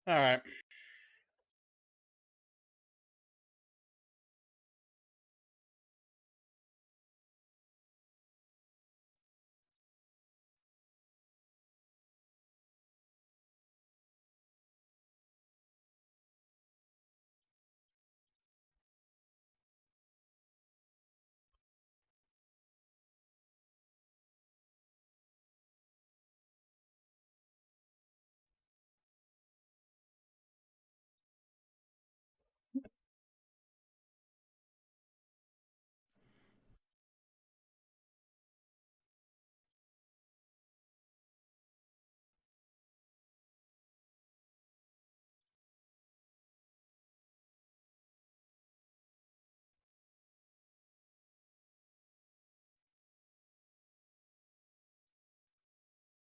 All right.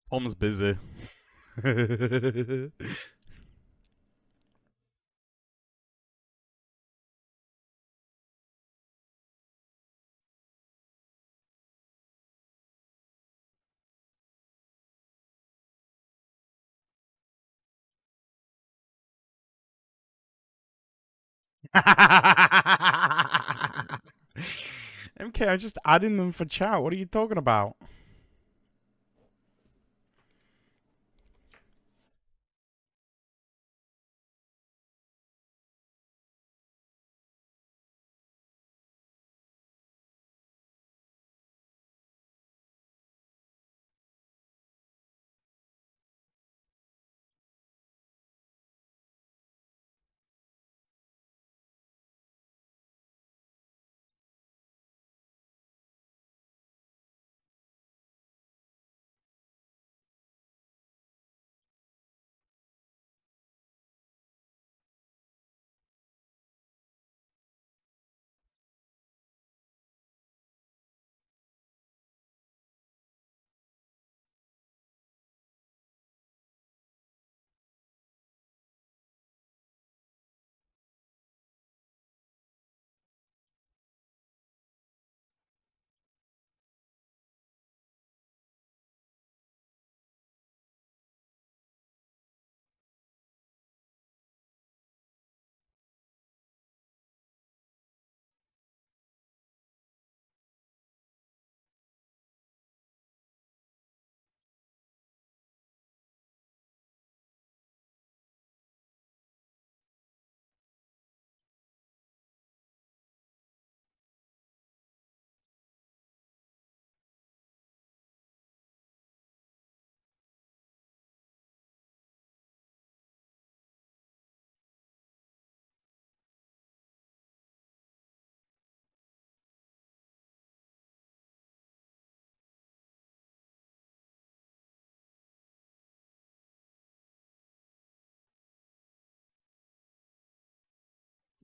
Tom's busy. MK, I just adding them for chat. What are you talking about?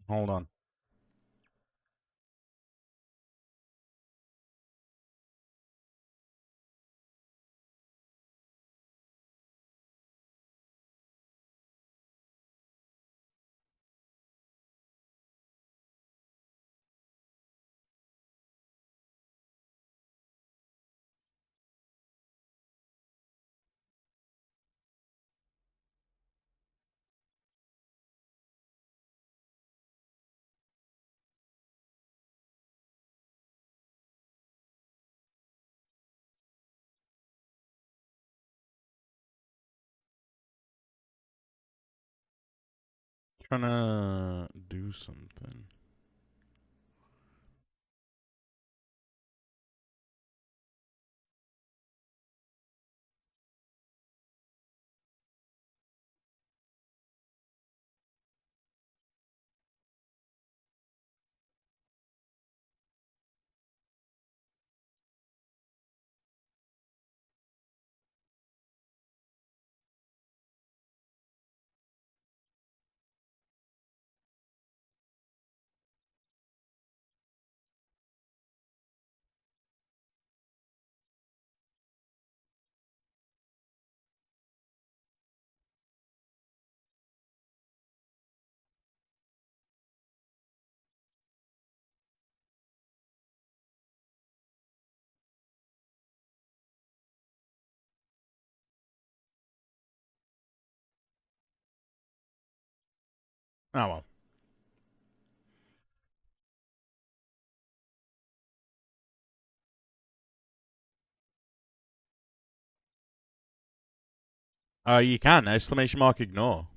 Hold on. Trying to do something. Oh, well. You can. Exclamation mark ignore.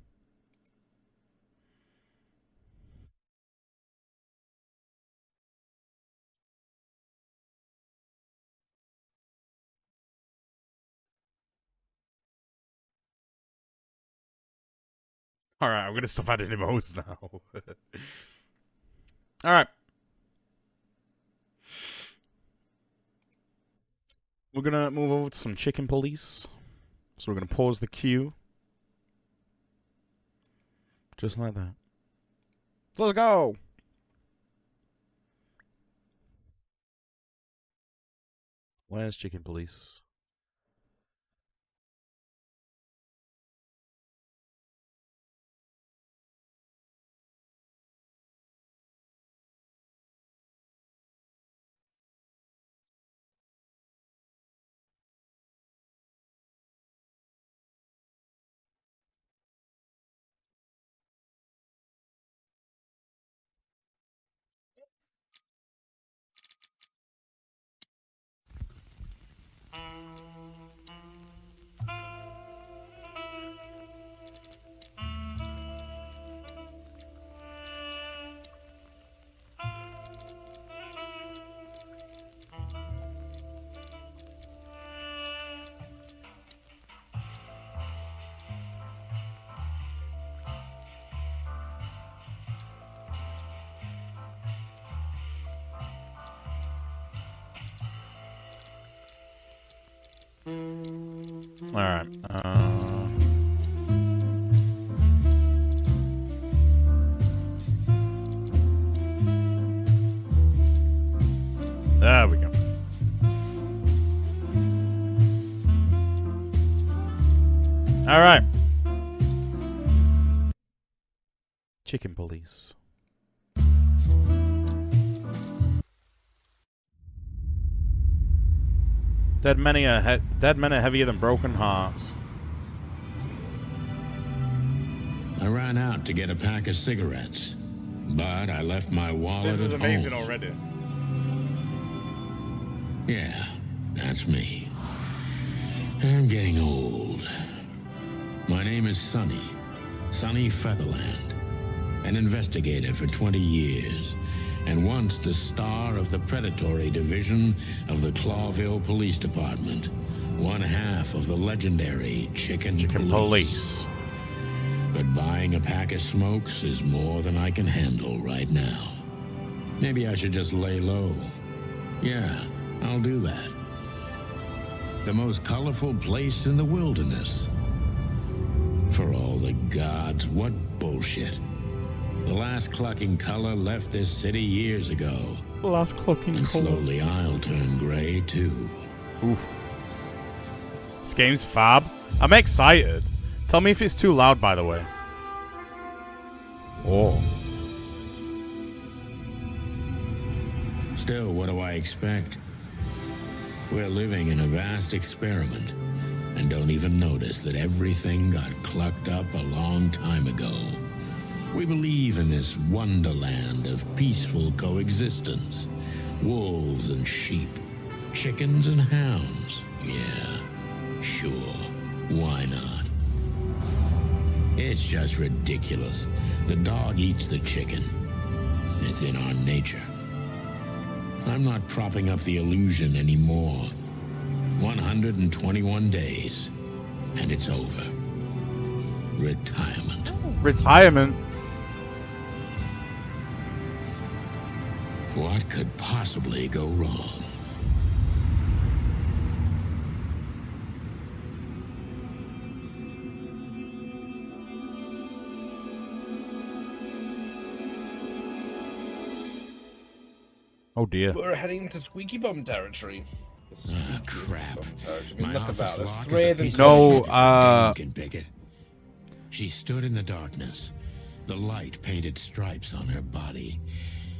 Alright, I'm gonna stop adding emotes now. Alright. We're gonna move over to some chicken police. So we're gonna pause the queue. Just like that. Let's go! Where's chicken police? Alright. There we go. Alright. Chicken police. Dead men are heavier than broken hearts. I ran out to get a pack of cigarettes, but I left my wallet at home. This is amazing already. Yeah, that's me. I'm getting old. My name is Sonny Featherland, an investigator for 20 years, and once the star of the predatory division of the Clawville Police Department, one half of the legendary Chicken Police. But buying a pack of smokes is more than I can handle right now. Maybe I should just lay low. Yeah, I'll do that. The most colorful place in the wilderness. For all the gods, what bullshit. The last clucking color left this city years ago. Last clucking color. And slowly I'll turn gray too. Oof. This game's fab. I'm excited. Tell me if it's too loud, by the way. Oh. Still, what do I expect? We're living in a vast experiment, and don't even notice that everything got clucked up a long time ago. We believe in this wonderland of peaceful coexistence. Wolves and sheep, chickens and hounds. Yeah, sure, why not? It's just ridiculous. The dog eats the chicken. It's in our nature. I'm not propping up the illusion anymore. 121 days, and it's over. Retirement. Retirement? What could possibly go wrong? Oh dear. We're heading to Squeaky Bum territory. Ah, crap. My My look office about. There's lock three is a of them. piece of No, shit if you can pick it. She stood in the darkness, the light painted stripes on her body.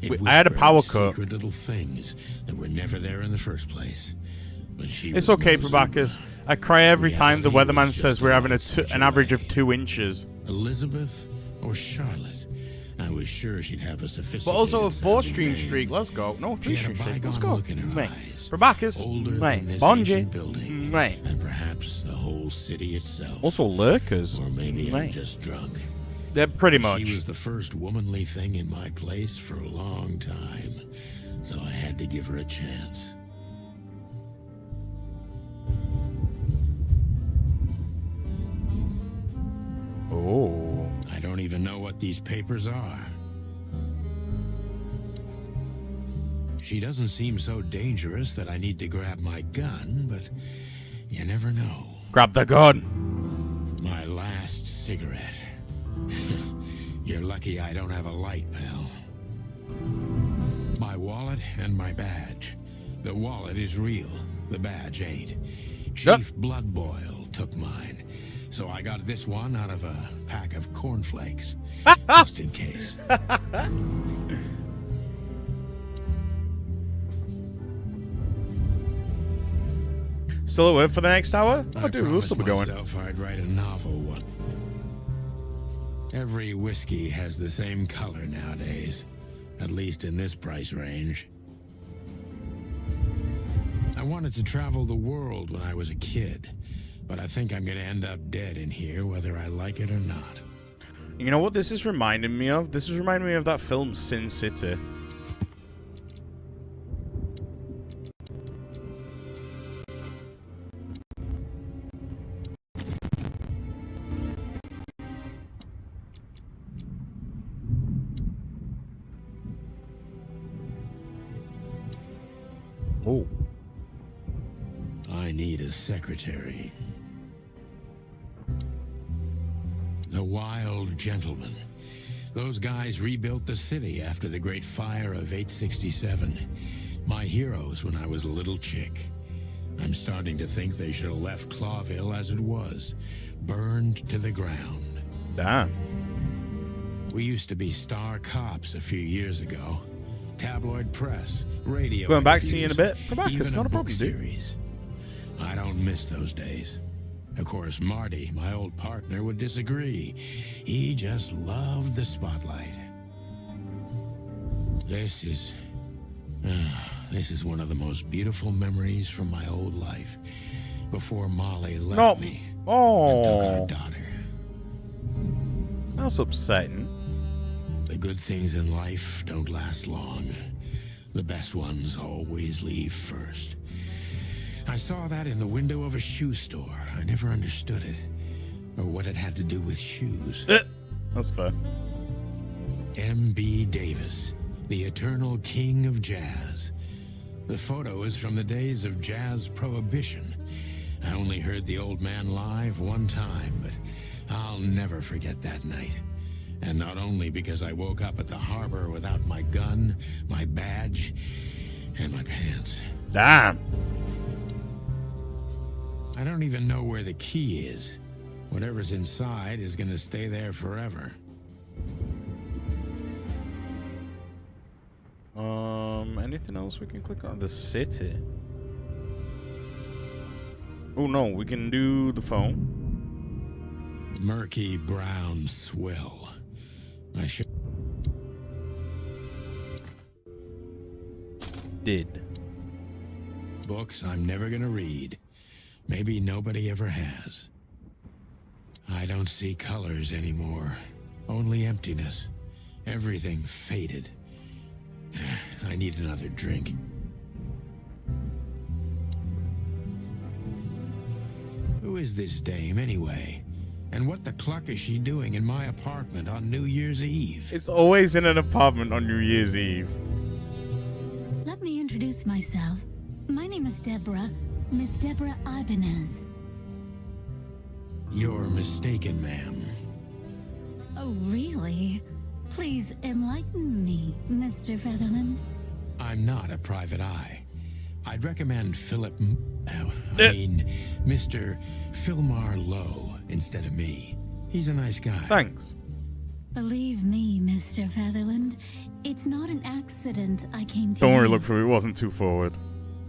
It Wait, I had a whispered power cut. secret little things that were never there in the first place. But she It's was okay, no Probakis. Zebra. I cry every time the Reality weatherman was says just we're a having light switch an average of away. 2 inches. Elizabeth or Charlotte? I was sure she'd have a sophisticated. But also a sounding 4-stream name. streak. Let's go. No, She had 3-stream a streak. Let's bygone go. look in her Mate. eyes. Rebecca's. Older Mate. than this Bonji. ancient building. Mate. And perhaps the whole city itself. Also lurkers. Or maybe I'm Mate. just drunk. They're pretty much. She was the first womanly thing in my place for a long time, so I had to give her a chance. Oh. I don't even know what these papers are. She doesn't seem so dangerous that I need to grab my gun, but you never know. Grab the gun. My last cigarette. You're lucky I don't have a light, pal. My wallet and my badge. The wallet is real. The badge ain't. Chief Bloodboil took mine. So I got this one out of a pack of cornflakes. Just in case. Still at work for the next hour? Oh, I dude, we'll still be going. promised myself I'd write a novel one. Every whiskey has the same color nowadays, at least in this price range. I wanted to travel the world when I was a kid, but I think I'm gonna end up dead in here whether I like it or not. You know what this is reminding me of? This is reminding me of that film Sin City. Oh. I need a secretary. The Wild Gentlemen. Those guys rebuilt the city after the Great Fire of 867. My heroes when I was a little chick. I'm starting to think they should have left Clawville as it was, burned to the ground. Damn. We used to be star cops a few years ago. Tabloid press, radio. Going back to you in a interviews, bit. Come back, even it's not a book problem, dude. series. I don't miss those days. Of course, Marty, my old partner, would disagree. He just loved the spotlight. This is one of the most beautiful memories from my old life. Before Molly left me and took Oh. our daughter. That's upsetting. The good things in life don't last long. The best ones always leave first. I saw that in the window of a shoe store. I never understood it, or what it had to do with shoes. That's fair. M.B. Davis, the eternal king of jazz. The photo is from the days of jazz prohibition. I only heard the old man live one time, but I'll never forget that night. And not only because I woke up at the harbor without my gun, my badge, and my pants. Damn. I don't even know where the key is. Whatever's inside is gonna stay there forever. Anything else we can click on? The city. Oh no, we can do the phone. Murky brown swill. I should. Did. Books I'm never gonna read. Maybe nobody ever has. I don't see colors anymore. Only emptiness. Everything faded. I need another drink. Who is this dame anyway? And what the cluck is she doing in my apartment on New Year's Eve? It's always in an apartment on New Year's Eve. Let me introduce myself. My name is Deborah, Miss Deborah Ibanez. You're mistaken, ma'am. Oh, really? Please enlighten me, Mr. Featherland. I'm not a private eye. I'd recommend Mr. Philmar Lowe instead of me. He's a nice guy. Thanks. Believe me, Mr. Featherland, it's not an accident I came to Don't worry, you. look through. It wasn't too forward.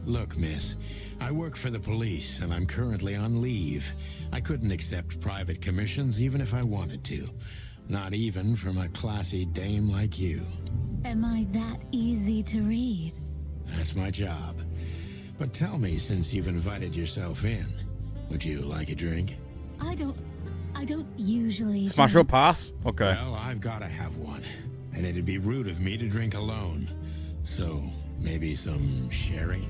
Look, miss, I work for the police and I'm currently on leave. I couldn't accept private commissions even if I wanted to. Not even from a classy dame like you. Am I that easy to read? That's my job. But tell me, since you've invited yourself in, would you like a drink? I don't usually... Smash or pass? Okay. Well, I've got to have one. And it'd be rude of me to drink alone. So, maybe some sherry?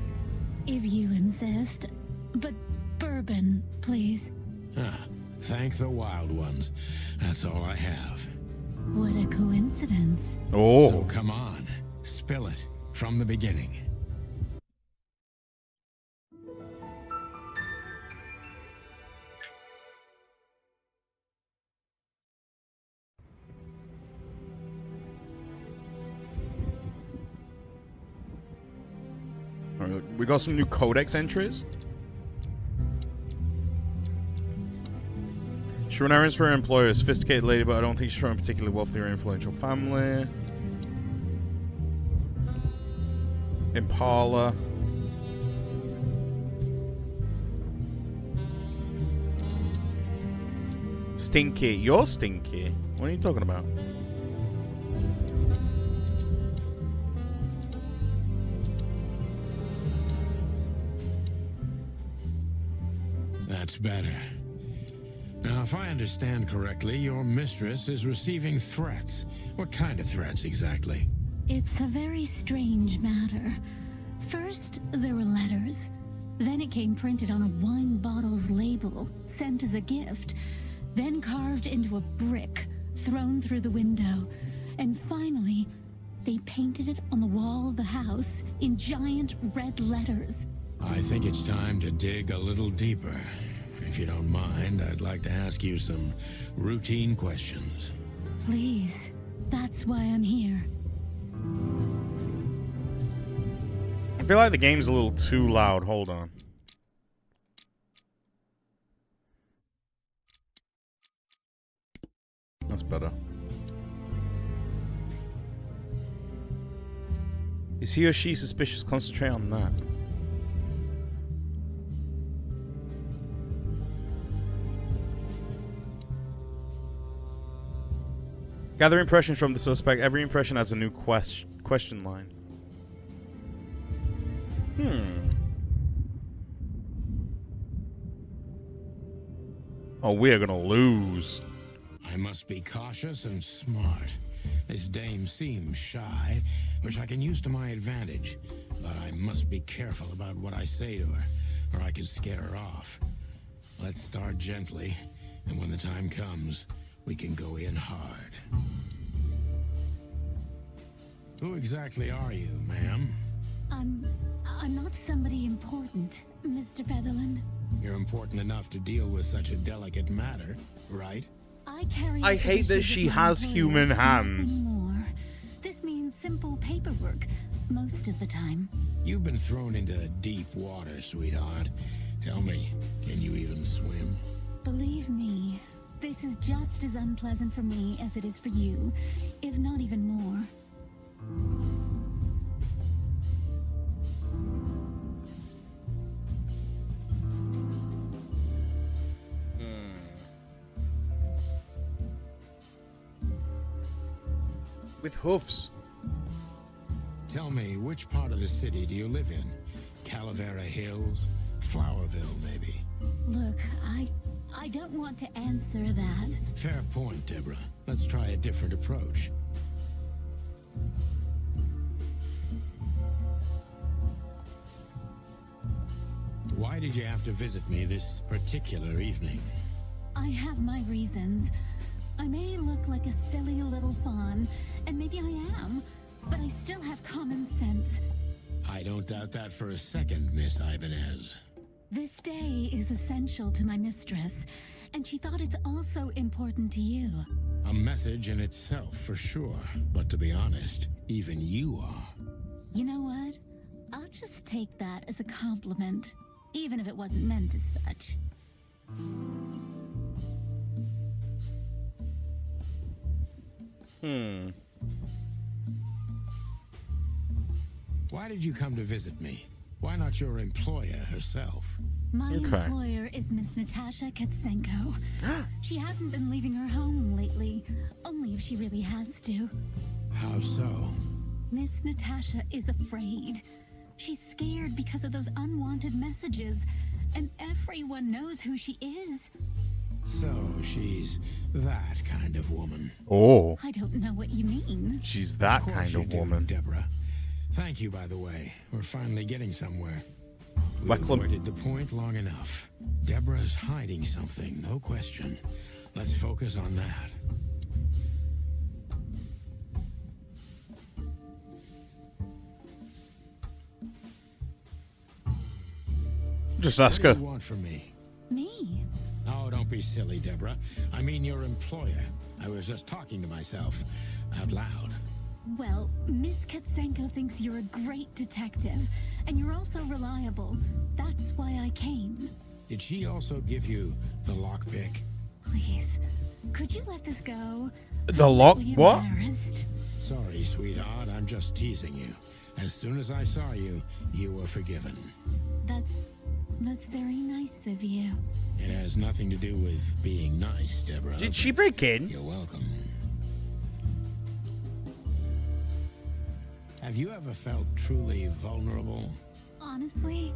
If you insist. But bourbon, please. Ah, thank the wild ones. That's all I have. What a coincidence. Oh. So come on, spill it from the beginning. Alright, we got some new codex entries. She run errands for her employer, a sophisticated lady, but I don't think she's from a particularly wealthy or influential family. Impala. Stinky. You're stinky. What are you talking about? That's better. Now, if I understand correctly, your mistress is receiving threats. What kind of threats exactly? It's a very strange matter. First, there were letters. Then it came printed on a wine bottle's label, sent as a gift. Then carved into a brick, thrown through the window. And finally, they painted it on the wall of the house in giant red letters. I think it's time to dig a little deeper. If you don't mind, I'd like to ask you some routine questions. Please, that's why I'm here. I feel like the game's a little too loud. Hold on. That's better. Is he or she suspicious? Concentrate on that. Gather impressions from the suspect. Every impression has a new question line. Oh, we're gonna lose. I must be cautious and smart. This dame seems shy, which I can use to my advantage. But I must be careful about what I say to her, or I could scare her off. Let's start gently, and when the time comes, we can go in hard. Who exactly are you, ma'am? I'm not somebody important, Mr. Featherland. You're important enough to deal with such a delicate matter, right? I hate that she has human hands. More. This means simple paperwork most of the time. You've been thrown into deep water, sweetheart. Tell me, can you even swim? Believe me, this is just as unpleasant for me as it is for you, if not even more. With hoofs. Tell me, which part of the city do you live in? Calavera Hills? Flowerville, maybe? Look, I don't want to answer that. Fair point, Deborah. Let's try a different approach. Why did you have to visit me this particular evening? I have my reasons. I may look like a silly little fawn, and maybe I am, but I still have common sense. I don't doubt that for a second, Miss Ibanez. This day is essential to my mistress, and she thought it's also important to you. A message in itself, for sure. But to be honest, even you are. You know what? I'll just take that as a compliment, even if it wasn't meant as such. Why did you come to visit me? Why not your employer herself? My Okay. employer is Miss Natasha Katsenko. She hasn't been leaving her home lately, only if she really has to. How so? Miss Natasha is afraid. She's scared because of those unwanted messages, and everyone knows who she is. So she's that kind of woman. Oh, I don't know what you mean. she's that Course kind you of do, woman. Deborah. Thank you, by the way. We're finally getting somewhere. We Welcome. avoided the point long enough. Deborah's hiding something, no question. Let's focus on that. Just ask What her. do you want from me? Me? Oh, don't be silly, Deborah. I mean your employer. I was just talking to myself out loud. Well, Miss Katsenko thinks you're a great detective, and you're also reliable. That's why I came. Did she also give you the lockpick? Please, could you let this go? The lock? I'm What? embarrassed. Sorry, sweetheart. I'm just teasing you. As soon as I saw you, you were forgiven. That's very nice of you. It has nothing to do with being nice, Deborah. Did she break in? You're welcome. Have you ever felt truly vulnerable? Honestly,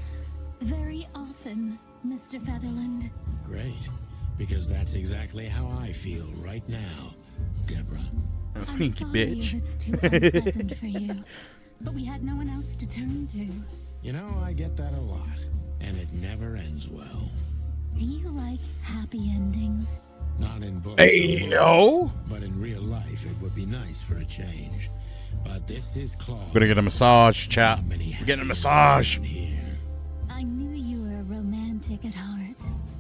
very often, Mr. Featherland. Great. Because that's exactly how I feel right now, Deborah. A sneaky I'm sorry bitch. if it's too unpleasant for you, but we had no one else to turn to. You know, I get that a lot, and it never ends well. Do you like happy endings? Not in books, Hey, or yo. movies, but in real life, it would be nice for a change. But this is Claude. Gonna get a massage, chat. Not many We're getting a happy massage. endings here. I knew you were romantic at heart.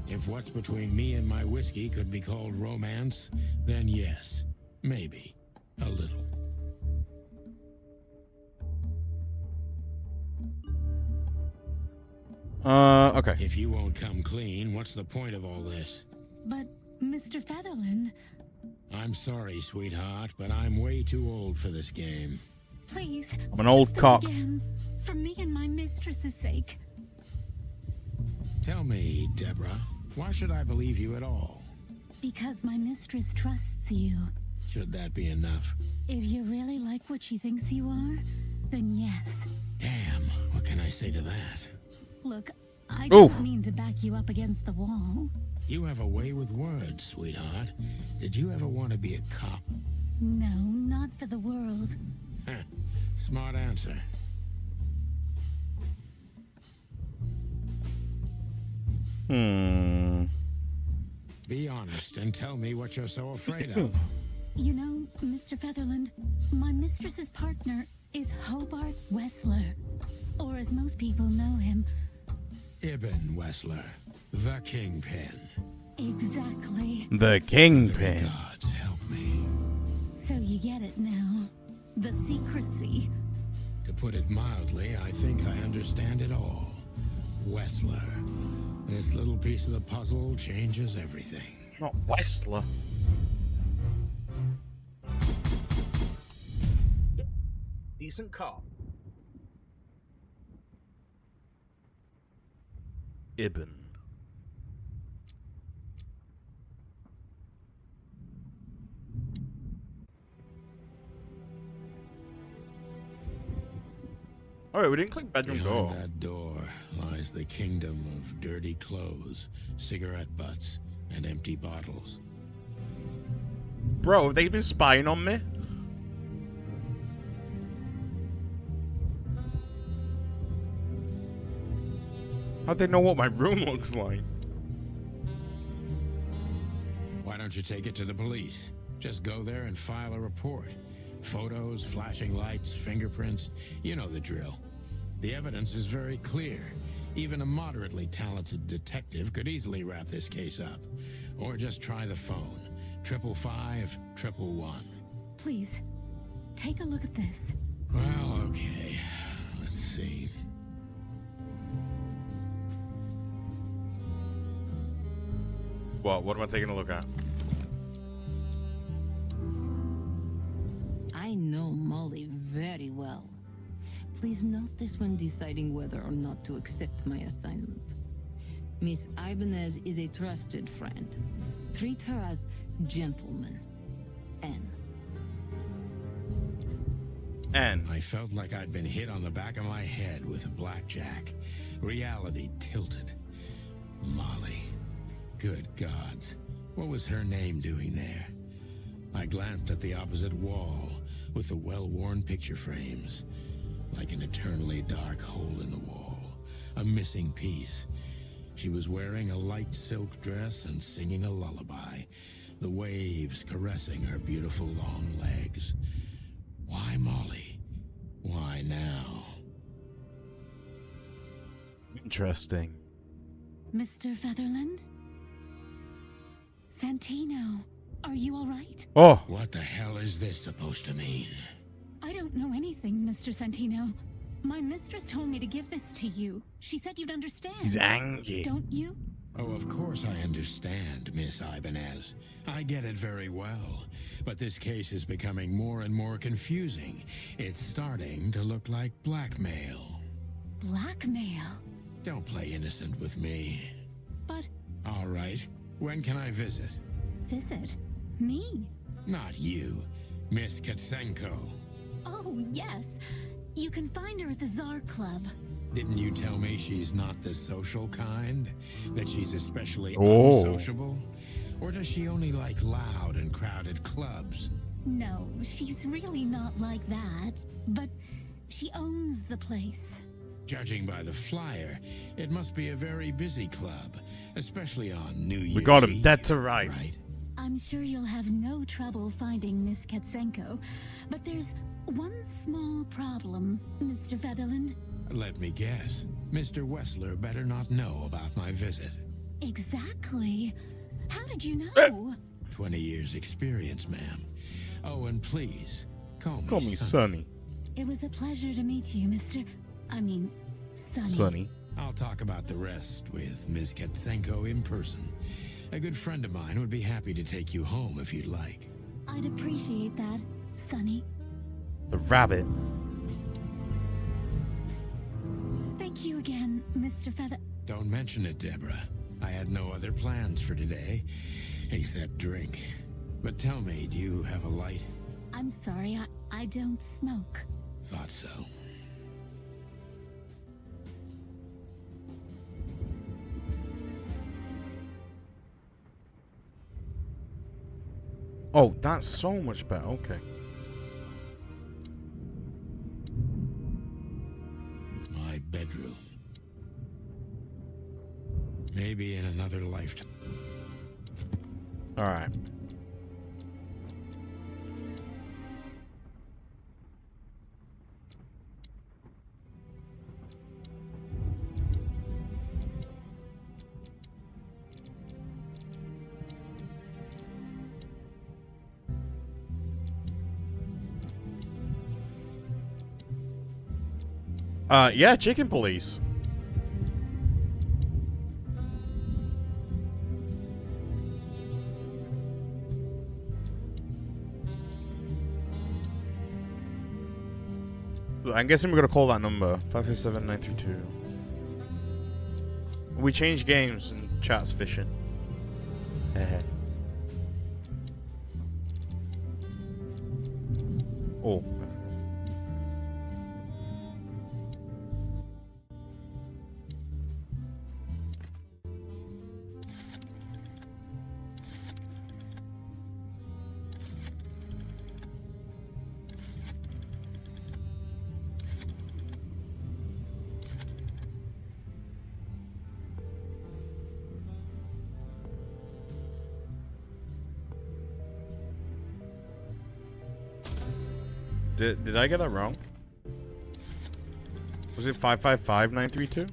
If what's between me and my whiskey could be called romance, then yes, maybe a little. Okay. If you won't come clean, what's the point of all this? But, Mr. Featherland, I'm sorry, sweetheart, but I'm way too old for this game. please. I'm an old just cock. Again, for me and my mistress's sake. Tell me, Deborah, why should I believe you at all? Because my mistress trusts you. Should that be enough? If you really like what she thinks you are, then yes. Damn, what can I say to that? Look, I Oof. don't mean to back you up against the wall. You have a way with words, sweetheart. Did you ever want to be a cop? No, not for the world. Heh, smart answer. Be honest and tell me what you're so afraid of. You know, Mr. Featherland, my mistress's partner is Hobart Wessler. Or as most people know him, Ibn Wessler, the Kingpin. exactly. The kingpin. Gods help me. So you get it now. The secrecy. To put it mildly, I think I understand it all. Wessler. This little piece of the puzzle changes everything. Not Wessler. Decent cop. Ibn. Alright, we didn't click bedroom Behind door. that door lies the kingdom of dirty clothes, cigarette butts, and empty bottles. Bro, have they been spying on me? How'd they know what my room looks like? Why don't you take it to the police? Just go there and file a report. Photos, flashing lights, fingerprints, you know the drill. The evidence is very clear. Even a moderately talented detective could easily wrap this case up. Or just try the phone. 555-111. Please, take a look at this. Well, okay. Let's see. What am I taking a look at? I know Molly very well. Please note this when deciding whether or not to accept my assignment. Miss Ibanez is a trusted friend. Treat her as gentleman. N. N. I felt like I'd been hit on the back of my head with a blackjack. Reality tilted. Molly. Good gods. What was her name doing there? I glanced at the opposite wall with the well-worn picture frames. Like an eternally dark hole in the wall. A missing piece. She was wearing a light silk dress and singing a lullaby. The waves caressing her beautiful long legs. Why Molly? Why now? Interesting. Mr. Featherland? Santino, are you all right? Oh, What the hell is this supposed to mean? I don't know anything, Mr. Santino. My mistress told me to give this to you. She said you'd understand. he's angry. Don't you? Oh, of course I understand, Miss Ibanez. I get it very well. But this case is becoming more and more confusing. It's starting to look like blackmail. Blackmail? Don't play innocent with me. But All right. When can I visit? visit me? Not you. Miss Katsenko. Oh, yes. You can find her at the Czar Club. Didn't you tell me she's not the social kind? That she's especially Oh. unsociable? Or does she only like loud and crowded clubs? No, she's really not like that. But she owns the place. Judging by the flyer, it must be a very busy club, especially on New Year's We got him Eve, dead to rights. right? I'm sure you'll have no trouble finding Miss Katsenko. But there's one small problem, Mr. Featherland. Let me guess. Mr. Wessler better not know about my visit. Exactly. How did you know? 20 years experience, ma'am. Oh, and please, call me Sonny. Sonny. It was a pleasure to meet you, Sonny. Sonny. I'll talk about the rest with Ms. Katsenko in person. A good friend of mine would be happy to take you home if you'd like. I'd appreciate that, Sonny. The rabbit. Thank you again, Mr. Feather. Don't mention it, Deborah. I had no other plans for today, except drink. But tell me, do you have a light? I'm sorry, I don't smoke. Thought so. Oh, that's so much better. Okay. My bedroom. Maybe in another lifetime. All right. Yeah, chicken police. I'm guessing we're gonna call that number 557-932. We change games and chat's fishing. Oh. Did I get that wrong? Was it 555-932?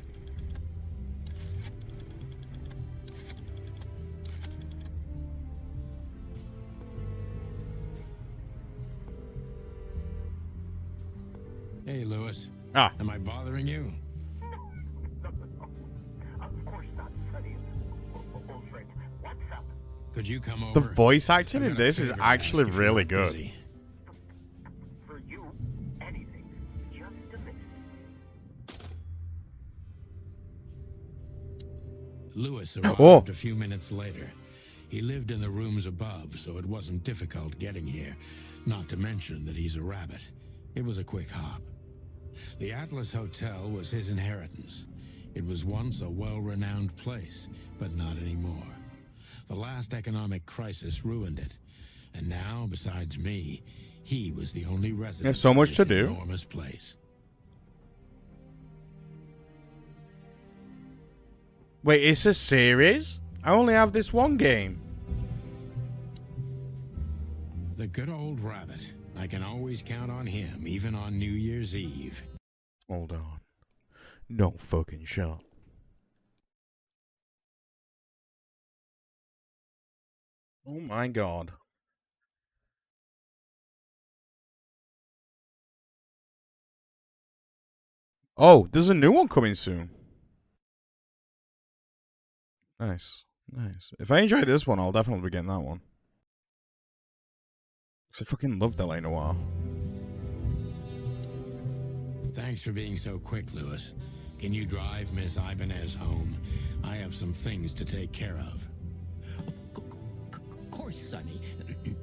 Hey, Lewis. Ah. Am I bothering you? Of course not, Sonny. Old friend, what's up? Could you come The over? voice acting I've in got a this is favor to actually ask if you're really not good. busy. For you, anything. Just a minute. Lewis arrived Oh. a few minutes later. He lived in the rooms above, so it wasn't difficult getting here, not to mention that he's a rabbit. It was a quick hop. The Atlas Hotel was his inheritance. It was once a well-renowned place, but not anymore. The last economic crisis ruined it, and now, besides me, he was the only resident There's so much of to this do. enormous place. Wait, it's a series? I only have this one game. The good old rabbit. I can always count on him, even on New Year's Eve. Hold on. No fucking shot. Oh my god. Oh, there's a new one coming soon. Nice. Nice. If I enjoy this one, I'll definitely be getting that one. Because I fucking loved LA Noire. Thanks for being so quick, Lewis. Can you drive Miss Ibanez home? I have some things to take care of. Of course, Sonny.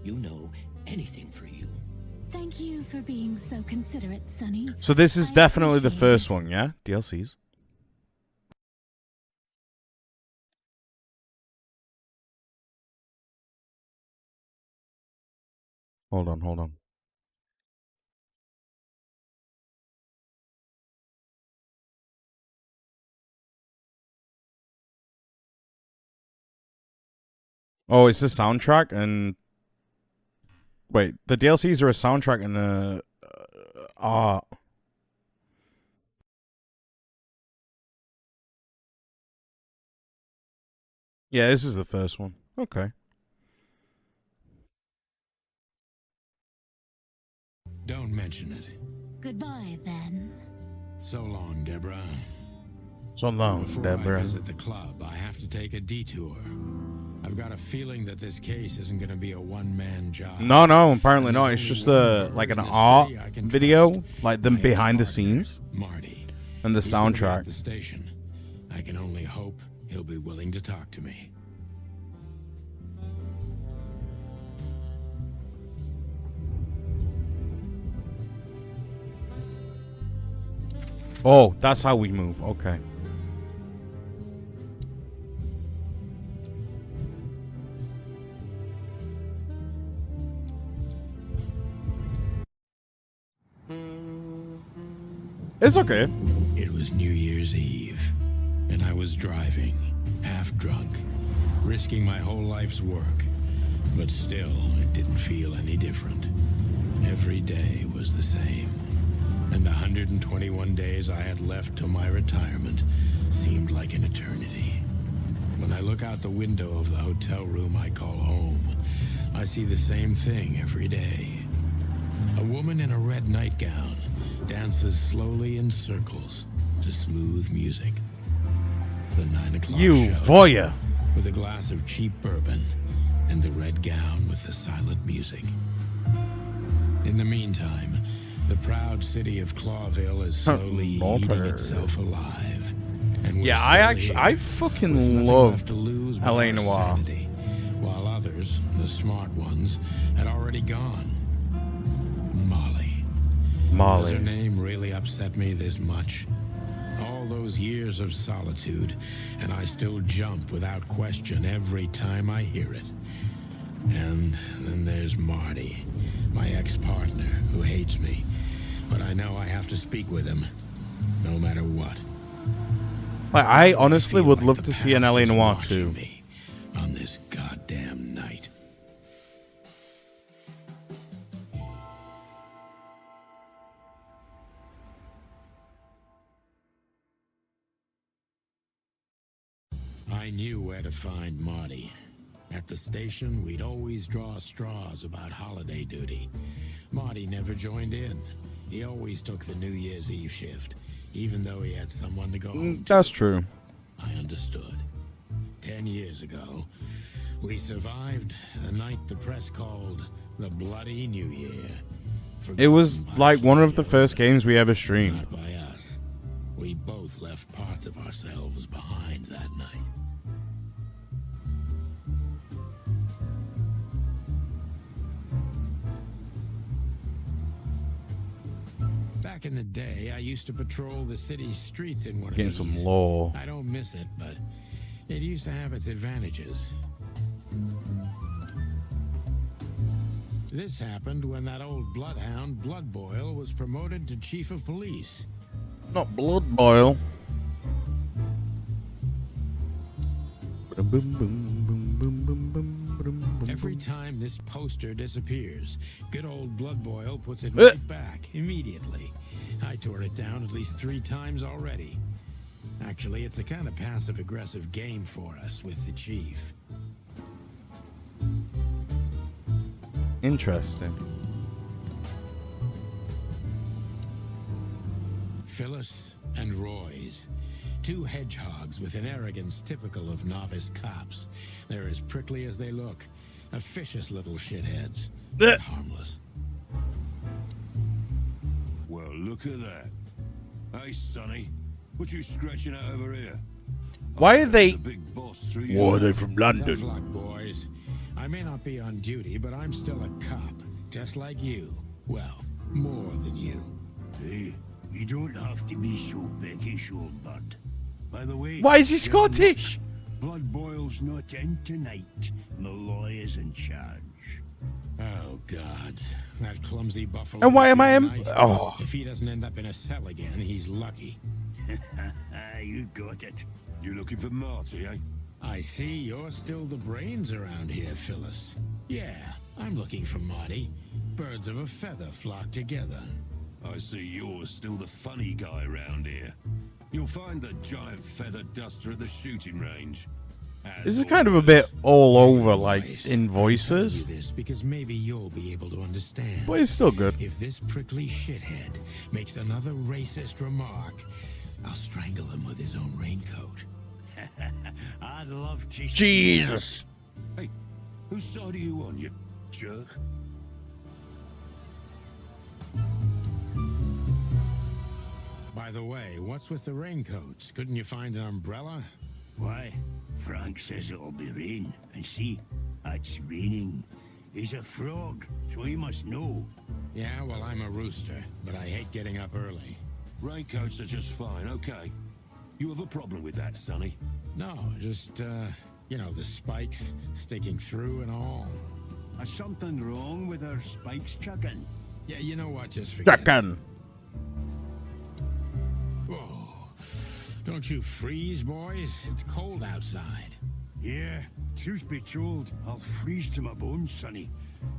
You know, anything for you. Thank you for being so considerate, Sonny. So this is I definitely the appreciate first it. one, yeah? DLCs. Hold on, hold on. Oh, it's a soundtrack and... Wait, the DLCs are a soundtrack and a... art. Yeah, this is the first one. Okay. Don't mention it. Goodbye, then. So long, Deborah. So long, Before I Deborah. visit the club, I have to take a detour. I've got a feeling that this case isn't going to be a one-man job. No, apparently And not. the It's only just one like an in the art city I can video, trust, like them my behind the ex-partner, scenes, Marty. and the He's gonna be at soundtrack. the station. I can only hope he'll be willing to talk to me. Oh, that's how we move. Okay. It's okay. It was New Year's Eve, and I was driving, half drunk, risking my whole life's work. But still, it didn't feel any different. Every day was the same, and the 121 days I had left till my retirement seemed like an eternity. When I look out the window of the hotel room I call home, I see the same thing every day. A woman in a red nightgown dances slowly in circles to smooth music. The 9 o'clock You show voyeur. with a glass of cheap bourbon and the red gown with the silent music. In the meantime, the proud city of Clawville is slowly eating Mortar. itself alive. And we're Yeah, still I here, with fucking nothing loved left to lose but LA our Noire. sanity, while others, the smart ones, had already gone. Molly. Does her Molly. name really upset me this much? All those years of solitude, and I still jump without question every time I hear it. And then there's Marty, my ex-partner, who hates me. But I know I have to speak with him, no matter what. Like, I honestly Feel would like love the to see an past LA is Noire watching too. me on this goddamn night. I knew where to find Marty. At the station, we'd always draw straws about holiday duty. Marty never joined in. He always took the New Year's Eve shift, even though he had someone to go home to. That's true. I understood. 10 years ago, we survived the night the press called the Bloody New Year. It was Forgotten like by one of the studio, first games we ever streamed. not by us. We both left parts of ourselves behind that night. Back in the day, I used to patrol the city's streets in one of Getting these. some lore. I don't miss it, but it used to have its advantages. This happened when that old bloodhound, Blood Boil, was promoted to chief of police. Not blood boil. Every time this poster disappears, good old Blood Boil puts it right back immediately. I tore it down at least 3 times already. Actually, it's a kind of passive-aggressive game for us with the chief. Interesting. Phyllis and Roy's. 2 hedgehogs with an arrogance typical of novice cops. They're as prickly as they look. Officious little shitheads. But harmless. Well, look at that. Hey, Sonny. What you scratching out over here? Why are they? The big boss through Why are you. they from Tough London? luck, boys. I may not be on duty, but I'm still a cop. Just like you. Well, more than you. Hey, you don't have to be so peckish, old bud. By the way, Why is he gentlemen, Scottish? Blood Boil's not in tonight. Malloy is in charge. Oh, God. That clumsy buffalo. And why am I tonight, Oh. If he doesn't end up in a cell again, he's lucky. You got it. You looking for Marty, eh? I see you're still the brains around here, Phyllis. Yeah, I'm looking for Marty. Birds of a feather flock together. I see you're still the funny guy round here. You'll find the giant feather duster at the shooting range. This is kind of a bit all over, like in Boys, I'm telling you voices, this because maybe you'll be able to understand. but it's still good. If this prickly shithead makes another racist remark, I'll strangle him with his own raincoat. I'd love to. Jesus. Hey, whose side are you on, you jerk? By the way, what's with the raincoats? Couldn't you find an umbrella? Why? Frank says it'll be rain. And see, it's raining. He's a frog, so he must know. Yeah, well, I'm a rooster, but I hate getting up early. Raincoats are just fine, okay. You have a problem with that, Sonny? No, just, you know, the spikes sticking through and all. Is something wrong with our spikes chugging? Yeah, you know what? Just forget it. Chicken. Whoa. Don't you freeze, boys? It's cold outside. Yeah, truth be told, I'll freeze to my bones, Sonny.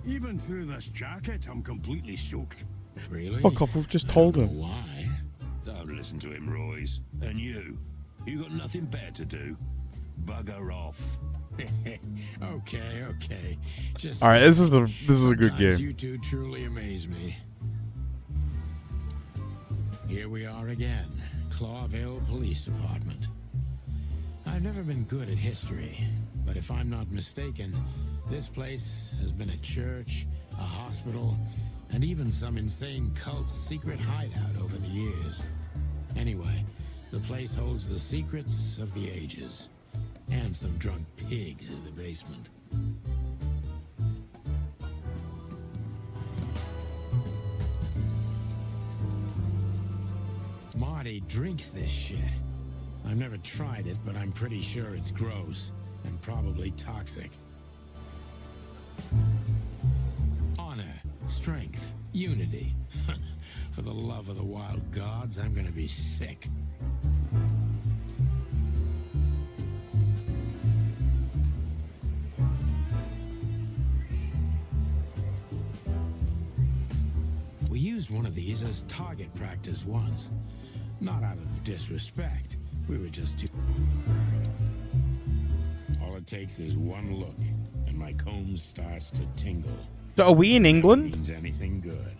Even through this jacket, I'm completely soaked. Really? Fuck off, we've just told I don't him. know why. Don't listen to him, Royce. And you got nothing better to do? Bugger off. Okay. Just All right, this is a good sometimes game. You two truly amaze me. Here we are again, Clawville Police Department. I've never been good at history, but if I'm not mistaken, this place has been a church, a hospital, and even some insane cult's secret hideout over the years. Anyway, the place holds the secrets of the ages, and some drunk pigs in the basement. Marty drinks this shit. I've never tried it, but I'm pretty sure it's gross and probably toxic. Honor, strength, unity. For the love of the wild gods, I'm gonna be sick. We used one of these as target practice once. Not out of disrespect. We were just too... All it takes is one look, and my comb starts to tingle. So are we in England Means anything good.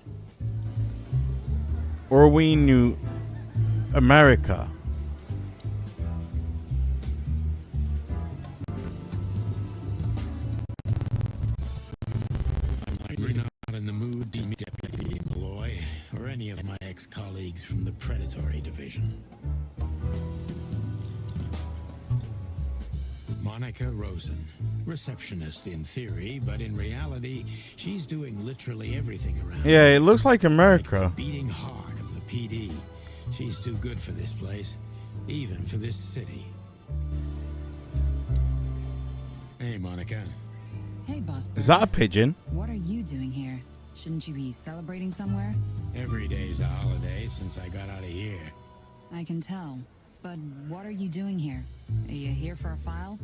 or are we in New America? I'm really not in the mood to meet Deputy Malloy or any of my ex-colleagues from the Predatory Division. Monica Rosen, receptionist in theory, but in reality, she's doing literally everything around. Yeah, it looks like America. The beating heart of the PD. She's too good for this place, even for this city. Hey, Monica. Hey, boss. Is that a pigeon? What are you doing here? Shouldn't you be celebrating somewhere? Every day's a holiday since I got out of here. I can tell. But what are you doing here? Are you here for a file?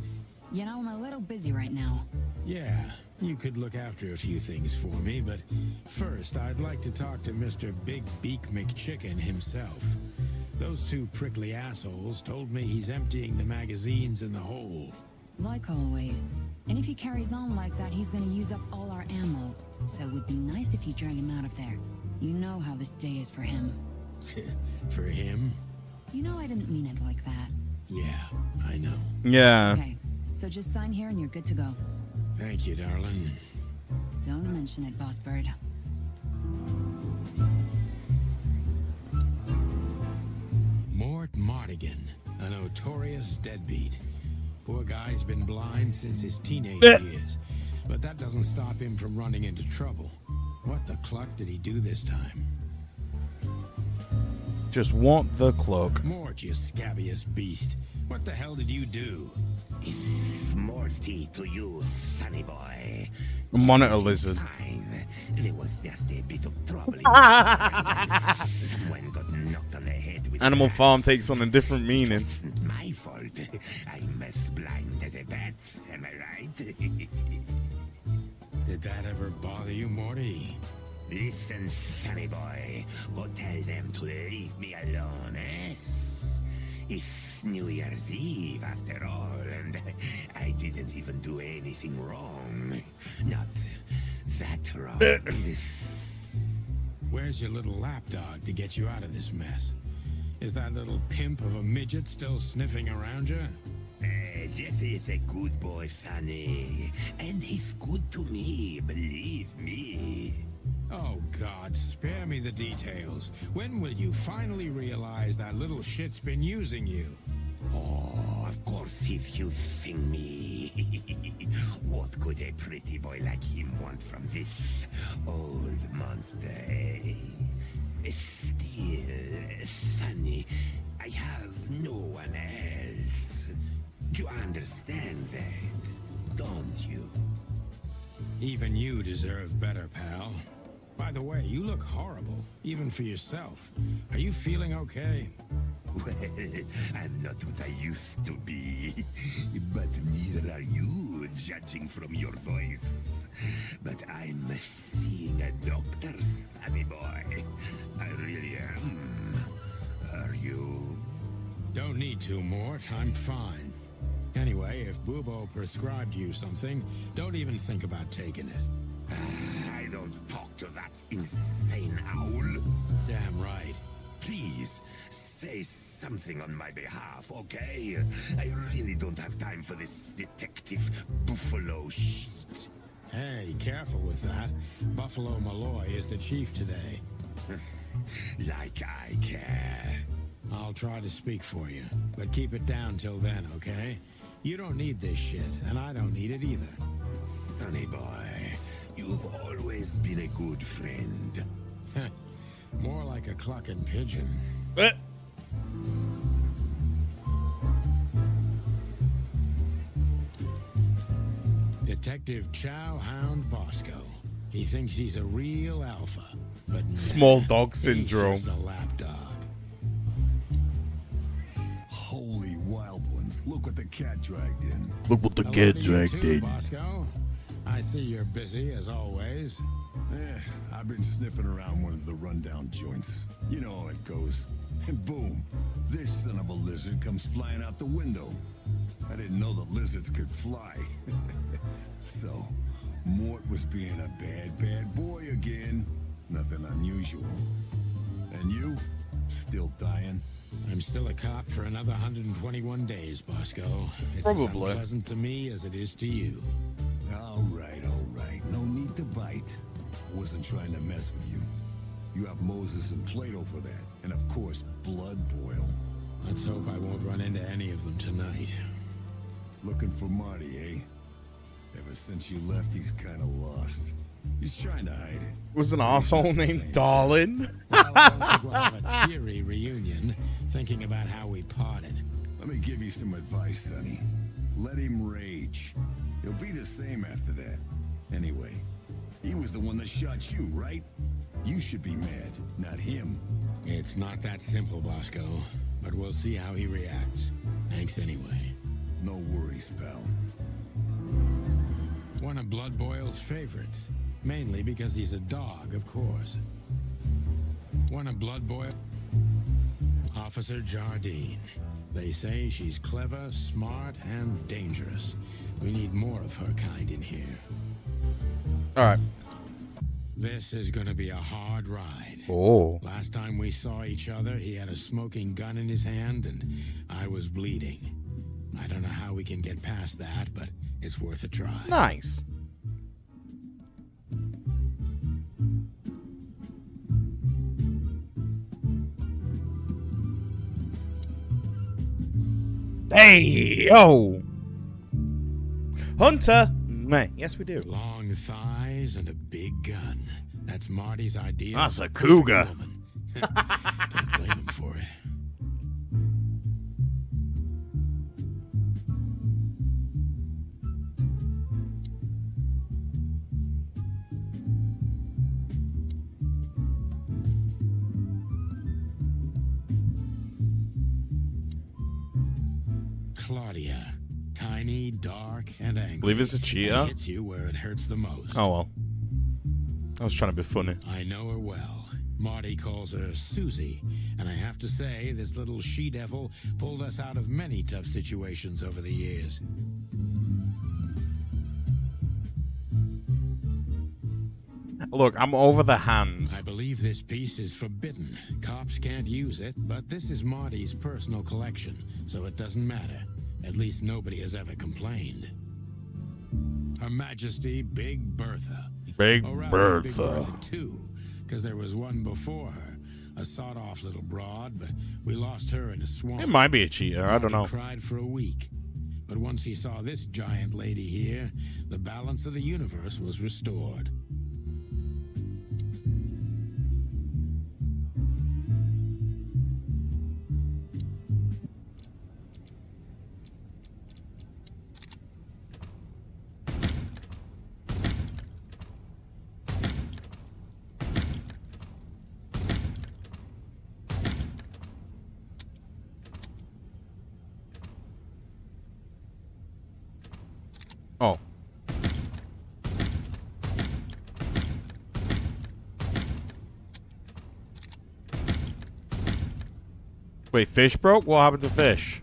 You know, I'm a little busy right now. Yeah, you could look after a few things for me, but first I'd like to talk to Mr. Big Beak McChicken himself. Those two prickly assholes told me he's emptying the magazines in the hole. Like always. And if he carries on like that, he's gonna use up all our ammo. So it would be nice if you drag him out of there. You know how this day is for him. For him? You know I didn't mean it like that. Yeah, I know. Yeah. Okay, so just sign here and you're good to go. Thank you, darling. Don't mention it, boss bird. Mort Mardigan, a notorious deadbeat. Poor guy's been blind since his teenage years, but that doesn't stop him from running into trouble. What the cluck did he do this time? Just want the cloak. Mort, you scabbiest beast. What the hell did you do? It's Morty to you, sonny boy. A monitor lizard. Fine. There was just a bit of trouble. Someone got knocked on the head with Animal Farm takes on a different meaning. It wasn't my fault. I'm as blind as a bat. Am I right? Did that ever bother you, Morty? Listen, sonny boy. Go tell them to leave me alone, eh? It's New Year's Eve, after all, and I didn't even do anything wrong. Not that wrong. Where's your little lapdog to get you out of this mess? Is that little pimp of a midget still sniffing around you? Jesse is a good boy, Sonny. And he's good to me, believe me. Oh, God, spare me the details. When will you finally realize that little shit's been using you? Oh, of course he's using me. What could a pretty boy like him want from this old monster, eh? Still, Sonny, I have no one else. You understand that, don't you? Even you deserve better, pal. By the way, you look horrible, even for yourself. Are you feeling okay? Well, I'm not what I used to be, but neither are you, judging from your voice. But I'm seeing a doctor, sonny boy. I really am. Are you? Don't need to, Mort. I'm fine. Anyway, if Bubo prescribed you something, don't even think about taking it. I don't talk to that insane owl. Damn right. Please, say something on my behalf, okay? I really don't have time for this detective buffalo shit. Hey, careful with that. Buffalo Malloy is the chief today. Like I care. I'll try to speak for you, but keep it down till then, okay? You don't need this shit, and I don't need it either. Sonny boy, you've always been a good friend. More like a clucking pigeon. Detective Chow Hound Bosco. He thinks he's a real alpha, but Small dog syndrome. He's just a lapdog. Holy wild ones. Look what the cat dragged in. Look what the Hello kid to you dragged too, in. Bosco. I see you're busy as always. I've been sniffing around one of the rundown joints. You know how it goes. And boom, this son of a lizard comes flying out the window. I didn't know the lizards could fly. So, Mort was being a bad boy again. Nothing unusual. And you? Still dying? I'm still a cop for another 121 days, Bosco. It's Probably. as unpleasant to me as it is to you. All right. No need to bite. I wasn't trying to mess with you. You have Moses and Plato for that. And of course, Blood Boil. Let's hope I won't run into any of them tonight. Looking for Marty, eh? Ever since you left, he's kind of lost. He's trying to hide it. Was an asshole named Darlin. Well, I don't think we'll have a teary reunion thinking about how we parted. Let me give you some advice, Sonny. Let him rage. He'll be the same after that. Anyway, he was the one that shot you, right? You should be mad, not him. It's not that simple, Bosco, but we'll see how he reacts. Thanks anyway. No worries, pal. One of Blood Boyle's favorites, mainly because he's a dog, of course. One of Blood Boyle... Officer Jardine. They say she's clever, smart, and dangerous. We need more of her kind in here. All right. This is gonna be a hard ride. Oh. Last time we saw each other, he had a smoking gun in his hand, and I was bleeding. I don't know how we can get past that, but it's worth a try. Nice. Hey, yo. Hunter. Meh. Yes, we do. Long thighs and a big gun. That's Marty's idea. That's of a cougar. woman. Can't blame him for it. Claudia. Tiny, dark, and angry. Believe it's a cheetah? And hits you where it hurts the most. Oh, well. I was trying to be funny. I know her well. Marty calls her Susie, and I have to say, this little she-devil pulled us out of many tough situations over the years. Look, I'm over the hands. I believe this piece is forbidden. Cops can't use it, but this is Marty's personal collection, so it doesn't matter. At least nobody has ever complained. Her Majesty Big Bertha. Big Or rather, Bertha. Big Bertha 2, because there was one before her. A sawed-off little broad, but we lost her in a swamp. It might be a cheetah. I don't know. He cried for a week. But once he saw this giant lady here, the balance of the universe was restored. Oh. Wait, fish broke? What happened to fish?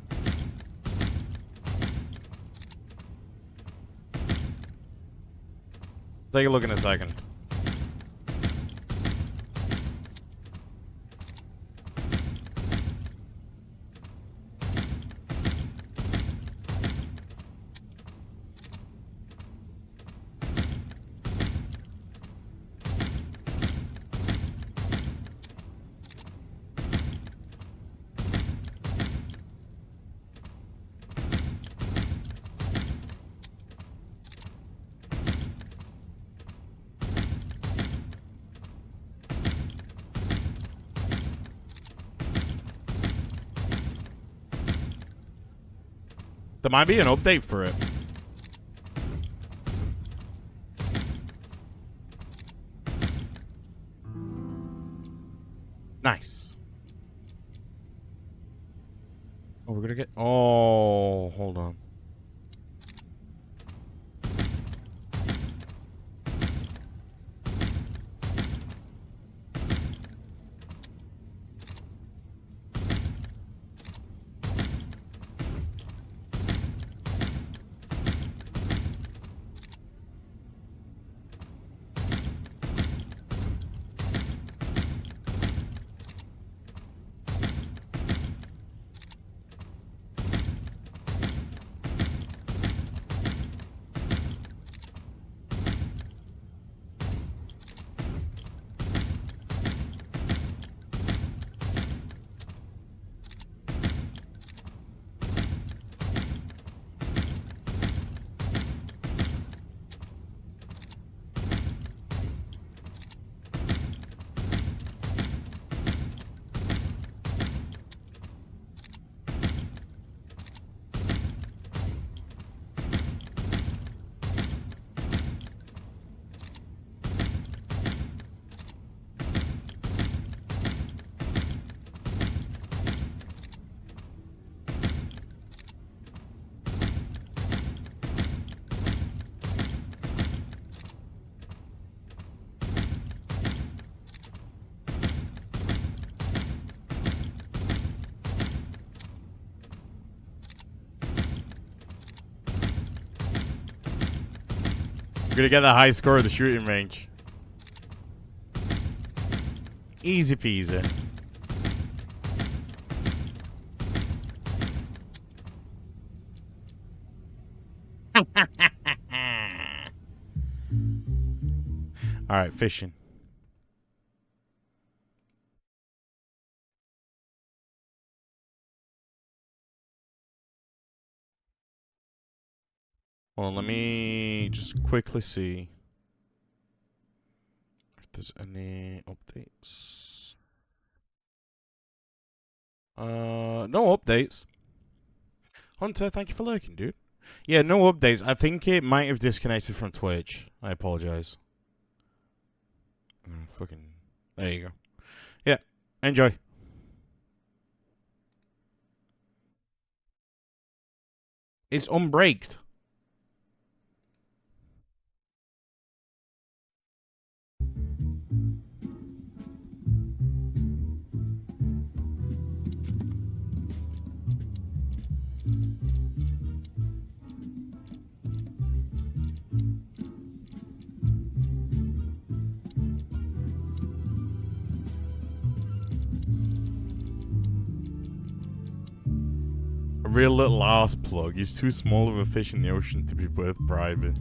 Take a look in a second. There might be an update for it. Nice. Oh, we're gonna get... Oh, hold on. We're gonna get the high score of the shooting range. Easy peasy. Alright, fishing. Well, let me just quickly see if there's any updates. No updates. Hunter, thank you for lurking, dude. Yeah, no updates. I think it might have disconnected from Twitch. I apologize. Fucking. There you go. Yeah, enjoy. It's unbraked. A real little ass plug. He's too small of a fish in the ocean to be worth bribing.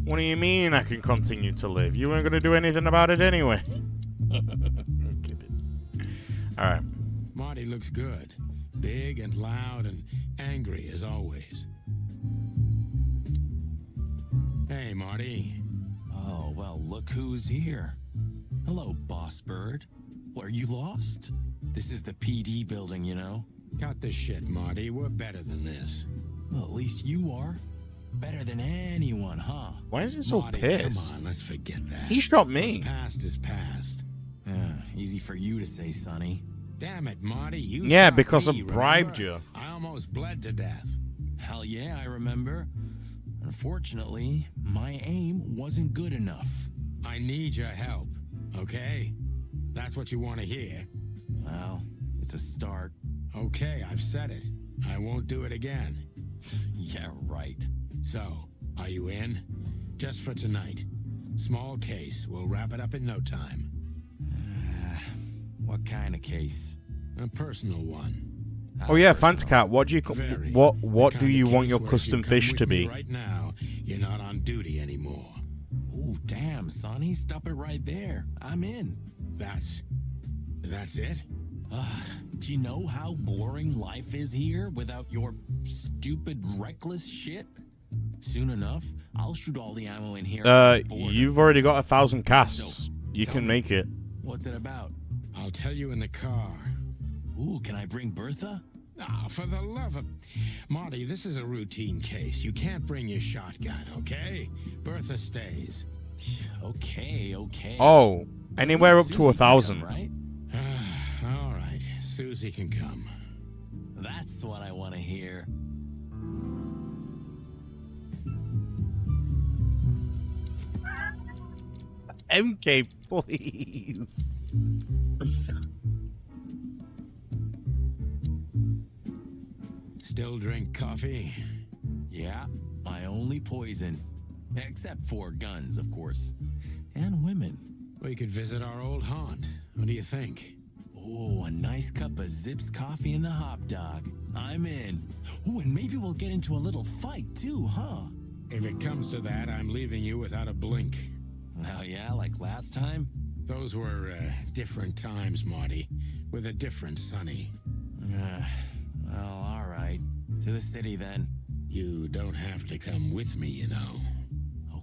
What do you mean I can continue to live? You weren't going to do anything about it anyway. Alright. Marty looks good. Big and loud and angry as always. Hey, Marty. Oh, well, look who's here. Hello, boss bird. What, are you lost? This is the PD building, you know? Cut the shit, Marty. We're better than this. Well, at least you are. Better than anyone, huh? Why is he so Marty, pissed? come on, let's forget that. He shot me. What's past is past. Yeah, easy for you to say, Sonny. Damn it, Marty. You Yeah, shot because I me, bribed remember? you. I almost bled to death. Hell yeah, I remember. Unfortunately, my aim wasn't good enough. I need your help, okay? That's what you want to hear. Well, it's a start. Okay, I've said it. I won't do it again. Yeah, right. So, are you in? Just for tonight. Small case. We'll wrap it up in no time. What kind of case? A personal one. Oh yeah, Fantacat, what do you Very. what The do kind you of want case your where if custom you come fish with to me be? Right now, you're not on duty anymore. Ooh, damn, Sonny, stop it right there. I'm in. That's it? Do you know how boring life is here without your stupid, reckless shit? Soon enough, I'll shoot all the ammo in here. You've already got 1,000 casts. You Tell can me. make it. What's it about? I'll tell you in the car. Ooh, can I bring Bertha? Ah, for the love of... Marty, this is a routine case. You can't bring your shotgun, okay? Bertha stays. Okay. Oh, anywhere up to Susie can 1,000. come, right? All right, Susie can come. That's what I want to hear. MK, please. Still drink coffee? Yeah, my only poison. Except for guns, of course. And women. We could visit our old haunt. What do you think? Oh, a nice cup of Zips coffee and the hot dog. I'm in. Oh, and maybe we'll get into a little fight too, huh? If it comes to that, I'm leaving you without a blink. Oh yeah, like last time? Those were different times, Marty, with a different Sonny. Well, all right. To the city then. You don't have to come with me, you know.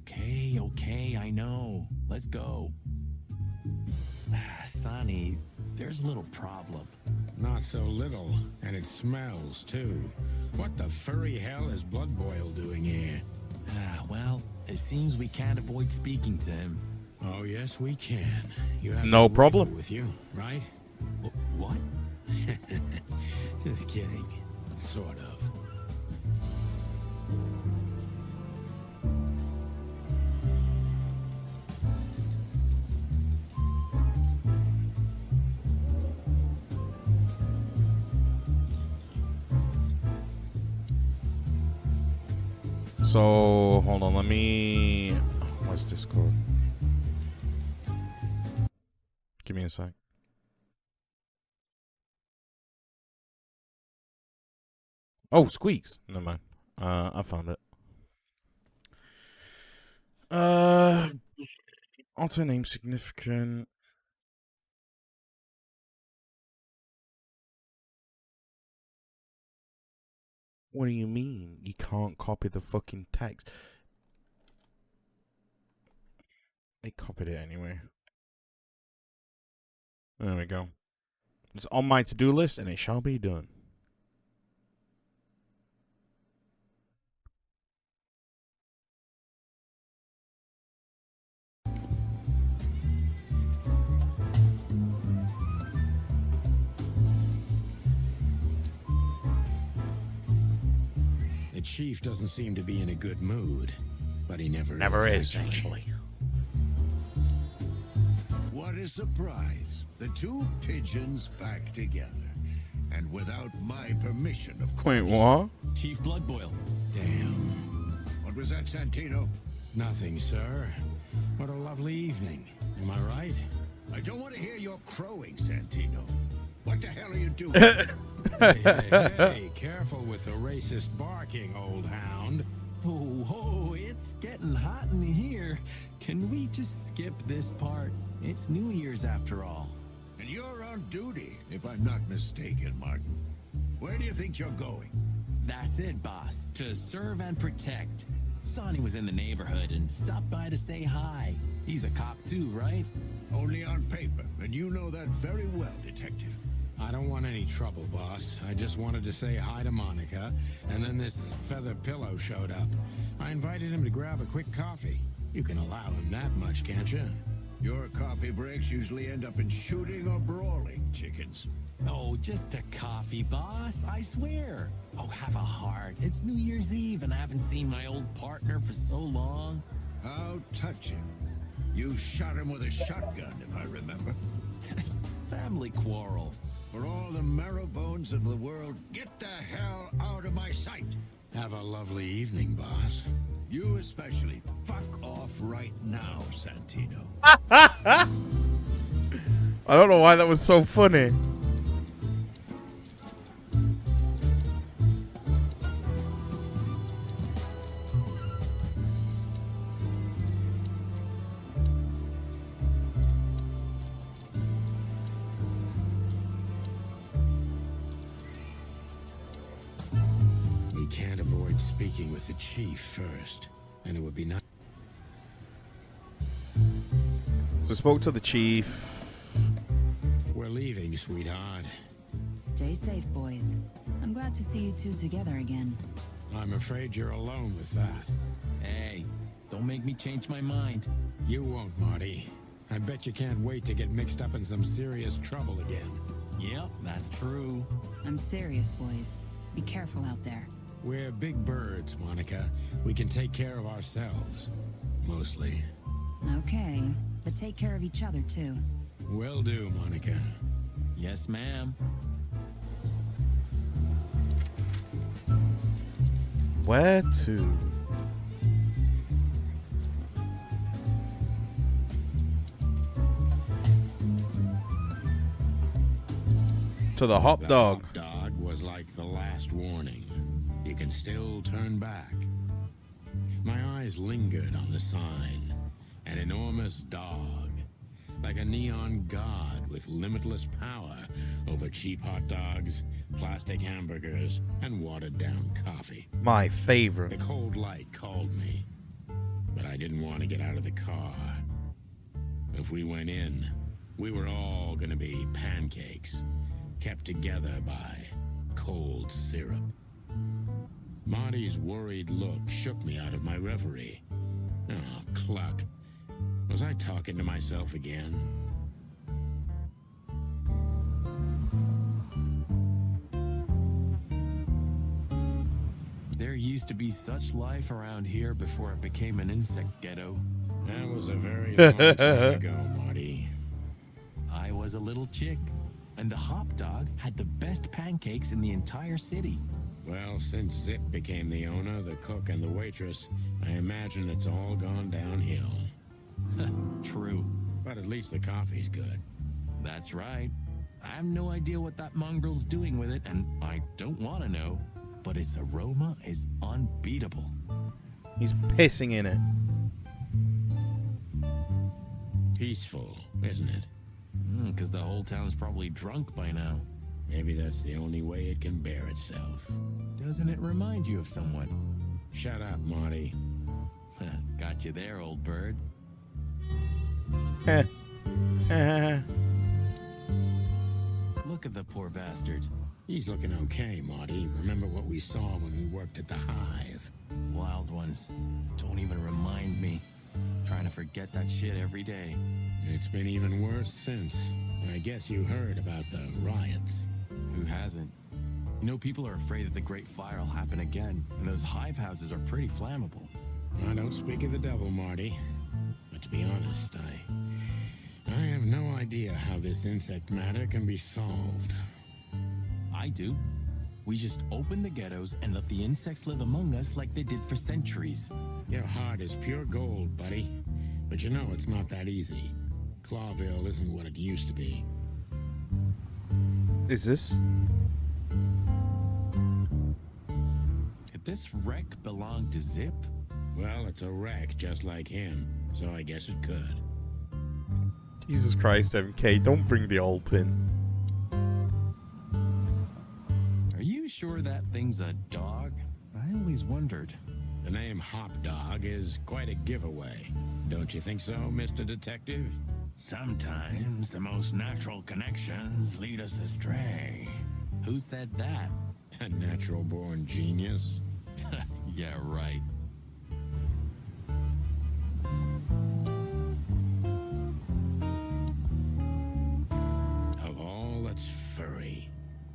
Okay, I know. Let's go. Sonny, there's a little problem. Not so little, and it smells, too. What the furry hell is Blood Boil doing here? Well, it seems we can't avoid speaking to him. Oh, yes, we can. You have No your problem. rifle with you, right? What? Just kidding. Sort of. So, hold on, let me... What's Discord? Give me a sec. Oh, Squeaks. Never mind. I found it. Auto name significant. What do you mean? You can't copy the fucking text. They copied it anyway. There we go. It's on my to-do list, and it shall be done. The chief doesn't seem to be in a good mood, but he never is actually. What a surprise. The two pigeons back together. And without my permission, of course. Wait, what? Chief Bloodboil. Damn. What was that, Santino? Nothing, sir. What a lovely evening. Am I right? I don't want to hear your crowing, Santino. What the hell are you doing? Hey, careful with the racist barking, old hound. Oh, it's getting hot in here. Can we just skip this part? It's New Year's after all. And you're on duty, if I'm not mistaken, Martin. Where do you think you're going? That's it, boss. To serve and protect. Sonny was in the neighborhood and stopped by to say hi. He's a cop too, right? Only on paper, and you know that very well, Detective. I don't want any trouble, boss. I just wanted to say hi to Monica, and then this feather pillow showed up. I invited him to grab a quick coffee. You can allow him that much, can't you? Your coffee breaks usually end up in shooting or brawling, chickens. Oh, just a coffee, boss. I swear. Oh, have a heart. It's New Year's Eve and I haven't seen my old partner for so long. How touching. You shot him with a shotgun, if I remember. Family quarrel. For all the marrow bones of the world, get the hell out of my sight. Have a lovely evening, boss. You especially. Fuck off right now, Santino. I don't know why that was so funny. We can't avoid speaking with the chief first, and it would be nice. So spoke to the chief. We're leaving, sweetheart. Stay safe, boys. I'm glad to see you two together again. I'm afraid you're alone with that. Hey, don't make me change my mind. You won't, Marty. I bet you can't wait to get mixed up in some serious trouble again. Yep, that's true. I'm serious, boys. Be careful out there. We're big birds, Monica. We can take care of ourselves. Mostly. Okay, but take care of each other, too. Will do, Monica. Yes, ma'am. Where to? To the hop dog. Hop dog was like the last warning. You can still turn back. My eyes lingered on the sign. An enormous dog. Like a neon god with limitless power over cheap hot dogs, plastic hamburgers, and watered-down coffee. My favorite. The cold light called me, but I didn't want to get out of the car. If we went in, we were all gonna be pancakes, kept together by cold syrup. Marty's worried look shook me out of my reverie. Oh, cluck. Was I talking to myself again? used to be such life around here before it became an insect ghetto. That was a very long time ago, Marty. I was a little chick, and the hop dog had the best pancakes in the entire city. Well, since Zip became the owner, the cook, and the waitress, I imagine it's all gone downhill. True. But at least the coffee's good. That's right. I have no idea what that mongrel's doing with it, and I don't want to know, but its aroma is unbeatable. He's pissing in it. Peaceful, isn't it? Because the whole town's probably drunk by now. Maybe that's the only way it can bear itself. Doesn't it remind you of someone? Shut up, Marty. Got you there, old bird. Look at the poor bastard. He's looking okay, Marty. Remember what we saw when we worked at the hive? Wild ones. Don't even remind me. Trying to forget that shit every day. It's been even worse since. I guess you heard about the riots. Who hasn't? You know, people are afraid that the Great Fire will happen again, and those hive houses are pretty flammable. I don't speak of the devil, Marty. But to be honest, I have no idea how this insect matter can be solved. I do. We just open the ghettos and let the insects live among us like they did for centuries. Your heart is pure gold, buddy. But you know it's not that easy. Clawville isn't what it used to be. Is this? Could this wreck belong to Zip? Well, it's a wreck just like him, so I guess it could. Jesus Christ, MK, don't bring the old in. Are you sure that thing's a dog? I always wondered. The name Hop Dog is quite a giveaway. Don't you think so, Mr. Detective? Sometimes the most natural connections lead us astray. Who said that? A natural-born genius. Yeah, right. Of all that's furry.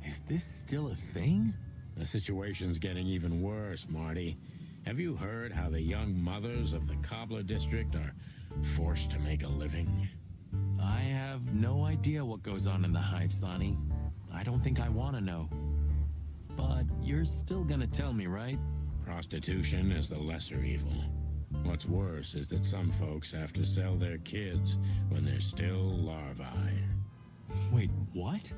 Is this still a thing? The situation's getting even worse, Marty. Have you heard how the young mothers of the Cobbler District are forced to make a living? I have no idea what goes on in the hive, Sonny. I don't think I want to know. But you're still gonna tell me, right? Prostitution is the lesser evil. What's worse is that some folks have to sell their kids when they're still larvae. Wait, what?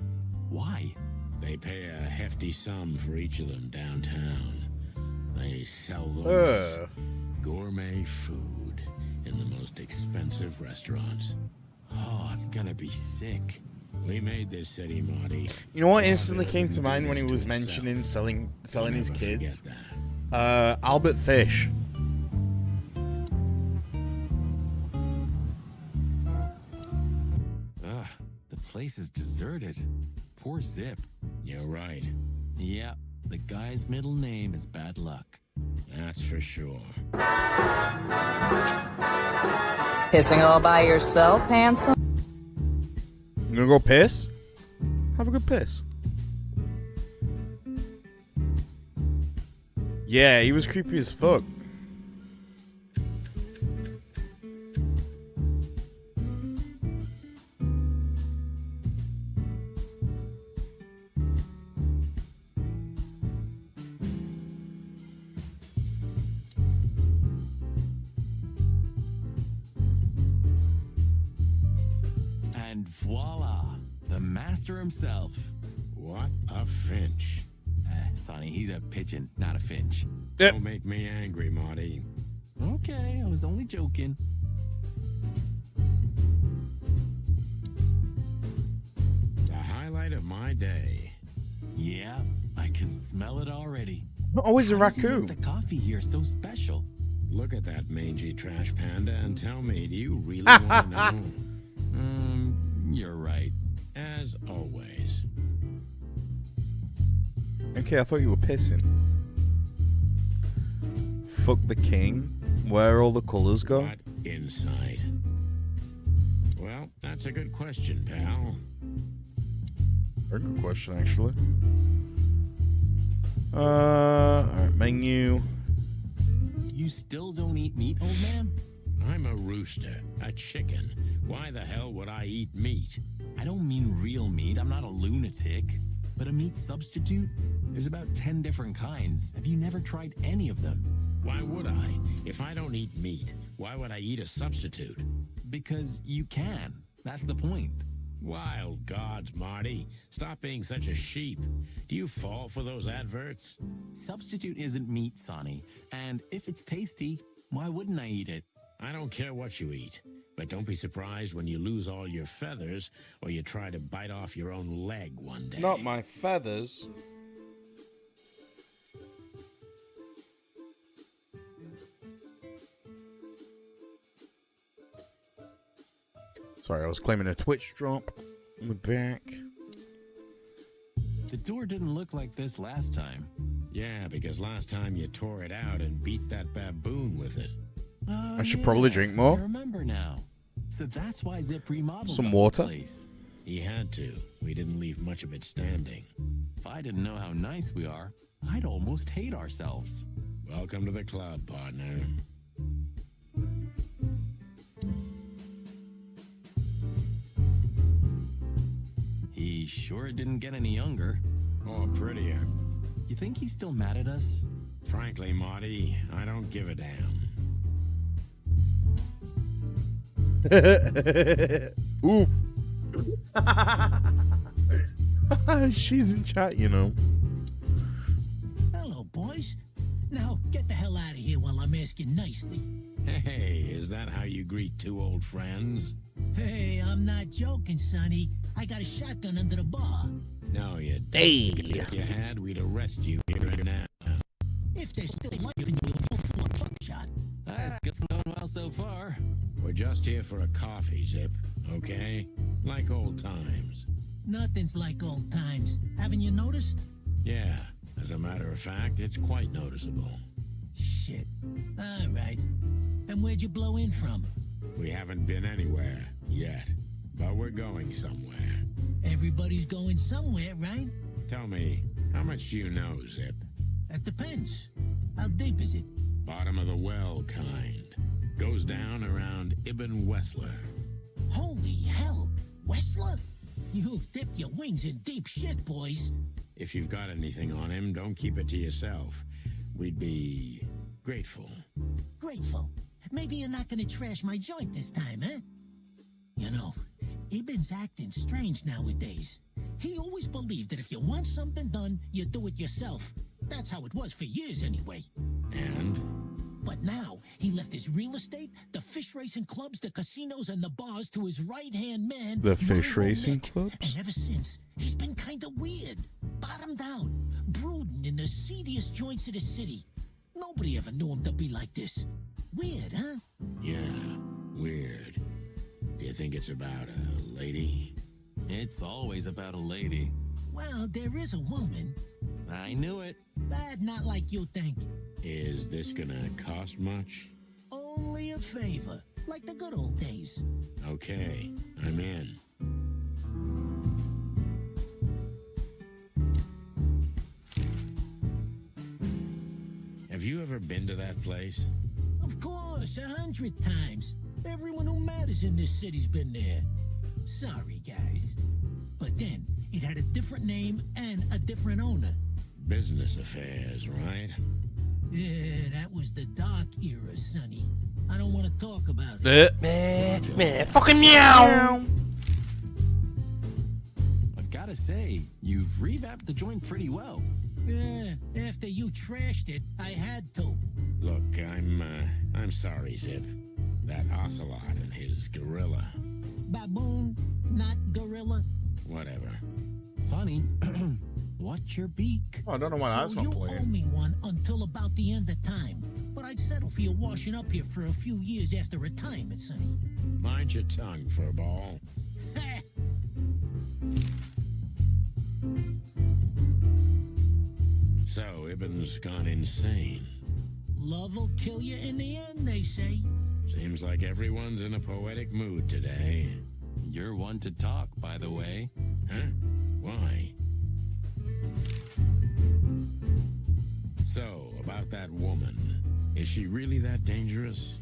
Why? They pay a hefty sum for each of them downtown. They sell them as gourmet food in the most expensive restaurants. Oh, I'm gonna be sick. We made this city, Marty. You know what instantly came to mind when he was mentioning selling his kids? Albert Fish. Ugh, the place is deserted. Poor Zip. You're right. Yeah, the guy's middle name is Bad Luck. That's for sure. Pissing all by yourself, handsome? You gonna go piss? Have a good piss. Yeah, he was creepy as fuck. And voila, the master himself. What a finch. Sonny, he's a pigeon, not a finch. Yep. Don't make me angry, Marty. Okay, I was only joking. The highlight of my day. Yeah, I can smell it already. Always a How does he make raccoon. the coffee here so special? Look at that mangy trash panda and tell me, do you really want to know? You're right. As always. Okay, I thought you were pissing. Fuck the king. Where all the colours go? What insight? Well, that's a good question, pal. Very good question, actually. Alright, menu. You still don't eat meat, old man? I'm a rooster, a chicken. Why the hell would I eat meat? I don't mean real meat. I'm not a lunatic. But a meat substitute? There's about 10 different kinds. Have you never tried any of them? Why would I? If I don't eat meat, why would I eat a substitute? Because you can. That's the point. Wild gods, Marty. Stop being such a sheep. Do you fall for those adverts? Substitute isn't meat, Sonny. And if it's tasty, why wouldn't I eat it? I don't care what you eat, but don't be surprised when you lose all your feathers or you try to bite off your own leg one day. Not my feathers. Sorry, I was claiming a Twitch drop. We're back. The door didn't look like this last time. Yeah, because last time you tore it out and beat that baboon with it. Oh, I should probably drink more. I remember now. So that's why Zip remodeled Some the water. place. He had to. We didn't leave much of it standing. If I didn't know how nice we are, I'd almost hate ourselves. Welcome to the club, partner. He sure didn't get any younger. Or prettier. You think he's still mad at us? Frankly, Marty, I don't give a damn. Oof. She's in chat, you know. Hello, boys. Now, get the hell out of here while I'm asking nicely. Hey, is that how you greet two old friends? Hey, I'm not joking, Sonny. I got a shotgun under the bar. No, you don't. Hey. If you had, we'd arrest you here and now. If there's still one giving you a full shot. That's going well so far. We're just here for a coffee, Zip, okay? Like old times. Nothing's like old times. Haven't you noticed? Yeah, as a matter of fact, it's quite noticeable. Shit. All right. And where'd you blow in from? We haven't been anywhere yet, but we're going somewhere. Everybody's going somewhere, right? Tell me, how much do you know, Zip? That depends. How deep is it? Bottom of the well kind. Goes down around Ibn Wessler. Holy hell. Wessler? You've dipped your wings in deep shit, boys. If you've got anything on him, don't keep it to yourself. We'd be grateful. Grateful. Maybe you're not gonna trash my joint this time, huh? You know, Ibn's acting strange nowadays. He always believed that if you want something done, you do it yourself. That's how it was for years anyway. And? But now, he left his real estate, the fish racing clubs, the casinos, and the bars to his right-hand man, The fish Rival racing Nick. clubs? And ever since, he's been kinda weird. Bottomed out, brooding in the seediest joints of the city. Nobody ever knew him to be like this. Weird, huh? Yeah, weird. Do you think it's about a lady? It's always about a lady. Well, there is a woman. I knew it. But not like you think. Is this gonna cost much? Only a favor, like the good old days. Okay, I'm in. Have you ever been to that place? Of course, 100 times. Everyone who matters in this city's been there. Sorry, guys. But then, it had a different name and a different owner. Business affairs, right? Yeah, that was the dark era, Sonny. I don't want to talk about it. Man, fucking meow. I've got to say, you've revamped the joint pretty well. Yeah, after you trashed it, I had to. Look, I'm sorry, Zip. That ocelot and his gorilla. Baboon, not gorilla. Whatever. Sonny, what's your beak? Oh, I don't know why that's So not you owe playing. me one until about the end of time. But I'd settle for you washing up here for a few years after retirement, Sonny. Mind your tongue, furball. So, Ibn's gone insane. Love will kill you in the end, they say. Seems like everyone's in a poetic mood today. You're one to talk, by the way. Huh? Why? So, about that woman. Is she really that dangerous?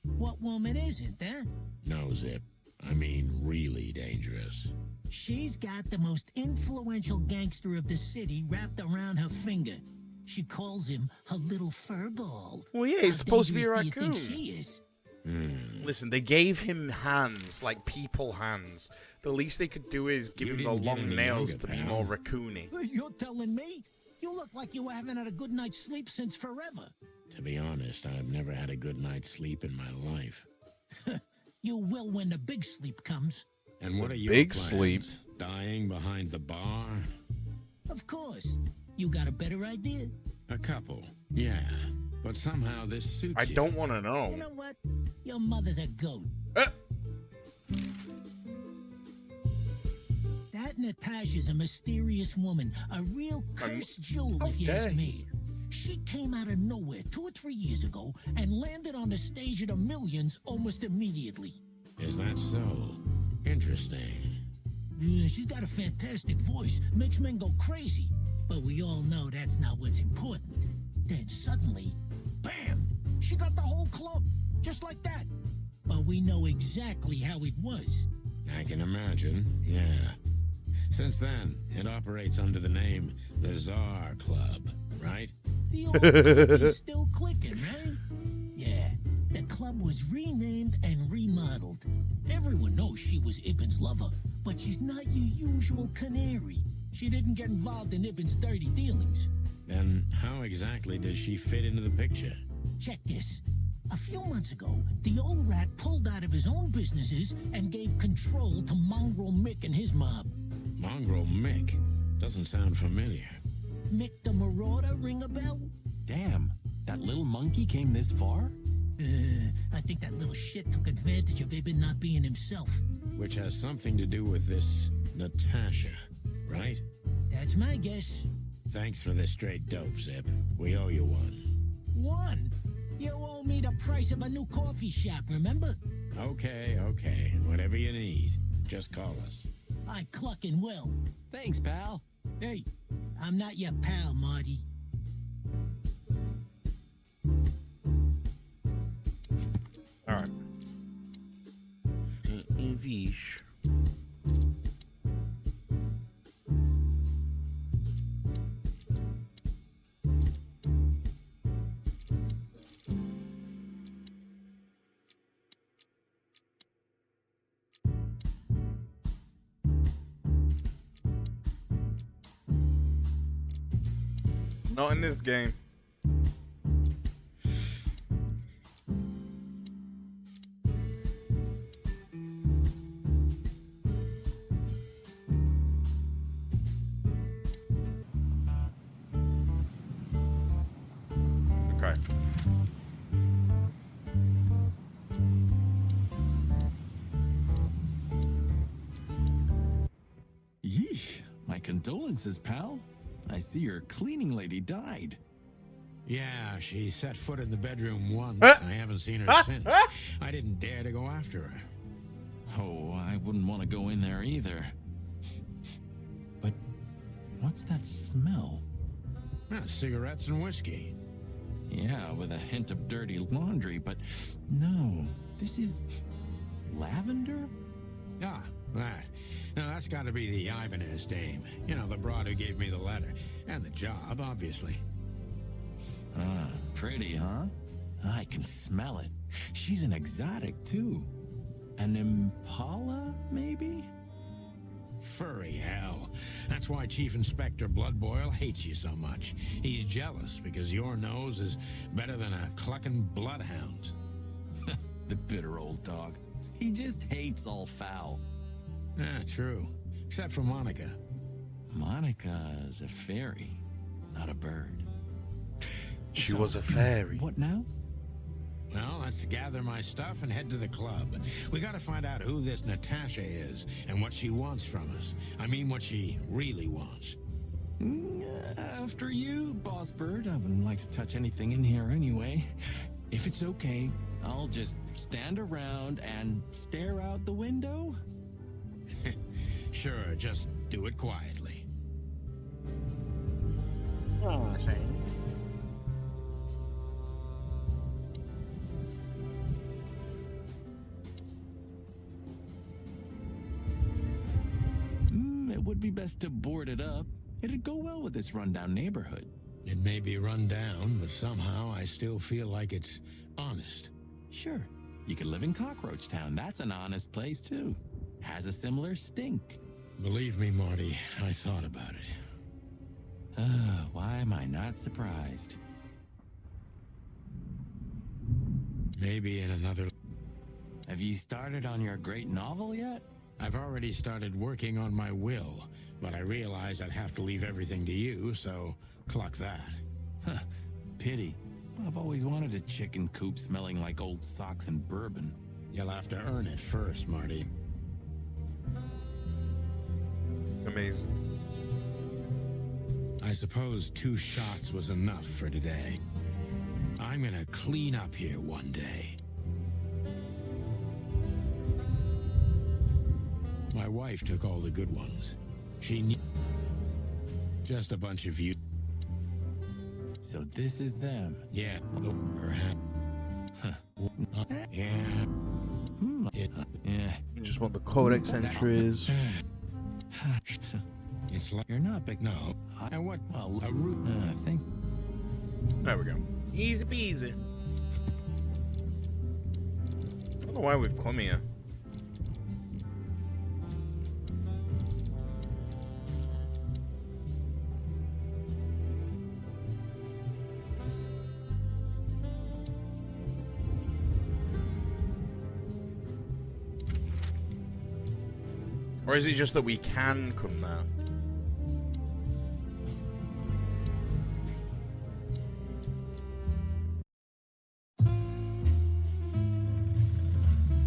What woman isn't, huh? No, Zip. I mean, really dangerous. She's got the most influential gangster of the city wrapped around her finger. She calls him her little furball. Well, yeah, he's supposed to be a How dangerous do you raccoon. think she is? Listen, they gave him hands, like people hands. The least they could do is give You him the didn't get long any nails younger, to be pal. more raccoony. You're telling me? You look like you haven't had a good night's sleep since forever. To be honest, I've never had a good night's sleep in my life. You will when the big sleep comes. And what are your Big plans? sleep. Dying behind the bar? Of course. You got a better idea? A couple, yeah. But somehow this suits I you. don't want to know. You know what? Your mother's a goat. That Natasha's a mysterious woman, a real cursed jewel, if you ask me. She came out of nowhere 2 or 3 years ago and landed on the stage of the Millions almost immediately. Is that so? Interesting. Yeah, she's got a fantastic voice, makes men go crazy. But we all know that's not what's important. Then suddenly, bam! She got the whole club, just like that. But we know exactly how it was. I can imagine, yeah. Since then, it operates under the name the Czar Club, right? The old club is still clicking, right? Yeah, the club was renamed and remodeled. Everyone knows she was Ibn's lover, but she's not your usual canary. She didn't get involved in Ibn's dirty dealings. Then how exactly does she fit into the picture? Check this. A few months ago, the old rat pulled out of his own businesses and gave control to Mongrel Mick and his mob. Mongrel Mick? Doesn't sound familiar. Mick the Marauder, ring a bell? Damn, that little monkey came this far? I think that little shit took advantage of Ibn not being himself. Which has something to do with this Natasha, right? That's my guess. Thanks for the straight dope, Zip. We owe you one. One? You owe me the price of a new coffee shop, remember? Okay. Whatever you need. Just call us. I clucking will. Thanks, pal. Hey, I'm not your pal, Marty. Alright. Vish. Not in this game. Okay. Yee, my condolences, pal. I see your cleaning lady died. Yeah, she set foot in the bedroom once. I haven't seen her since. I didn't dare to go after her. Oh, I wouldn't want to go in there either. But what's that smell? Cigarettes and whiskey. Yeah, with a hint of dirty laundry, but no, this is lavender? Ah, that. Now, that's got to be the Ibanez dame. You know, the broad who gave me the letter. And the job, obviously. Ah, pretty, huh? I can smell it. She's an exotic, too. An impala, maybe? Furry hell. That's why Chief Inspector Bloodboil hates you so much. He's jealous because your nose is better than a clucking bloodhound. The bitter old dog. He just hates all foul. True. Except for Monica. Monica's a fairy, not a bird. She was a fairy. What now? Well, let's gather my stuff and head to the club. We gotta find out who this Natasha is and what she wants from us. I mean, what she really wants. After you, Boss Bird. I wouldn't like to touch anything in here anyway. If it's okay, I'll just stand around and stare out the window. Sure, just do it quietly. Oh, shame. It would be best to board it up. It'd go well with this rundown neighborhood. It may be run down, but somehow I still feel like it's honest. Sure, you could live in Cockroach Town. That's an honest place, too. Has a similar stink. Believe me, Marty, I thought about it. Why am I not surprised? Maybe in another... Have you started on your great novel yet? I've already started working on my will, but I realize I'd have to leave everything to you, so cluck that. Huh, pity. I've always wanted a chicken coop smelling like old socks and bourbon. You'll have to earn it first, Marty. Amazing. I suppose 2 shots was enough for today. I'm gonna clean up here one day. My wife took all the good ones. She knew... Just a bunch of you. So this is them. Yeah. Yeah. Yeah. You just want the codex entries. It's like you're not big. No. I want a root. Thanks. There we go. Easy peasy. I don't know why we've come here. Or is it just that we can come there?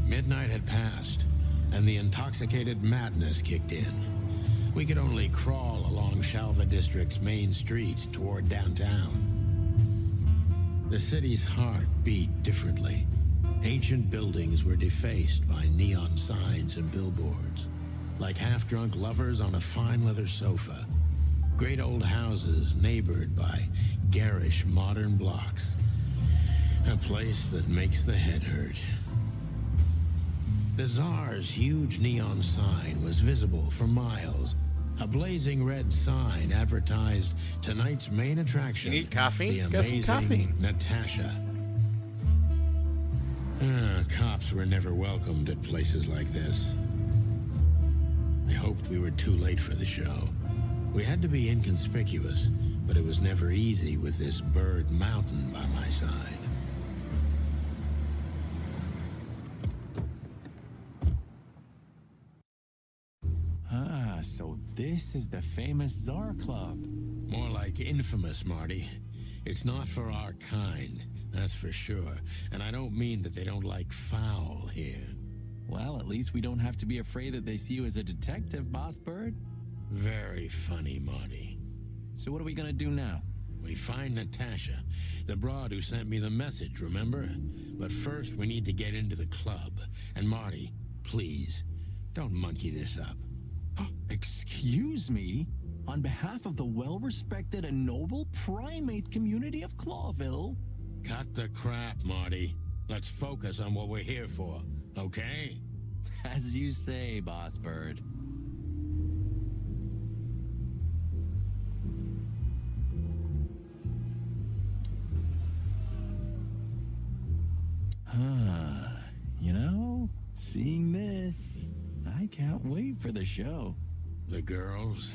Midnight had passed, and the intoxicated madness kicked in. We could only crawl along Shalva District's main street toward downtown. The city's heart beat differently. Ancient buildings were defaced by neon signs and billboards, like half-drunk lovers on a fine leather sofa. Great old houses neighbored by garish modern blocks. A place that makes the head hurt. The Tsar's huge neon sign was visible for miles. A blazing red sign advertised tonight's main attraction. You need caffeine? The Get some amazing caffeine. Natasha. Cops were never welcomed at places like this. I hoped we were too late for the show. We had to be inconspicuous, but it was never easy with this bird mountain by my side. So this is the famous Tsar Club. More like infamous, Marty. It's not for our kind, that's for sure. And I don't mean that they don't like foul here. Well, at least we don't have to be afraid that they see you as a detective, Boss Bird. Very funny, Marty. So what are we gonna do now? We find Natasha, the broad who sent me the message, remember? But first we need to get into the club. And Marty, please, don't monkey this up. Excuse me? On behalf of the well-respected and noble primate community of Clawville? Cut the crap, Marty. Let's focus on what we're here for, okay? As you say, Boss Bird. You know, seeing this, I can't wait for the show. The girls?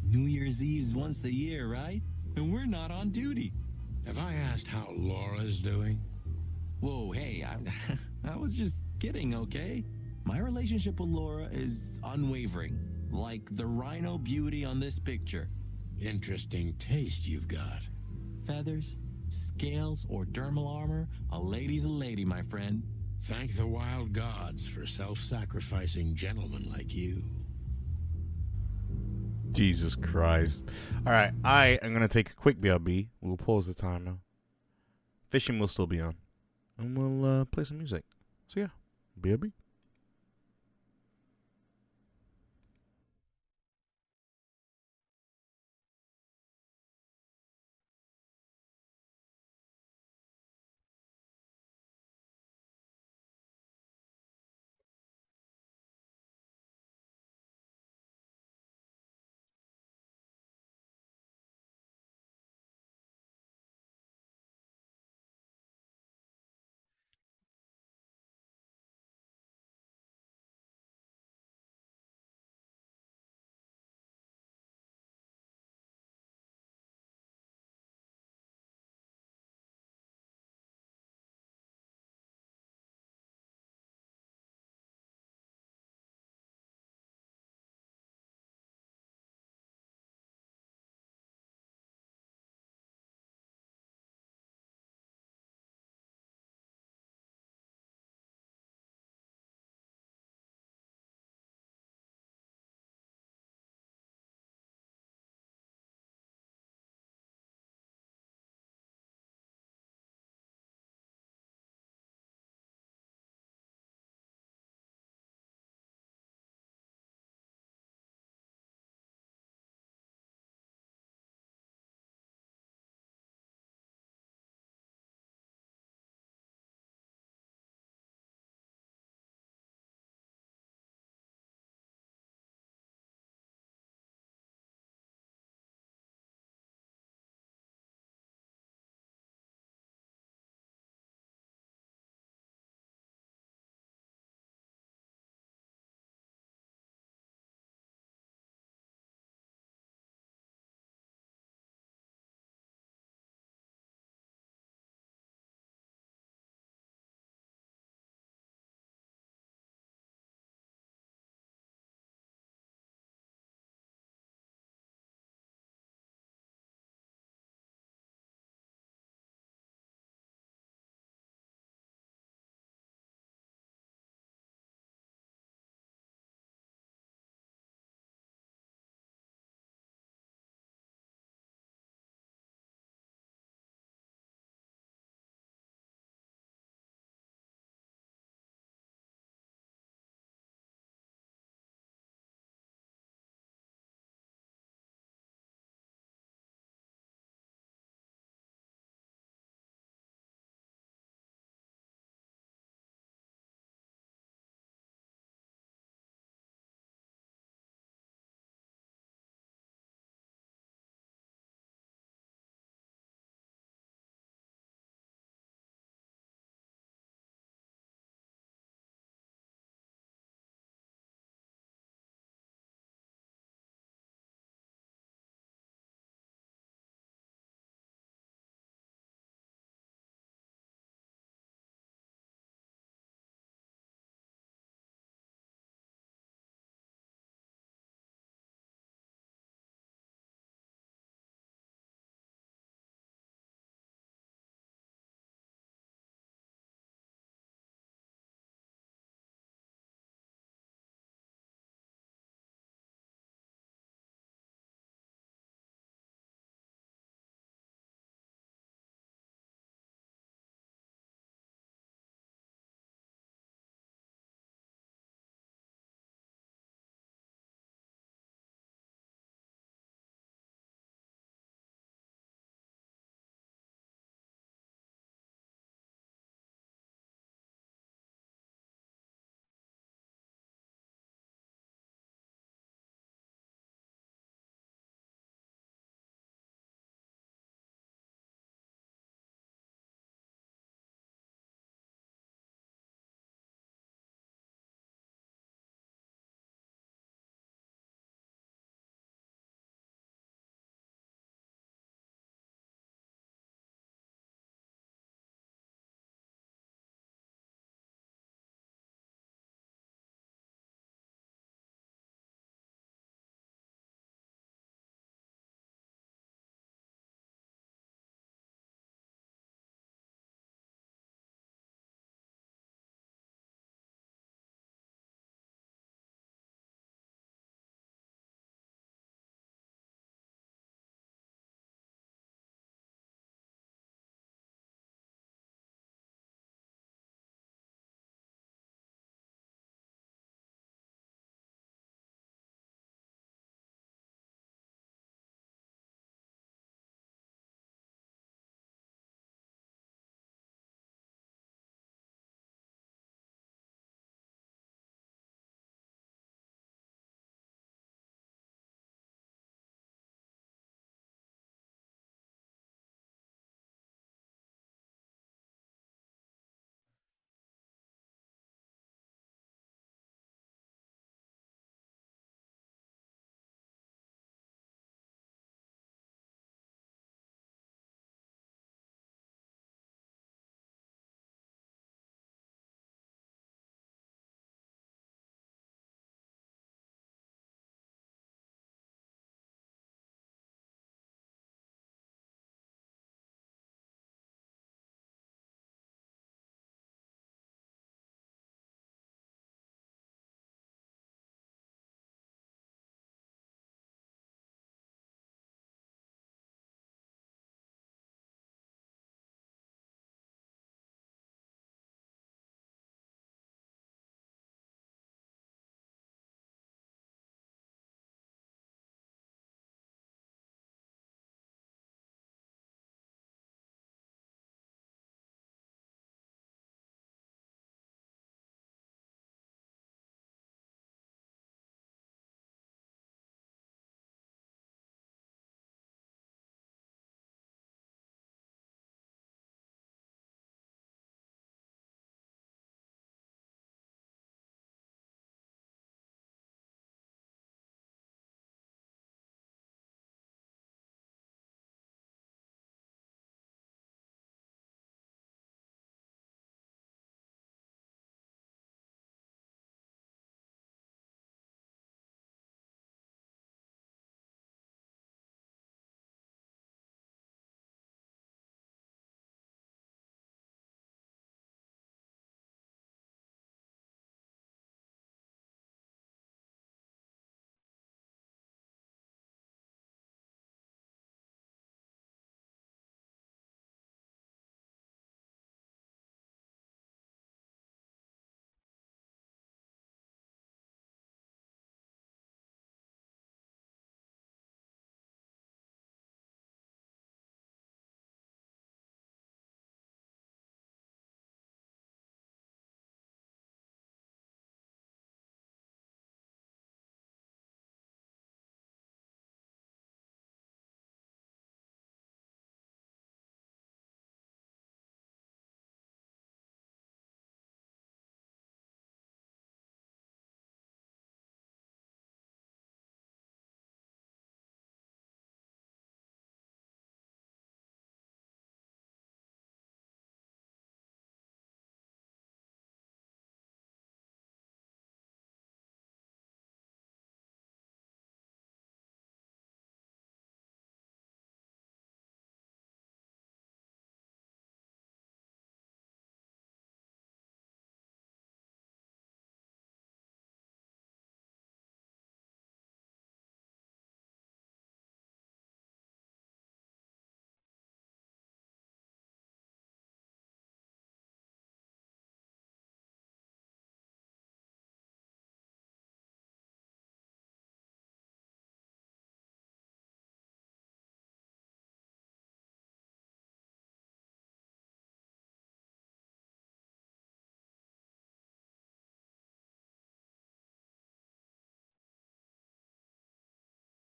New Year's Eve's once a year, right? And we're not on duty. Have I asked how Laura's doing? Whoa, hey, I was just kidding, okay? My relationship with Laura is unwavering, like the rhino beauty on this picture. Interesting taste you've got. Feathers, scales, or dermal armor, a lady's a lady, my friend. Thank the wild gods for self-sacrificing gentlemen like you. Jesus Christ. Alright, I am going to take a quick BRB. We'll pause the timer. Fishing will still be on. And we'll play some music. So yeah, BRB.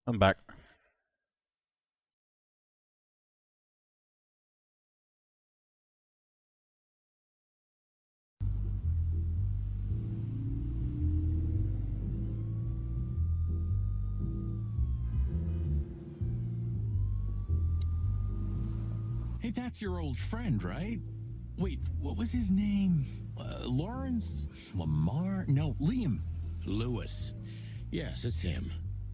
I'm back. Hey, that's your old friend, right? Wait, what was his name? Lawrence? Lamar? No, Liam. Lewis. Yes, it's him.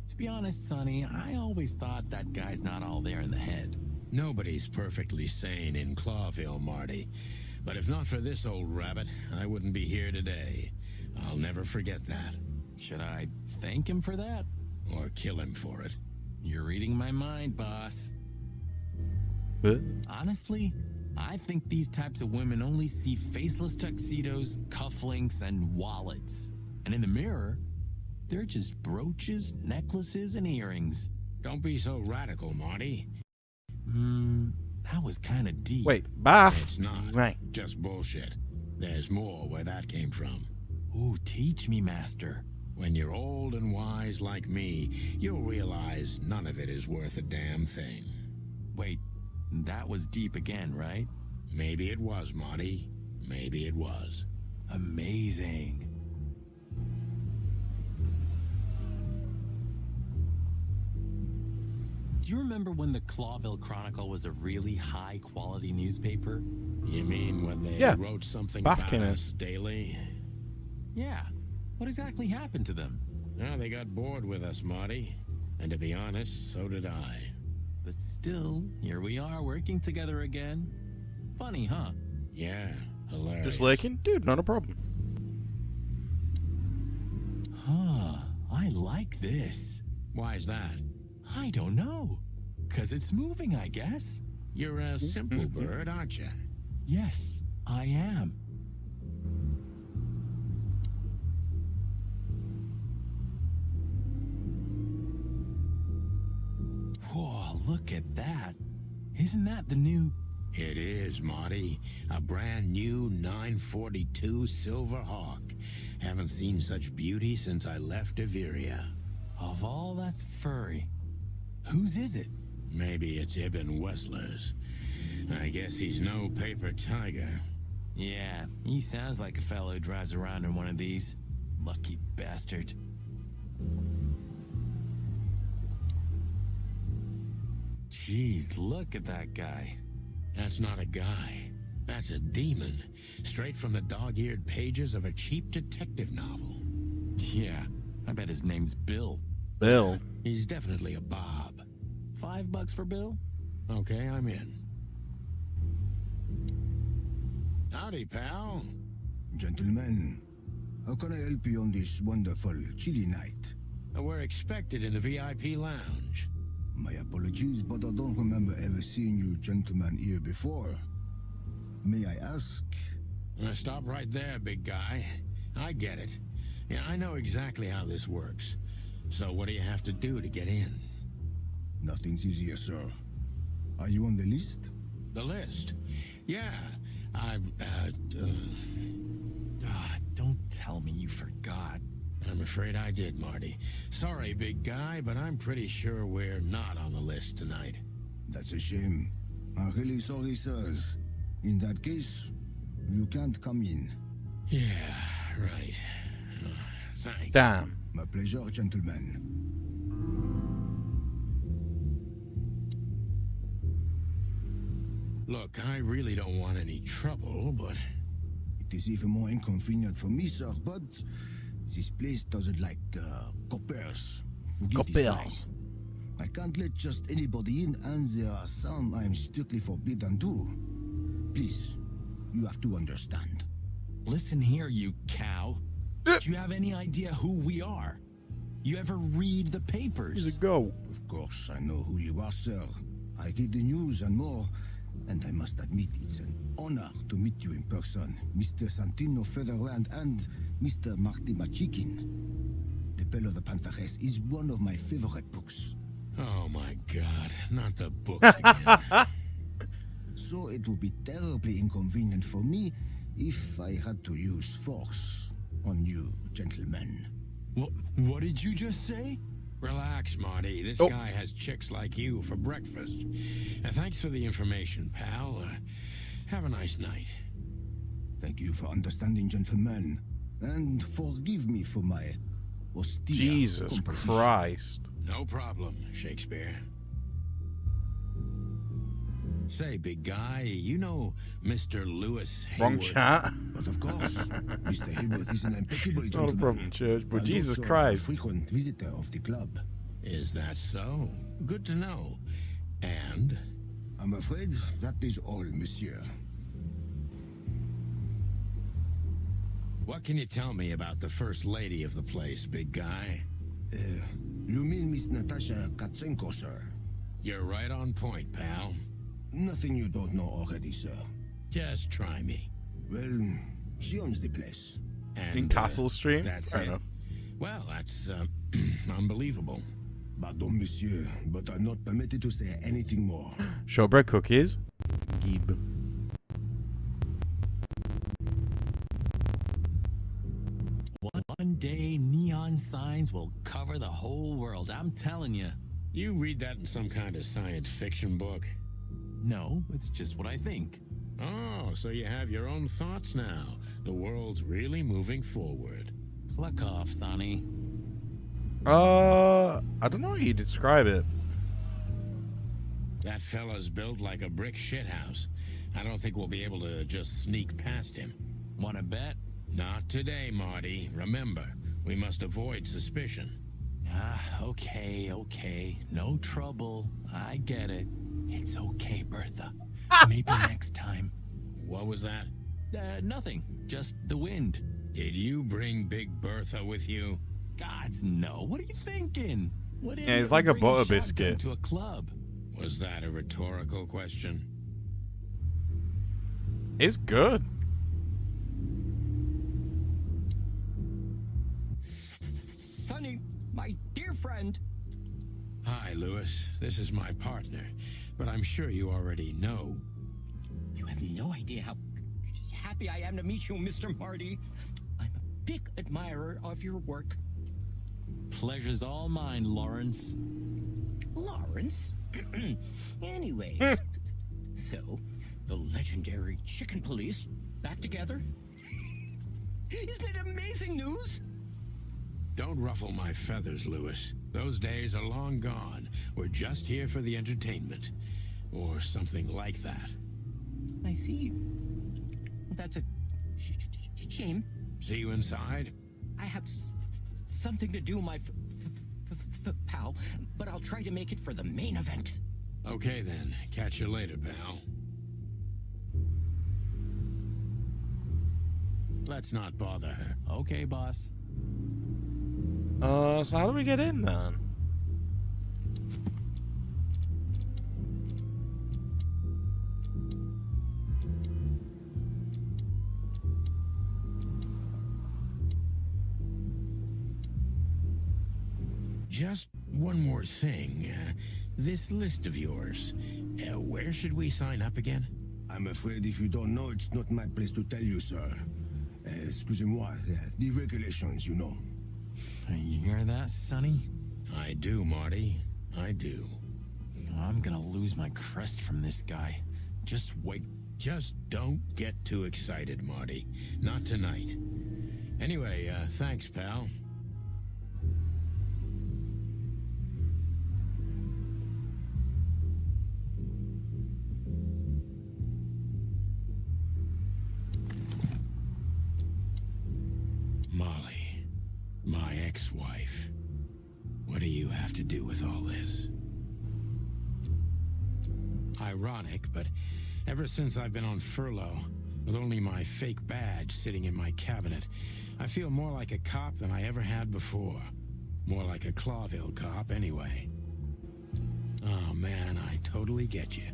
To be honest, Sonny, I always thought that guy's not all there in the head. Nobody's perfectly sane in Clawville, Marty. But if not for this old rabbit, I wouldn't be here today. I'll never forget that. Should I thank him for that? Or kill him for it? You're reading my mind, boss. Honestly, I think these types of women only see faceless tuxedos, cufflinks, and wallets. And in the mirror, they're just brooches, necklaces, and earrings. Don't be so radical, Marty. That was kind of deep. Wait, bath? It's not. Right. Just bullshit. There's more where that came from. Ooh, teach me, master. When you're old and wise like me, you'll realize none of it is worth a damn thing. Wait, that was deep again, right? Maybe it was, Marty. Maybe it was. Amazing. Do you remember when the Clawville Chronicle was a really high-quality newspaper? You mean when they Yeah. wrote something Bath about came in. us daily? Yeah. What exactly happened to them? Well, they got bored with us, Marty. And to be honest, so did I. But still, here we are working together again. Funny, huh? Yeah, hilarious. Just lurking? Dude, not a problem. Huh. I like this. Why's that? I don't know. 'Cause it's moving, I guess. You're a simple bird, aren't you? Yes, I am. Whoa, look at that. Isn't that the new... It is, Marty. A brand new 942 Silver Hawk. Haven't seen such beauty since I left Averia. Of all that's furry, whose is it? Maybe it's Ibn Wessler's. I guess he's no paper tiger. Yeah, he sounds like a fellow who drives around in one of these. Lucky bastard. Jeez, look at that guy. That's not a guy. That's a demon. Straight from the dog-eared pages of a cheap detective novel. Yeah, I bet his name's Bill. Bill. He's definitely a Bob. $5 for Bill? Okay, I'm in. Howdy, pal. Gentlemen, how can I help you on this wonderful, chilly night? We're expected in the VIP lounge. My apologies, but I don't remember ever seeing you gentlemen here before. May I ask? Stop right there, big guy. I get it. Yeah, I know exactly how this works. So what do you have to do to get in? Nothing's easier, sir. Are you on the list? The list? Yeah, I've, don't tell me you forgot. I'm afraid I did, Marty. Sorry, big guy, but I'm pretty sure we're not on the list tonight. That's a shame. I'm really sorry, sirs. In that case, you can't come in. Yeah, right. Thanks. Damn. My pleasure, gentlemen. Look, I really don't want any trouble, but... It is even more inconvenient for me, sir, but this place doesn't like coppers. Forgive this line. Coppers. I can't let just anybody in, and there are some I'm strictly forbidden to. Please, you have to understand. Listen here, you cow. Do you have any idea who we are? You ever read the papers? Here's a go. Of course, I know who you are, sir. I read the news and more, and I must admit it's an honor to meet you in person, Mr. Santino Featherland and Mr. Marty Machikin. The Bell of the Pantheress is one of my favorite books. Oh my god, not the books again. So it would be terribly inconvenient for me if I had to use force on you, gentlemen. What did you just say? Relax, Marty. This guy has chicks like you for breakfast. Thanks for the information, pal. Have a nice night. Thank you for understanding, gentlemen. And forgive me for my austere Jesus composition. Christ. No problem, Shakespeare. Say, big guy, you know Mr. Lewis Wrong Haywood? chat. But of course, Mr. Haywood is an impeccable gentleman. Not a problem, Church, but and Jesus also Christ. a frequent visitor of the club. Is that so? Good to know. And? I'm afraid that is all, monsieur. What can you tell me about the first lady of the place, big guy? You mean Miss Natasha Katsenko, sir? You're right on point, pal. Nothing you don't know already, sir. Just try me. Well, she owns the place. And, In Castle Stream? That's Fair it. enough. Well, that's unbelievable. Pardon, monsieur, but I'm not permitted to say anything more. Shortbread cookies. Gib. One day, neon signs will cover the whole world. I'm telling you. You read that in some kind of science fiction book? No, it's just what I think. Oh, so you have your own thoughts now. The world's really moving forward. Pluck off, Sonny. I don't know how you describe it. That fella's built like a brick shithouse. I don't think we'll be able to just sneak past him. Wanna bet? Not today, Marty. Remember, we must avoid suspicion. Okay. No trouble. I get it. It's okay, Bertha. Maybe next time. What was that? Nothing. Just the wind. Did you bring Big Bertha with you? Gods, no. What are you thinking? What Yeah, it's like a butter biscuit. To a club. Was that a rhetorical question? It's good. Sonny, my dear friend. Hi, Lewis. This is my partner, but I'm sure you already know. You have no idea how happy I am to meet you, Mr. Marty. I'm a big admirer of your work. Pleasure's all mine, Lawrence. Lawrence? Anyways, so the legendary chicken police back together? Isn't it amazing news? Don't ruffle my feathers, Lewis. Those days are long gone. We're just here for the entertainment. Or something like that. I see. That's a shame. See you inside? I have something to do, my pal, but I'll try to make it for the main event. Okay then. Catch you later, pal. Let's not bother her. Okay, boss. So how do we get in then? Just one more thing. This list of yours, where should we sign up again? I'm afraid if you don't know, it's not my place to tell you, sir. Excusez-moi, the regulations, you know. You hear that, Sonny? I do, Marty. I do. I'm gonna lose my crest from this guy. Just wait. Just don't get too excited, Marty. Not tonight. Anyway, thanks, pal. Molly, my ex-wife. What do you have to do with all this? Ironic, but ever since I've been on furlough, with only my fake badge sitting in my cabinet, I feel more like a cop than I ever had before. More like a Clawville cop, anyway. Oh man, I totally get you.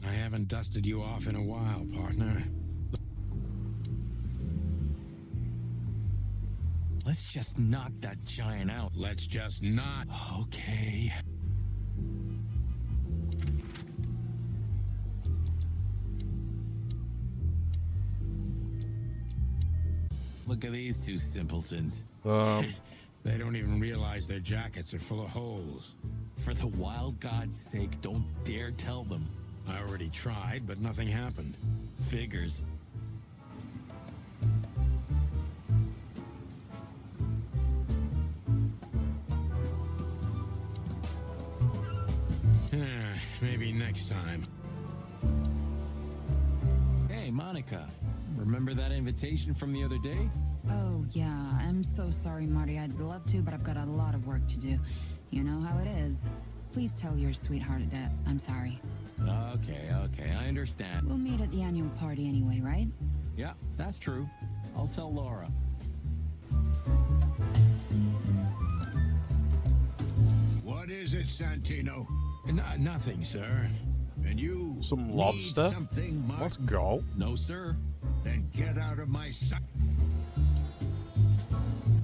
I haven't dusted you off in a while, partner. Let's just knock that giant out. Let's just not. Okay. Look at these two simpletons. They don't even realize their jackets are full of holes. For the wild god's sake, don't dare tell them. I already tried, but nothing happened. Figures. Maybe next time. Hey, Monica. Remember that invitation from the other day? Oh, yeah. I'm so sorry, Marty. I'd love to, but I've got a lot of work to do. You know how it is. Please tell your sweetheart that I'm sorry. Okay, I understand. We'll meet at the annual party anyway, right? Yeah, that's true. I'll tell Laura. What is it, Santino? Nothing, sir. And you Some need lobster? something, Mark? Let's go. No, sir. Then get out of my sight.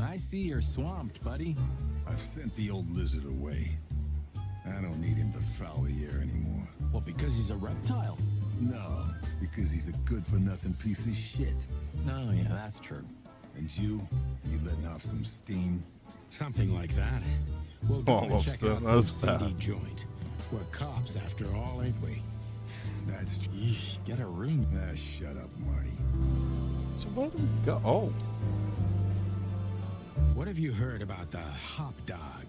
I see you're swamped, buddy. I've sent the old lizard away. I don't need him to foul the air anymore. Well, because he's a reptile. No, because he's a good-for-nothing piece of shit. No, yeah, that's true. And you letting off some steam? Something like that. We'll go and check lobster, out that's some seedy bad. joint. We're cops after all, ain't we? That's true. Get a room. Ah, shut up, Marty. So where do we go? Oh. What have you heard about the hop dog?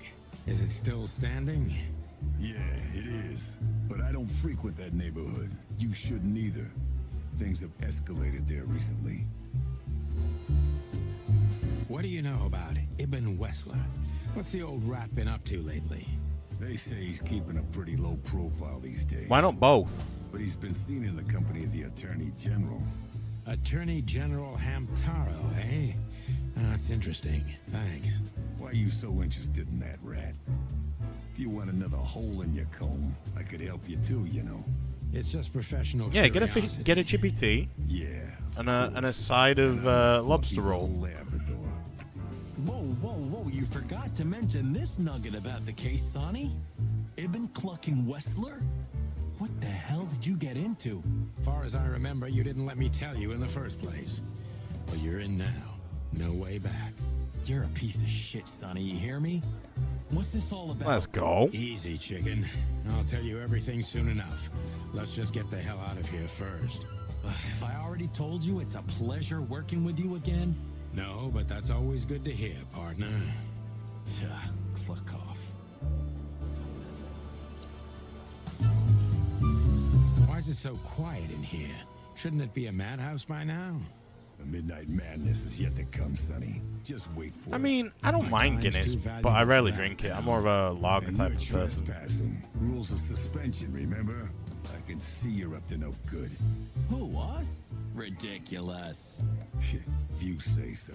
Is it still standing? Yeah, it is. But I don't frequent that neighborhood. You shouldn't either. Things have escalated there recently. What do you know about Ibn Wessler? What's the old rat been up to lately? They say he's keeping a pretty low profile these days. Why not both? But he's been seen in the company of the Attorney General. Attorney General Hamtaro, eh? That's interesting. Thanks. Why are you so interested in that rat? If you want another hole in your comb, I could help you too, you know. It's just professional Yeah, curiosity. get a chippy tea. Yeah. And a side of lobster roll. Labrador. Whoa, you forgot to mention this nugget about the case, Sonny. Ibn Clucking Wessler? What the hell did you get into? Far as I remember, you didn't let me tell you in the first place. Well, you're in now. No way back. You're a piece of shit, Sonny, you hear me? What's this all about? Let's go. Easy, chicken. I'll tell you everything soon enough. Let's just get the hell out of here first. If I already told you it's a pleasure working with you again? No, but that's always good to hear, partner. Click off. Why is it so quiet in here? Shouldn't it be a madhouse by now? The midnight madness is yet to come, Sonny. Just wait for it. I mean, I don't My mind time's Guinness, too but valuable I rarely for that, drink it. I'm pal. more of a lager And type you're of person. trespassing. Rules of suspension, remember? I can see you're up to no good. Who, us? Ridiculous. If you say so.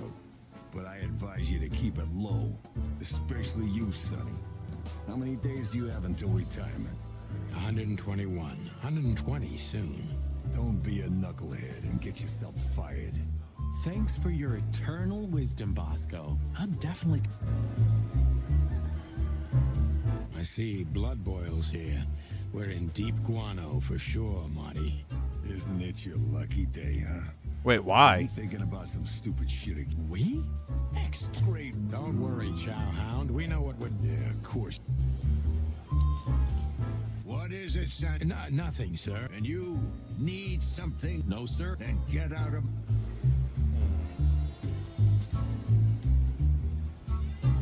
But I advise you to keep it low. Especially you, Sonny. How many days do you have until retirement? 121. 120 soon. Don't be a knucklehead and get yourself fired. Thanks for your eternal wisdom, Bosco. I'm definitely... I see blood boils here. We're in deep guano for sure, Marty. Isn't it your lucky day, huh? Wait, You why? thinking about some stupid shit again? We? Great. Don't worry, Chowhound. We know what would... Yeah, of course. What is it, Santino? Nothing, sir. And you need something? No, sir. Then get out of...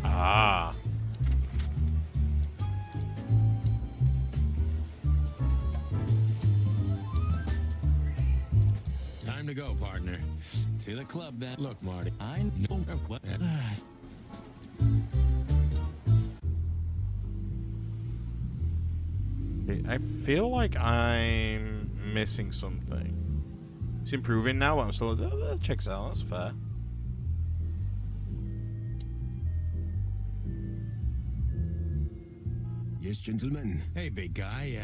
Ah. Time to go, partner. To the club, then. Look, Marty. I know what... I feel like I'm missing something. It's improving now, but I'm still... That checks out, that's fair. Yes, gentlemen. Hey, big guy.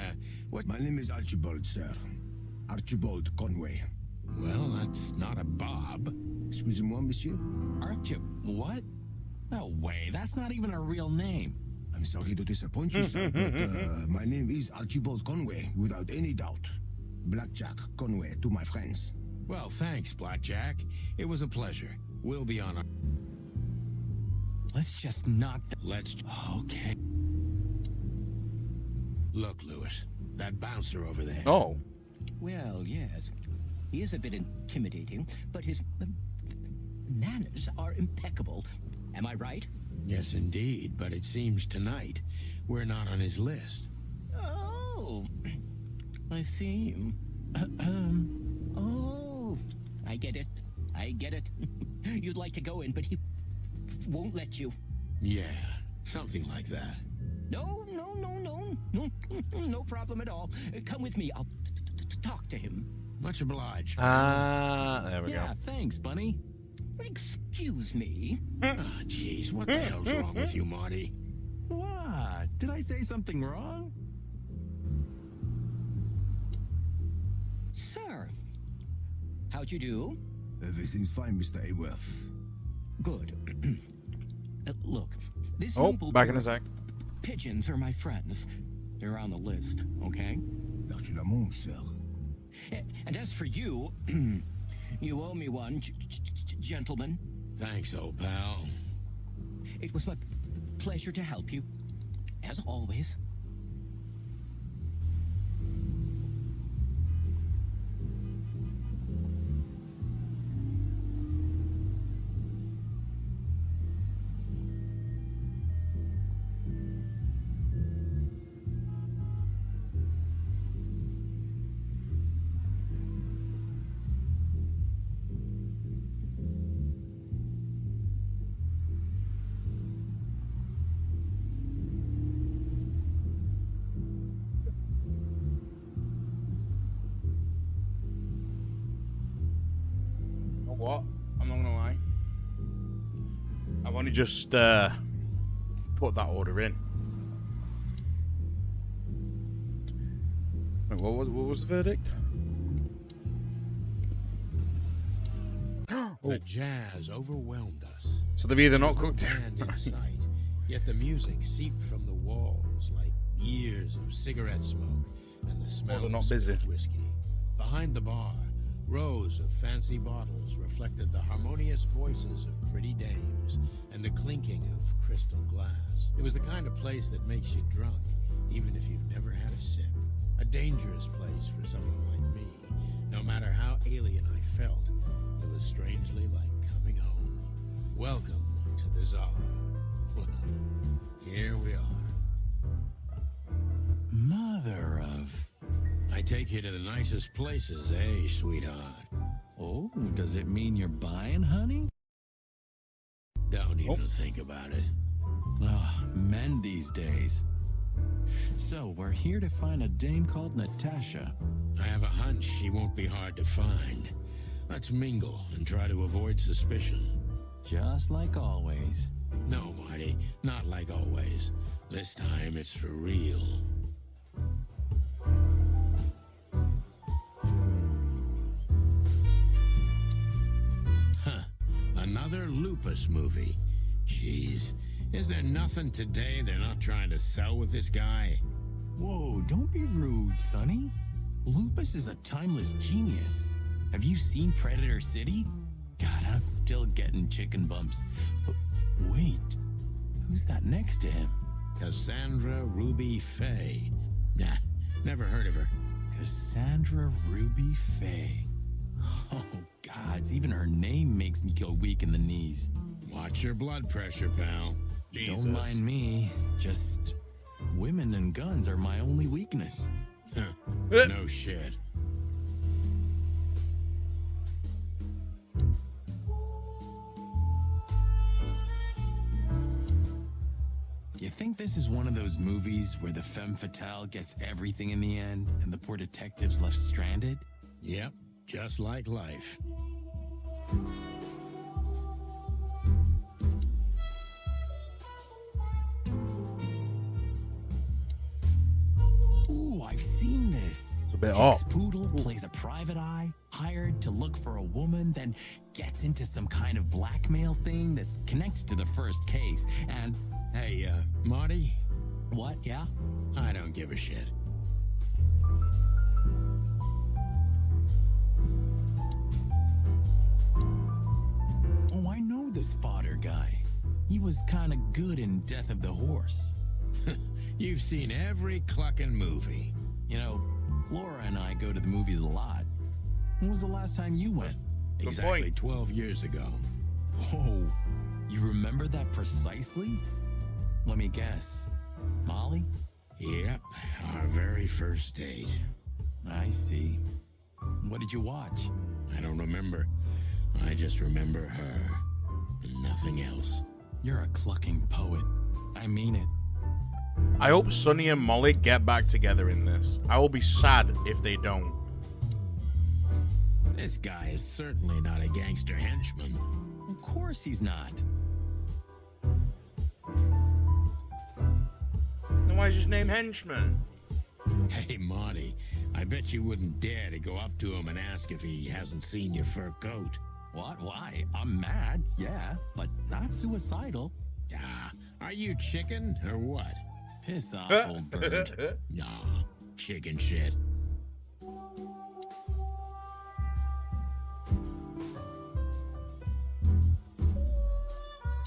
What... My name is Archibald, sir. Archibald Conway. Well, that's not a Bob. Excusez-moi, monsieur. Archie... What? No way. That's not even a real name. I'm sorry to disappoint you, sir, but my name is Archibald Conway, without any doubt. Blackjack Conway to my friends. Well, thanks, Blackjack. It was a pleasure. We'll be on our... Let's just knock the... Let's... Okay. Look, Lewis, that bouncer over there. Oh. Well, yes. He is a bit intimidating, but his manners are impeccable. Am I right? Yes, indeed, but it seems tonight we're not on his list. Oh, I see. Oh, I get it. I get it. You'd like to go in, but he won't let you. Yeah, something like that. No, no problem at all. Come with me. I'll talk to him. Much obliged. There we go. Yeah, thanks, Bunny. Excuse me. Ah, jeez, what the hell's wrong with you, Marty? What? Did I say something wrong? Sir, how'd you do? Everything's fine, Mr. Aworth. Good. Look, this Oh, noble back in a sec. pigeons are my friends. They're on the list, okay? L'argent, sir. And as for you, you owe me one, gentlemen. Thanks, old pal. It was my pleasure to help you, as always. What? I'm not gonna lie. I've only just put that order in. Wait, what was the verdict? The jazz overwhelmed us. So they've either not There was cooked. no band in sight, yet the music seeped from the walls like years of cigarette smoke and the smell they're of not busy. spilt whiskey. Behind the bar, rows of fancy bottles reflected the harmonious voices of pretty dames and the clinking of crystal glass. It was the kind of place that makes you drunk, even if you've never had a sip. A dangerous place for someone like me. No matter how alien I felt, it was strangely like coming home. Welcome to the Czar. Well, here we are. Mother of... I take you to the nicest places, eh, sweetheart? Oh, does it mean you're buying, honey? Don't even think about it. Oh, men these days. So, we're here to find a dame called Natasha. I have a hunch she won't be hard to find. Let's mingle and try to avoid suspicion. Just like always. No, Marty, not like always. This time it's for real. Huh. Another Lupus movie. Jeez. Is there nothing today they're not trying to sell with this guy? Whoa, don't be rude, Sonny. Lupus is a timeless genius. Have you seen Predator City? God, I'm still getting chicken bumps. But wait, who's that next to him? Cassandra Ruby Faye. Nah, never heard of her. Cassandra Ruby Faye. Oh, gods, even her name makes me go weak in the knees. Watch your blood pressure, pal. Don't mind me. Just women and guns are my only weakness. No shit. You think this is one of those movies where the femme fatale gets everything in the end and the poor detective's left stranded? Yep, just like life. Ooh, I've seen this. It's a bit off. Poodle plays a private eye, hired to look for a woman, then gets into some kind of blackmail thing that's connected to the first case. And Hey, Marty? what? Yeah? I don't give a shit. Oh, I know this fodder guy. He was kinda good in Death of the Horse. You've seen every clucking movie. You know, Laura and I go to the movies a lot. When was the last time you went? Exactly 12 years ago. Whoa, you remember that precisely? Let me guess. Molly? Yep, our very first date. I see. What did you watch? I don't remember. I just remember her. And nothing else. You're a clucking poet. I mean it. I hope Sonny and Molly get back together in this. I will be sad if they don't. This guy is certainly not a gangster henchman. Of course he's not. Then why is his name Henchman? Hey, Marty, I bet you wouldn't dare to go up to him and ask if he hasn't seen your fur coat. What? Why? I'm mad, yeah, but not suicidal. Ah, are you chicken or what? Piss off, old bird. Nah, chicken shit.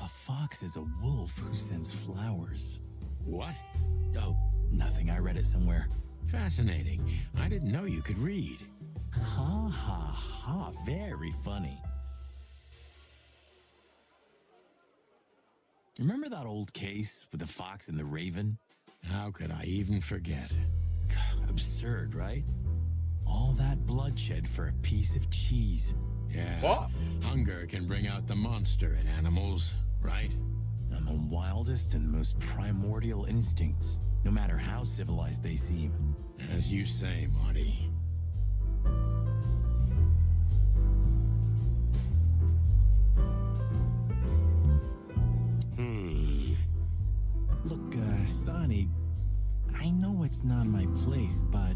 A fox is a wolf who sends flowers. What? Oh, nothing. I read it somewhere. Fascinating. I didn't know you could read. Ha ha ha. Very funny. Remember that old case with the fox and the raven? How could I even forget? Absurd, right? All that bloodshed for a piece of cheese. Yeah. What? Hunger can bring out the monster in animals, right? And the wildest and most primordial instincts, no matter how civilized they seem. As you say, Marty. Look, Sonny, I know it's not my place, but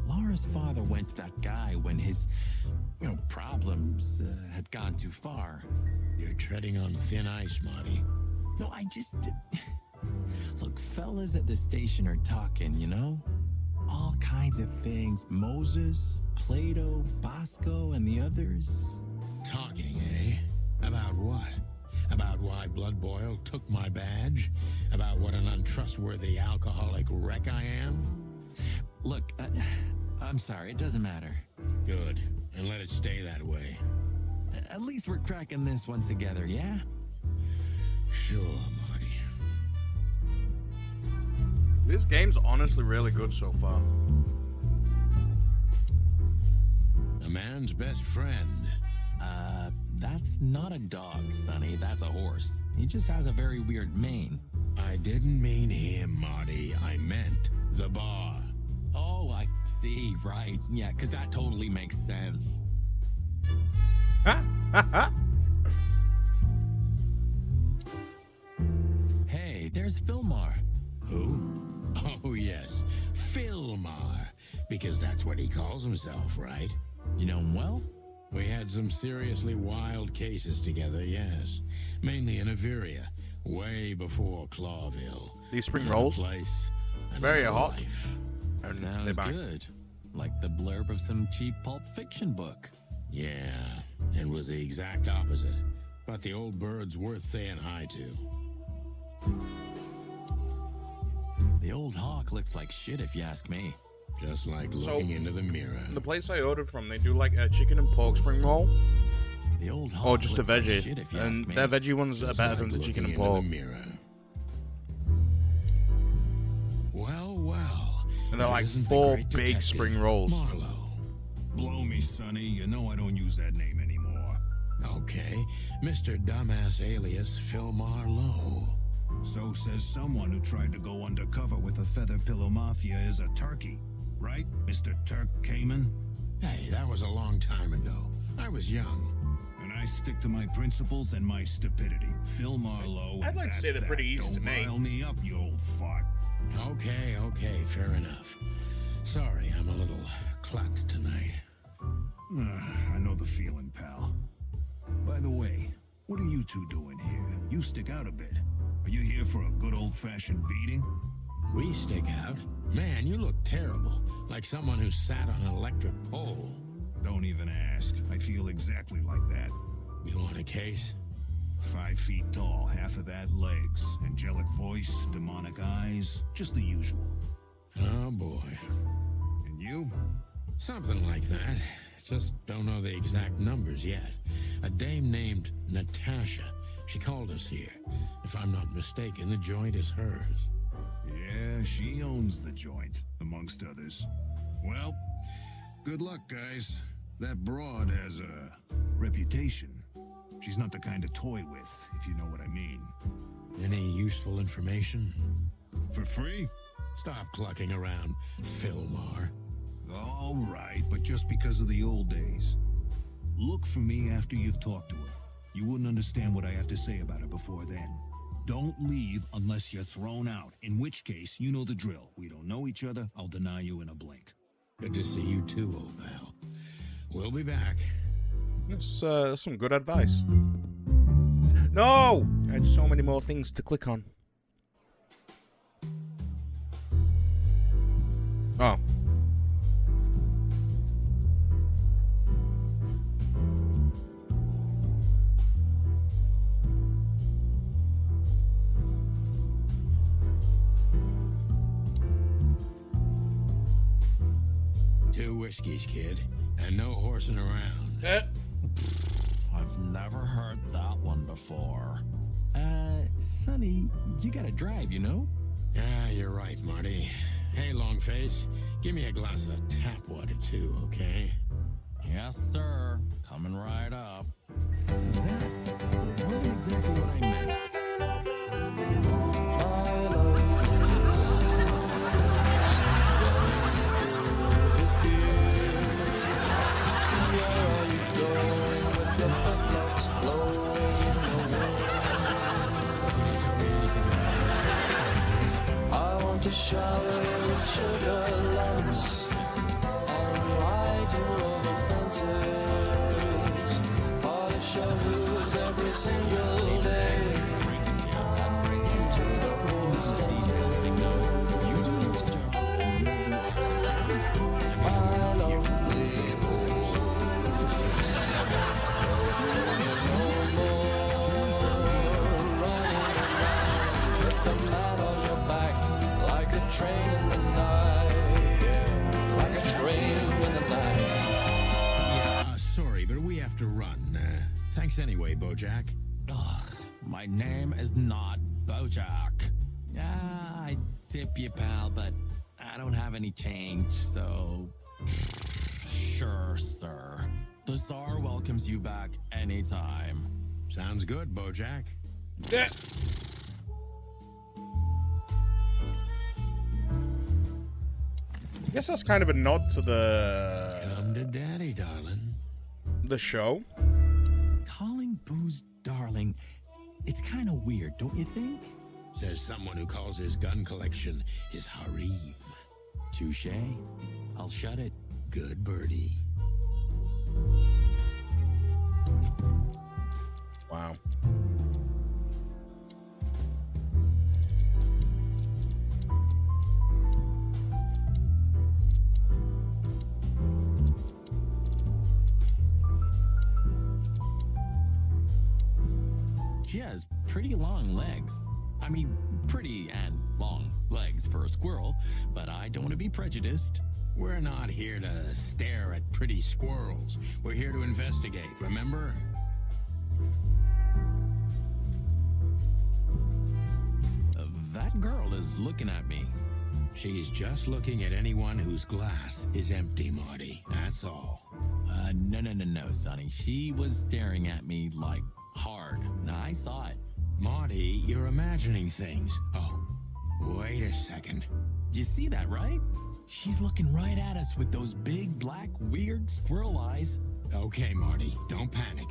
Laura's father went to that guy when his, problems had gone too far. You're treading on thin ice, Marty. No, I just... Look, fellas at the station are talking, you know? All kinds of things. Moses, Plato, Bosco, and the others. Talking, eh? About what? About why Blood Boil took my badge? About what an untrustworthy alcoholic wreck I am? Look, I'm sorry, it doesn't matter. Good, and let it stay that way. At least we're cracking this one together, yeah? Sure, Marty. This game's honestly really good so far. A man's best friend. That's not a dog, Sonny. That's a horse. He just has a very weird mane. I didn't mean him, Marty. I meant the bar. Oh, I see. Right. Yeah, because that totally makes sense. Hey, there's Philmar. Who? Oh, yes. Philmar. Because that's what he calls himself, right? You know him well? We had some seriously wild cases together, yes. Mainly in Averia, way before Clawville. These spring rolls? Place, very hot. Life. And sounds good. Like the blurb of some cheap pulp fiction book. Yeah, it was the exact opposite. But the old bird's worth saying hi to. The old hawk looks like shit if you ask me. Just like looking into the mirror. The place I ordered from, they do like a chicken and pork spring roll. The old hawk or just a looks veggie. like shit if you And ask me. their veggie ones are better than the chicken and pork. The mirror. Well, well. And they're like 4 big spring rolls. Marlowe. Blow me, Sonny. You know I don't use that name anymore. Okay. Mr. Dumbass alias Phil Marlowe. So says someone who tried to go undercover with the Feather Pillow Mafia is a turkey. Right, Mr. Turk Cayman? Hey, that was a long time ago. I was young. And I stick to my principles and my stupidity. Phil Marlowe. I'd like to say they're pretty easy Don't to make. rile me up, you old fart. Okay, fair enough. Sorry, I'm a little clucked tonight. I know the feeling, pal. By the way, what are you two doing here? You stick out a bit. Are you here for a good old-fashioned beating? We stick out? Man, you look terrible. Like someone who sat on an electric pole. Don't even ask. I feel exactly like that. You want a case? 5 feet tall, half of that legs. Angelic voice, demonic eyes, just the usual. Oh boy. And you? Something like that. Just don't know the exact numbers yet. A dame named Natasha. She called us here. If I'm not mistaken, the joint is hers. Yeah, she owns the joint, amongst others. Well, good luck, guys. That broad has a reputation. She's not the kind to toy with, if you know what I mean. Any useful information? For free? Stop clucking around, Philmar. All right, but just because of the old days. Look for me after you've talked to her. You wouldn't understand what I have to say about her before then. Don't leave unless you're thrown out, in which case, you know the drill. We don't know each other, I'll deny you in a blink. Good to see you too, old pal. We'll be back. That's some good advice. No! I had so many more things to click on. Oh. Two whiskeys, kid, and no horsing around. I've never heard that one before. Sonny, you gotta drive, you know? Yeah, you're right, Marty. Hey, Longface, give me a glass of tap water too, okay? Yes, sir. Coming right up. That wasn't exactly what I meant. Shower with sugar lumps on white rubber fences. Polish your hooves every single day. And bring you to the rules my lovely horse. No more running around with the man on your back. Like a train in the night, yeah. Like a train in the night. Yeah, sorry, but we have to run. Thanks anyway, Bojack. Ugh, my name is not Bojack. I tip you, pal, but I don't have any change, so... Sure, sir. The Tsar welcomes you back anytime. Sounds good, Bojack. Yeah. I guess that's kind of a nod to the... Come to daddy, darling. The show? Calling booze darling, it's kind of weird, don't you think? Says someone who calls his gun collection his harem. Touche. I'll shut it. Good birdie. Wow. She has pretty long legs. I mean, pretty and long legs for a squirrel, but I don't want to be prejudiced. We're not here to stare at pretty squirrels. We're here to investigate, remember? That girl is looking at me. She's just looking at anyone whose glass is empty, Marty. That's all. No, Sonny. She was staring at me like hard. I saw it. Marty, you're imagining things. Oh, wait a second. You see that, right? She's looking right at us with those big, black, weird squirrel eyes. Okay, Marty, don't panic.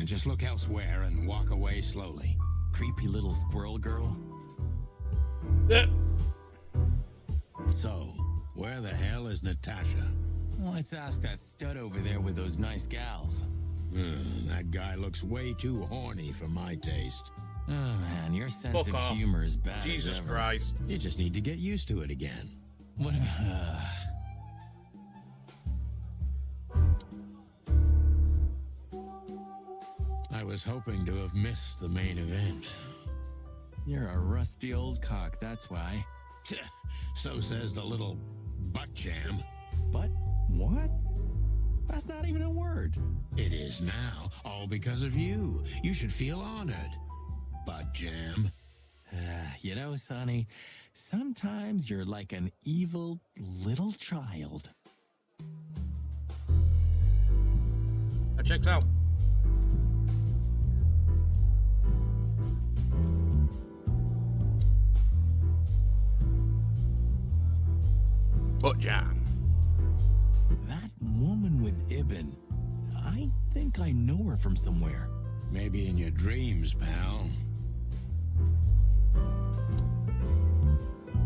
Just look elsewhere and walk away slowly. Creepy little squirrel girl. So, where the hell is Natasha? Let's ask that stud over there with those nice gals. That guy looks way too horny for my taste. Oh man, your sense Fuck of off. humor is bad Jesus as ever. Christ. You just need to get used to it again. What? I was hoping to have missed the main event. You're a rusty old cock, that's why. So says the little butt jam. But what? That's not even a word. It is now, all because of you. You should feel honored. Butt jam. You know, Sonny, sometimes you're like an evil little child. That checks out. Butt jam. That woman with Ibn, I think I know her from somewhere. Maybe in your dreams, pal.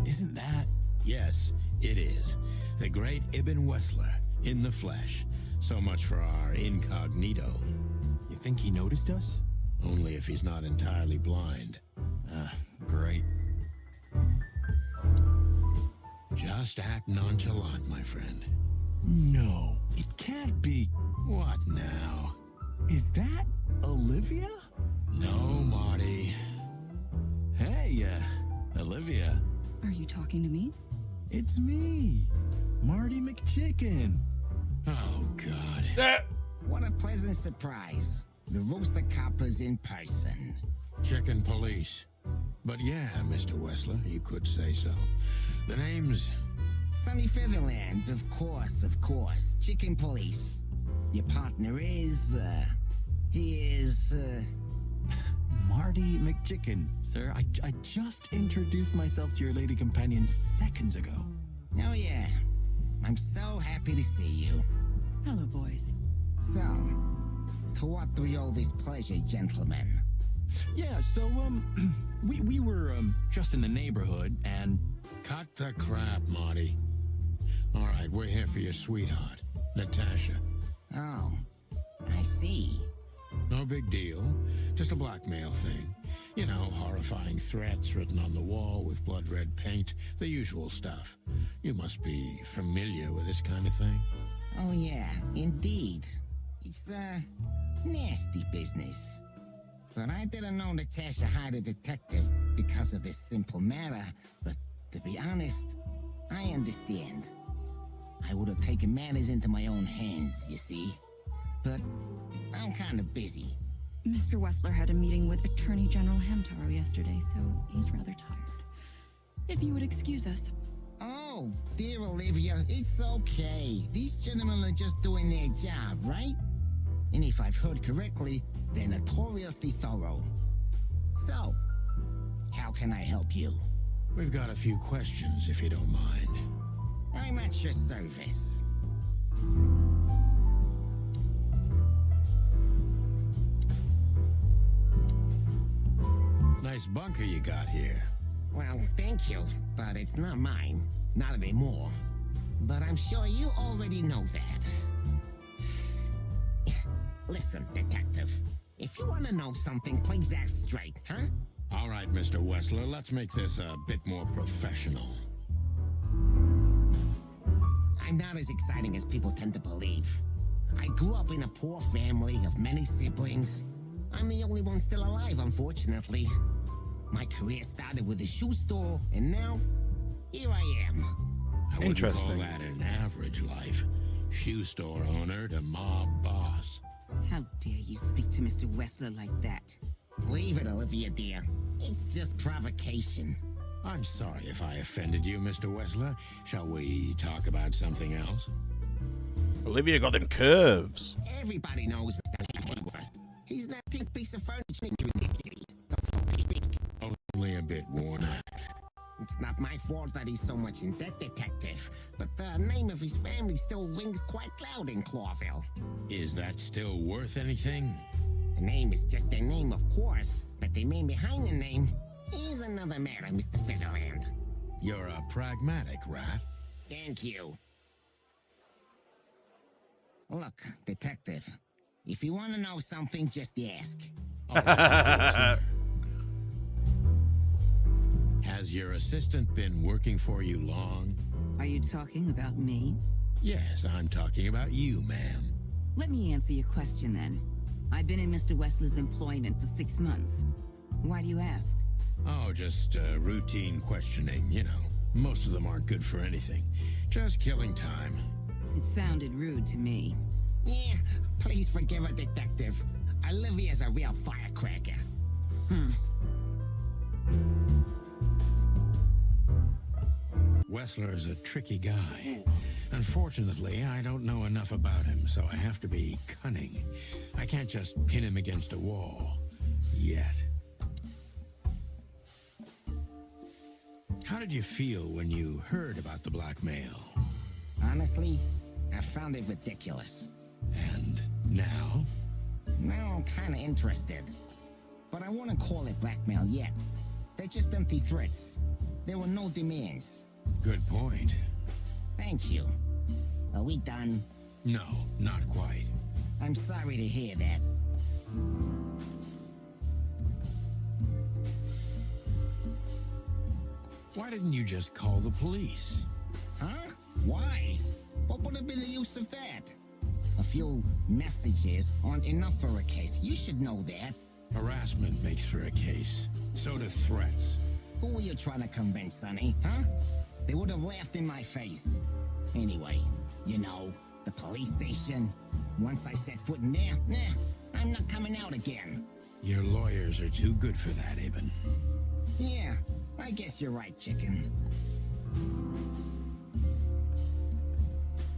Isn't that? Yes, it is. The great Ibn Wessler, in the flesh. So much for our incognito. You think he noticed us? Only if he's not entirely blind. Great. Just act nonchalant, my friend. No, it can't be. What now? Is that Olivia? No, Marty. Hey, Olivia. Are you talking to me? It's me, Marty McChicken. Oh, God. What a pleasant surprise. The Rooster Copper's in person. Chicken police. But yeah, Mr. Wessler, you could say so. The name's... Sunny Featherland, of course. Chicken police. Your partner is, he is, Marty McChicken, sir. I just introduced myself to your lady companion seconds ago. Oh, yeah. I'm so happy to see you. Hello, boys. So, to what do we owe this pleasure, gentlemen? Yeah, so, we were, just in the neighborhood, and... Cut the crap, Marty. All right, we're here for your sweetheart, Natasha. Oh, I see. No big deal. Just a blackmail thing. You know, horrifying threats written on the wall with blood-red paint. The usual stuff. You must be familiar with this kind of thing. Oh, yeah, indeed. It's, nasty business. But I didn't know Natasha hired a detective because of this simple matter. But to be honest, I understand. I would have taken matters into my own hands, you see. But I'm kind of busy. Mr. Wessler had a meeting with Attorney General Hamtaro yesterday, so he's rather tired. If you would excuse us. Oh, dear Olivia, it's okay. These gentlemen are just doing their job, right? And if I've heard correctly, they're notoriously thorough. So, how can I help you? We've got a few questions, if you don't mind. I'm at your service. Nice bunker you got here. Well, thank you, but it's not mine. Not anymore. But I'm sure you already know that. Listen, detective. If you want to know something, please ask straight, huh? All right, Mr. Wessler, let's make this a bit more professional. I'm not as exciting as people tend to believe. I grew up in a poor family of many siblings. I'm the only one still alive, unfortunately. My career started with a shoe store, and now, here I am. I wouldn't call that an average life. Shoe store owner to mob boss. How dare you speak to Mr. Wessler like that? Leave it, Olivia, dear. It's just provocation. I'm sorry if I offended you, Mr. Wessler. Shall we talk about something else? Olivia got them curves. Everybody knows Mr. Hayworth. He's not a piece of furniture in this city, so to speak. Only a bit worn out. It's not my fault that he's so much in debt, detective. But the name of his family still rings quite loud in Clawville. Is that still worth anything? The name is just their name, of course. But the man behind the name is another matter, Mr. Featherland. You're a pragmatic rat. Thank you. Look, detective. If you want to know something, just ask. Has your assistant been working for you long? Are you talking about me? Yes, I'm talking about you, ma'am. Let me answer your question then. I've been in Mr. Wesley's employment for 6 months. Why do you ask? Oh, just routine questioning, you know. Most of them aren't good for anything. Just killing time. It sounded rude to me. Yeah, please forgive her, Detective. Olivia's a real firecracker. Wessler is a tricky guy. Unfortunately, I don't know enough about him, so I have to be cunning. I can't just pin him against a wall. Yet. How did you feel when you heard about the blackmail? Honestly, I found it ridiculous. And now? Now I'm kinda interested. But I wouldn't call it blackmail yet. They're just empty threats. There were no demands. Good point. Thank you. Are we done? No, not quite. I'm sorry to hear that. Why didn't you just call the police? Huh? Why? What would have been the use of that? A few messages aren't enough for a case. You should know that. Harassment makes for a case. So do threats. Who were you trying to convince, Sonny? Huh? They would have laughed in my face. Anyway, you know, the police station. Once I set foot in there, I'm not coming out again. Your lawyers are too good for that, Eben. Yeah, I guess you're right, chicken.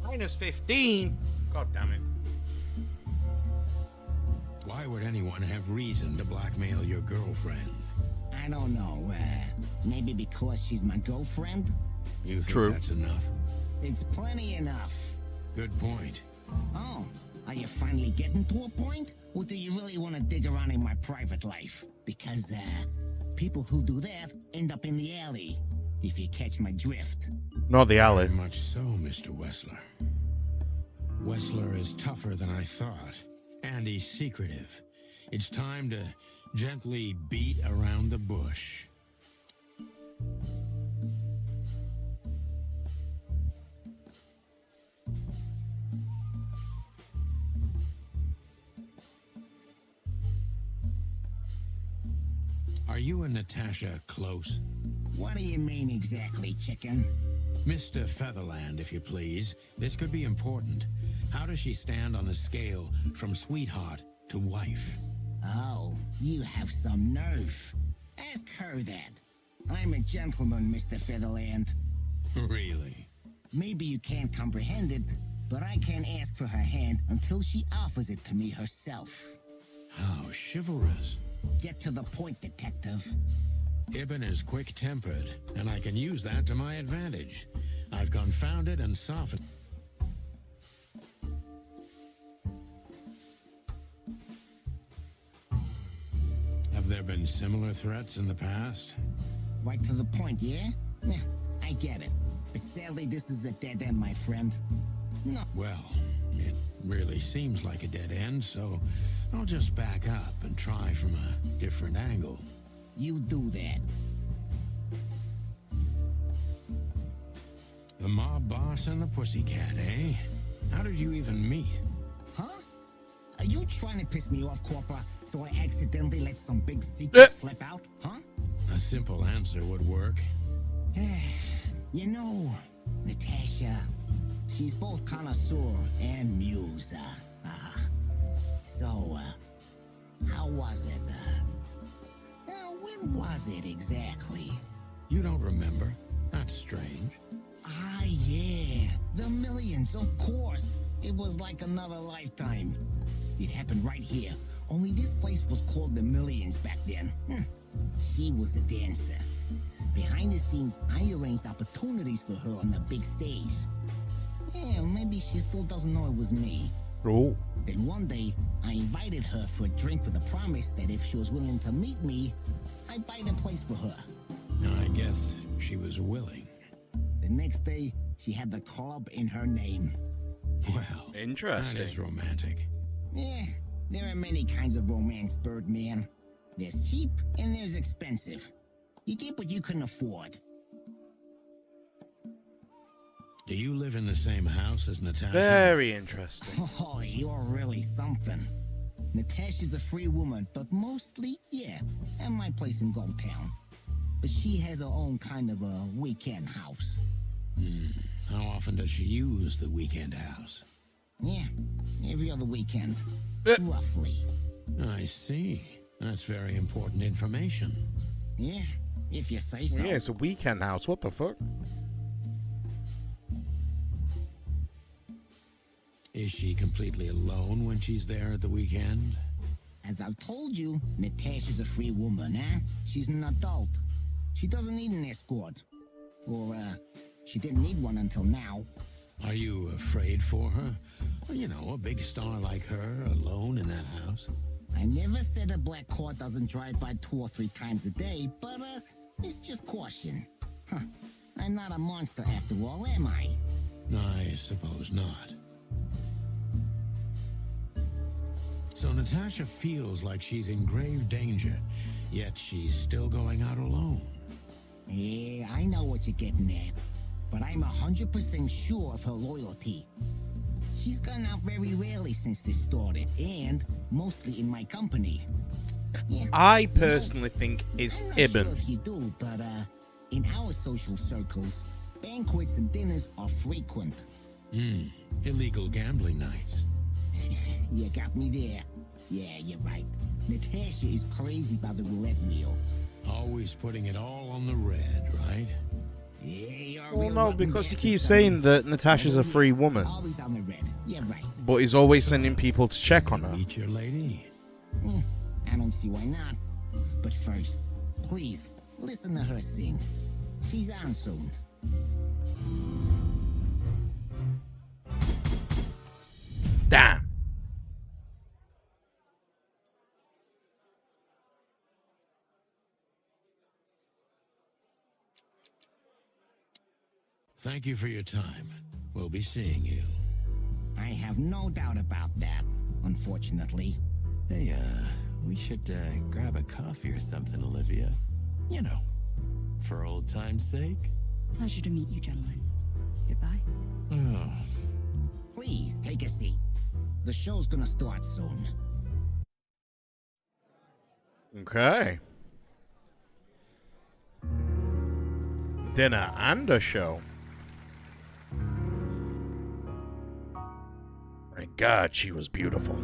Minus 15? God damn it. Why would anyone have reason to blackmail your girlfriend? I don't know. Maybe because she's my girlfriend? You think True. that's enough? It's plenty enough. Good point. Oh, are you finally getting to a point? Or do you really want to dig around in my private life? Because, people who do that end up in the alley. If you catch my drift. Not the alley. Very much so, Mr. Wessler. Wessler is tougher than I thought. And he's secretive. It's time to gently beat around the bush. Are you and Natasha close? What do you mean exactly, chicken? Mr. Featherland, if you please. This could be important. How does she stand on the scale from sweetheart to wife? Oh, you have some nerve. Ask her that. I'm a gentleman, Mr. Featherland. Really? Maybe you can't comprehend it, but I can't ask for her hand until she offers it to me herself. How chivalrous. Get to the point, detective. Ibn is quick-tempered, and I can use that to my advantage. I've confounded and softened. Have there been similar threats in the past? Right to the point, yeah? Yeah, I get it. But sadly, this is a dead end, my friend. No. Well, it really seems like a dead end, so I'll just back up and try from a different angle. You do that. The mob boss and the pussycat, eh? How did you even meet? Huh? Are you trying to piss me off, Corpora, so I accidentally let some big secret slip out, huh? A simple answer would work. You know, Natasha, she's both connoisseur and muse. So, how was it? When was it exactly? You don't remember? That's strange. Ah, yeah. The millions, of course. It was like another lifetime. It happened right here. Only this place was called the Millions back then. She was a dancer. Behind the scenes, I arranged opportunities for her on the big stage. Yeah, maybe she still doesn't know it was me. Oh. Then one day, I invited her for a drink with a promise that if she was willing to meet me, I'd buy the place for her. I guess she was willing. The next day, she had the club in her name. Well, interesting. That is romantic. Yeah, there are many kinds of romance, Birdman. There's cheap and there's expensive. You get what you can afford. Do you live in the same house as Natasha? Very interesting. Oh, you're really something. Natasha's a free woman, but mostly, yeah, at my place in Gold Town. But she has her own kind of a weekend house. How often does she use the weekend house? Yeah, every other weekend. Roughly. I see. That's very important information. Yeah, if you say so. Yeah, it's a weekend house. What the fuck? Is she completely alone when she's there at the weekend? As I've told you, Natasha's a free woman, eh? She's an adult. She doesn't need an escort. Or, she didn't need one until now. Are you afraid for her? Well, you know, a big star like her alone in that house. I never said a black car doesn't drive by 2 or 3 times a day, but, it's just caution. Huh. I'm not a monster after all, am I? I suppose not. So Natasha feels like she's in grave danger, yet she's still going out alone. Yeah, I know what you're getting at, but I'm 100% sure of her loyalty. She's gone out very rarely since this started, and mostly in my company. Yeah, I personally think it's I'm not Ibn. sure if you do, but in our social circles, banquets and dinners are frequent. Illegal gambling nights. You got me there. Yeah, you're right. Natasha is crazy about the roulette wheel. Always putting it all on the red, right? Yeah, you're a Well, real no, rotten because he bastard, keeps Sonny. saying that Natasha's a free woman, Always on the red. Yeah, right. but he's always sending people to check on her. Meet your lady. I don't see why not. But first, please, listen to her sing. She's on soon. Damn. Thank you for your time. We'll be seeing you. I have no doubt about that, unfortunately. Hey, we should grab a coffee or something, Olivia. You know, for old time's sake. Pleasure to meet you, gentlemen. Goodbye. Oh. Please, take a seat. The show's gonna start soon. Okay. Dinner and a show. Thank God she was beautiful.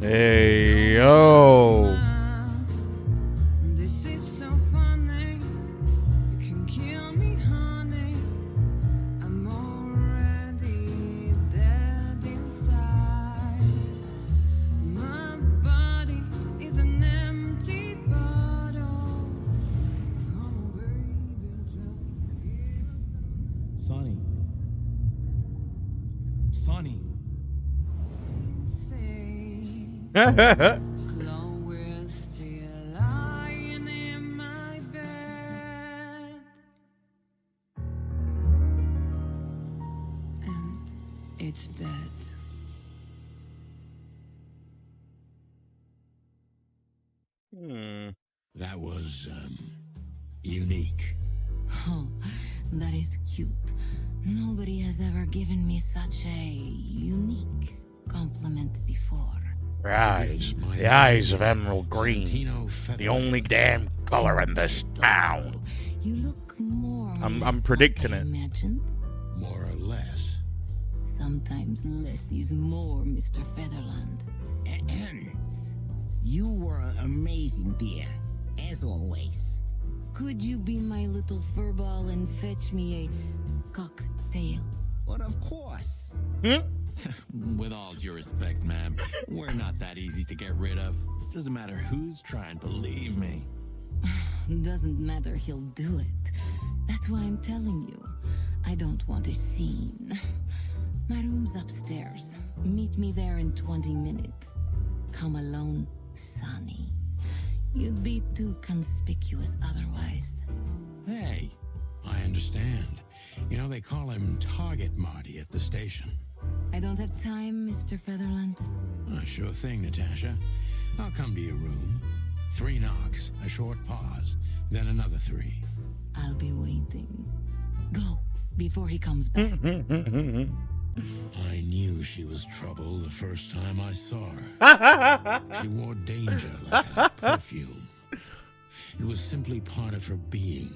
Hey, yo. This is so funny. You can kill me, honey. I'm already dead inside. My body is an empty bottle. Come on, baby, just Sonny. Sonny. Chloe's still lying in my bed, and it's dead. That was, unique. Oh, that is cute. Nobody has ever given me such a unique compliment before. Her eyes. The eyes of emerald green. The only damn color in this town. You look more. I'm predicting it. Imagined. More or less. Sometimes less is more, Mr. Featherland. You were amazing, dear, as always. Could you be my little furball and fetch me a cocktail? But of course. With all due respect, ma'am, we're not that easy to get rid of. Doesn't matter who's trying, believe me. Doesn't matter, he'll do it. That's why I'm telling you. I don't want a scene. My room's upstairs. Meet me there in 20 minutes. Come alone, Sonny. You'd be too conspicuous otherwise. Hey, I understand. You know, they call him Target Marty at the station. I don't have time, Mr. Featherland. Oh, sure thing, Natasha. I'll come to your room. 3 knocks, a short pause, then another 3. I'll be waiting. Go, before he comes back. I knew she was trouble the first time I saw her. She wore danger like a perfume. It was simply part of her being,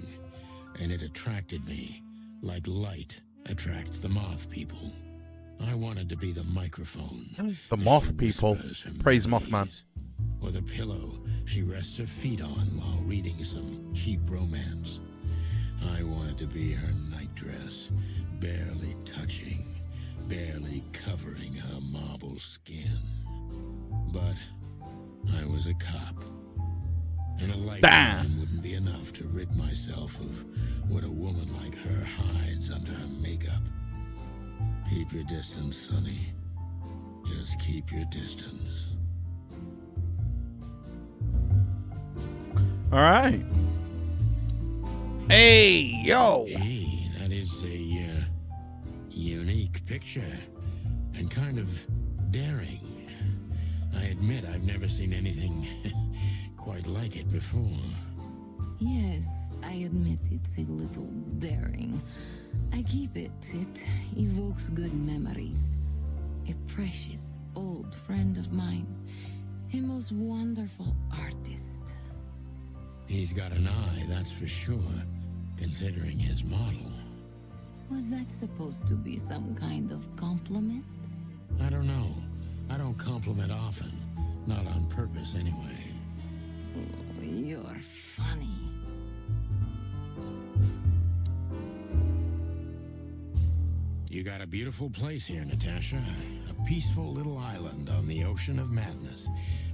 and it attracted me, like light attracts the moth people. I wanted to be the microphone. The moth people. Praise Mothman. Or the pillow she rests her feet on while reading some cheap romance. I wanted to be her nightdress, barely touching, barely covering her marble skin. But I was a cop, and a lifetime wouldn't be enough to rid myself of what a woman like her hides under her makeup. Keep your distance, Sonny. Just keep your distance. All right. Hey, yo. Gee, that is a unique picture and kind of daring. I admit I've never seen anything quite like it before. Yes, I admit it's a little daring. I keep it. It evokes good memories. A precious old friend of mine. A most wonderful artist. He's got an eye, that's for sure, considering his model. Was that supposed to be some kind of compliment? I don't know. I don't compliment often. Not on purpose, anyway. Oh, you're funny. You got a beautiful place here, Natasha. A peaceful little island on the ocean of madness,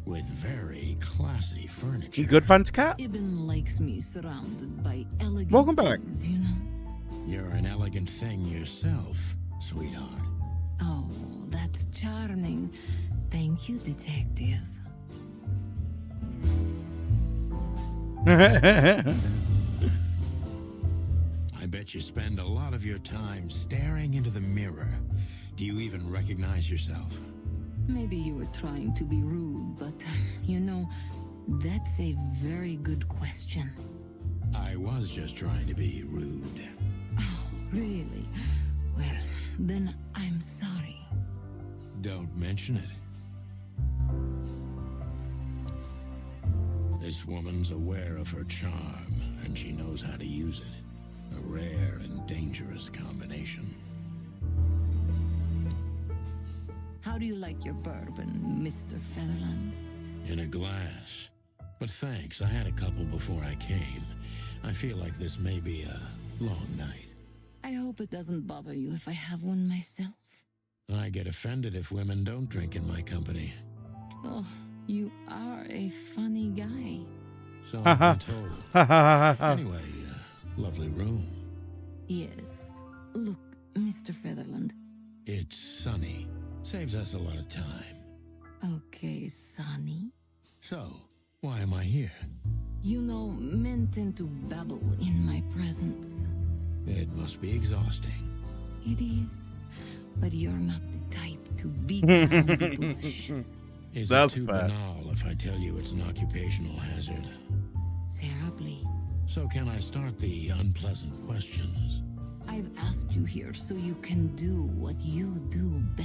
with very classy furniture. You good, friends, Cat? Ibn likes me surrounded by elegant Welcome back. things, you know? You're an elegant thing yourself, sweetheart. Oh, that's charming. Thank you, detective. I bet you spend a lot of your time staring into the mirror. Do you even recognize yourself? Maybe you were trying to be rude, but, you know, that's a very good question. I was just trying to be rude. Oh, really? Well, then I'm sorry. Don't mention it. This woman's aware of her charm, and she knows how to use it. A rare and dangerous combination. How do you like your bourbon, Mr. Featherland? In a glass. But thanks, I had a couple before I came. I feel like this may be a long night. I hope it doesn't bother you if I have one myself. I get offended if women don't drink in my company. Oh, you are a funny guy. So I've been told. Anyway, lovely room. Yes. Look, Mr. Featherland. It's sunny. Saves us a lot of time. Okay, Sonny. So, why am I here? You know, men tend to babble in my presence. It must be exhausting. It is. But you're not the type to beat around the bush. Is That's it too fair. banal if I tell you it's an occupational hazard? Terribly. So can I start the unpleasant questions? I've asked you here so you can do what you do best.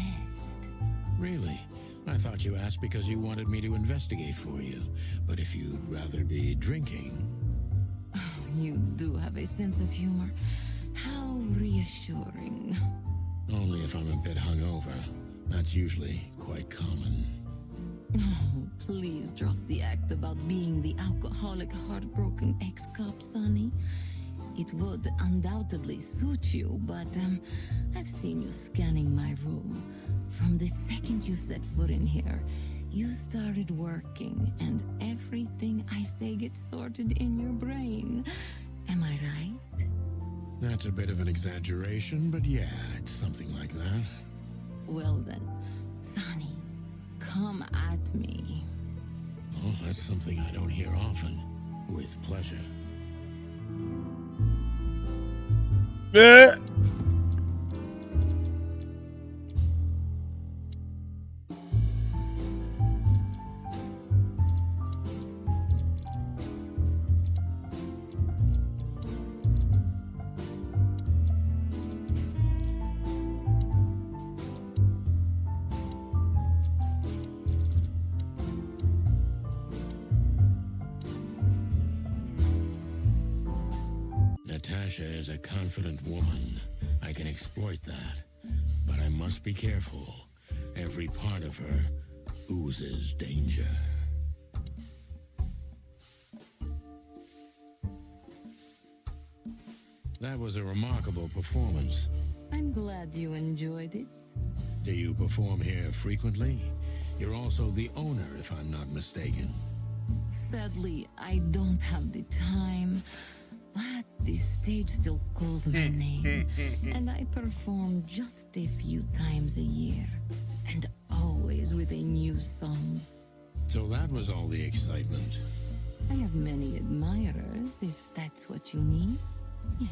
Really? I thought you asked because you wanted me to investigate for you. But if you'd rather be drinking... You do have a sense of humor. How reassuring. Only if I'm a bit hungover. That's usually quite common. Oh, please drop the act about being the alcoholic, heartbroken ex-cop, Sonny. It would undoubtedly suit you, but I've seen you scanning my room. From the second you set foot in here, you started working, and everything I say gets sorted in your brain. Am I right? That's a bit of an exaggeration, but yeah, it's something like that. Well then, Sonny, come at me. Oh, that's something I don't hear often. With pleasure. Natasha is a confident woman. I can exploit that. But I must be careful. Every part of her oozes danger. That was a remarkable performance. I'm glad you enjoyed it. Do you perform here frequently? You're also the owner, if I'm not mistaken. Sadly, I don't have the time, but the stage still calls my name, and I perform just a few times a year, and always with a new song. So that was all the excitement. I have many admirers, if that's what you mean. Yes.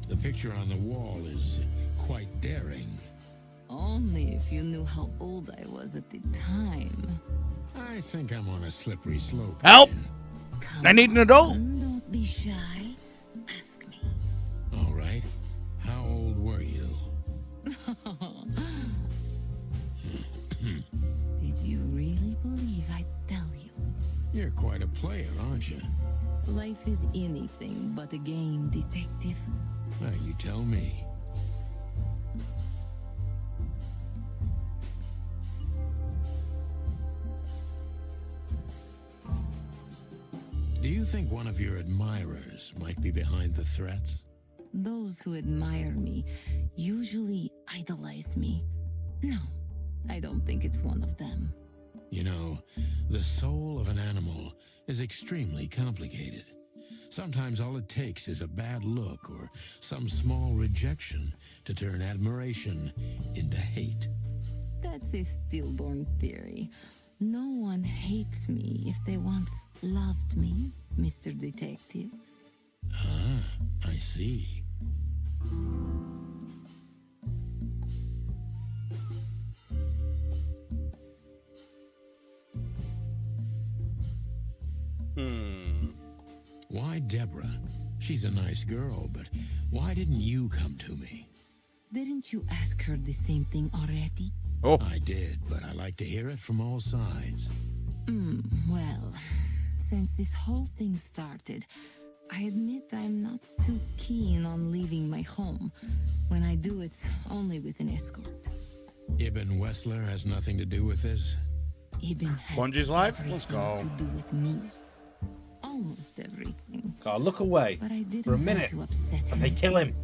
The picture on the wall is quite daring. Only if you knew how old I was at the time. I think I'm on a slippery slope. Help! Come I need an adult. Don't be shy. Ask me. All right. How old were you? Did you really believe I'd tell you? You're quite a player, aren't you? Life is anything but a game, detective. Well, you tell me. Do you think one of your admirers might be behind the threats? Those who admire me usually idolize me. No, I don't think it's one of them. You know, the soul of an animal is extremely complicated. Sometimes all it takes is a bad look or some small rejection to turn admiration into hate. That's a stillborn theory. No one hates me if they once loved me, Mr. Detective. Ah, I see. Why Deborah? She's a nice girl, but why didn't you come to me? Didn't you ask her the same thing already? Oh. I did, but I like to hear it from all sides. Well, since this whole thing started, I admit I'm not too keen on leaving my home. When I do, it's only with an escort. Ibn Wessler has nothing to do with this? Ibn has Bungie's life? Let's go. to do with me. Almost everything. God, look away But I didn't for a want minute. to upset him. And they kill him.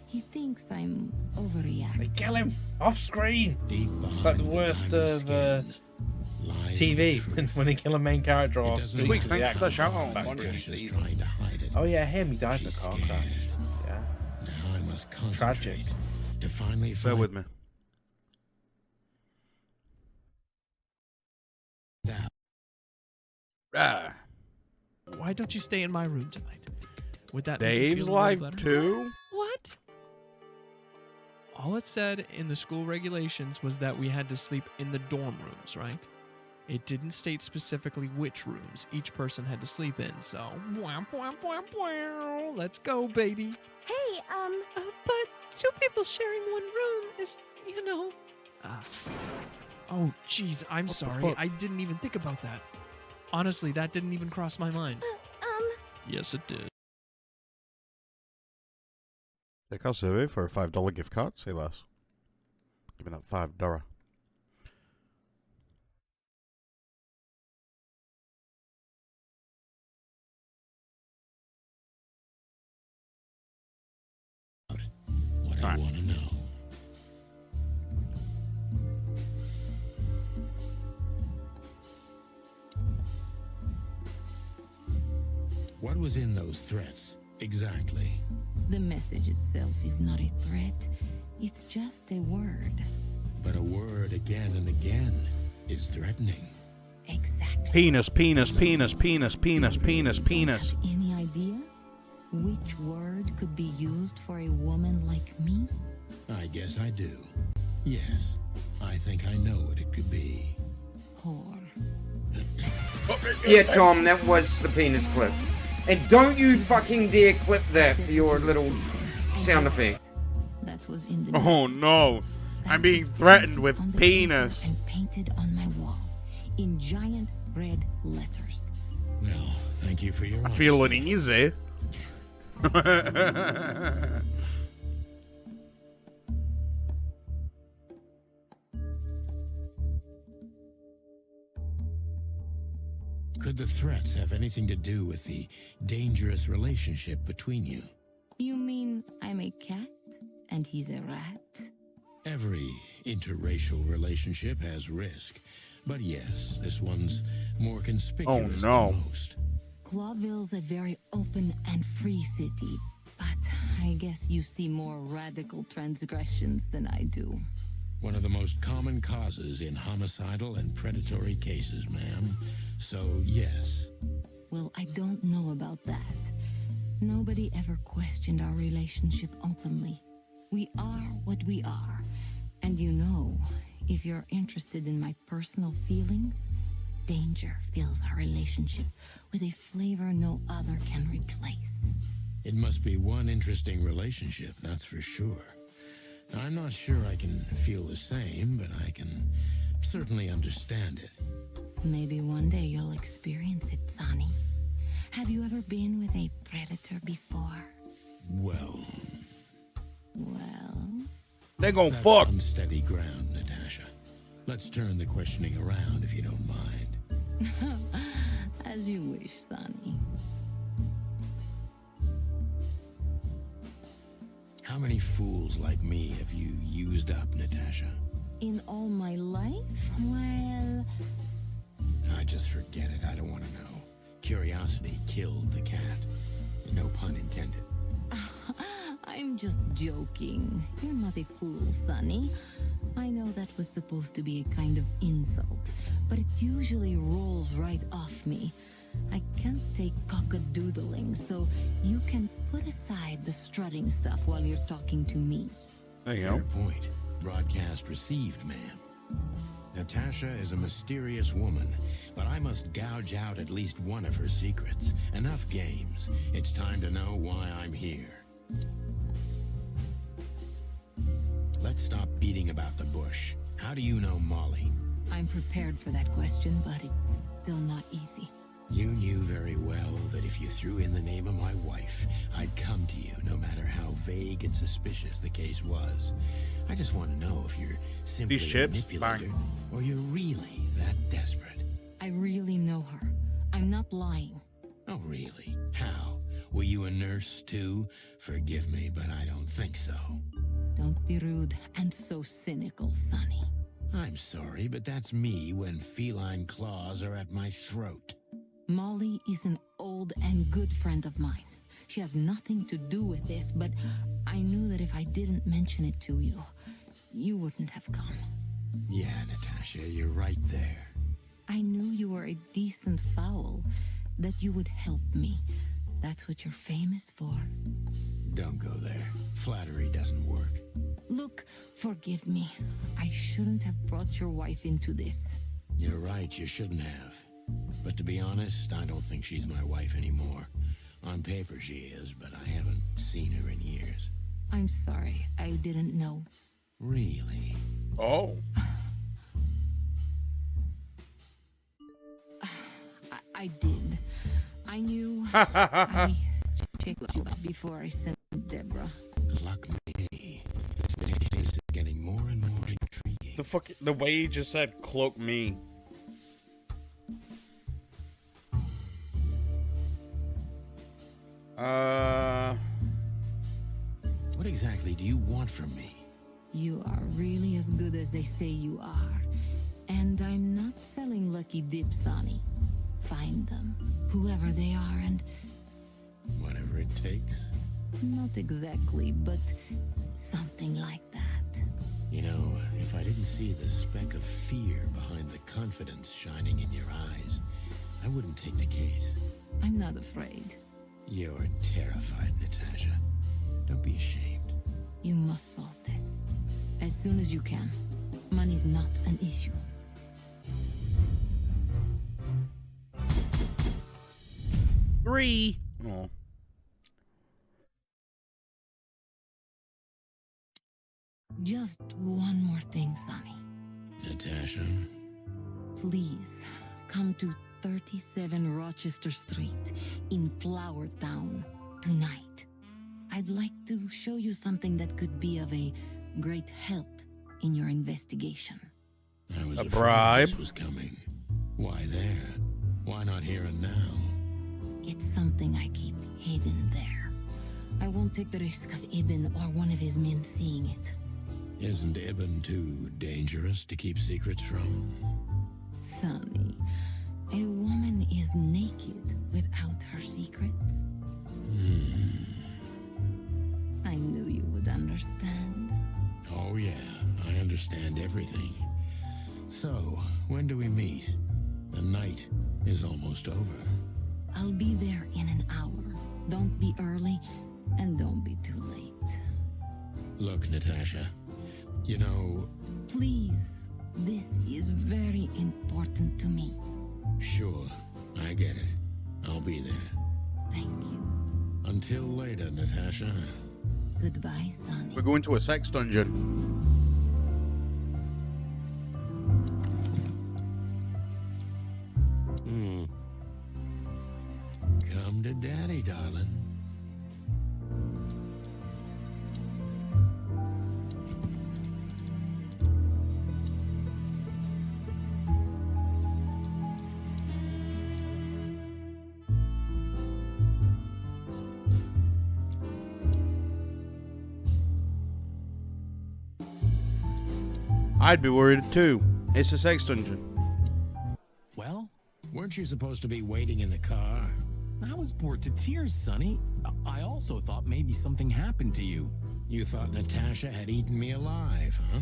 He thinks I'm overreacting. They kill him off screen. Deep It's like the worst of TV when they kill a main character off screen. Squeaks, because thanks for the the shout actor out. back Bungie. during the She's season. trying to hide it. Oh yeah, him. He died in a She's car scared. crash. Yeah. Now I must concentrate Tragic. to finally Bear find with me. that. Ah. Why don't you stay in my room tonight? Would that make you Dave's feel a little life better? too? What? All it said in the school regulations was that we had to sleep in the dorm rooms, right? It didn't state specifically which rooms each person had to sleep in, so let's go, baby. Hey, But two people sharing one room is, you know. Oh, jeez, I'm sorry. fuck? I didn't even think about that. Honestly, that didn't even cross my mind. Yes, it did. Take our survey for a $5 gift card. Say less. Give me that $5. What I want to know. What was in those threats, exactly? The message itself is not a threat. It's just a word. But a word again and again is threatening. Exactly. Penis, penis, penis, penis, penis, penis, penis. Have any idea which word could be used for a woman like me? I guess I do. Yes, I think I know what it could be. Whore. Yeah, Tom, that was the penis clip. And don't you fucking dare clip that for your little sound effect. That was in the Oh no, I'm being threatened with penis. And painted on my wall in giant red letters. Well, thank you for your I feel uneasy. Could the threats have anything to do with the dangerous relationship between you? You mean I'm a cat and he's a rat? Every interracial relationship has risk. But yes, this one's more conspicuous than most. Clawville's a very open and free city, but I guess you see more radical transgressions than I do. One of the most common causes in homicidal and predatory cases, ma'am. So, yes. Well, I don't know about that. Nobody ever questioned our relationship openly. We are what we are. And you know, if you're interested in my personal feelings, danger fills our relationship with a flavor no other can replace. It must be one interesting relationship, that's for sure. I'm not sure I can feel the same, but I can certainly understand it. Maybe one day you'll experience it, Sonny. Have you ever been with a predator before? Well... They're gonna That's fuck. unsteady ground, Natasha. Let's turn the questioning around if you don't mind. As you wish, Sonny. How many fools like me have you used up, Natasha? In all my life? Well... I just forget it. I don't want to know. Curiosity killed the cat. No pun intended. I'm just joking. You're not a fool, Sonny. I know that was supposed to be a kind of insult, but it usually rolls right off me. I can't take cockadoodling, so you can put aside the strutting stuff while you're talking to me. There you Fair go. point. Broadcast received, ma'am. Natasha is a mysterious woman, but I must gouge out at least one of her secrets. Enough games. It's time to know why I'm here. Let's stop beating about the bush. How do you know Molly? I'm prepared for that question, but it's still not easy. You knew very well that if you threw in the name of my wife, I'd come to you, no matter how vague and suspicious the case was. I just want to know if you're simply These chips? a manipulator, or you're really that desperate. I really know her. I'm not lying. Oh, really? How? Were you a nurse, too? Forgive me, but I don't think so. Don't be rude and so cynical, Sonny. I'm sorry, but that's me when feline claws are at my throat. Molly is an old and good friend of mine. She has nothing to do with this, but I knew that if I didn't mention it to you, you wouldn't have come. Yeah, Natasha, you're right there. I knew you were a decent fowl, that you would help me. That's what you're famous for. Don't go there. Flattery doesn't work. Look, forgive me. I shouldn't have brought your wife into this. You're right, you shouldn't have. But to be honest, I don't think she's my wife anymore. On paper she is, but I haven't seen her in years. I'm sorry, I didn't know. Really? Oh. I did. I knew. I checked you out before I sent Deborah. Luck me. This case is getting more and more intriguing. The way you just said cloak me. What exactly do you want from me? You are really as good as they say you are. And I'm not selling lucky dips, Sonny. Find them, whoever they are, and Whatever it takes. Not exactly, but something like that. You know, if I didn't see the speck of fear behind the confidence shining in your eyes, I wouldn't take the case. I'm not afraid. You're terrified, Natasha. Don't be ashamed. You must solve this. As soon as you can. Money's not an issue. Three. Oh. Just one more thing, Sonny. Natasha? Please, come to 37 Rochester Street in Flower Town tonight. I'd like to show you something that could be of a great help in your investigation. I was A afraid bribe? this was coming. Why there? Why not here and now? It's something I keep hidden there. I won't take the risk of Ibn or one of his men seeing it. Isn't Ibn too dangerous to keep secrets from? Sonny, a woman is naked without her secrets. I knew you would understand. Oh yeah, I understand everything. So, when do we meet? The night is almost over. I'll be there in an hour. Don't be early, and don't be too late. Look, Natasha, you know... Please, this is very important to me. Sure, I get it. I'll be there. Thank you. Until later, Natasha. Goodbye, Sonny. We're going to a sex dungeon. Come to daddy, darling. I'd be worried too. It's a sex dungeon. Well, weren't you supposed to be waiting in the car? I was bored to tears, Sonny. I also thought maybe something happened to you. You thought Natasha had eaten me alive, huh?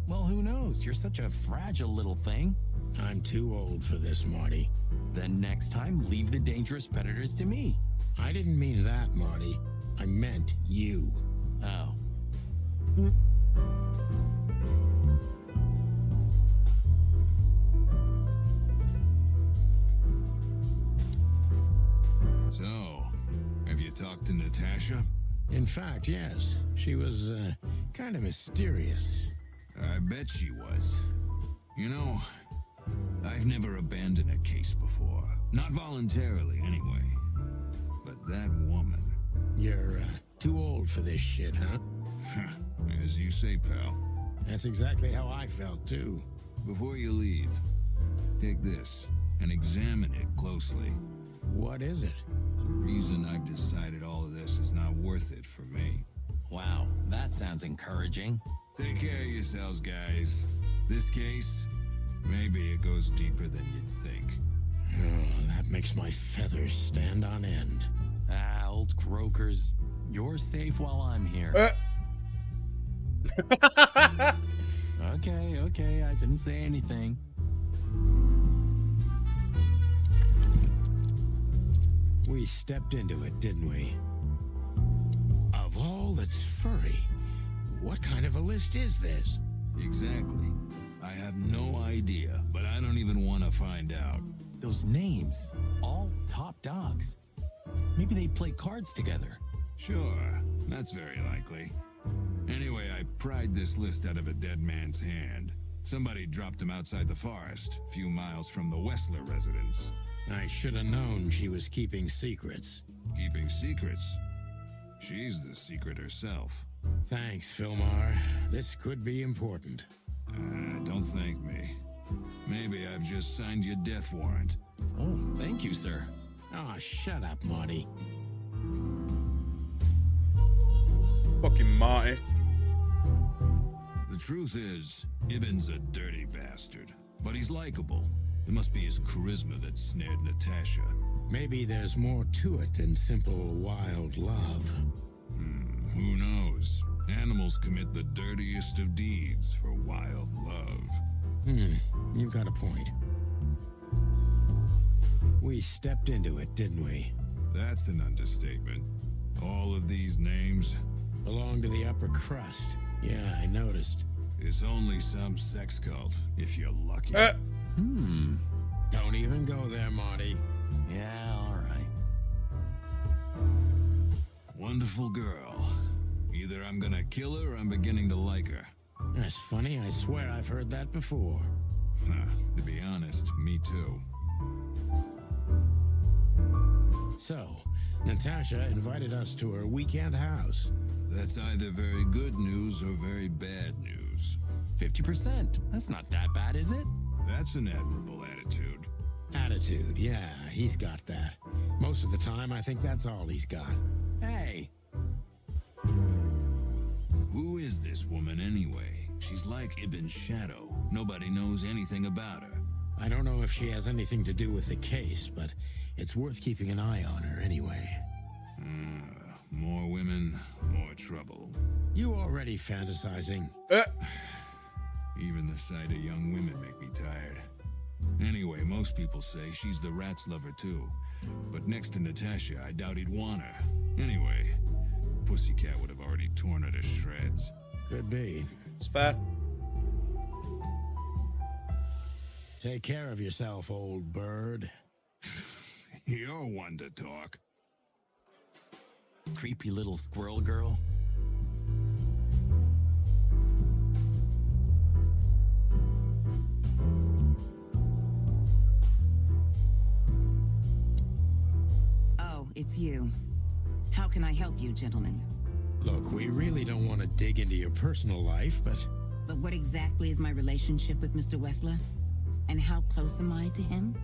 Well, who knows? You're such a fragile little thing. I'm too old for this, Marty. Then next time, leave the dangerous predators to me. I didn't mean that, Marty. I meant you. Oh. So, have you talked to Natasha? In fact, yes. She was, kind of mysterious. I bet she was. You know, I've never abandoned a case before. Not voluntarily, anyway. But that woman... You're, too old for this shit, huh? As you say, pal. That's exactly how I felt, too. Before you leave, take this and examine it closely. What is it? The reason I've decided all of this is not worth it for me. Wow, that sounds encouraging. Take care of yourselves, guys. This case, maybe it goes deeper than you'd think. Oh, that makes my feathers stand on end. Ah, old croakers. You're safe while I'm here. Okay, I didn't say anything. We stepped into it, didn't we? Of all that's furry, what kind of a list is this? Exactly. I have no idea, but I don't even want to find out. Those names, all top dogs. Maybe they play cards together. Sure, that's very likely. Anyway, I pried this list out of a dead man's hand. Somebody dropped him outside the forest, a few miles from the Wessler residence. I should have known she was keeping secrets. Keeping secrets? She's the secret herself. Thanks, Filmar. This could be important. Don't thank me. Maybe I've just signed your death warrant. Oh, thank you, sir. Oh, shut up, Marty. Fucking Marty. The truth is, Ibn's a dirty bastard, but he's likable. It must be his charisma that snared Natasha. Maybe there's more to it than simple wild love. Who knows? Animals commit the dirtiest of deeds for wild love. You've got a point. We stepped into it, didn't we? That's an understatement. All of these names belong to the upper crust. Yeah, I noticed. It's only some sex cult, if you're lucky. Don't even go there, Marty. Yeah, all right. Wonderful girl. Either I'm gonna kill her or I'm beginning to like her. That's funny. I swear I've heard that before. To be honest, me too. So, Natasha invited us to her weekend house. That's either very good news or very bad news. 50%. That's not that bad, is it? That's an admirable attitude. Attitude, yeah, he's got that. Most of the time, I think that's all he's got. Hey! Who is this woman anyway? She's like Ibn's shadow. Nobody knows anything about her. I don't know if she has anything to do with the case, but it's worth keeping an eye on her anyway. More women, more trouble. You already fantasizing. Even the sight of young women make me tired. Anyway, most people say she's the rat's lover too. But next to Natasha, I doubt he'd want her. Anyway, Pussycat would have already torn her to shreds. Could be. It's fair. Take care of yourself, old bird. You're one to talk. Creepy little squirrel girl. Oh, it's you. How can I help you, gentlemen? Look, we really don't want to dig into your personal life, but... But what exactly is my relationship with Mr. Wessler? And how close am I to him?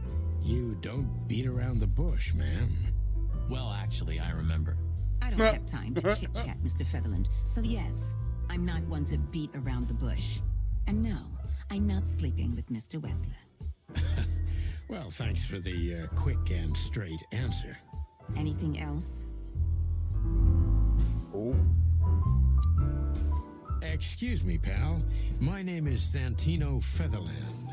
You don't beat around the bush, ma'am. Well, actually, I remember. I don't have time to chit-chat, Mr. Featherland. So yes, I'm not one to beat around the bush. And no, I'm not sleeping with Mr. Wessler. Well, thanks for the quick and straight answer. Anything else? Oh. Excuse me, pal. My name is Santino Featherland.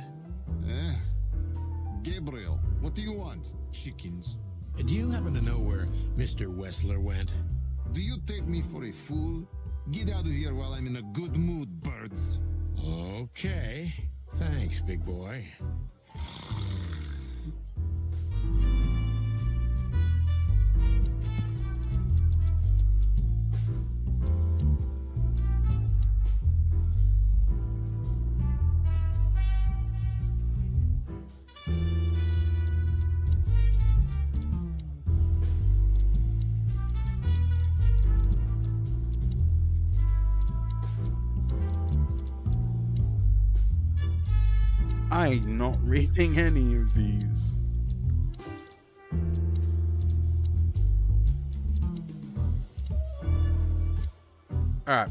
Gabriel, what do you want? Chickens. Do you happen to know where Mr. Wessler went? Do you take me for a fool? Get out of here while I'm in a good mood, birds. Okay. Thanks, big boy. I'm not reading any of these. Alright.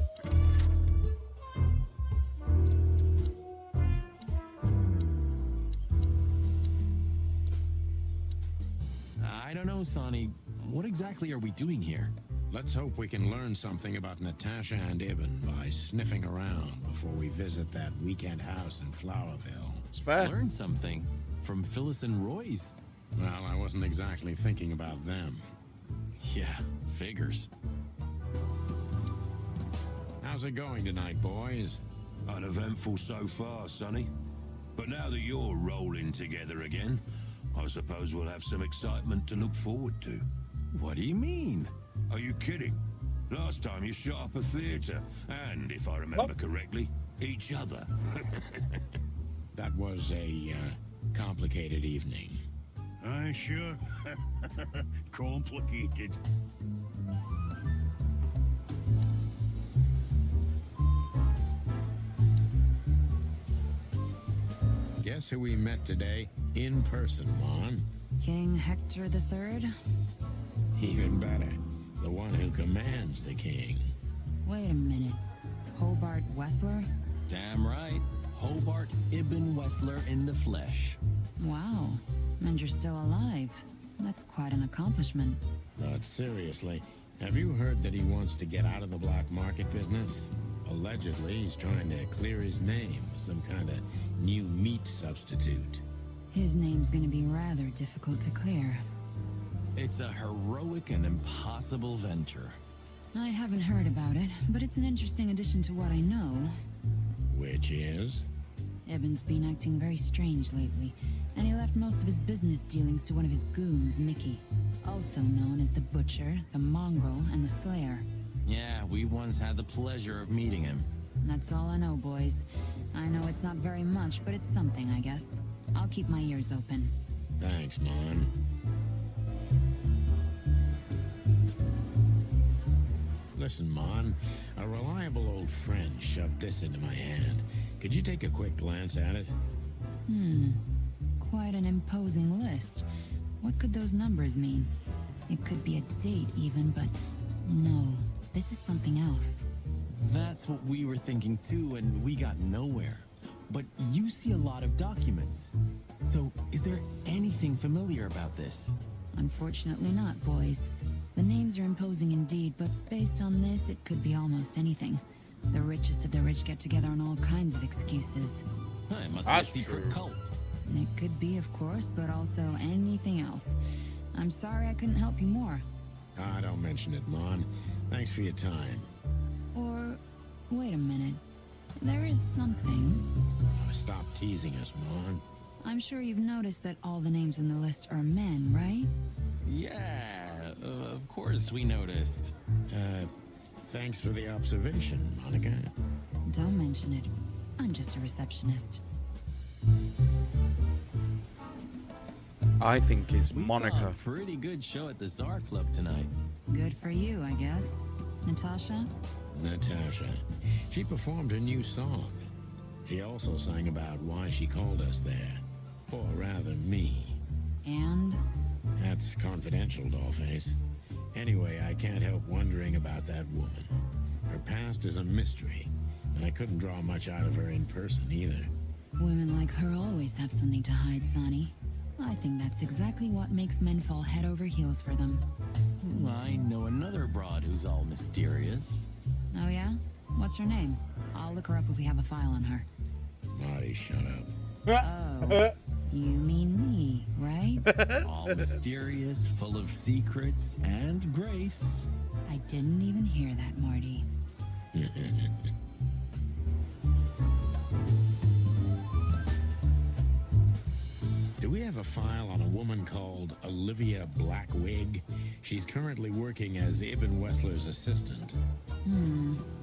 I don't know, Sonny. What exactly are we doing here? Let's hope we can learn something about Natasha and Ibn by sniffing around before we visit that weekend house in Flowerville. It's fair. Learn something from Phyllis and Roy's. Well, I wasn't exactly thinking about them. Yeah, figures. How's it going tonight, boys? Uneventful so far, Sonny. But now that you're rolling together again, I suppose we'll have some excitement to look forward to. What do you mean? Are you kidding? Last time you shot up a theater, and if I remember correctly, each other. That was a complicated evening. Sure. Complicated. Guess who we met today in person, Mon? King Hector III? Even better, the one who commands the king. Wait a minute. Hobart Wessler? Damn right. Hobart Ibn Wessler in the flesh. Wow. And you're still alive. That's quite an accomplishment. But seriously, have you heard that he wants to get out of the black market business? Allegedly, he's trying to clear his name with some kind of new meat substitute. His name's gonna be rather difficult to clear. It's a heroic and impossible venture. I haven't heard about it, but it's an interesting addition to what I know. Which is? Eben's been acting very strange lately, and he left most of his business dealings to one of his goons, Mickey. Also known as the Butcher, the Mongrel, and the Slayer. Yeah, we once had the pleasure of meeting him. That's all I know, boys. I know it's not very much, but it's something, I guess. I'll keep my ears open. Thanks, Mon. Listen, Mon, a reliable old friend shoved this into my hand. Could you take a quick glance at it? Quite an imposing list. What could those numbers mean? It could be a date even, but no, this is something else. That's what we were thinking too, and we got nowhere. But you see a lot of documents. So, is there anything familiar about this? Unfortunately not, boys. The names are imposing indeed, but based on this, it could be almost anything. The richest of the rich get together on all kinds of excuses. Huh, it must be a secret cult. It could be, of course, but also anything else. I'm sorry I couldn't help you more. Ah, don't mention it, Mon. Thanks for your time. Or, wait a minute. There is something. Stop teasing us, Mon. I'm sure you've noticed that all the names in the list are men, right? Yeah, of course we noticed. Thanks for the observation, Monica. Don't mention it. I'm just a receptionist. I think it's We Monica. saw a pretty good show at the Czar Club tonight. Good for you, I guess. Natasha? Natasha. She performed her new song. She also sang about why she called us there. Or rather, me. And? That's confidential, Dollface. Anyway, I can't help wondering about that woman. Her past is a mystery, and I couldn't draw much out of her in person either. Women like her always have something to hide, Sonny. I think that's exactly what makes men fall head over heels for them. I know another broad who's all mysterious. Oh yeah? What's her name? I'll look her up if we have a file on her. Marty, shut up. Oh, you mean me, right? All mysterious, full of secrets, and grace. I didn't even hear that, Marty. Do we have a file on a woman called Olivia Blackwig? She's currently working as Ibn Wessler's assistant.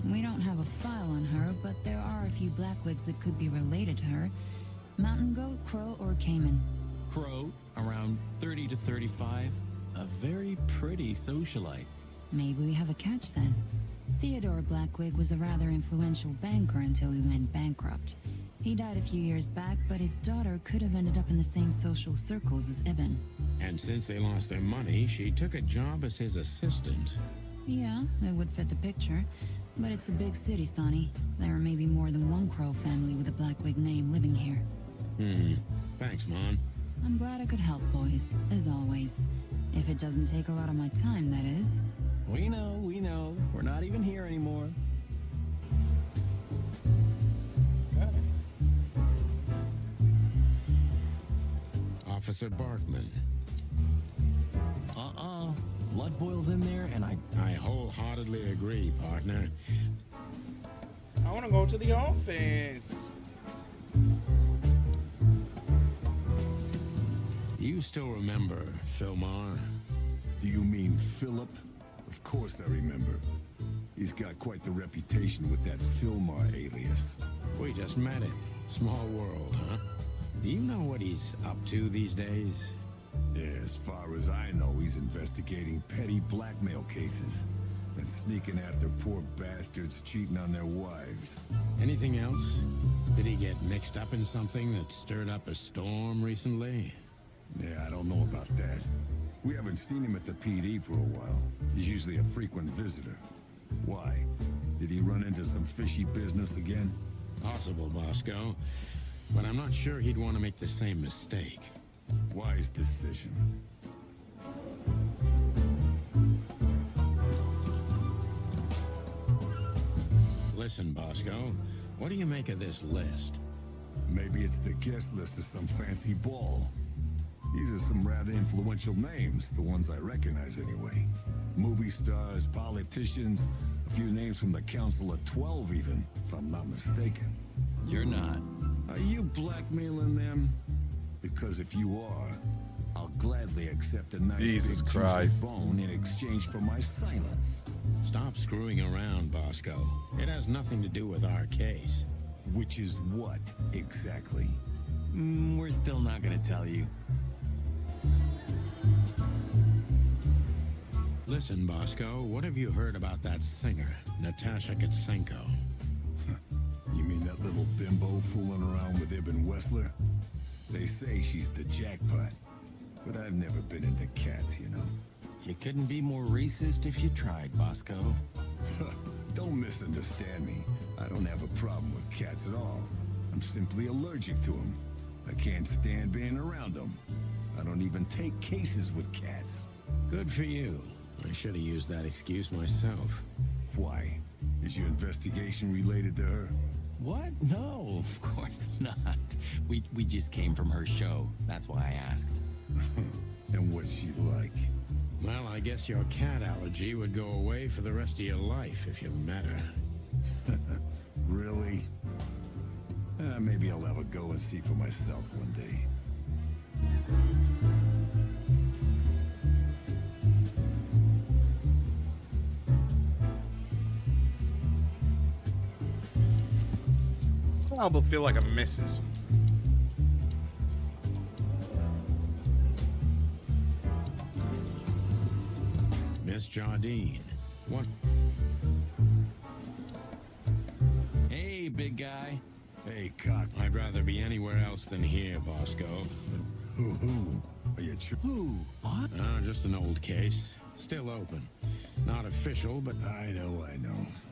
We don't have a file on her, but there are a few Blackwigs that could be related to her. Mountain goat, crow, or caiman? Crow, around 30 to 35. A very pretty socialite. Maybe we have a catch then. Theodore Blackwig was a rather influential banker until he went bankrupt. He died a few years back, but his daughter could have ended up in the same social circles as Ibn. And since they lost their money, she took a job as his assistant. Yeah, it would fit the picture. But it's a big city, Sonny. There may be more than one Crow family with a Blackwig name living here. Thanks, Mon. I'm glad I could help, boys, as always. If it doesn't take a lot of my time, that is. We know. We're not even here anymore. Officer Barkman. Blood boils in there, and I wholeheartedly agree, partner. I want to go to the office. You still remember Philmar? Do you mean Philip? Of course I remember. He's got quite the reputation with that Philmar alias. We just met him. Small world, huh? Do you know what he's up to these days? Yeah, as far as I know, he's investigating petty blackmail cases and sneaking after poor bastards cheating on their wives. Anything else? Did he get mixed up in something that stirred up a storm recently? Yeah, I don't know about that. We haven't seen him at the PD for a while. He's usually a frequent visitor. Why? Did he run into some fishy business again? Possible, Bosco. But I'm not sure he'd want to make the same mistake. Wise decision. Listen, Bosco, what do you make of this list? Maybe it's the guest list of some fancy ball. These are some rather influential names, the ones I recognize anyway. Movie stars, politicians, a few names from the Council of 12 even, if I'm not mistaken. You're not. Are you blackmailing them? Because if you are, I'll gladly accept a nice Jesus big Christ. juicy bone in exchange for my silence. Stop screwing around, Bosco. It has nothing to do with our case. Which is what, exactly? We're still not gonna tell you. Listen, Bosco, what have you heard about that singer, Natasha Katsenko? You mean that little bimbo fooling around with Ibn Wessler? They say she's the jackpot, but I've never been into cats, you know. You couldn't be more racist if you tried, Bosco. Don't misunderstand me. I don't have a problem with cats at all. I'm simply allergic to them. I can't stand being around them. I don't even take cases with cats. Good for you. I should have used that excuse myself. Why? Is your investigation related to her? What? No, of course not. We just came from her show. That's why I asked. And what's she like? Well, I guess your cat allergy would go away for the rest of your life if you met her. Really? Maybe I'll have a go and see for myself one day. I don't feel like I'm missing some. Miss Jardine, what? Hey, big guy. Hey, cock. I'd rather be anywhere else than here, Bosco. Who? Are you who? What? Just an old case. Still open. Not official, but... I know.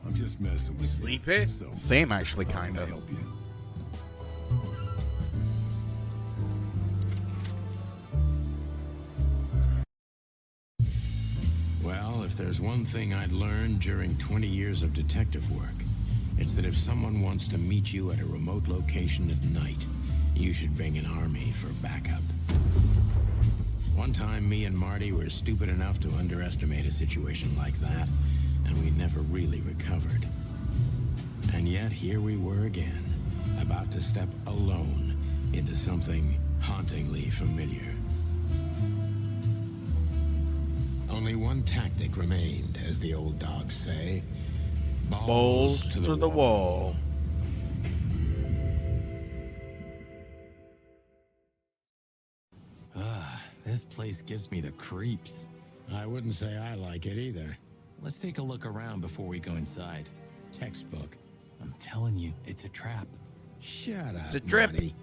I'm just messing with Sleep you. it? So, Same, actually, how can kind I of. help you? Well, if there's one thing I'd learned during 20 years of detective work, it's that if someone wants to meet you at a remote location at night, you should bring an army for backup. One time, me and Marty were stupid enough to underestimate a situation like that, and we never really recovered. And yet, here we were again, about to step alone into something hauntingly familiar. Only one tactic remained, as the old dogs say. Balls to the wall. This place gives me the creeps. I wouldn't say I like it either. Let's take a look around before we go inside. Textbook. I'm telling you, it's a trap. Shut up, It's a trip. Marty.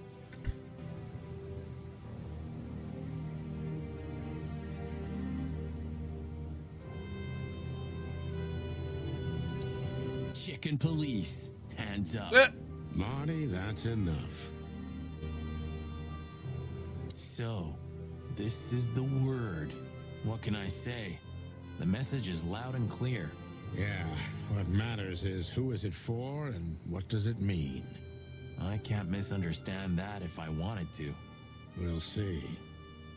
Chicken police. Hands up. Marty, that's enough. So, this is the word. What can I say? The message is loud and clear. Yeah, what matters is who is it for and what does it mean? I can't misunderstand that if I wanted to. We'll see.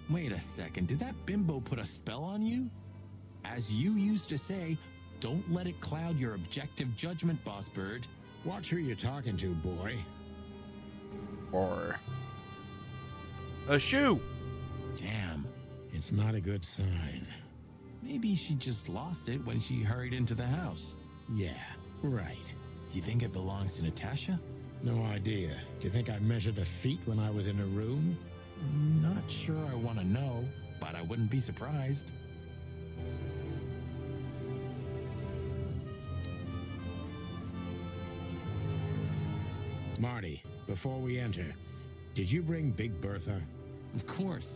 Wait a second, did that bimbo put a spell on you? As you used to say, don't let it cloud your objective judgment, Boss Bird. Watch who you're talking to, boy. Or a shoe. Damn. It's not a good sign. Maybe she just lost it when she hurried into the house. Yeah, right. Do you think it belongs to Natasha? No idea. Do you think I measured her feet when I was in her room? Not sure I want to know, but I wouldn't be surprised. Marty, before we enter, did you bring Big Bertha? Of course.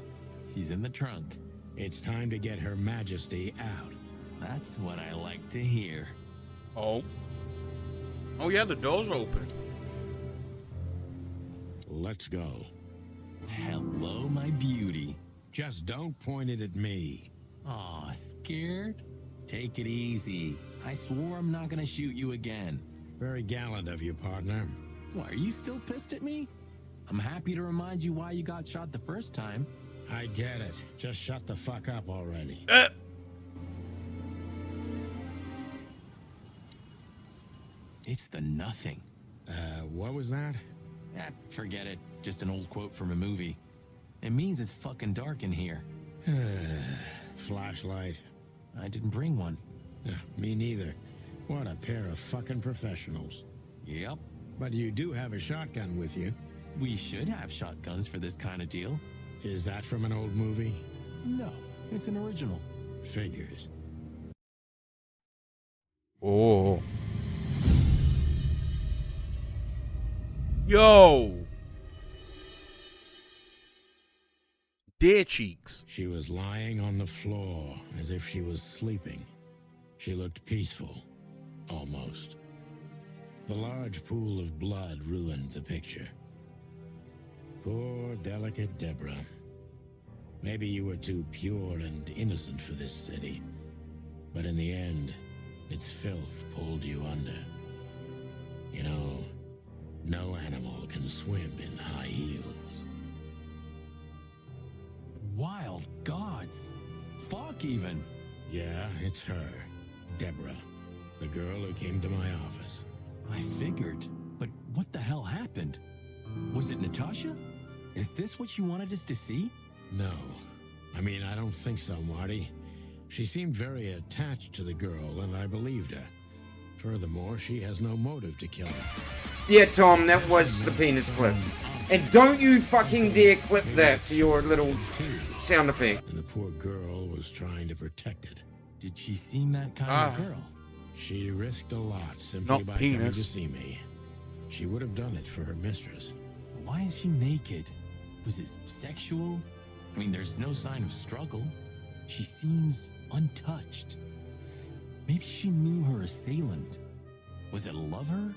She's in the trunk. It's time to get Her Majesty out. That's what I like to hear. Oh. Oh yeah, the door's open. Let's go. Hello, my beauty. Just don't point it at me. Aw, scared? Take it easy. I swore I'm not gonna shoot you again. Very gallant of you, partner. Why, are you still pissed at me? I'm happy to remind you why you got shot the first time. I get it. Just shut the fuck up already. It's the nothing. What was that? Forget it. Just an old quote from a movie. It means it's fucking dark in here. Flashlight. I didn't bring one. Me neither. What a pair of fucking professionals. Yep. But you do have a shotgun with you. We should have shotguns for this kind of deal. Is that from an old movie? No, it's an original. Figures. Oh. Yo. Dear cheeks. She was lying on the floor as if she was sleeping. She looked peaceful. Almost. The large pool of blood ruined the picture. Poor, delicate Deborah. Maybe you were too pure and innocent for this city. But in the end, its filth pulled you under. You know, no animal can swim in high heels. Wild gods. Fuck even. Yeah, it's her. Deborah. The girl who came to my office. I figured. But what the hell happened? Was it Natasha? Is this what you wanted us to see? No. I mean, I don't think so, Marty. She seemed very attached to the girl, and I believed her. Furthermore, she has no motive to kill her. Yeah, Tom, that was the penis clip. And don't you fucking dare clip that for your little sound effect. And the poor girl was trying to protect it. Did she seem that kind of girl? She risked a lot simply Not by coming to penis. see me. She would have done it for her mistress. Why is she naked? Was it sexual? I mean, there's no sign of struggle. She seems untouched. Maybe she knew her assailant. Was it a lover?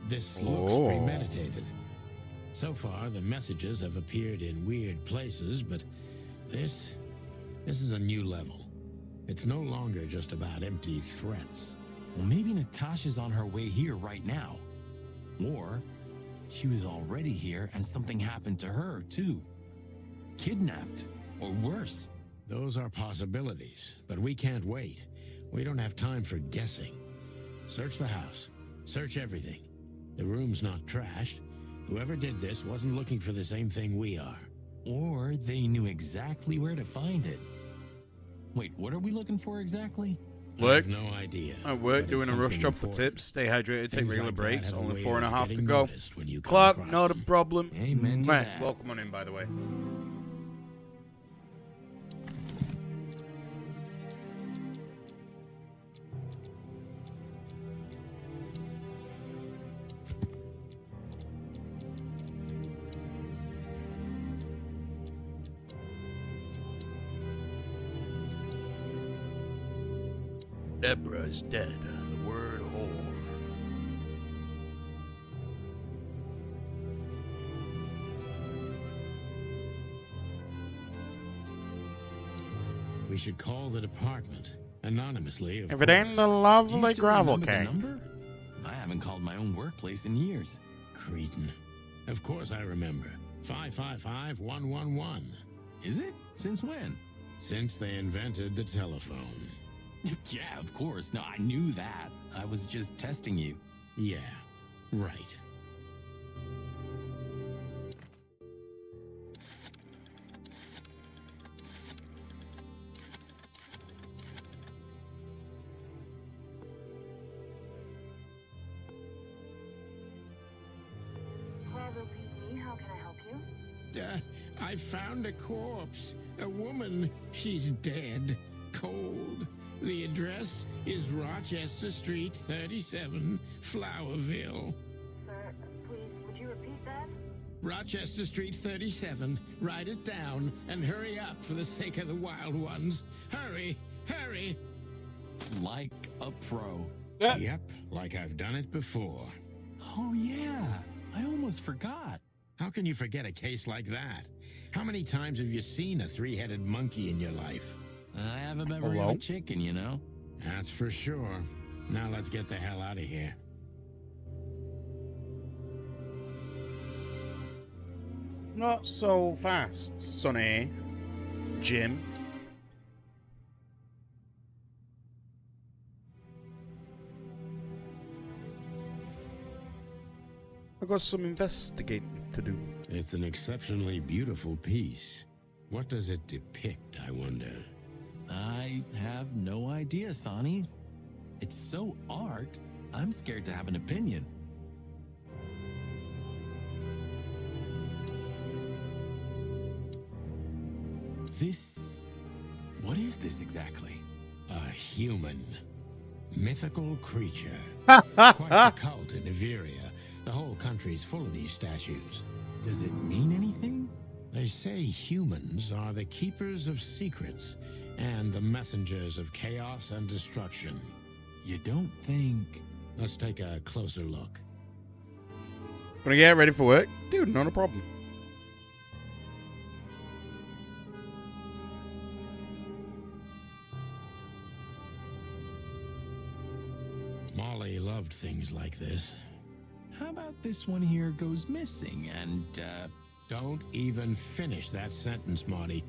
This looks premeditated. So far, the messages have appeared in weird places, but this is a new level. It's no longer just about empty threats. Well, maybe Natasha's on her way here right now. Or she was already here and something happened to her, too. Kidnapped, or worse. Those are possibilities, but we can't wait. We don't have time for guessing. Search the house. Search everything. The room's not trashed. Whoever did this wasn't looking for the same thing we are. Or they knew exactly where to find it. Wait, what are we looking for exactly? I have no idea. At work, but doing it's a rush something job for important. tips. Stay hydrated, take Things regular like that breaks. have a Only way 4.5 of to getting go. noticed when you come Clark, across not a them. problem. Amen to Meh. that. Welcome on in, by the way. Deborah's dead. The word whore. We should call the department. Anonymously, of If it course. ain't the lovely Do you still gravel remember the king. number? I haven't called my own workplace in years. Cretin. Of course I remember. 555-111. Is it? Since when? Since they invented the telephone. Yeah, of course. No, I knew that. I was just testing you. Yeah, right. Bravo PD, how can I help you? I found a corpse. A woman. She's dead. Cold. The address is Rochester Street, 37, Flowerville. Sir, please, would you repeat that? Rochester Street, 37. Write it down and hurry up for the sake of the wild ones. Hurry! Hurry! Like a pro. Yep, like I've done it before. Oh, yeah. I almost forgot. How can you forget a case like that? How many times have you seen a three-headed monkey in your life? I have a memory of a chicken, you know? That's for sure. Now let's get the hell out of here. Not so fast, Sonny. Jim. I got some investigating to do. It's an exceptionally beautiful piece. What does it depict, I wonder? I have no idea, Sonny. It's so art, I'm scared to have an opinion. What is this exactly? A human. Mythical creature. Quite the cult in Iveria. The whole country's full of these statues. Does it mean anything? They say humans are the keepers of secrets and the messengers of chaos and destruction. You don't think... Let's take a closer look. Gonna get ready for work? Dude, not a problem. Molly loved things like this. How about this one here goes missing and, Don't even finish that sentence, Marty.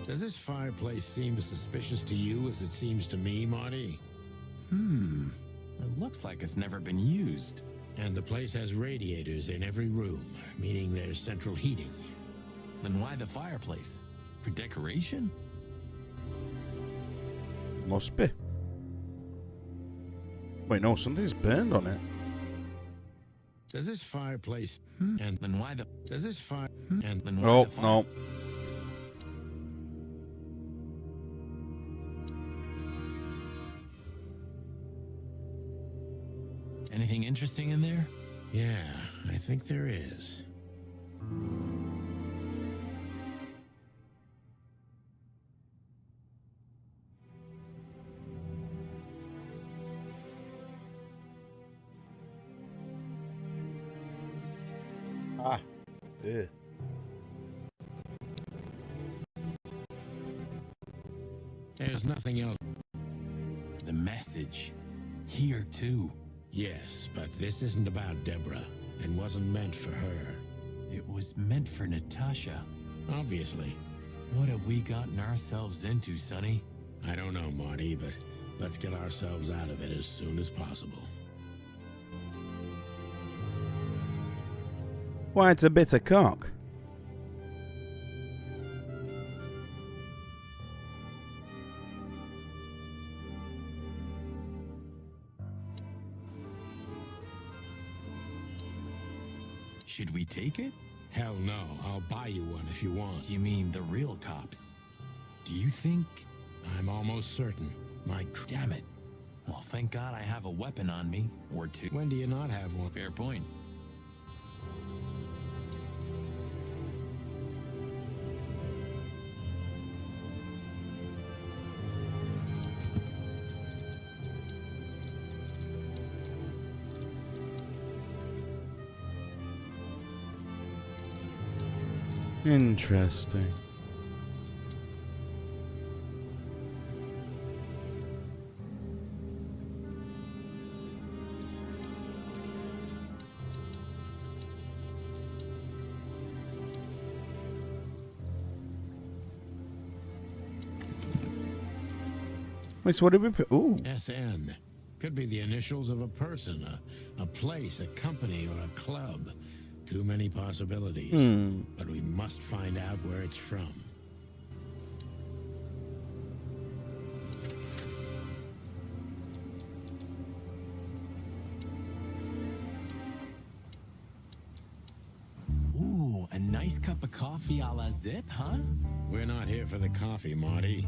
Does this fireplace seem as suspicious to you as it seems to me, Marty? It looks like it's never been used. And the place has radiators in every room, meaning there's central heating. Then why the fireplace? For decoration? Must be. Wait, no, something's burned on it. Does this fireplace... And then why the... Does this fire... And then why Oh, the fire... no. Anything interesting in there? Yeah, I think there is. Ah. Yeah. There's nothing else. The message. Here, too. Yes, but this isn't about Deborah, and wasn't meant for her. It was meant for Natasha. Obviously. What have we gotten ourselves into, Sonny? I don't know, Marty, but let's get ourselves out of it as soon as possible. Why, it's a bit of cock. Should we take it? Hell no, I'll buy you one if you want. You mean the real cops? Do you think... I'm almost certain. Damn it. Well, thank God I have a weapon on me, or two. When do you not have one? Fair point. Interesting. Wait, so what did we put? Ooh. SN. Could be the initials of a person, a place, a company, or a club. Too many possibilities. But we must find out where it's from. Ooh, a nice cup of coffee a la Zip, huh? We're not here for the coffee, Marty.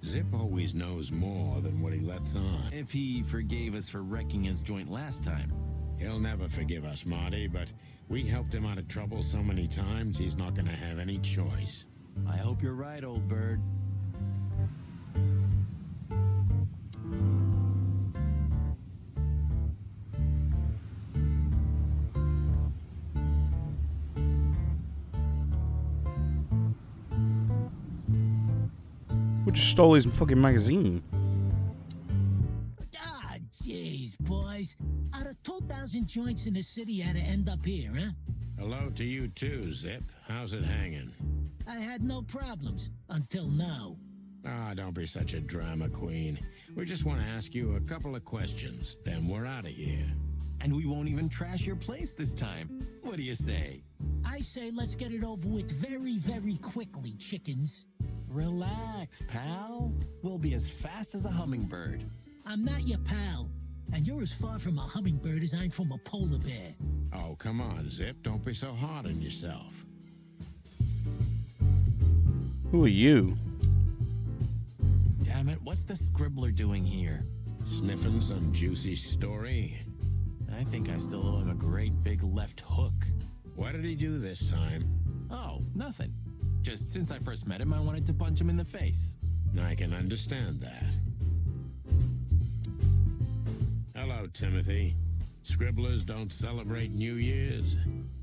Zip always knows more than what he lets on. If he forgave us for wrecking his joint last time. He'll never forgive us, Marty, but we helped him out of trouble so many times, he's not gonna have any choice. I hope you're right, old bird. We just stole his fucking magazine. Ah, jeez, boys. Out of 2,000 joints in the city, how'd it end up here, huh? Hello to you too, Zip. How's it hanging? I had no problems until now. Ah, don't be such a drama queen. We just want to ask you a couple of questions, then we're out of here. And we won't even trash your place this time. What do you say? I say let's get it over with very, very quickly, chickens. Relax, pal. We'll be as fast as a hummingbird. I'm not your pal, and you're as far from a hummingbird as I'm from a polar bear. Oh, come on, Zip. Don't be so hard on yourself. Who are you? Damn it, what's the scribbler doing here? Sniffing some juicy story? I think I still owe him a great big left hook. What did he do this time? Oh, nothing. Just since I first met him, I wanted to punch him in the face. I can understand that. Hello, Timothy. Scribblers don't celebrate New Year's.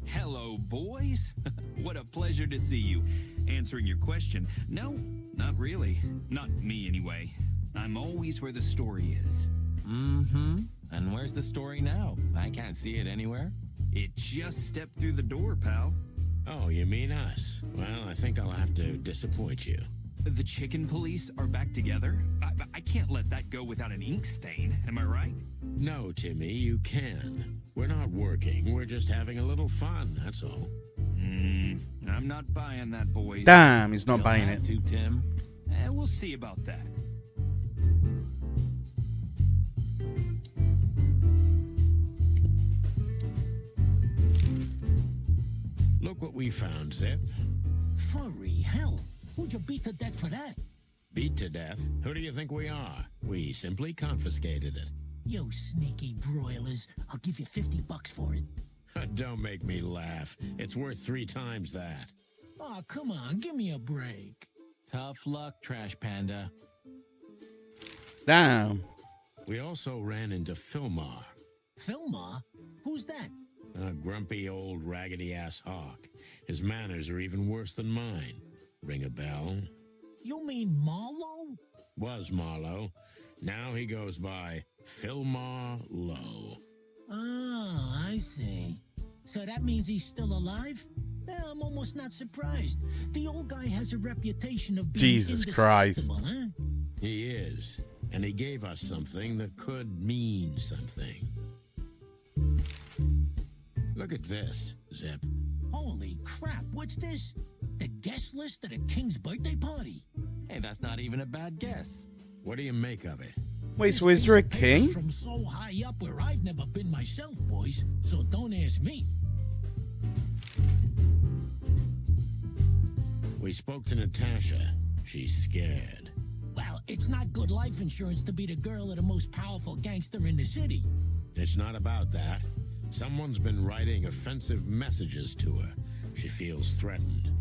Hello, boys. What a pleasure to see you. Answering your question, no, not really. Not me, anyway. I'm always where the story is. Mm-hmm. And where's the story now? I can't see it anywhere. It just stepped through the door, pal. Oh, you mean us? Well, I think I'll have to disappoint you. The chicken police are back together? I can't let that go without an ink stain, am I right? No, Timmy, you can. We're not working, we're just having a little fun, that's all. I'm not buying that, boys. Damn, he's not You'll buying have it. to, Tim. We'll see about that. Look what we found, Zip. Furry hell. Who'd you beat to death for that? Beat to death? Who do you think we are? We simply confiscated it. You sneaky broilers. I'll give you $50 for it. Don't make me laugh. It's worth 3 times that. Oh, come on. Give me a break. Tough luck, Trash Panda. Damn. We also ran into Filmar. Filmar? Who's that? A grumpy old raggedy-ass hawk. His manners are even worse than mine. Ring a bell? You mean Marlowe? Was Marlowe. Now he goes by Filmar Lowe. Oh, I see. So that means he's still alive? I'm almost not surprised. The old guy has a reputation of being Jesus Christ. Huh? He is. And he gave us something that could mean something. Look at this, Zip. Holy crap, what's this? The guest list at a king's birthday party? Hey, that's not even a bad guess. What do you make of it? Wait, so is there a king? From so high up where I've never been myself, boys, so don't ask me. We spoke to Natasha. She's scared. Well, it's not good life insurance to be the girl of the most powerful gangster in the city. It's not about that. Someone's been writing offensive messages to her. She feels threatened.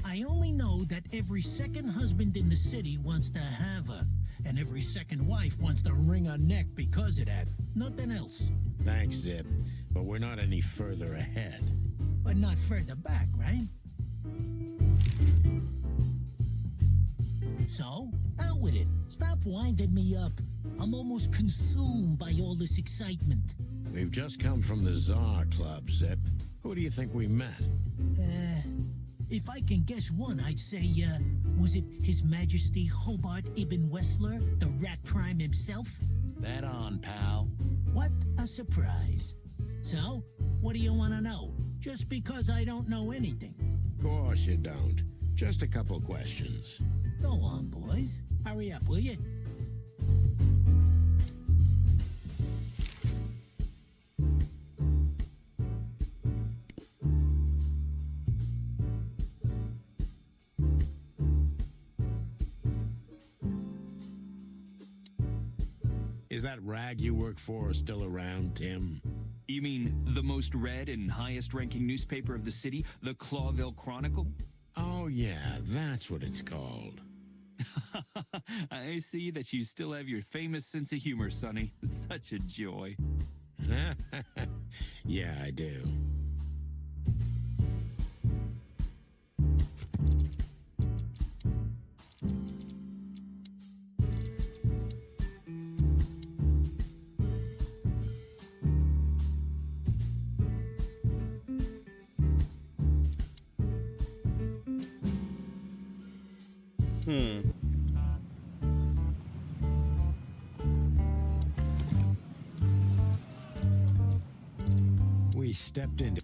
I only know that every second husband in the city wants to have her, and every second wife wants to wring her neck because of that. Nothing else. Thanks, Zip, but we're not any further ahead. But not further back, right? So, out with it. Stop winding me up. I'm almost consumed by all this excitement. We've just come from the Tsar Club, Zip. Who do you think we met? If I can guess one, I'd say, was it His Majesty Hobart Ibn Wessler, the Rat Prime himself? Bet on, pal. What a surprise. So, what do you want to know? Just because I don't know anything. Of course you don't. Just a couple questions. Go on, boys. Hurry up, will you? Is that rag you work for still around, Tim? You mean the most read and highest ranking newspaper of the city, the Clawville Chronicle? Oh, yeah, that's what it's called. I see that you still have your famous sense of humor, Sonny. Such a joy. Yeah, I do. We stepped into.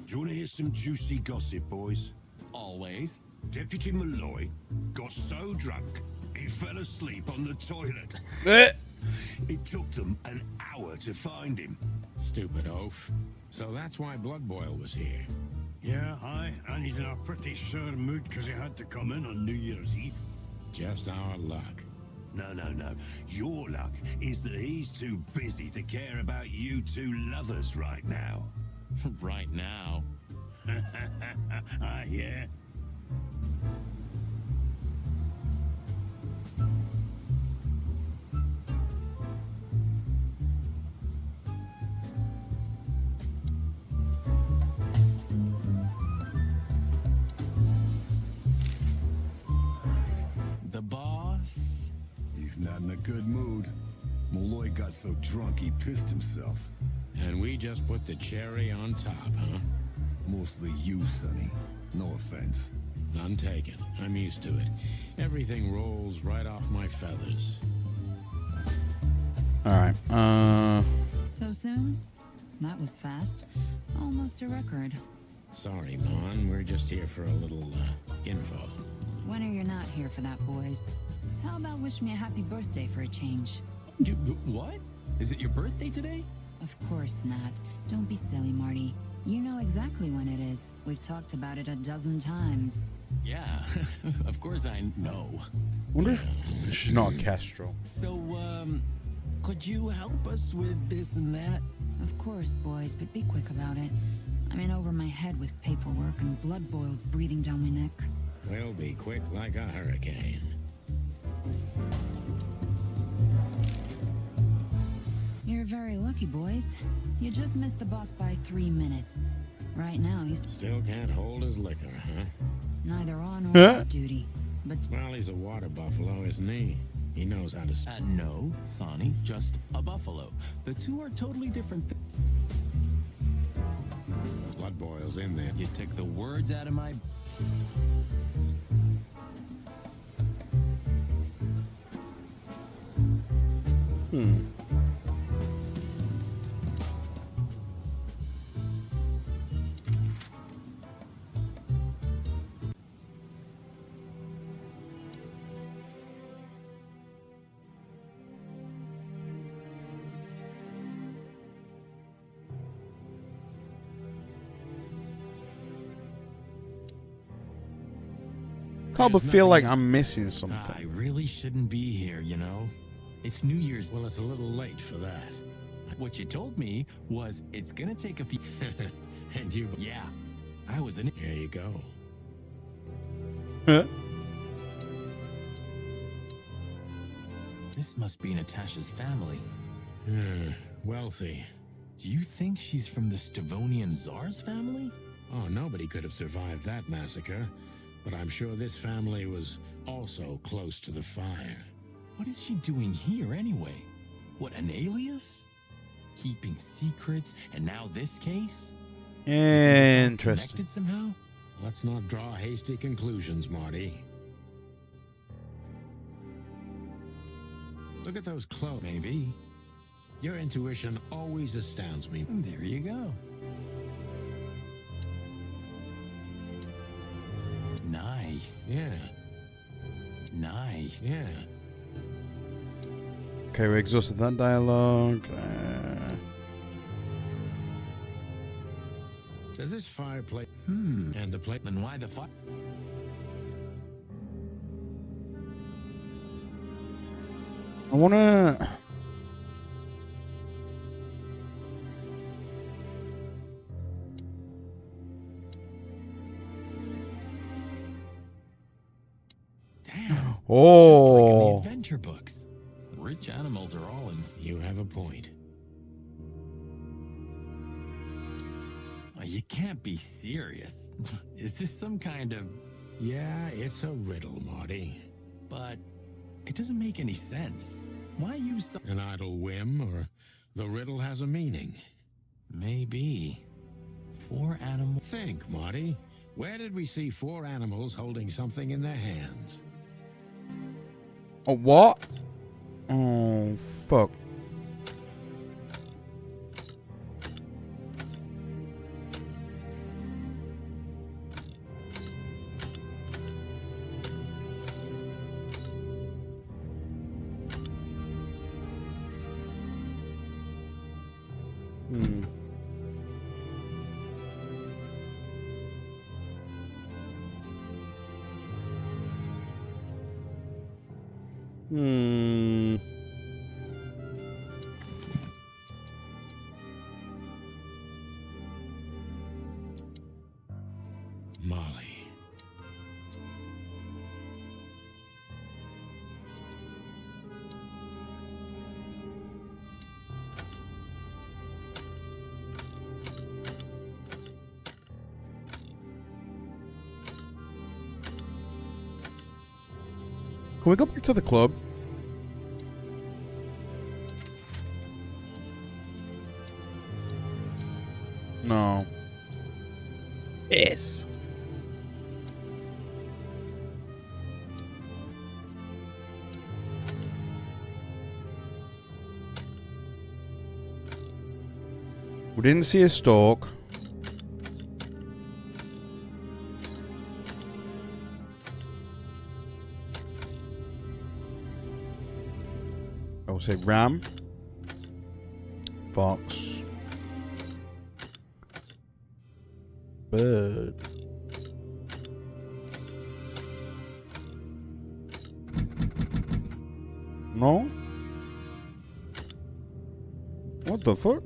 Do you want to hear some juicy gossip, boys? Always. Deputy Malloy got so drunk he fell asleep on the toilet. It took them an hour to find him. Stupid oaf. So that's why Blood Boil was here. Yeah, aye, and he's in a pretty sore mood because he had to come in on New Year's Eve. Just our luck. No. Your luck is that he's too busy to care about you two lovers right now. Right now. Yeah. The boss? He's not in a good mood. Malloy got so drunk he pissed himself. And we just put the cherry on top, huh? Mostly you, Sonny. No offense. None taken. I'm used to it. Everything rolls right off my feathers. Alright, So soon? That was fast. Almost a record. Sorry, Mon. We're just here for a little, info. When are you not here for that, boys? How about wish me a happy birthday for a change? What? Is it your birthday today? Of course not. Don't be silly, Marty. You know exactly when it is. We've talked about it a dozen times. Yeah, of course I know. wonder if she's not Castro. So, could you help us with this and that? Of course, boys, but be quick about it. I'm in over my head with paperwork and blood boils breathing down my neck. We'll be quick like a hurricane. You're very lucky, boys. You just missed the boss by 3 minutes. Right now, he's Still can't hold his liquor, huh? neither on or off duty. But Well, he's a water buffalo, isn't he? He knows how to... No, Sonny, just a buffalo. The two are totally different Blood boils in there. You took the words out of my... Can't but feel like I'm missing something. I really shouldn't be here, you know? It's New Year's. Well, it's a little late for that. What you told me was it's gonna take a few... And you... Yeah, I was in it. Here you go. Huh? This must be Natasha's family. Wealthy. Do you think she's from the Stavonian Tsar's family? Oh, nobody could have survived that massacre. But I'm sure this family was also close to the fire. What is she doing here anyway? What, an alias? Keeping secrets, and now this case? Interesting. Connected somehow? Let's not draw hasty conclusions, Marty. Look at those clothes. Maybe. Your intuition always astounds me. And there you go. Nice. Yeah. Nice. Yeah. Okay, we exhausted that dialogue. Does this fireplace... And the plate... Then why the fire... I wanna... Damn. Oh. Just like in the adventure books. Rich animals are all in... You have a point. Oh, you can't be serious. Is this some kind of... Yeah, it's a riddle, Marty. But it doesn't make any sense. Why use some... An idle whim, or the riddle has a meaning? Maybe. 4 animals. Think, Marty. Where did we see 4 animals holding something in their hands? A what? Oh, fuck. Hmm. Hmm. Molly. Can we go back to the club? No. Yes. We didn't see a stalk. I will say ram, fox, bird, no? What the fuck?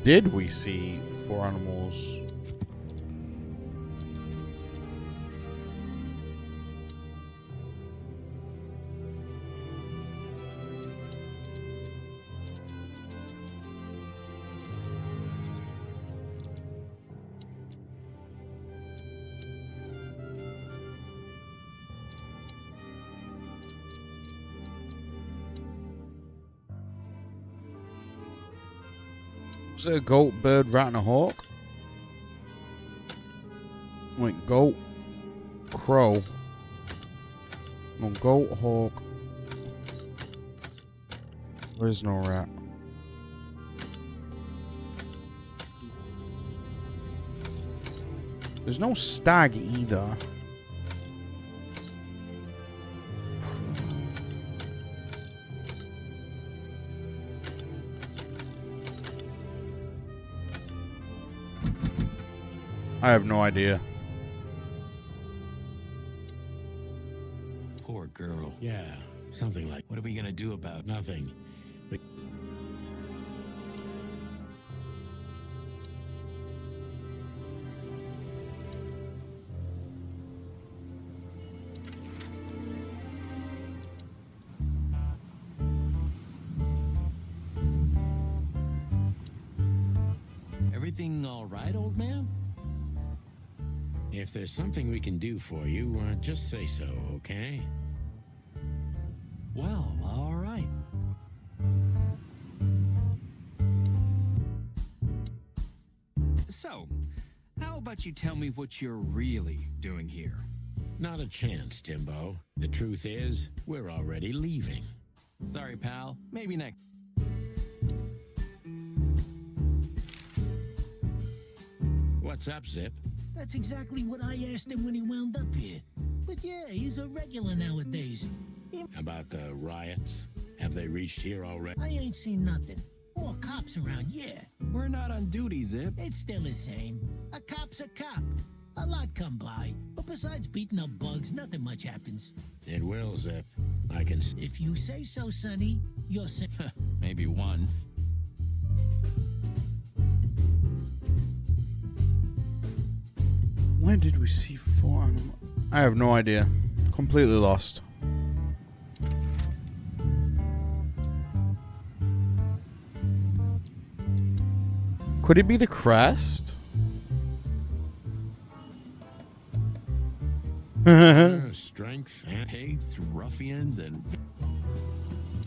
Did we see 4 animals? Was it a goat, bird, rat, and a hawk? Wait, goat, crow. No, goat, hawk. There's no rat. There's no stag either. I have no idea. Poor girl. Yeah, something like... What are we gonna do about Nothing. But Everything all right, old man? if there's something we can do for you, just say so, okay? Well, all right. So, how about you tell me what you're really doing here? Not a chance, Timbo. The truth is, we're already leaving. Sorry, pal. Maybe next. What's up, Zip? That's exactly what I asked him when he wound up here. But yeah, he's a regular nowadays. About the riots? Have they reached here already? I ain't seen nothing. More cops around, yeah. We're not on duty, Zip. It's still the same. A cop's a cop. A lot come by, but besides beating up bugs, nothing much happens. It will, Zip. I can. If you say so, Sonny, you'll say. Maybe once. When did we see 4 animals? I have no idea. Completely lost. Could it be the crest? Strength, Pigs, ruffians, and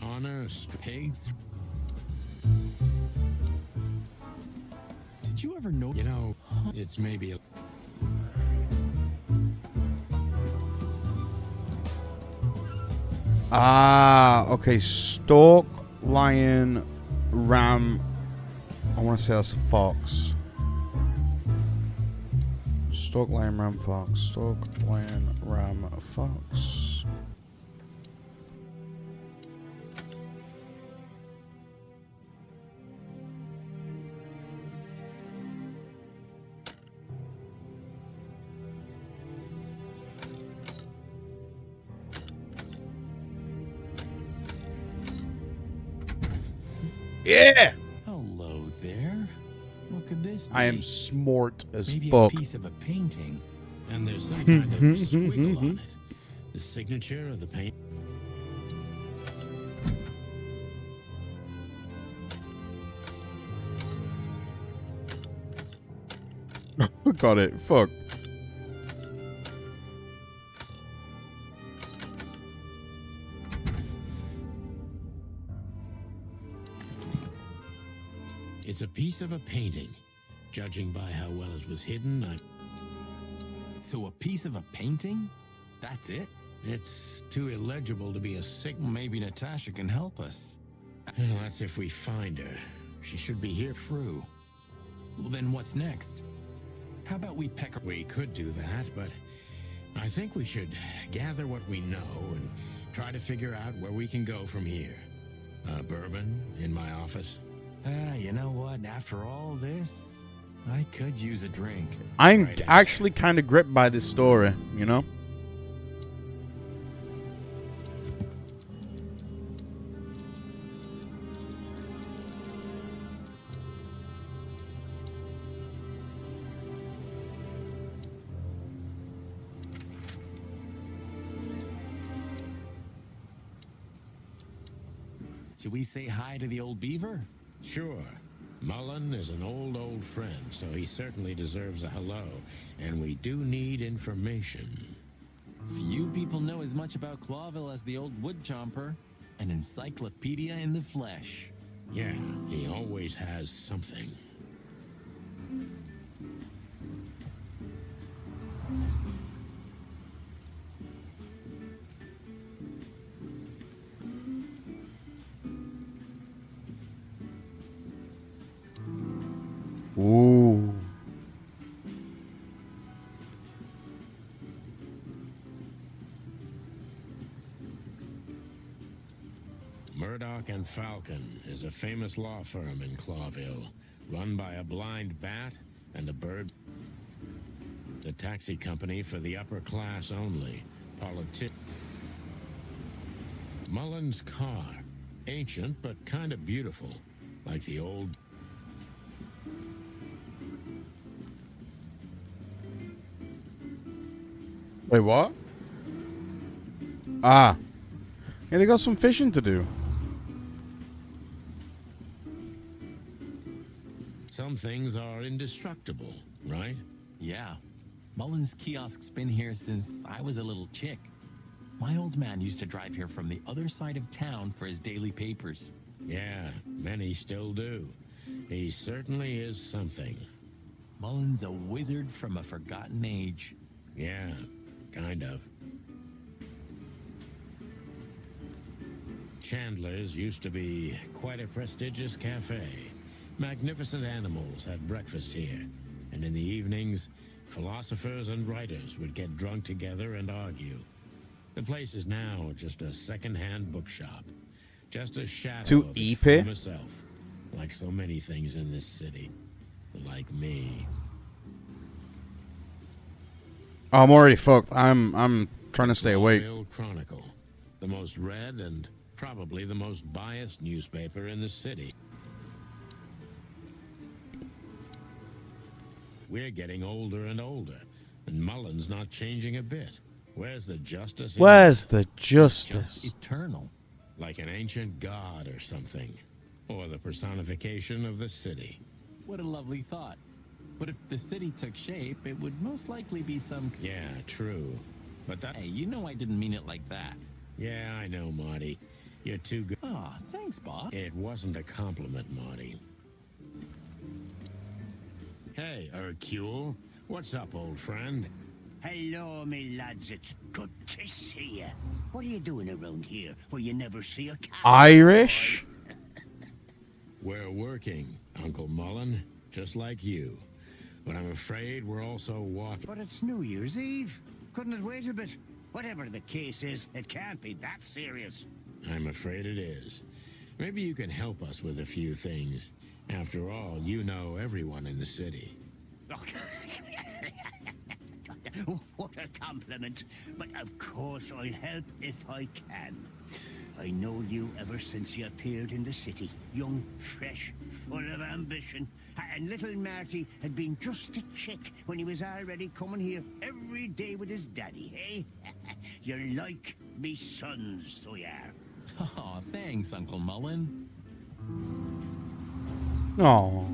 honor, pigs. Did you ever know? You know, it's maybe a. Ah, okay. Stork, lion, ram. I want to say that's a fox. Stork, lion, ram, fox. Stork, lion, ram, fox. Yeah! Hello there. What could this be? I am smart as Maybe fuck. a piece of a painting. And there's some kind of squiggle on it. The signature of the paint. Got it. Fuck. It's a piece of a painting. Judging by how well it was hidden, So a piece of a painting? That's it? It's too illegible to be a signal. Maybe Natasha can help us. Well, that's if we find her. She should be here. True. Well, then what's next? How about we peck her? We could do that, but I think we should gather what we know and try to figure out where we can go from here. Bourbon in my office. You know what? After all this, I could use a drink. I'm actually kind of gripped by this story, you know? Should we say hi to the old beaver? Sure. Mullen is an old friend, so he certainly deserves a hello. And we do need information. Few people know as much about Clawville as the old wood chomper. An encyclopedia in the flesh. Yeah, he always has something. Ooh. Murdoch and Falcon is a famous law firm in Clawville, run by a blind bat and a bird. The taxi company for the upper class only. Mullen's car, ancient but kind of beautiful, like the old. Wait, what? Ah. Yeah, they got some fishing to do. Some things are indestructible, right? Yeah. Mullen's kiosk's been here since I was a little chick. My old man used to drive here from the other side of town for his daily papers. Yeah, many still do. He certainly is something. Mullen's a wizard from a forgotten age. Yeah, kind of. Chandler's used to be quite a prestigious cafe. Magnificent animals had breakfast here, and in the evenings, philosophers and writers would get drunk together and argue. The place is now just a second-hand bookshop, just a shadow of its former self, like so many things in this city, like me. Oh, I'm already fucked. I'm trying to stay awake. Clawville Chronicle, The most read and probably the most biased newspaper in the city. We're getting older and older, and Mullen's not changing a bit. Where's the justice? Where's the justice? Just eternal. Like an ancient god or something. Or the personification of the city. What a lovely thought. But if the city took shape, it would most likely be some... Yeah, true. But that... Hey, you know I didn't mean it like that. Yeah, I know, Marty. You're too good. Aw, thanks, Bob. It wasn't a compliment, Marty. Hey, Hercule. What's up, old friend? Hello, me lads. It's good to see you. What are you doing around here where you never see a cat? Irish? We're working, Uncle Mullen, just like you. But I'm afraid we're also walking. But it's New Year's Eve. Couldn't it wait a bit? Whatever the case is, it can't be that serious. I'm afraid it is. Maybe you can help us with a few things. After all, you know everyone in the city. What a compliment. But of course I'll help if I can. I know you ever since you appeared in the city. Young, fresh, full of ambition. And little Marty had been just a chick when he was already coming here every day with his daddy, eh? You're like me sons, so you are. Oh, thanks, Uncle Mullen. Oh.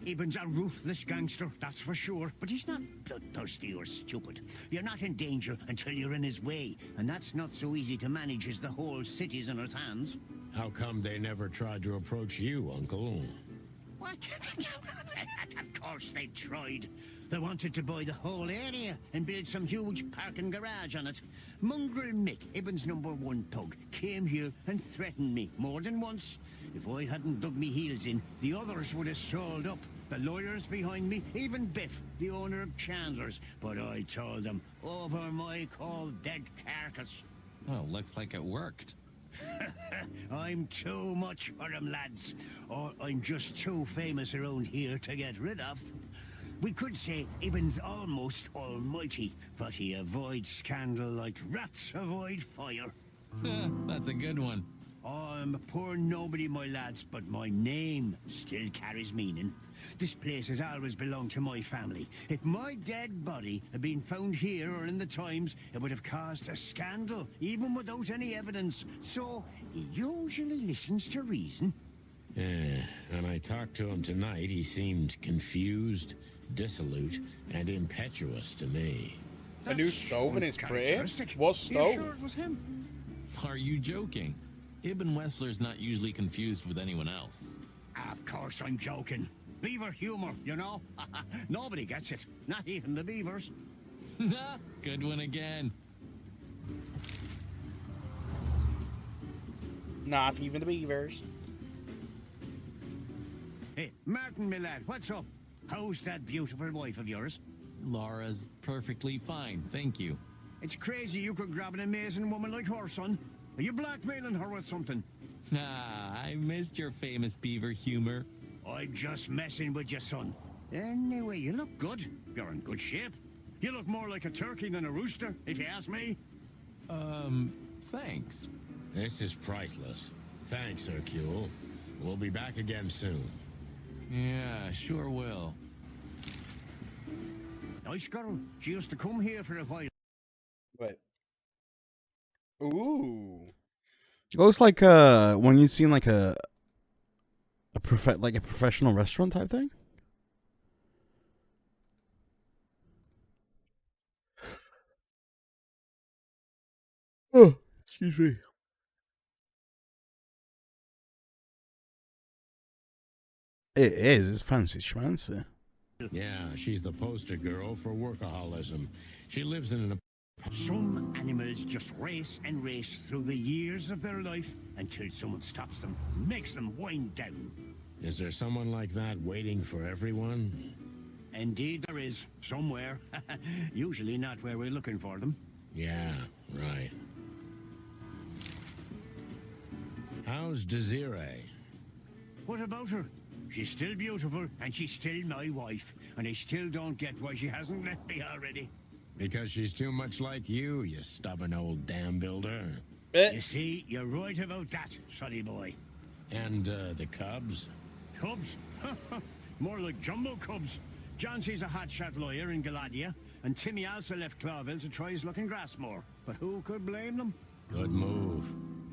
Eben's a ruthless gangster, that's for sure. But he's not bloodthirsty or stupid. You're not in danger until you're in his way. And that's not so easy to manage as the whole city's in his hands. How come they never tried to approach you, Uncle? What? Of course they've tried. They wanted to buy the whole area and build some huge parking garage on it. Mongrel Mick, Ibben's #1 thug, came here and threatened me more than once. If I hadn't dug me heels in, the others would have sold up. The lawyers behind me, even Biff, the owner of Chandler's. But I told them, over my cold dead carcass. Oh, looks like it worked. I'm too much for them, lads. Or I'm just too famous around here to get rid of. We could say Ibben's almost almighty, but he avoids scandal like rats avoid fire. That's a good one. I'm a poor nobody, my lads, but my name still carries meaning. This place has always belonged to my family. If my dead body had been found here or in the Times, it would have caused a scandal, even without any evidence. So, he usually listens to reason. Yeah, when I talked to him tonight, he seemed confused, dissolute, and impetuous to me. A new stove in his crib? What stove? You sure it was him? Are you joking? Ibn Wessler's not usually confused with anyone else. Of course I'm joking. Beaver humor, you know? Nobody gets it. Not even the beavers. Good one again. Not even the beavers. Hey, Martin, my lad, what's up? How's that beautiful wife of yours? Laura's perfectly fine, thank you. It's crazy you could grab an amazing woman like her, son. Are you blackmailing her with something? I missed your famous beaver humor. I'm just messing with you, son. Anyway, you look good. You're in good shape. You look more like a turkey than a rooster, if you ask me. Thanks. This is priceless. Thanks, Hercule. We'll be back again soon. Yeah, sure will. Nice girl. She used to come here for a while. Wait. Ooh. It looks like when you've seen like a professional restaurant type thing. Oh, excuse me. It is. It's fancy schmancy. Yeah, she's the poster girl for workaholism. She lives in an... Some animals just race and race through the years of their life until someone stops them, makes them wind down. Is there someone like that waiting for everyone? Indeed there is, somewhere. Usually not where we're looking for them. Yeah, right. How's Desiree? What about her? She's still beautiful, and she's still my wife, and I still don't get why she hasn't left me already. Because she's too much like you stubborn old dam builder. You see, you're right about that, sonny boy. And the cubs? Cubs? More like jumbo cubs. Johnson's a hotshot lawyer in Galadia, and Timmy also left Clawville to try his luck in Grassmore. But who could blame them? Good move.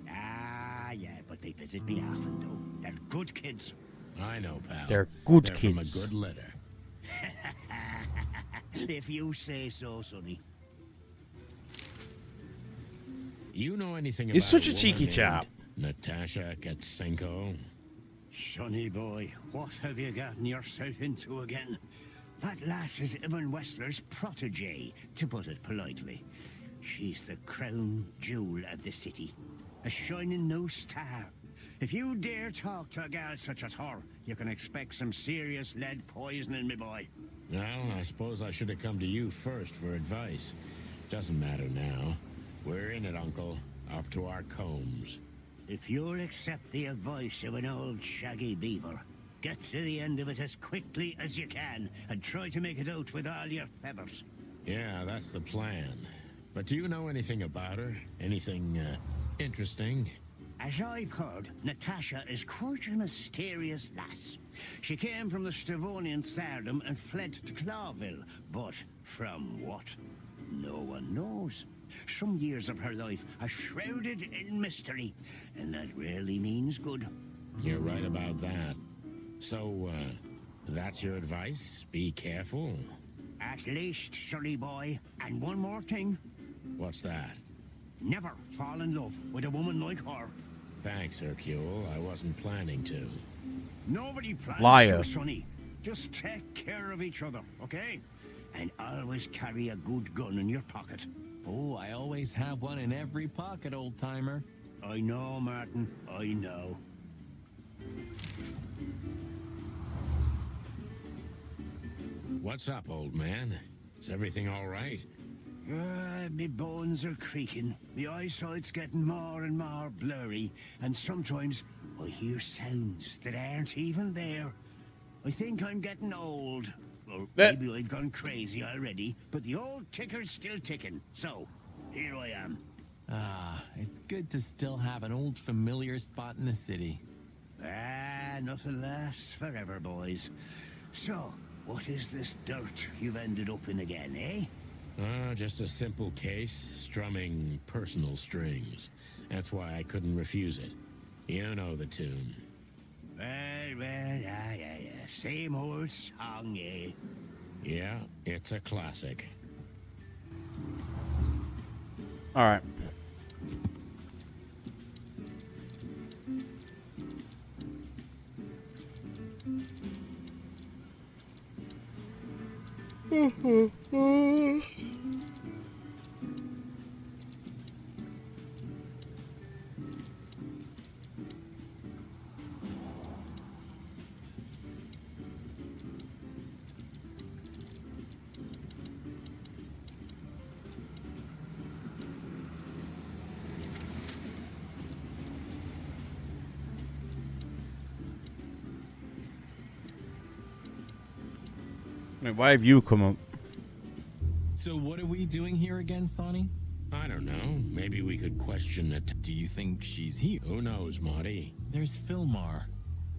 Ah, yeah, but they visit me often, though. They're good kids. I know, pal. They're good They're kids. from a good litter. If you say so, sonny. You know anything about He's such a woman cheeky named chap. Natasha Katsenko? Sonny boy, what have you gotten yourself into again? That lass is Ibn Wessler's protege, to put it politely. She's the crown jewel of the city. A shining new star. If you dare talk to a gal such as her, you can expect some serious lead poisoning, me boy. Well, I suppose I should have come to you first for advice. Doesn't matter now. We're in it, Uncle. Up to our combs. If you'll accept the advice of an old shaggy beaver, get to the end of it as quickly as you can, and try to make it out with all your feathers. Yeah, that's the plan. But do you know anything about her? Anything, interesting? As I've heard, Natasha is quite a mysterious lass. She came from the Stavonian Tsardom and fled to Clawville, but from what? No one knows. Some years of her life are shrouded in mystery, and that rarely means good. You're right about that. So, that's your advice? Be careful? At least, silly boy. And one more thing. What's that? Never fall in love with a woman like her. Thanks, Hercule. I wasn't planning to. Nobody plans Liar. to, sonny. Just take care of each other, okay? And always carry a good gun in your pocket. Oh, I always have one in every pocket, old-timer. I know, Martin. I know. What's up, old man? Is everything all right? Me bones are creaking. My eyesight's getting more and more blurry, and sometimes I hear sounds that aren't even there. I think I'm getting old. Or maybe I've gone crazy already, but the old ticker's still ticking. So, here I am. Ah, it's good to still have an old familiar spot in the city. Ah, nothing lasts forever, boys. So, what is this dirt you've ended up in again, eh? Just a simple case, strumming personal strings. That's why I couldn't refuse it. You know the tune. Yeah. Same old song, eh? Yeah, it's a classic. All right. Wait, why have you come up? So what are we doing here again, Sonny? I don't know. Maybe we could question it. Do you think she's here? Who knows, Marty? There's Fillmar.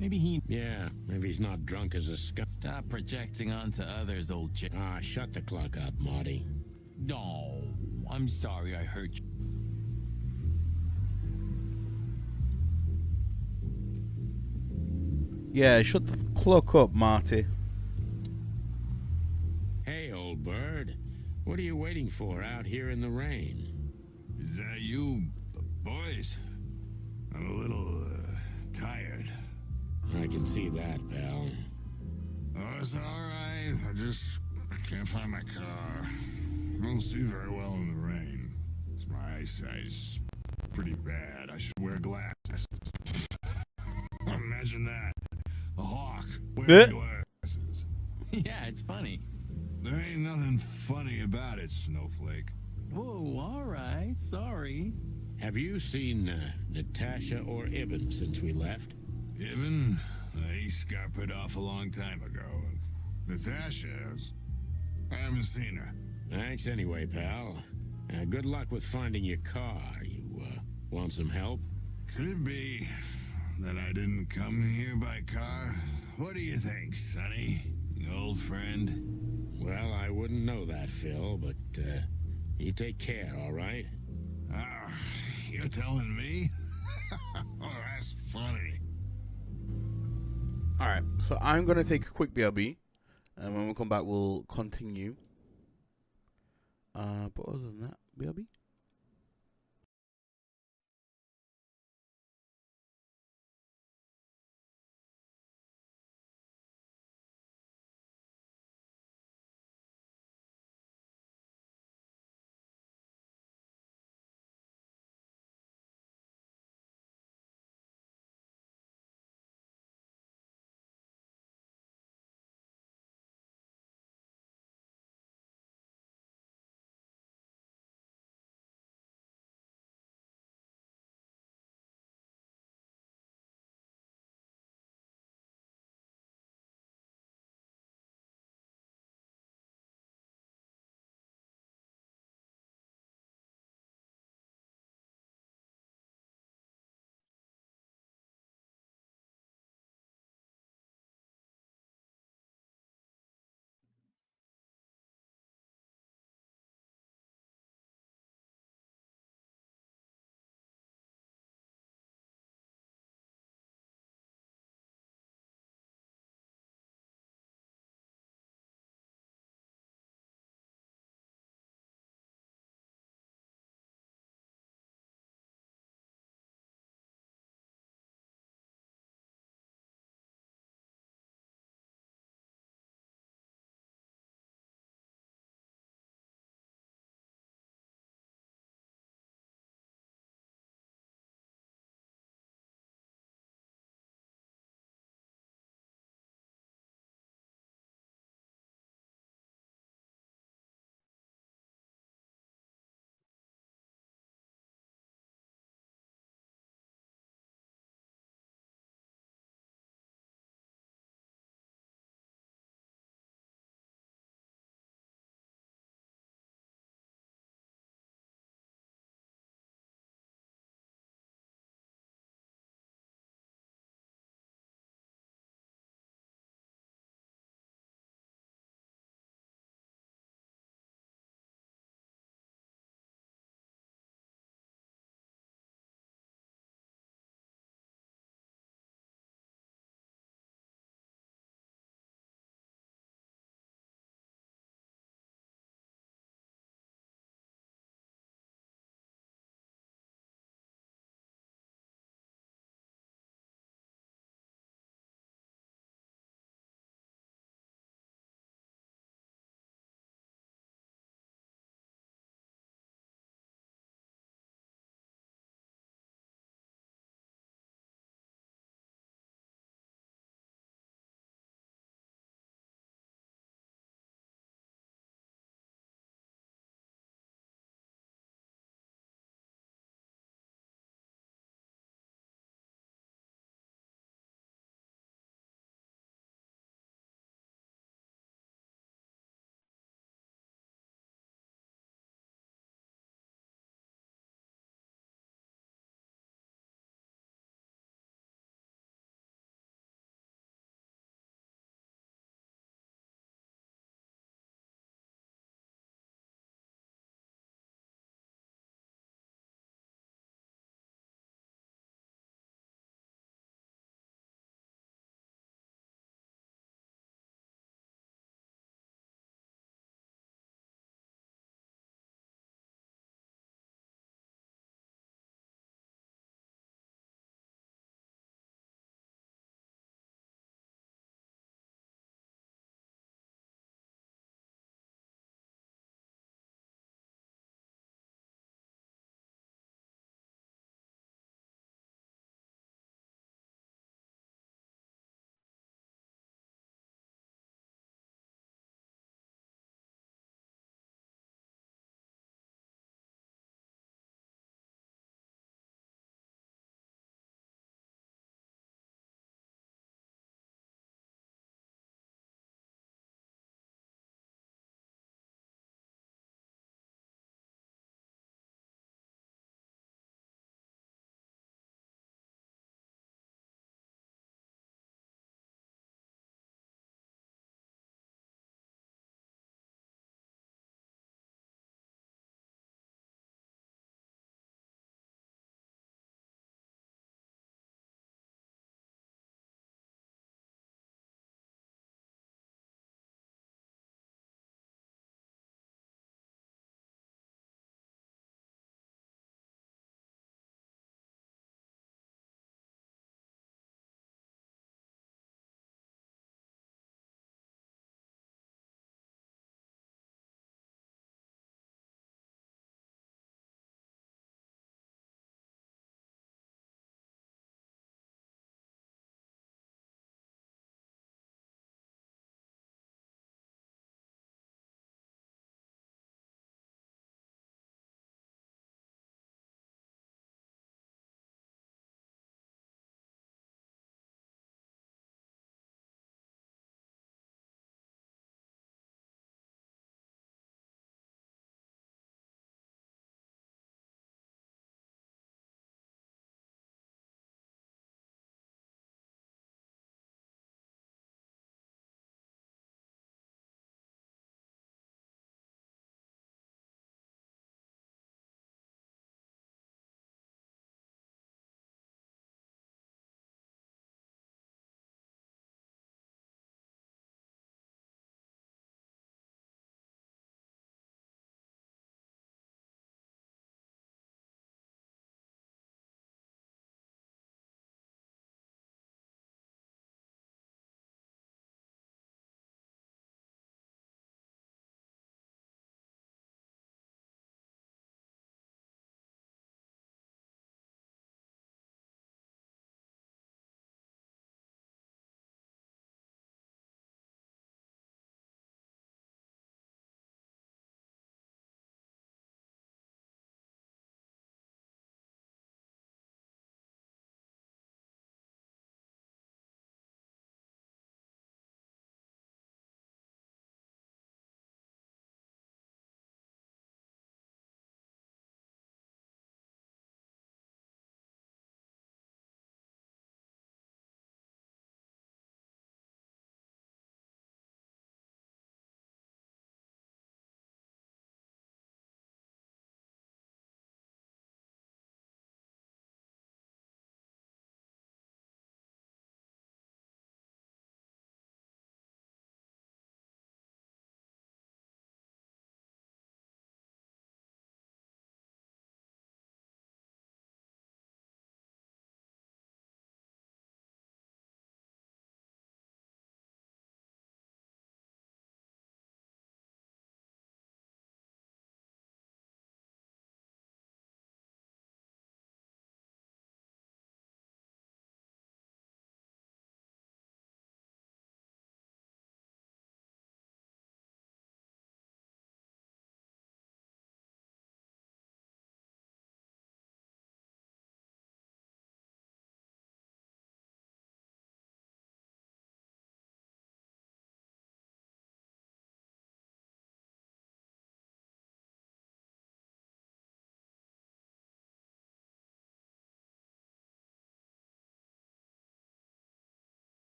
Maybe he... Yeah, maybe he's not drunk as a skunk. Stop projecting onto others, old chick. Ah, shut the clock up, Marty. No, I'm sorry I hurt you. Yeah, shut the clock up, Marty. Hey, old bird. What are you waiting for out here in the rain? Is that you, boys? I'm a little, tired. I can see that, pal. Oh, it's alright. I just can't find my car. I don't see very well in the rain. My eyesight's pretty bad. I should wear glasses. Imagine that. A hawk wearing glasses. Yeah, it's funny. There ain't nothing funny about it, Snowflake. Whoa, alright, sorry. Have you seen Natasha or Ibn since we left? Ibn? He scuppered off a long time ago. Natasha, I haven't seen her. Thanks anyway, pal. Good luck with finding your car. You, want some help? Could be that I didn't come here by car. What do you think, Sonny? Old friend? Well, I wouldn't know that, Phil, but, you take care, all right? Ah, you're telling me? Oh, that's funny. All right, so I'm gonna take a quick BRB, and when we come back, we'll continue. But other than that, BRB.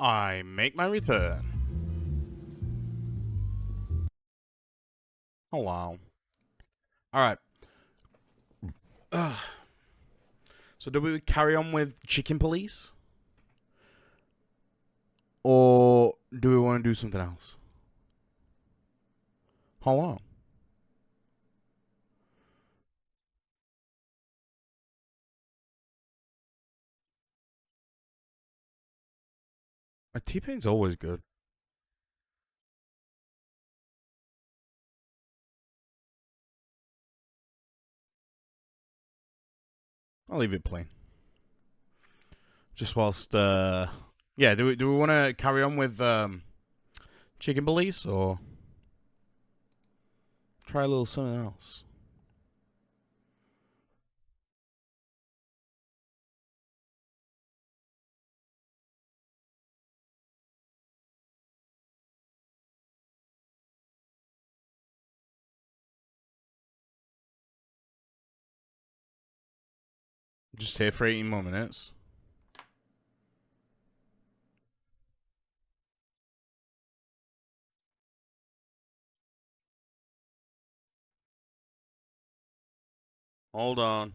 I make my return. Oh wow. Alright. So do we carry on with Chicken Police? Or do we want to do something else? Hold on. A T-Pain's always good. I'll leave it plain. Just whilst, yeah, do we want to carry on with Chicken Police or try a little something else? Just here for 18 more minutes. Hold on.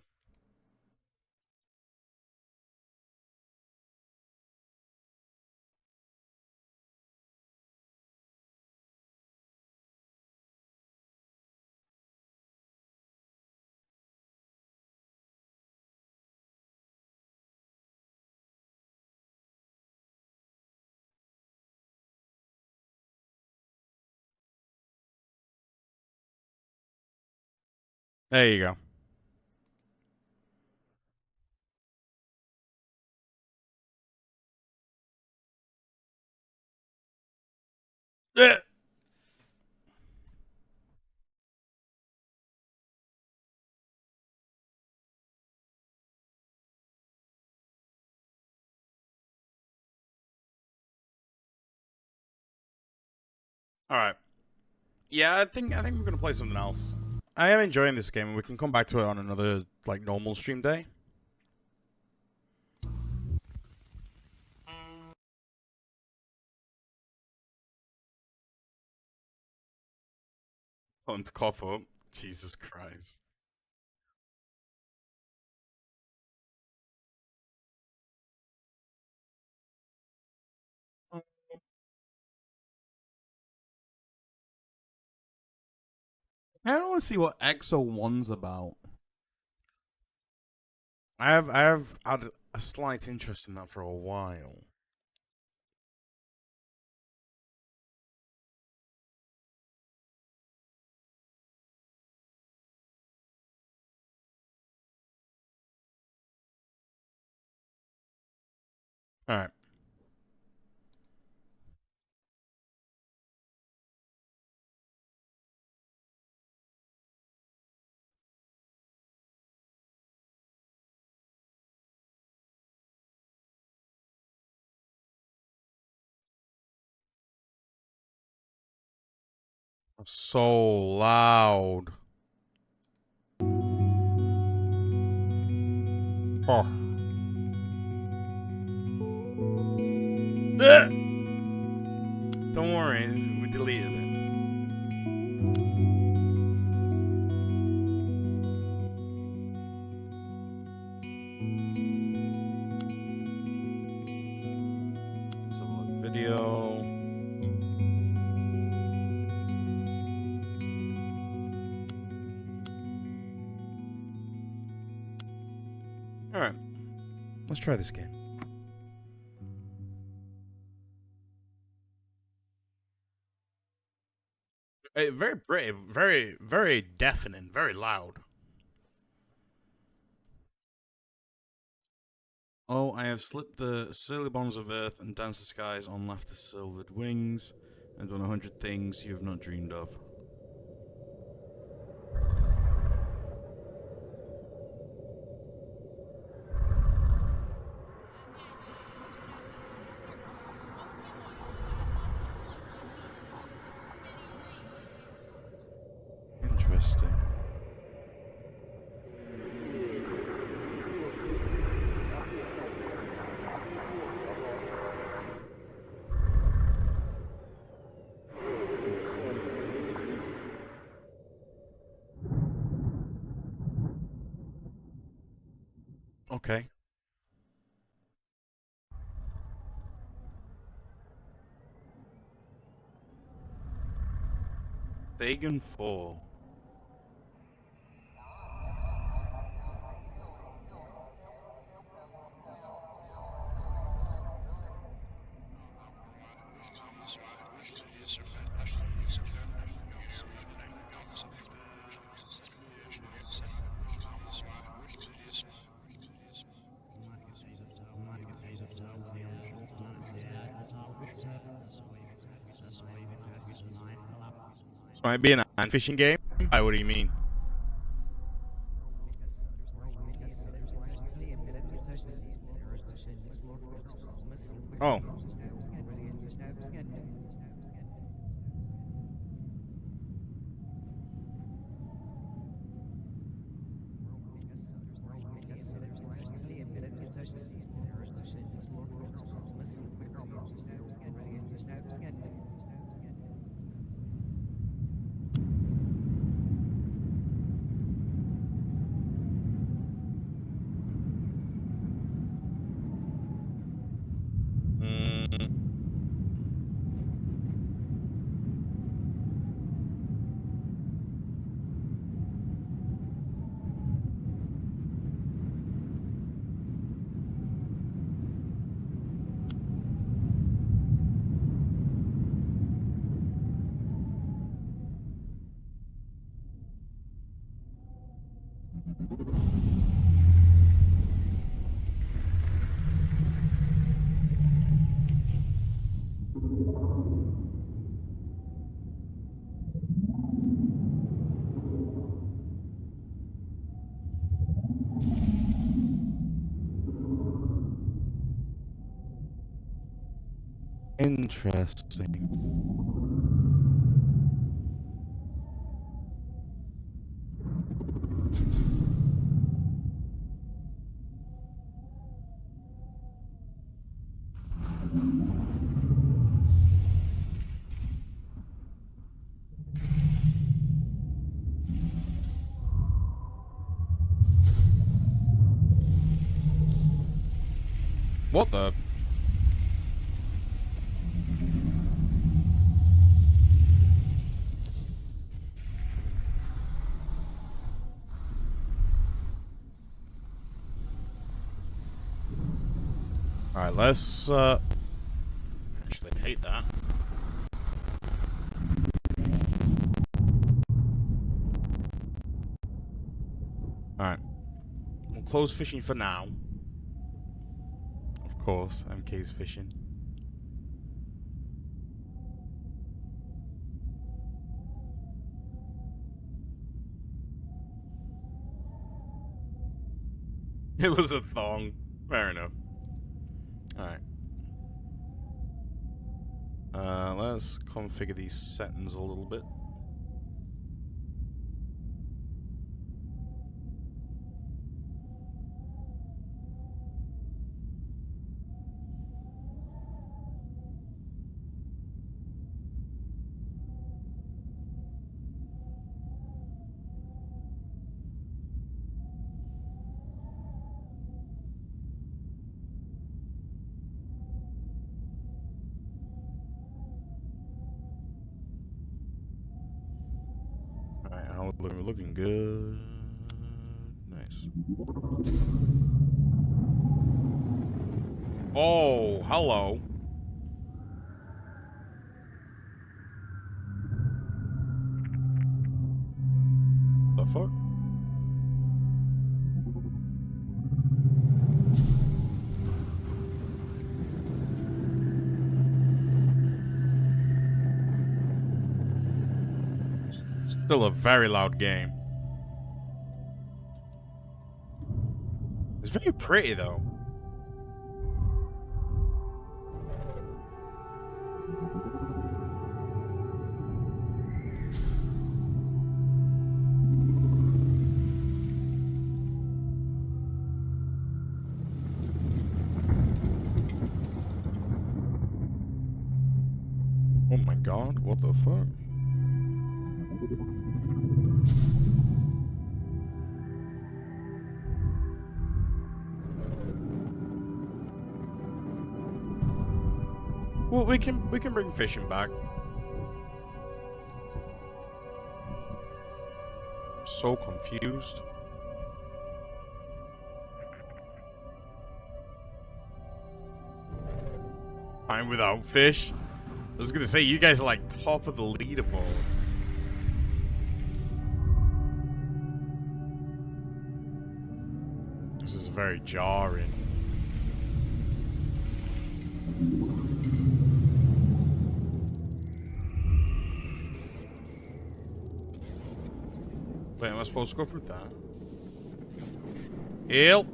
There you go. Yeah. All right. Yeah, I think we're gonna play something else. I am enjoying this game, and we can come back to it on another like normal stream day. On to cough up. Jesus Christ. I don't want to see what XO1's about. I have had a slight interest in that for a while. All right. So loud. Oh. Don't worry, we deleted it. So video. All right. Let's try this game. Very brave, very deafening, very loud. Oh, I have slipped the silly bonds of earth and danced the skies on laughter silvered wings, and done 100 things you have not dreamed of. Interesting. Okay. Dagon 4. This might be an iron fishing game. What do you mean? Oh. Interesting. What the? Alright, let's, actually, I hate that. Alright. We'll close fishing for now. Of course, MK's fishing. It was a thong. Fair enough. Alright. Let's configure these settings a little bit. Alright, how we're looking good. Nice. Oh, hello. The fuck? Still a very loud game. It's very pretty though. Oh my god, what the fuck? Well, we can bring fishing back. So confused. I'm without fish. I was gonna say you guys are like top of the leaderboard. This is very jarring. Wait, am I supposed to go through that? Help!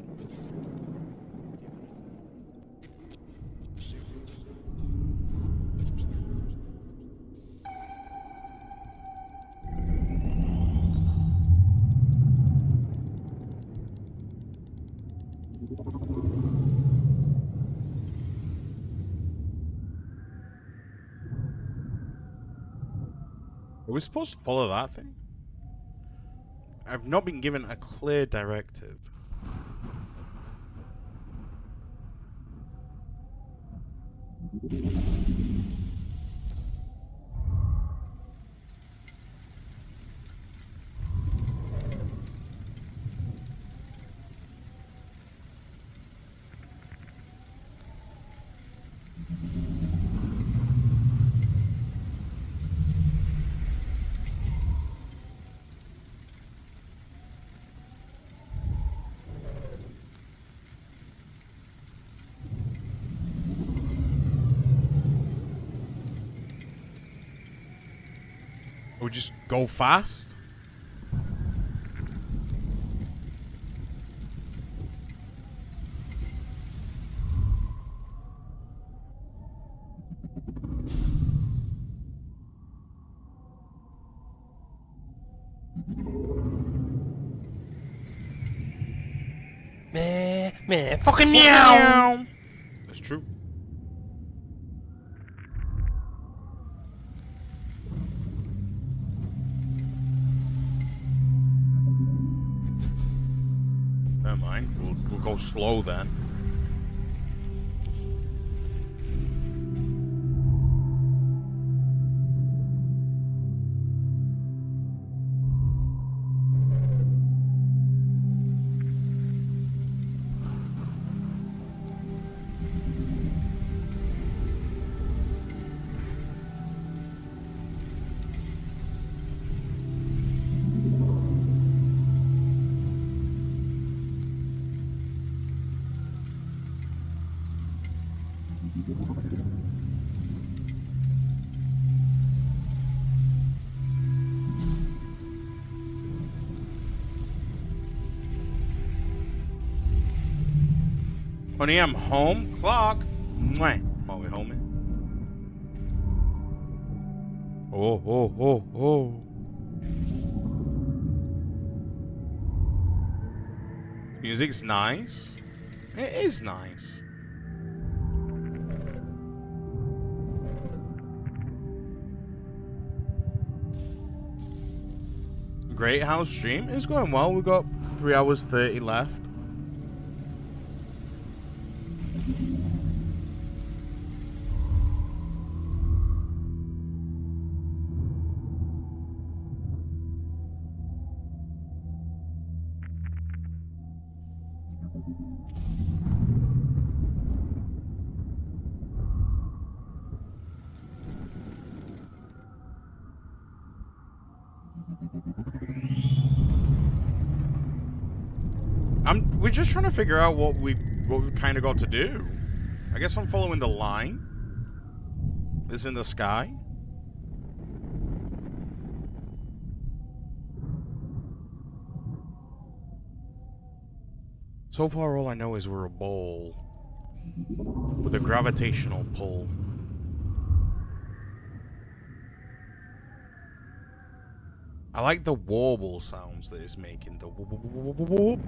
Are we supposed to follow that thing? I've not been given a clear directive. Or just go fast? Man, fucking meow! That's true. Never mind. We'll go slow then. Honey, I'm home. Clock. Mwah. Are we home? Oh. Music's nice. It is nice. Great house stream is going well. We've got 3 hours 30 left. We're just trying to figure out what we've kind of got to do. I guess I'm following the line. It's in the sky. So far, all I know is we're a ball with a gravitational pull. I like the warble sounds that it's making. The whoop.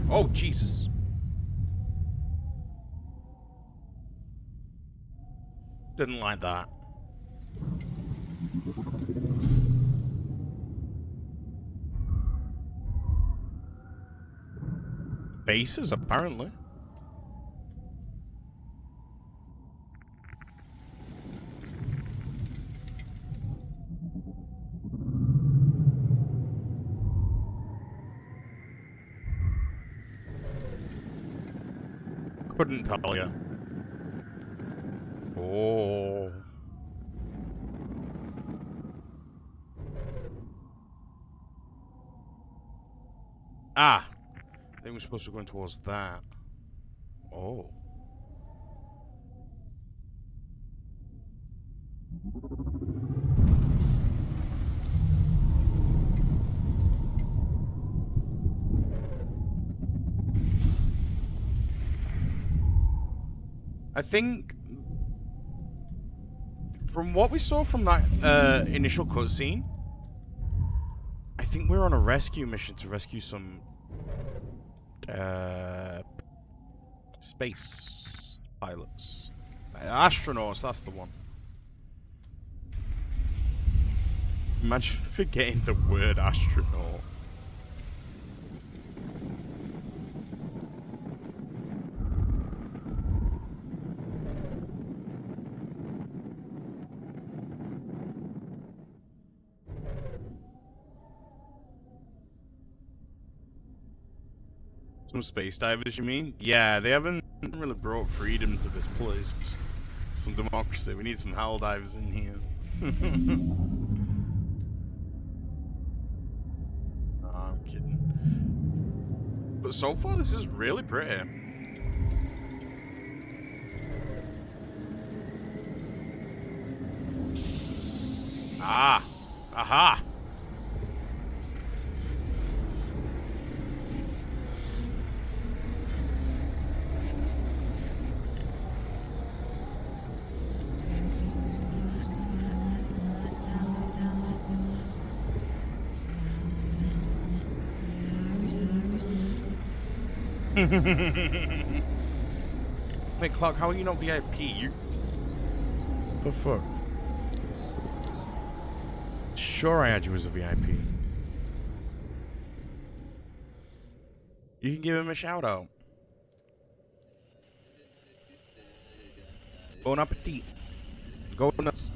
Oh, Jesus. Didn't like that. Bases, apparently. Couldn't tell you. Oh. Ah. I think we're supposed to be going towards that. Oh. I think from what we saw from that initial cutscene, I think we're on a rescue mission to rescue some space pilots. Astronauts, that's the one. Imagine forgetting the word astronaut. Some space divers, you mean? Yeah, they haven't really brought freedom to this place. Some democracy. We need some hell divers in here. Oh, I'm kidding. But so far, this is really pretty. Ah! Aha! Wait, Clark, how are you not VIP? You... The fuck? Sure I had you as a VIP. You can give him a shout out. Bon appetit. Go nuts.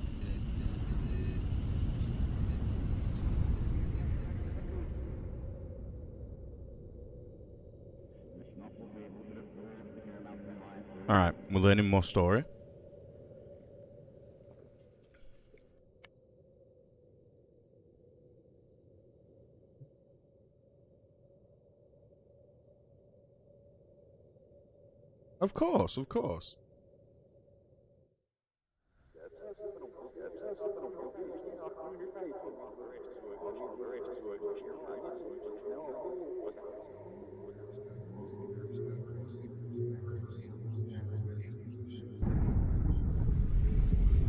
Alright, we're learning more story. Of course, of course.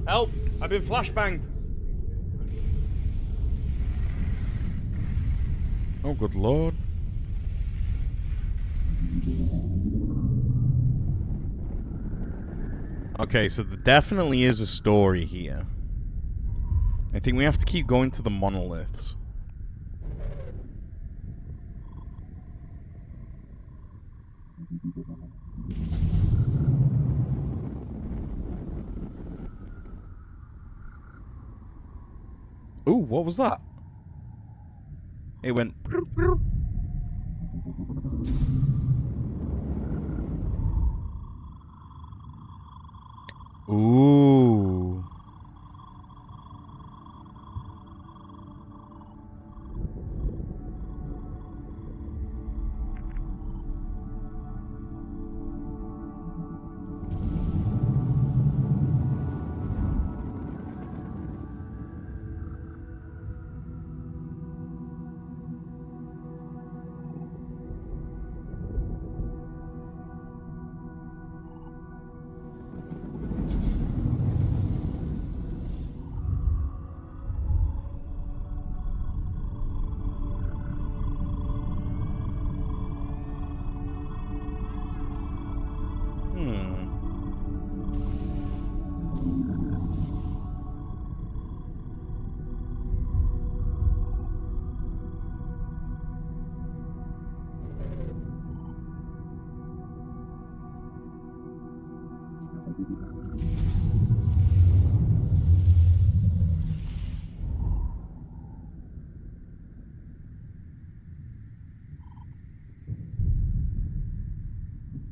Help! I've been flashbanged. Oh, good lord. Okay, so there definitely is a story here. I think we have to keep going to the monoliths. Ooh, what was that? It went... Ooh.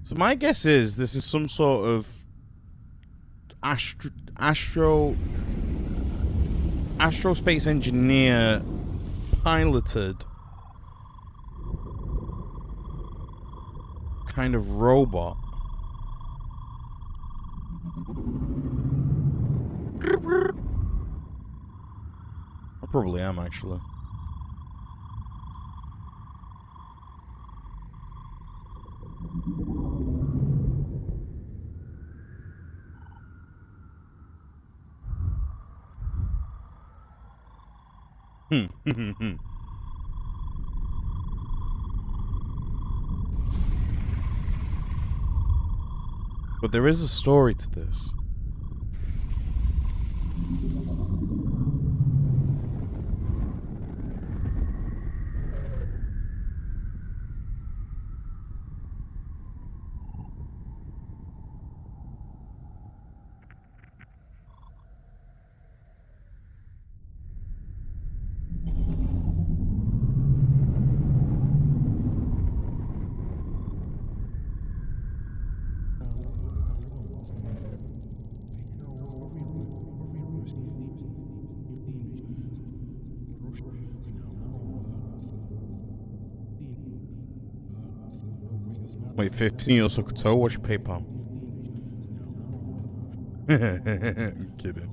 So my guess is this is some sort of astrospace engineer piloted kind of robot. I probably am, actually. But there is a story to this. Wait, 15 years suck a toe? What's your PayPal? I'm kidding.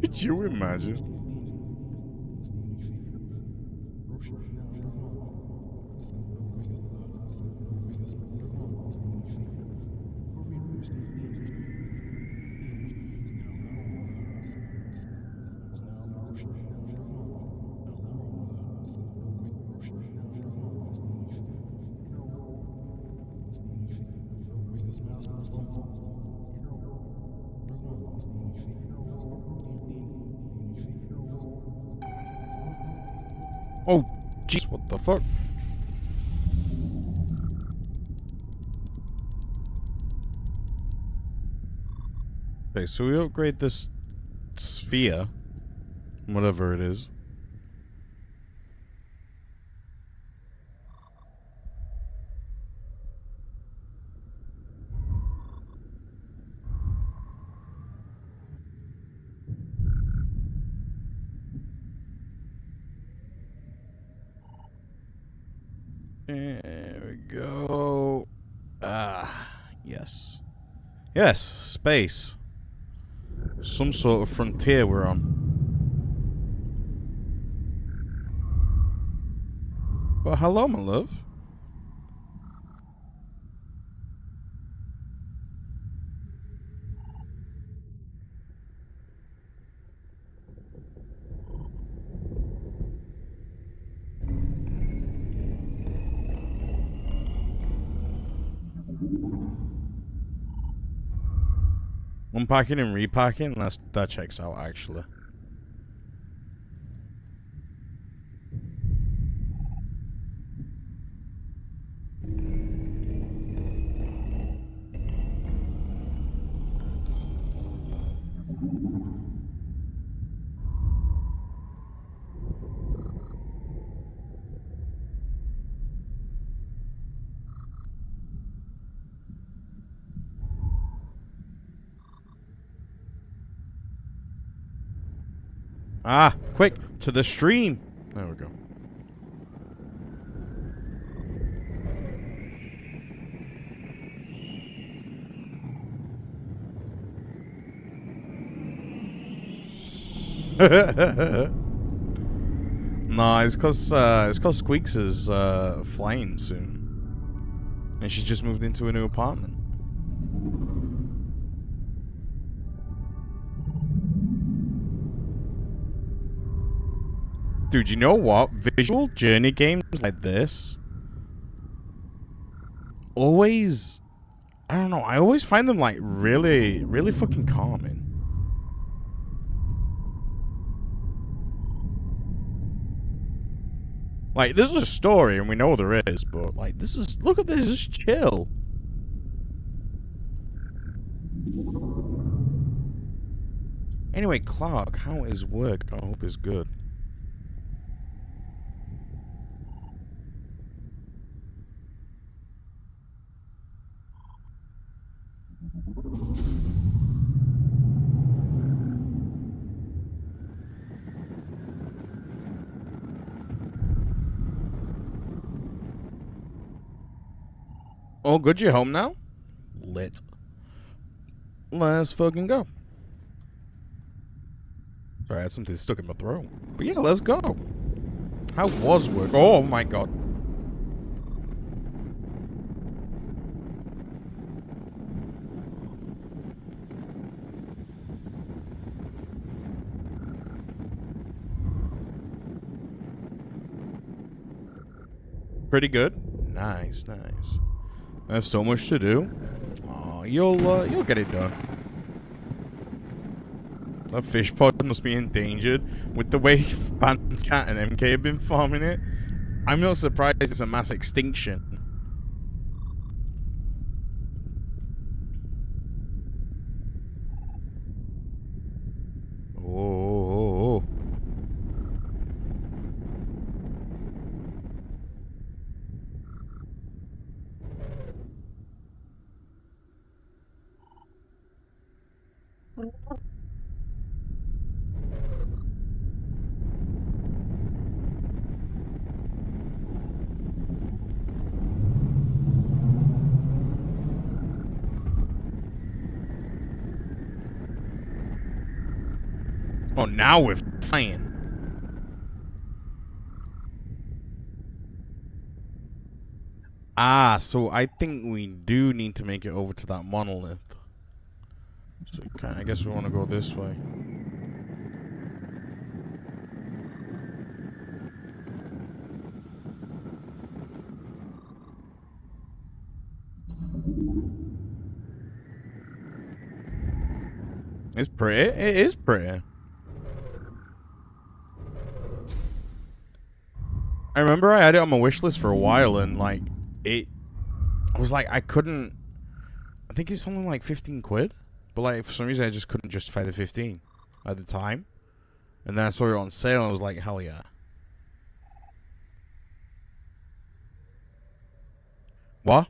Could you imagine? Oh, jeez, what the fuck? Okay, so we upgrade this sphere, whatever it is. There we go. Ah, yes. Yes, space. Some sort of frontier we're on. But hello, my love. Unpacking and repacking, that checks out, actually. Ah, quick, to the stream. There we go. Nah, it's cause Squeaks is flying soon, and she's just moved into a new apartment. Dude, you know what? Visual journey games like this always, I don't know, I always find them like really, really fucking calming. Like, this is a story, and we know there is, but like, this is, look at this, just chill. Anyway, Clark, how is work? I hope it's good. Oh, good, you're home now? Lit. Let's fucking go. Sorry, I had something stuck in my throat. But yeah, let's go. How was work? Oh my god. Pretty good. Nice, nice. I have so much to do. Oh, you'll get it done. That fish pod must be endangered with the way Cat and MK have been farming it. I'm not surprised it's a mass extinction. Oh. Oh, now we're flying. Ah, so I think we do need to make it over to that monolith. So I guess we want to go this way. It's pretty. It is pretty. I remember I had it on my wish list for a while, and like I was like, I couldn't. I think it's something like 15 quid, but like for some reason I just couldn't justify the 15 at the time, and then I saw it on sale, and I was like, hell yeah. What?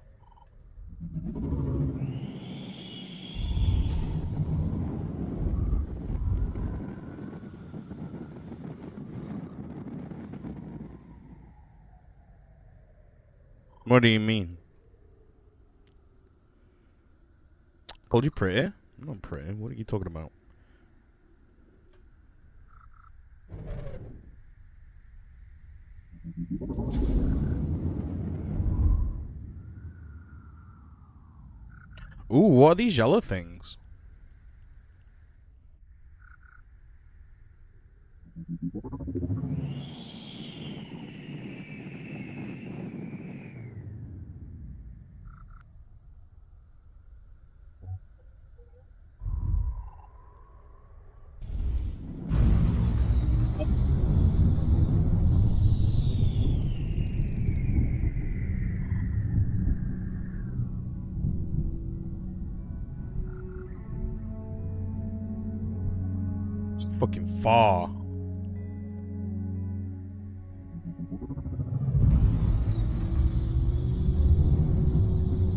What do you mean? Called you pretty? I'm not pretty. What are you talking about? Ooh, what are these yellow things? It's fucking far.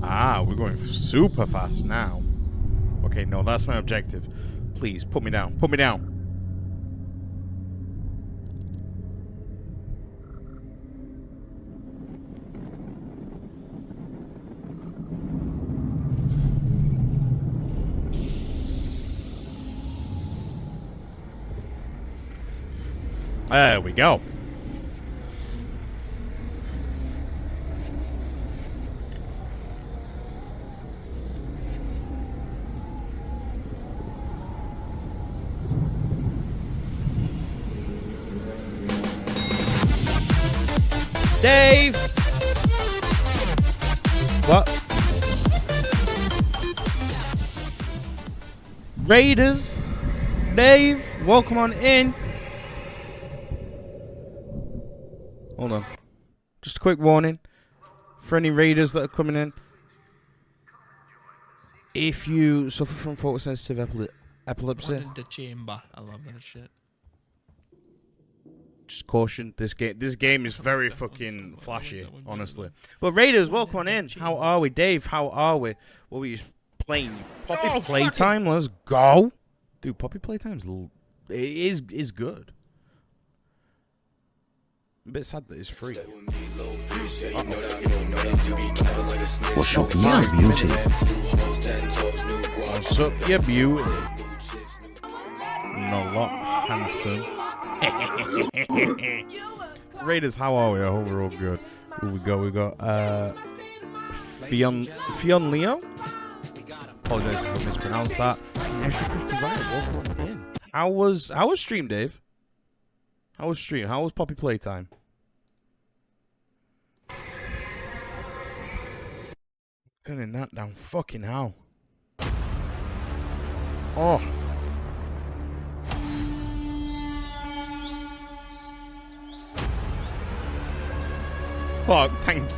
Ah, we're going super fast now. Okay, no, that's my objective. Please, put me down. Put me down. There we go. Dave! What? Raiders? Dave, welcome on in. Hold on. Just a quick warning for any raiders that are coming in. If you suffer from photosensitive epilepsy, One in the chamber. I love that shit. just caution. This game is very fucking flashy, honestly. But raiders, welcome on in. How are we, Dave? How are we? What were you playing Poppy Oh, Playtime. Let's go, dude. Poppy Playtime's is good. I'm a bit sad that it's free. What's up, yeah, beauty? What's up, yeah, beauty? Not a lot, handsome. Raiders, how are we? I hope we're all good. Who we got? Fion Leo. Apologize if I mispronounced that. Extra Crispy Riot, welcome in. How was stream, Dave? How was stream? How was Poppy Playtime? Turning that down, fucking hell. Oh. Fuck, thank you.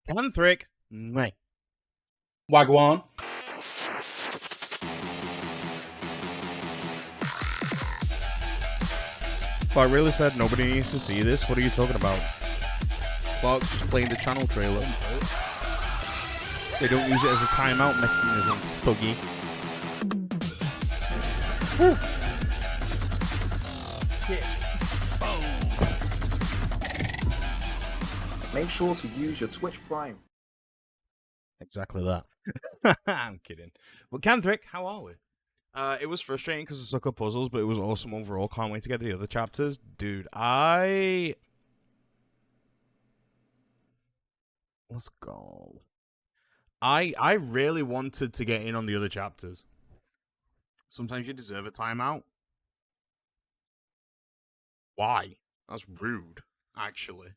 Canthrick. Meh. Wagwan. Clark really said nobody needs to see this. What are you talking about? Clark's just playing the channel trailer. They don't use it as a timeout mechanism, thuggy. Make sure to use your Twitch Prime. Exactly that. I'm kidding. But Canthrick, how are we? It was frustrating because I suck at puzzles, but it was awesome overall. Can't wait to get the other chapters. Dude, let's go. I really wanted to get in on the other chapters. Sometimes you deserve a timeout. Why? That's rude, actually.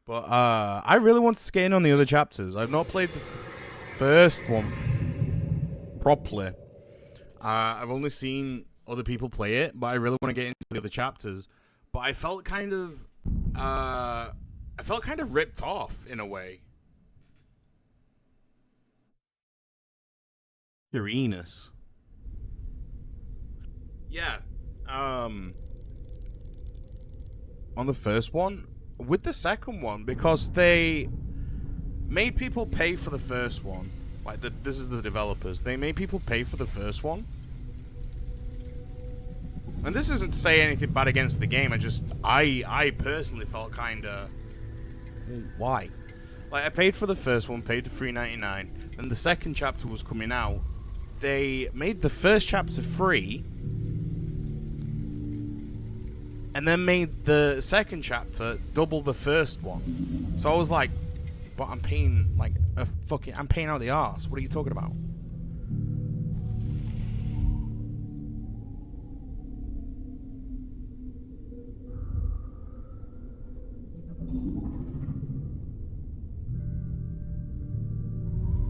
But I really wanted to get in on the other chapters. I've not played the first one properly. I've only seen other people play it, but I really want to get into the other chapters. But I felt kind of ripped off in a way. Uranus. Yeah. On the first one, with the second one, because they made people pay for the first one. Like, this is the developers. They made people pay for the first one. And this isn't to say anything bad against the game. I personally felt kind of... Why? Like, I paid for the first one, paid the $3.99. Then the second chapter was coming out. They made the first chapter free... and then made the second chapter double the first one. So I was like, but I'm paying like I'm paying out the arse. What are you talking about?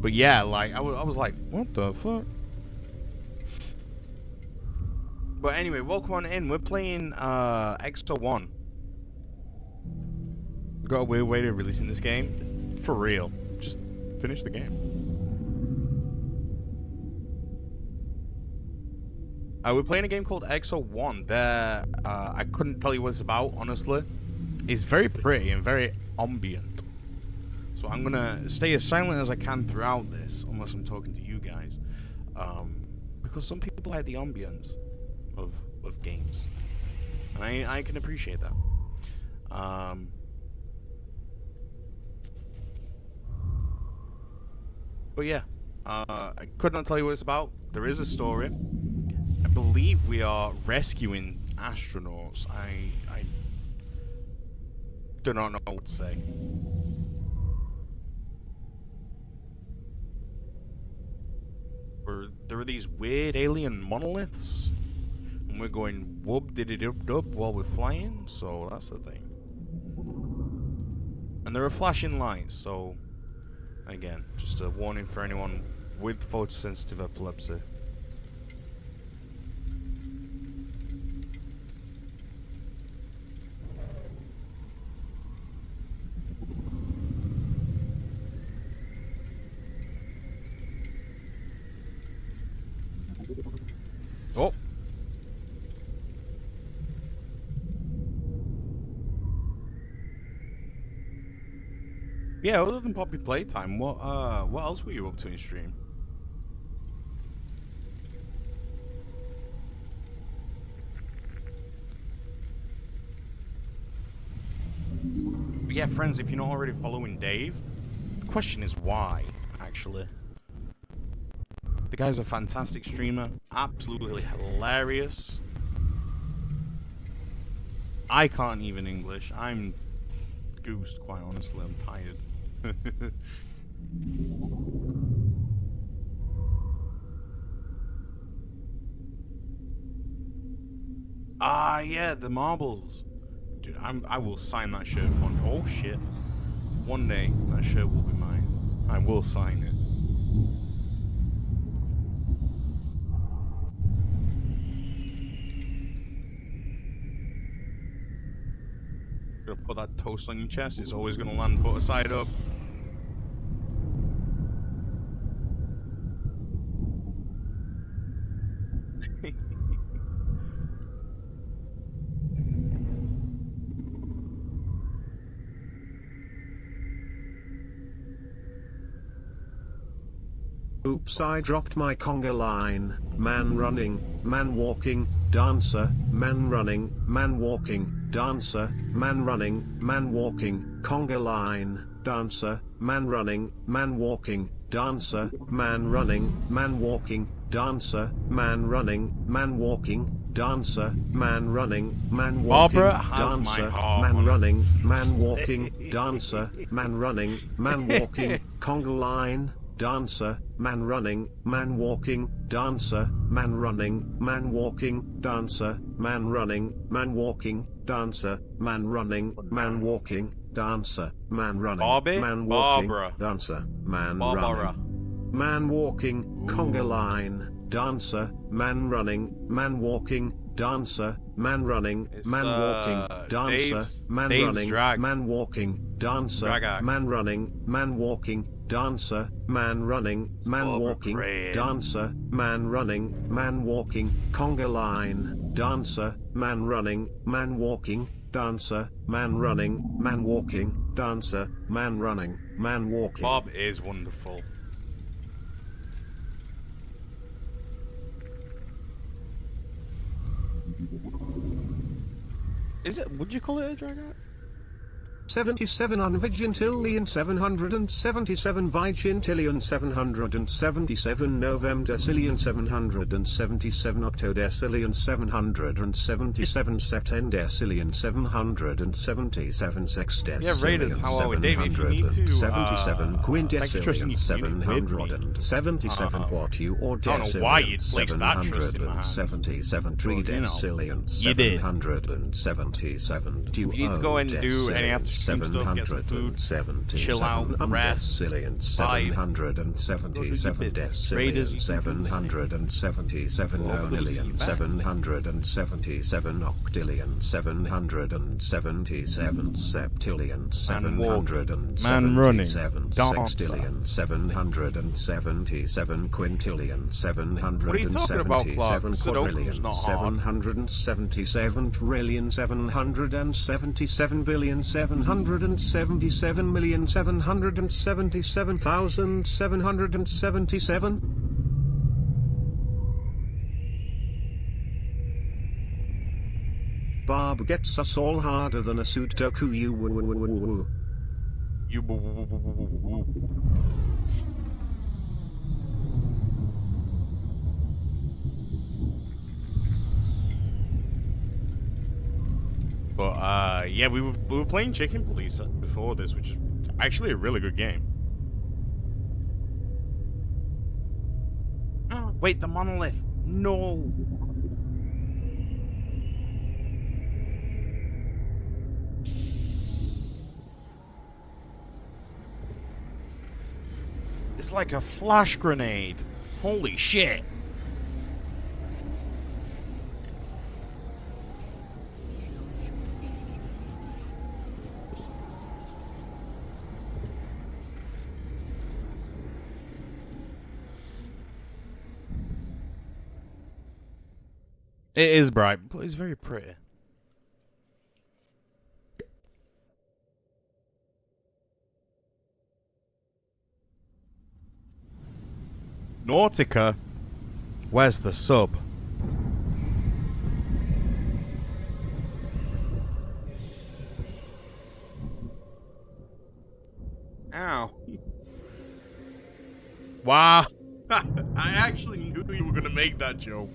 But yeah, like I was like, what the fuck? But anyway, welcome on in. We're playing Exo 1. We've got a weird way of releasing this game. For real. Just finish the game. We're playing a game called Exo 1. I couldn't tell you what it's about, honestly. It's very pretty and very ambient. So I'm going to stay as silent as I can throughout this, unless I'm talking to you guys. Because some people like the ambience of games, and I can appreciate that. But yeah, I could not tell you what it's about. There is a story. I believe we are rescuing astronauts. I do not know what to say. There are these weird alien monoliths. And we're going whoop diddy dub dub while we're flying, so that's the thing. And there are flashing lights, so again, just a warning for anyone with photosensitive epilepsy. Oh. Yeah, other than Poppy Playtime, what else were you up to in stream? But yeah, friends, if you're not already following Dave, the question is why, actually. The guy's a fantastic streamer, absolutely hilarious. I can't even English. I'm goosed, quite honestly. I'm tired. Ah, yeah, the marbles. Dude, I will sign that shirt one. Oh shit! One day that shirt will be mine. I will sign it. Gonna put that toast on your chest. It's always gonna land butter side up. Oops, I dropped my conga line. Man running, man walking, dancer, man running, man walking, dancer, man running, man walking, conga line, dancer, man running, man walking, dancer, man running, man walking, dancer, man running, man walking, dancer, man running, man walking, Barbara has my dancer, heart man on running, it. man walking, dancer, man running, man walking, conga line, dancer, man running, man walking, dancer, man running, man walking, dancer, man running, man walking, dancer, man running, man walking, dancer, man running, Bobby? man walking, Barbara. dancer, man Barbara. running, man walking, conga line, dancer, man running, man walking, dancer, man running, man walking, dancer, man running, man walking, dancer, man running, man walking, dancer, man running, man walking, dancer, man running, man walking, conga line, dancer, man running, man walking, dancer, man running, man walking, dancer, man running, man walking. Bob is wonderful. Is it? Would you call it a drag out? 77 unvigintillion 777 vigintillion 777 novemdecillion 777 octodecillion 777 septendecillion 777 sextecillion Yeah, Raiders, how are we? Dave, if you need to, 77 quintessilion 777 what you or I don't know why you'd place that trust in my hands. 777 tridecillion You did. 777 If you need to go and do any after stream stuff, get some food, chill out, rest, vibe, 777 Raiders, decillion 777 nonillion 777 octillion 777 septillion 777 sextillion 777 quintillion 777 quadrillion 777 trillion 777 billion 777,777,777. Barb gets us all harder than a Sudoku. You But yeah, we were playing Chicken Police before this, which is actually a really good game. Oh, wait, the monolith. No. It's like a flash grenade. Holy shit. It is bright, but it's very pretty. Nautica? Where's the sub? Ow. Wow. I actually knew you were going to make that joke.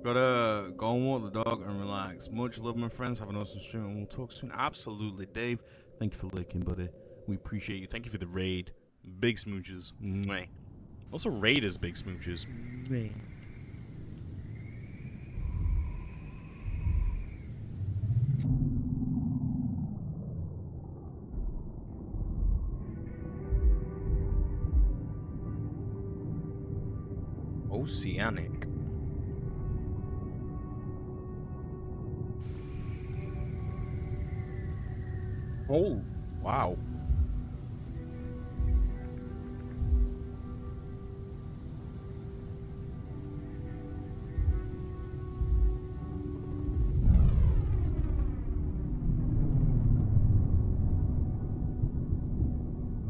Gotta go and walk the dog and relax. Much love, my friends. Have an awesome stream and we'll talk soon. Absolutely. Dave, thank you for lurking, buddy. We appreciate you. Thank you for the raid. Big smooches. Mwah. Also, Raiders, big smooches. Mwah. Oceanic. Oh, wow.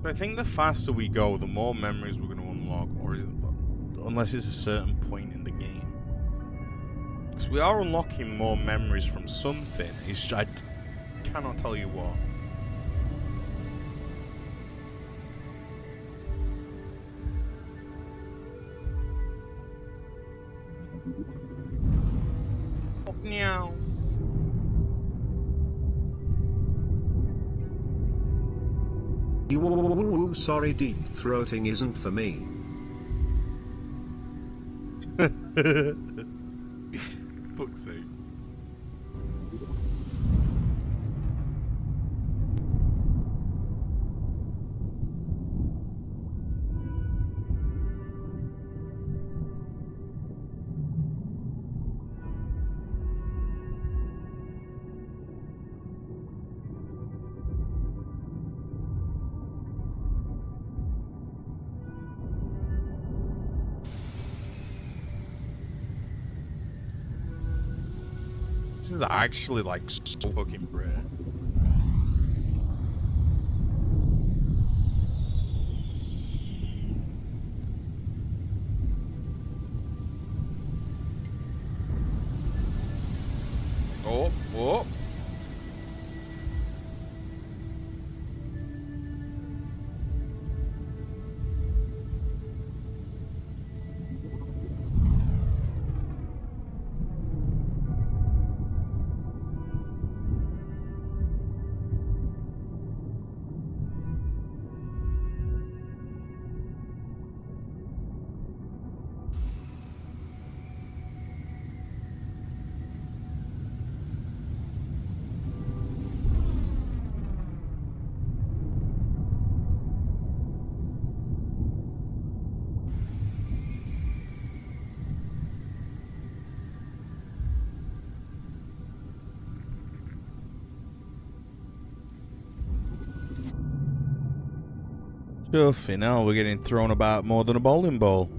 I think the faster we go, the more memories we're going to unlock, or is it, unless it's a certain point in the game. Because we are unlocking more memories from something. It's, I cannot tell you what. Meow. Sorry, deep throating isn't for me. Fuck's sake. This is actually like so fucking rare. Oh, oh. Stuffy, now we're getting thrown about more than a bowling ball.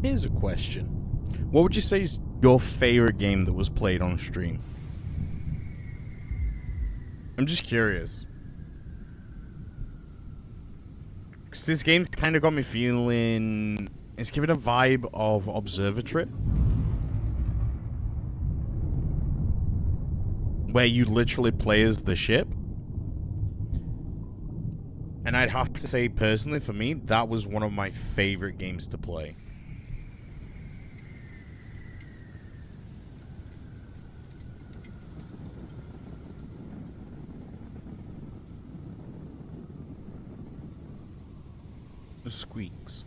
Here's a question. What would you say is your favorite game that was played on stream? I'm just curious. Because this game's kind of got me feeling... It's giving a vibe of Observatory. Where you literally play as the ship. And I'd have to say, personally, for me, that was one of my favorite games to play. The squeaks.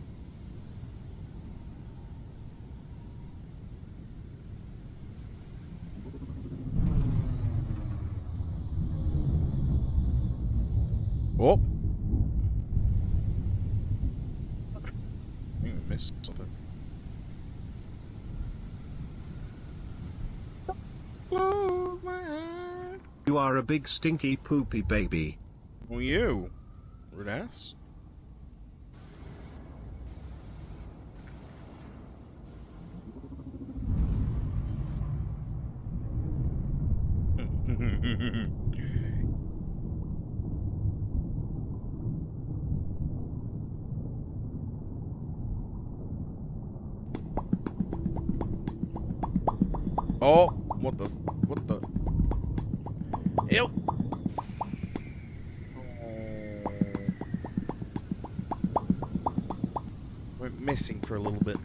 Oh! I think I missed something. Close my eyes. You are a big stinky poopy baby. Who are you? Rude ass. Oh, what the? Ew. Went missing for a little bit.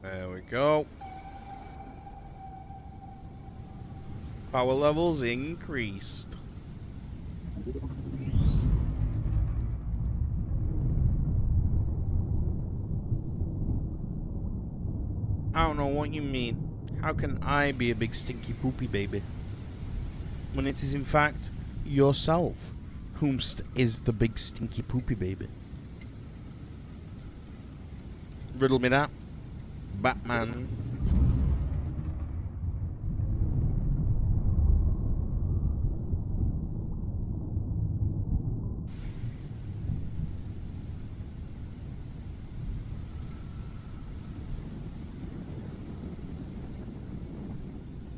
There we go. Power levels increased. I don't know what you mean. How can I be a big stinky poopy baby? When it is in fact yourself whomst is the big stinky poopy baby. Riddle me that. Batman.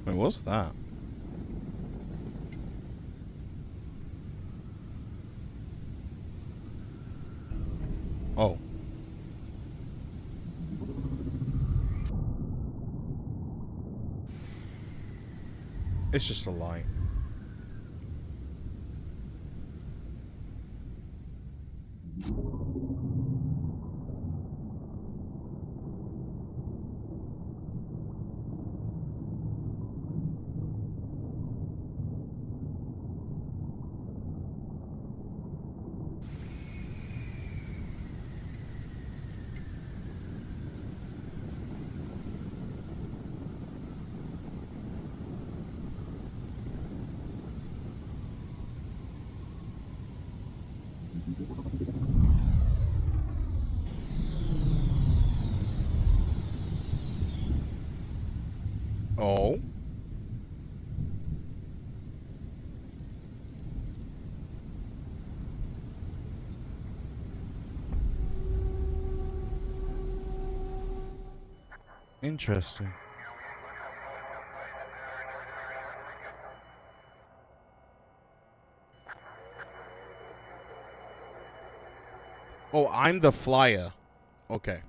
Wait, what's that? Oh. It's just a lie. Oh. Interesting. Oh, I'm the flyer. Okay.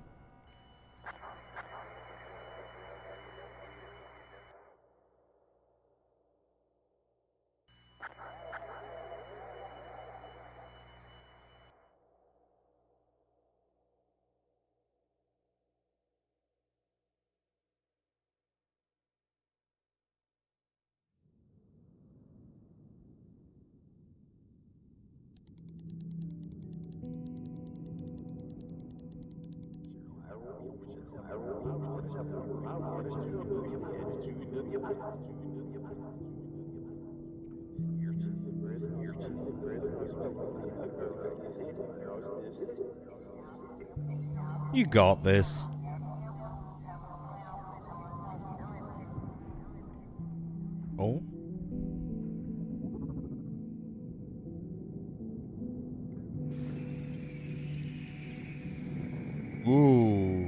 You got this. Oh? Ooh.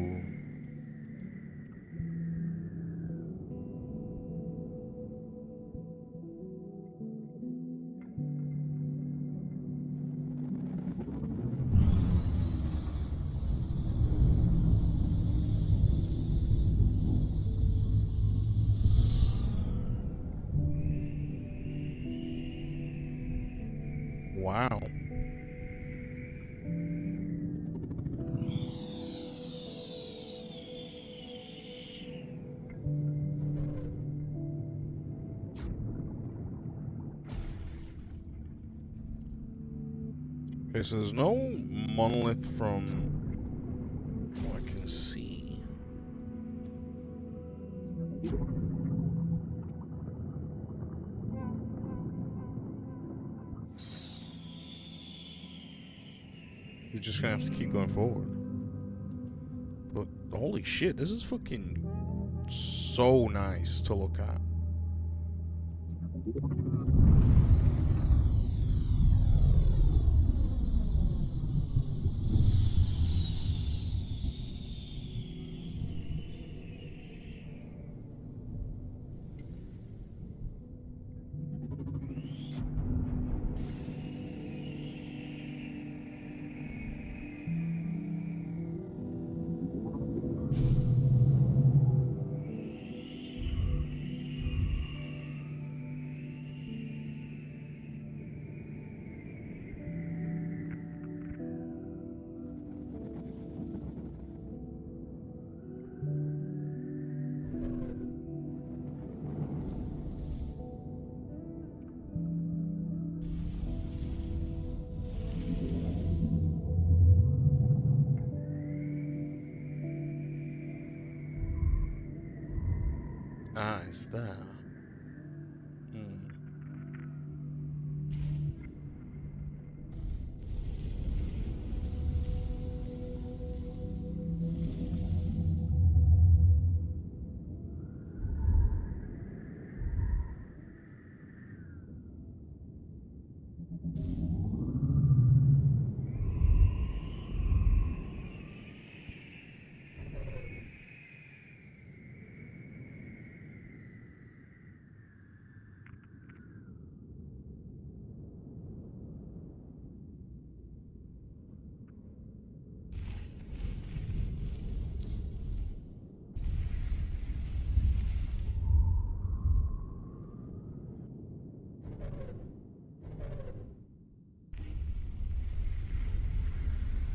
Wow. Okay, so there's no monolith from what I can see. You're just gonna have to keep going forward. But holy shit, this is fucking so nice to look at. Ah, it's there.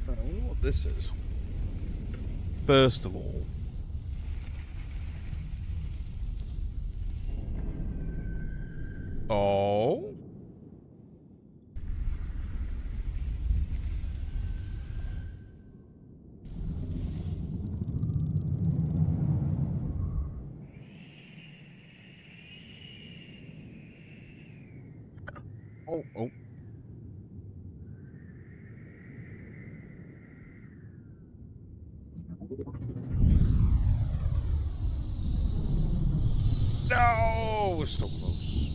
I wonder what this is. First of all, oh, oh. No, we're so close.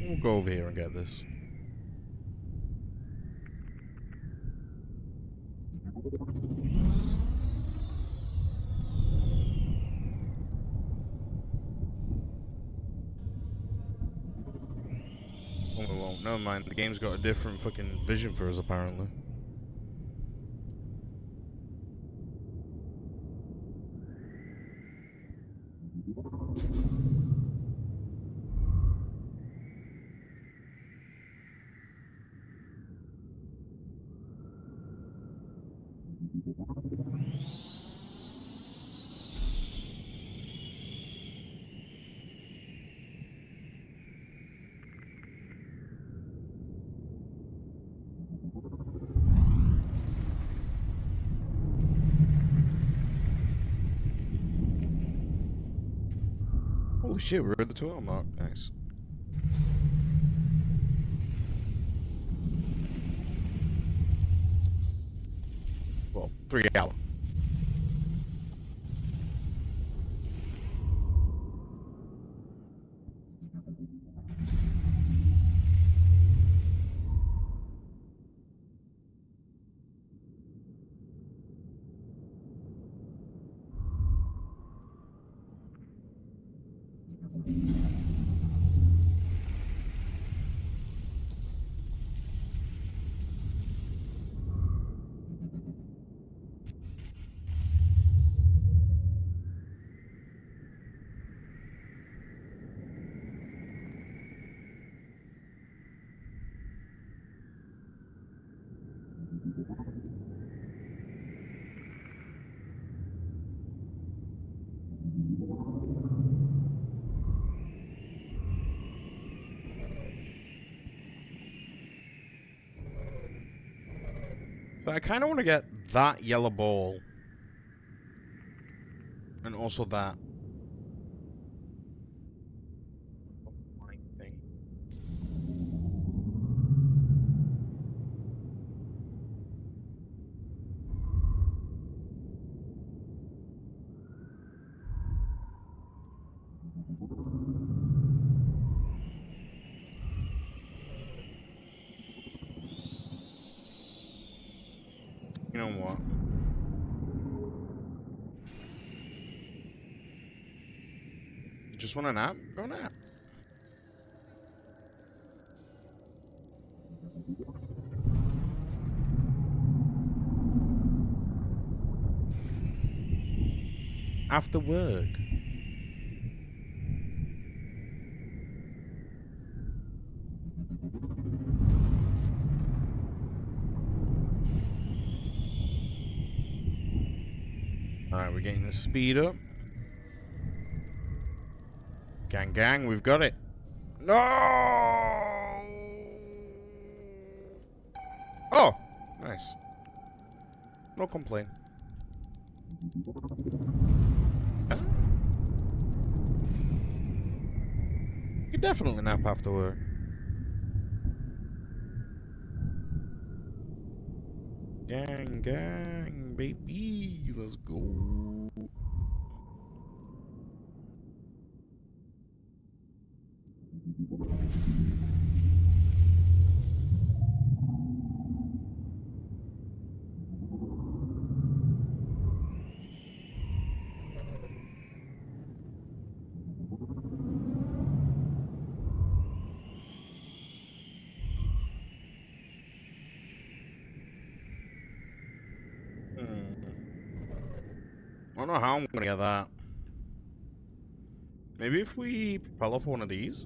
We'll go over here and get this. Oh, we won't. Never mind. The game's got a different fucking vision for us, apparently. Holy shit, we're at the 12 mark. Nice. Well, 3 hours. But I kind of want to get that yellow ball. And also that. You know what? You just want a nap? Go nap. After work. Alright, we're getting the speed up. Gang, gang, we've got it. No! Oh! Nice. No complaint. Huh? You definitely nap after work. Gang, gang, baby. Let's go. I don't know how I'm gonna get that. Maybe if we propel off one of these?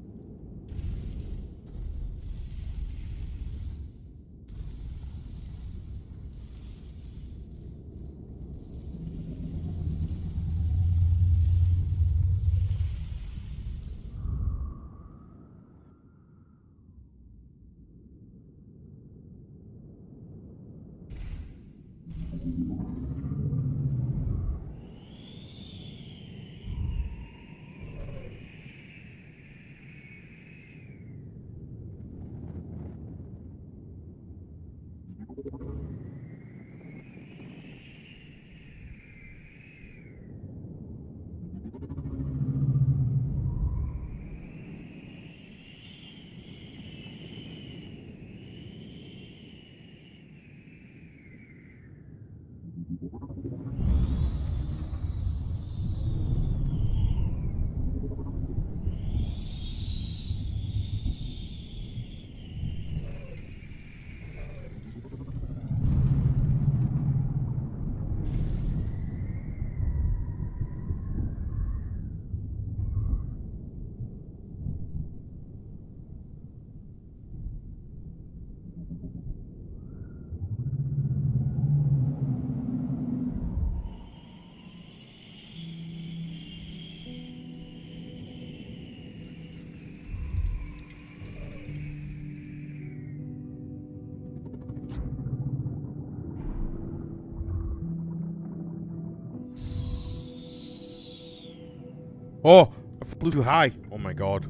Oh, I flew too high. Oh my god.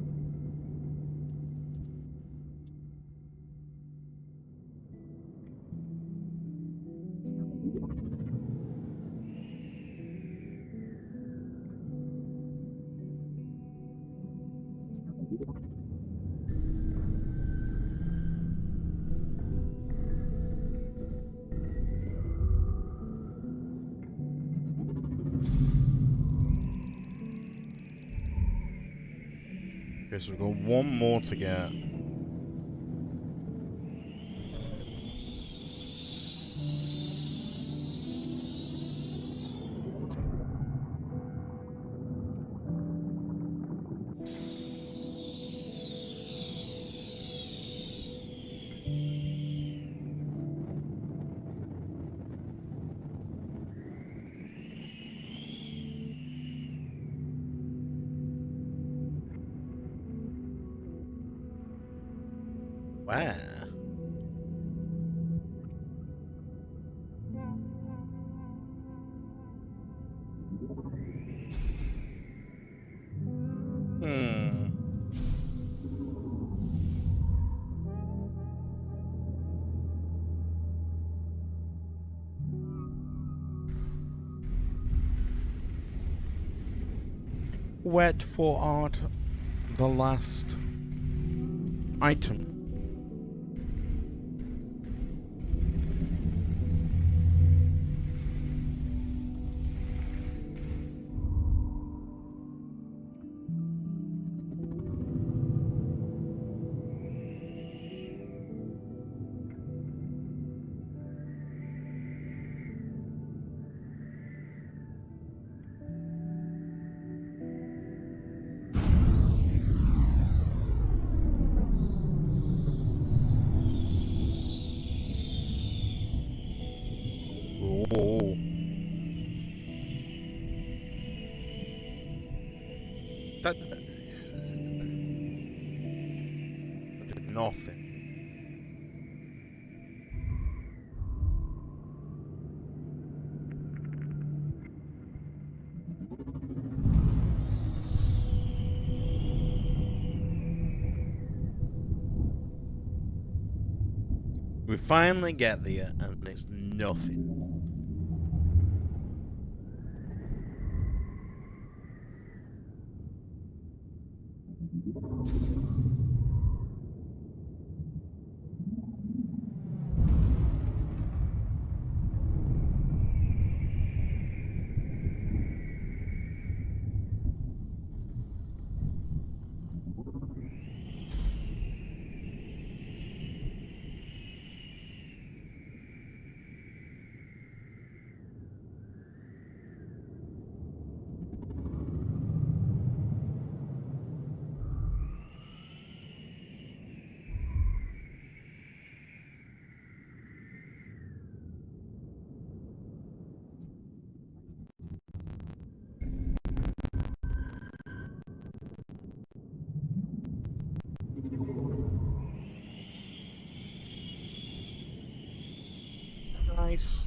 Okay, so we've got one more to get. Wow. Hmm. Wait for art, the last item. Oh. That did nothing. We finally get there, and there's nothing. Nice.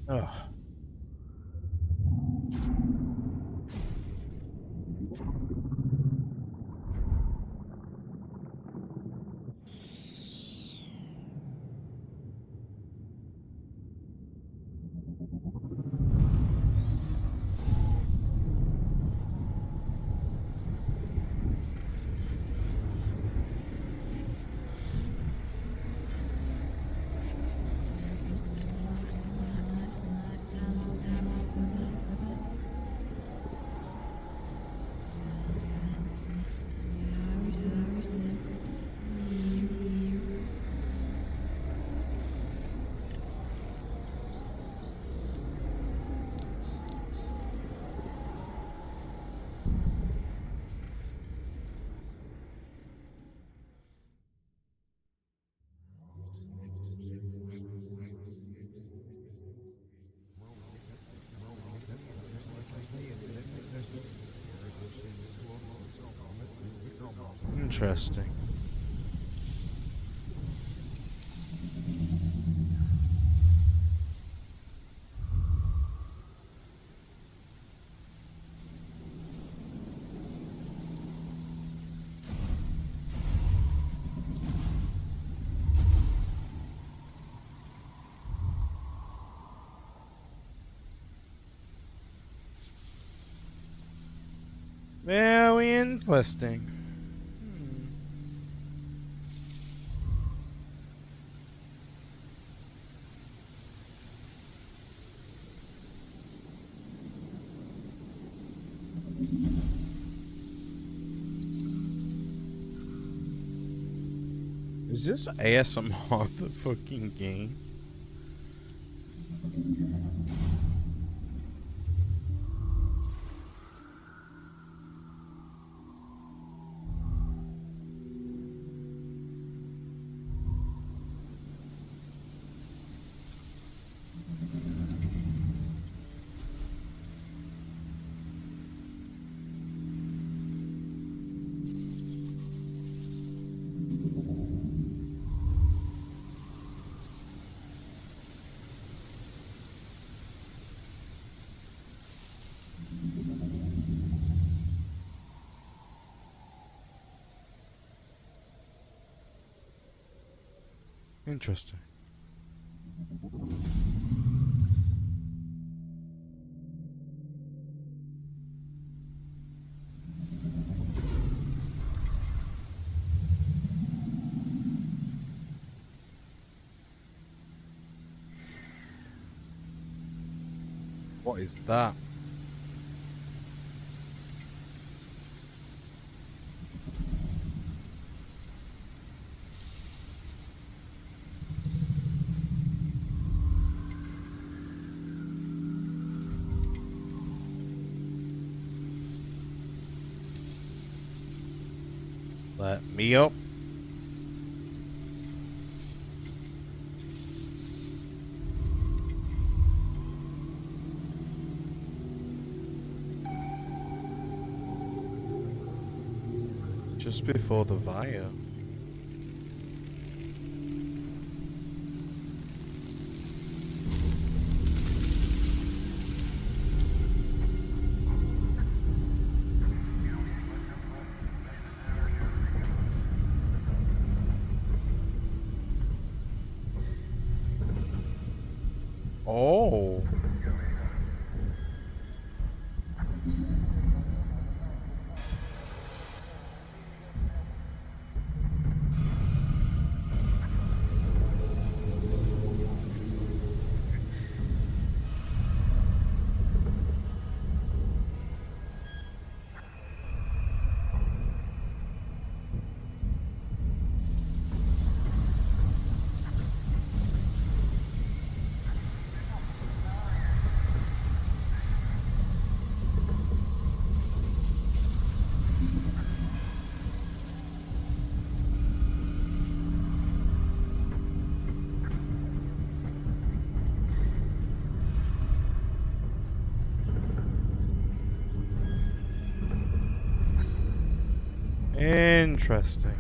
Ugh. Interesting. Very interesting. Is this ASMR the fucking game? Interesting. What is that? Let me up. Just before the fire. Oh. Interesting.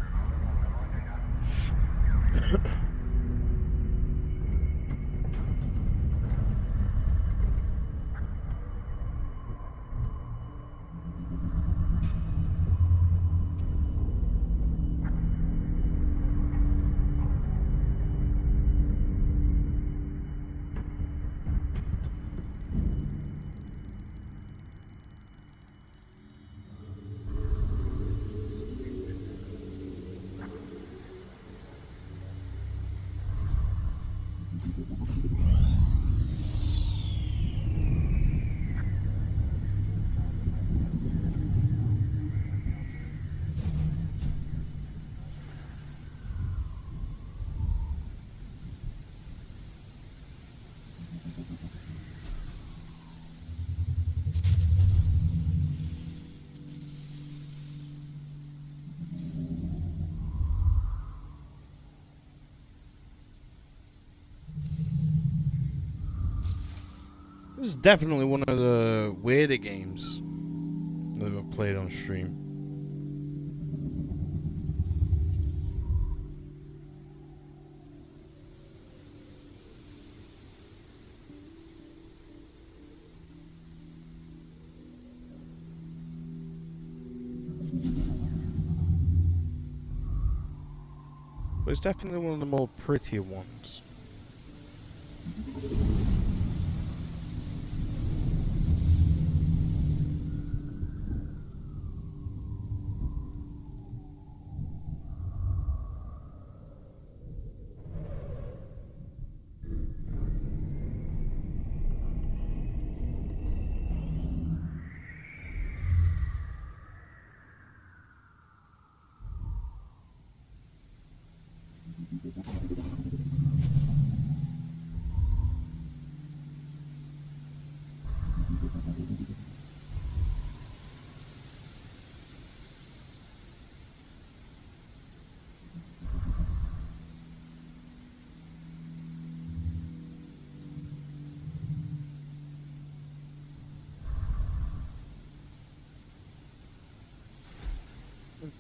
This is definitely one of the weirder games that I've played on stream. But it's definitely one of the more prettier ones.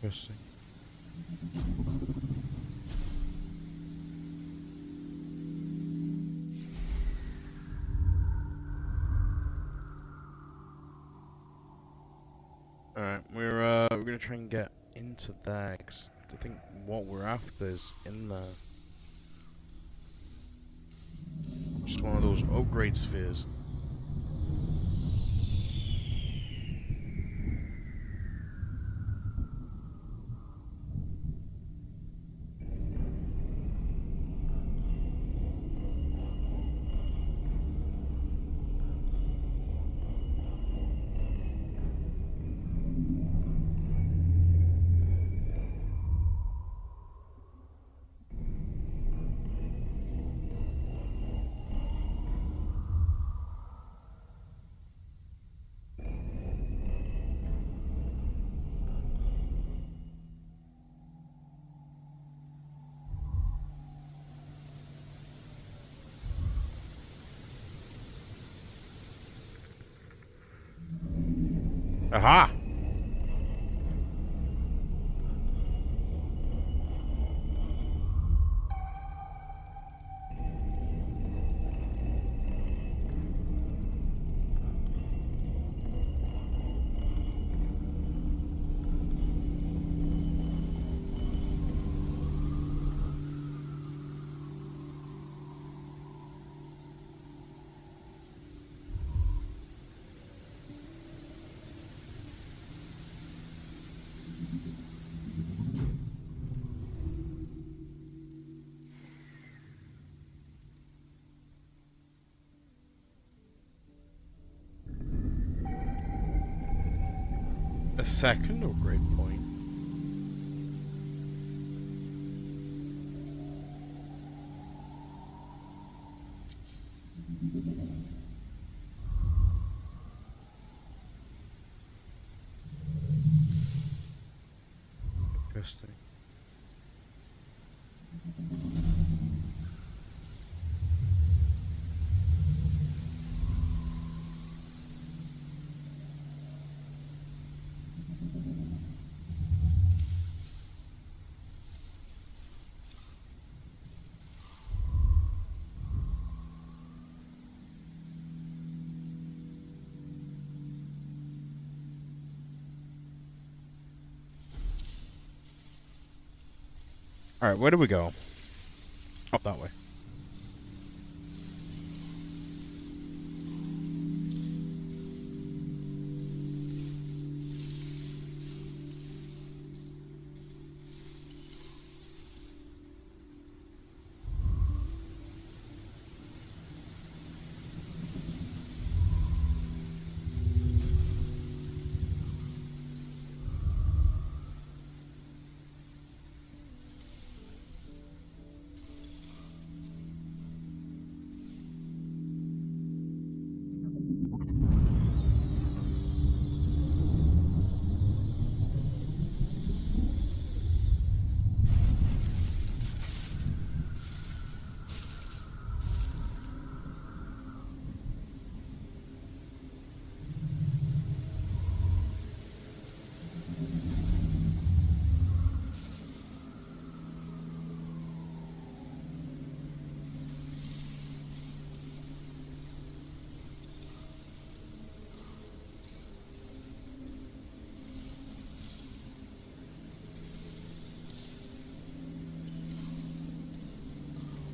Interesting. Alright, we're gonna try and get into there, 'cause I think what we're after is in there. Just one of those upgrade spheres. Aha! A second upgrade point. Interesting. Alright, where do we go? Up that way.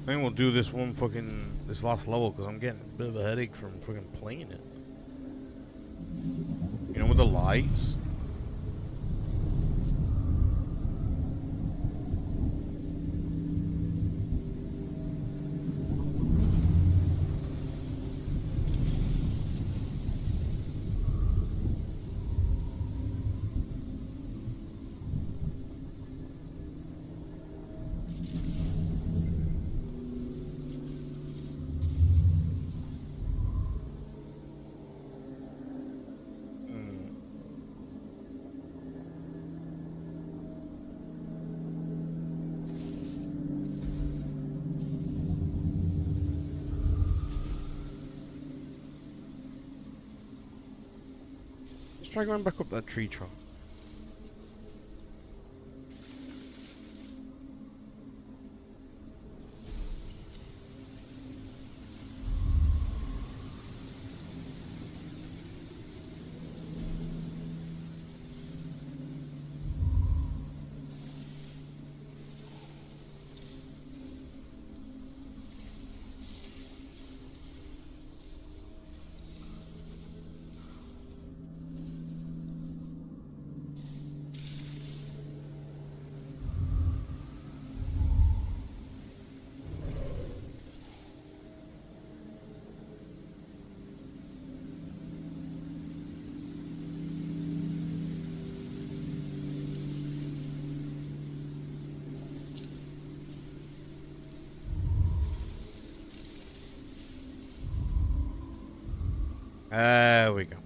I think we'll do this this last level, because I'm getting a bit of a headache from fucking playing it. You know, with the lights. Let's try going back up that tree trunk. There we go.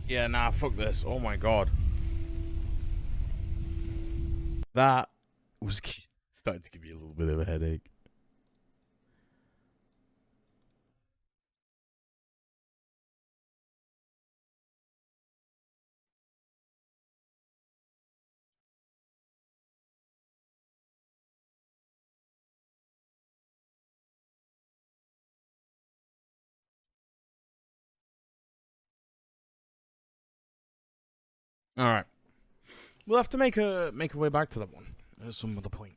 Yeah, nah, fuck this. Oh my god. That was starting to give me a little bit of a headache. All right, we'll have to make a way back to that one at some other point.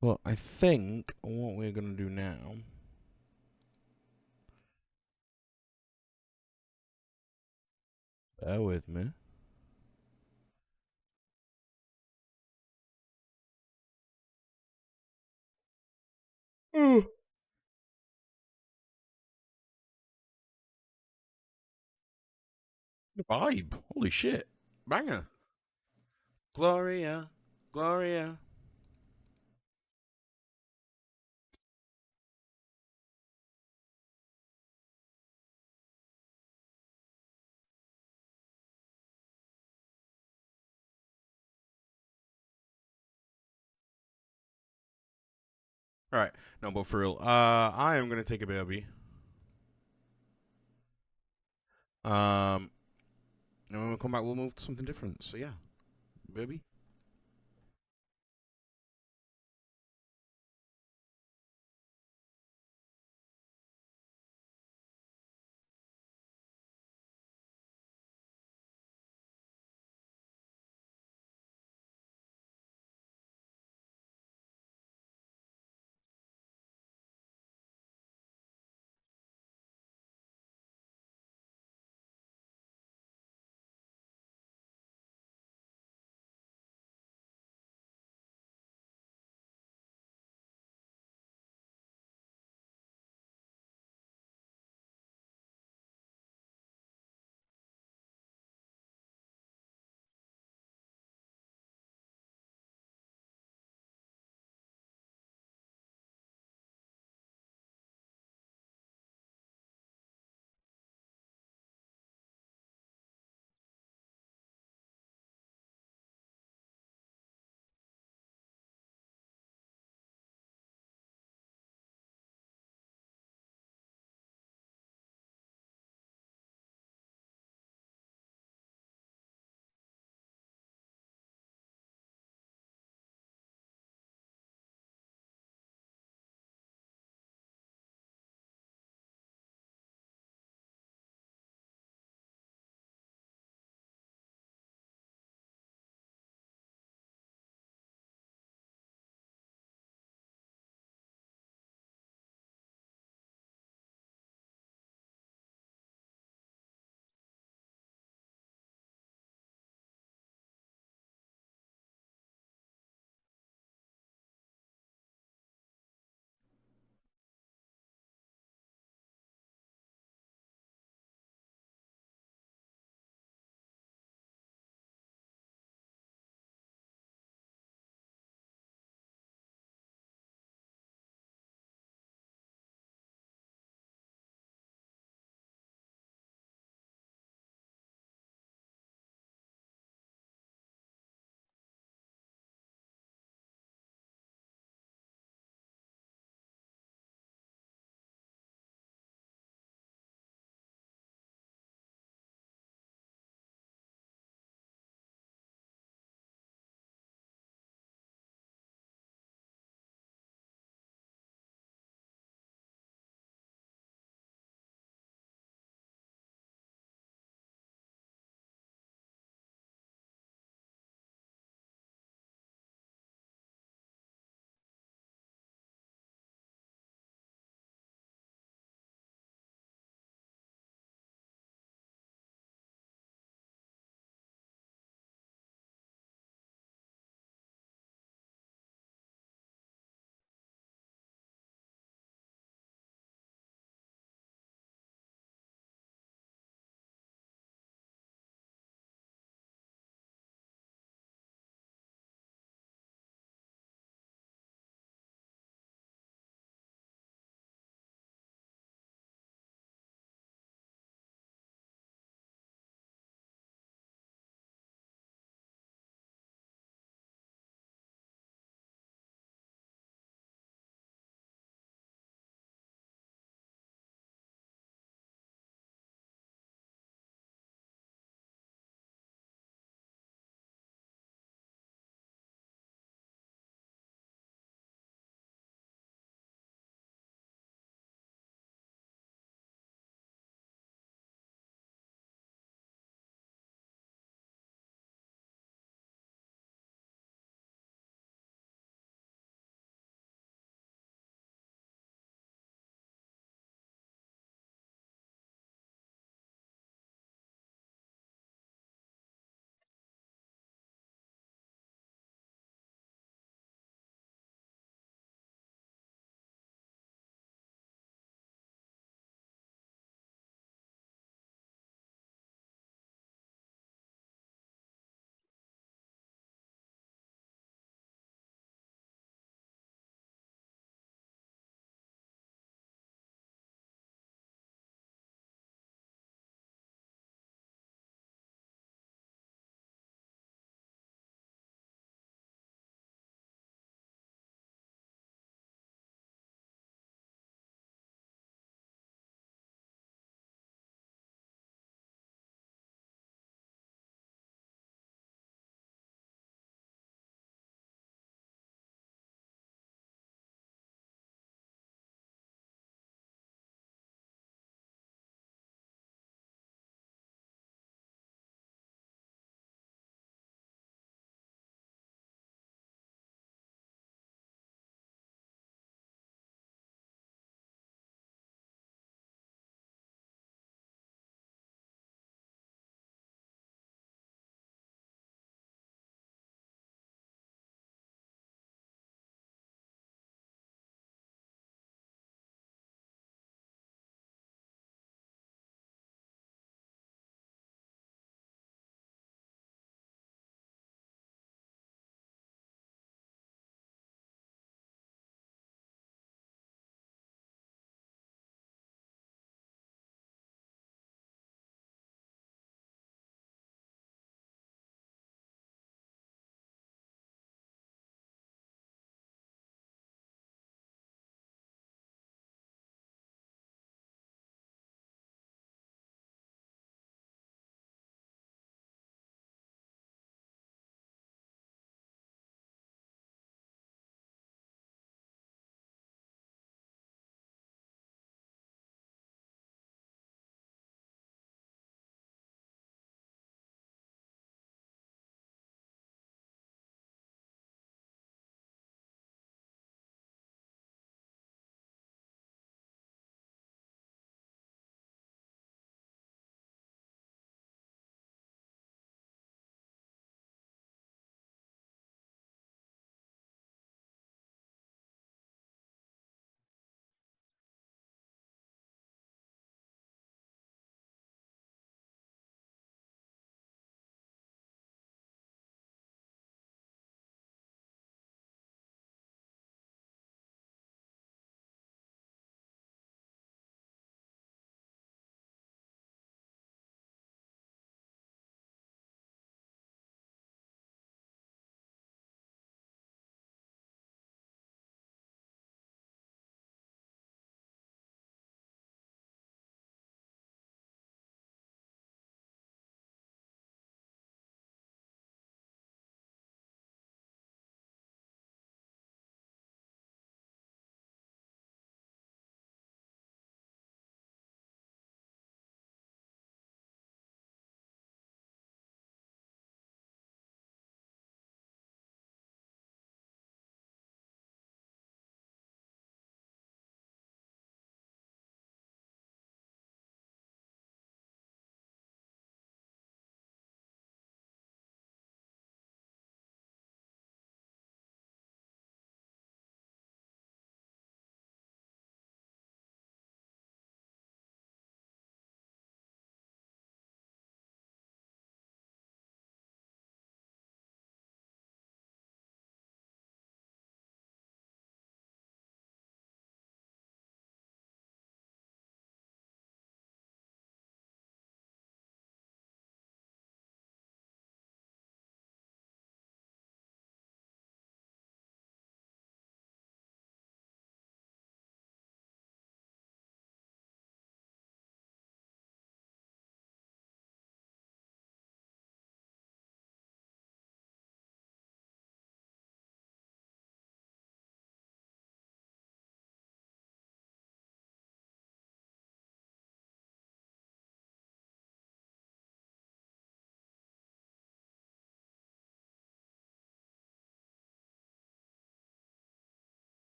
Well, I think what we're gonna do now. Bear with me. The vibe. Holy shit. Banger. Gloria. Gloria. All right. No, but for real. I am gonna take a baby. And when we come back, we'll move to something different. So yeah, baby.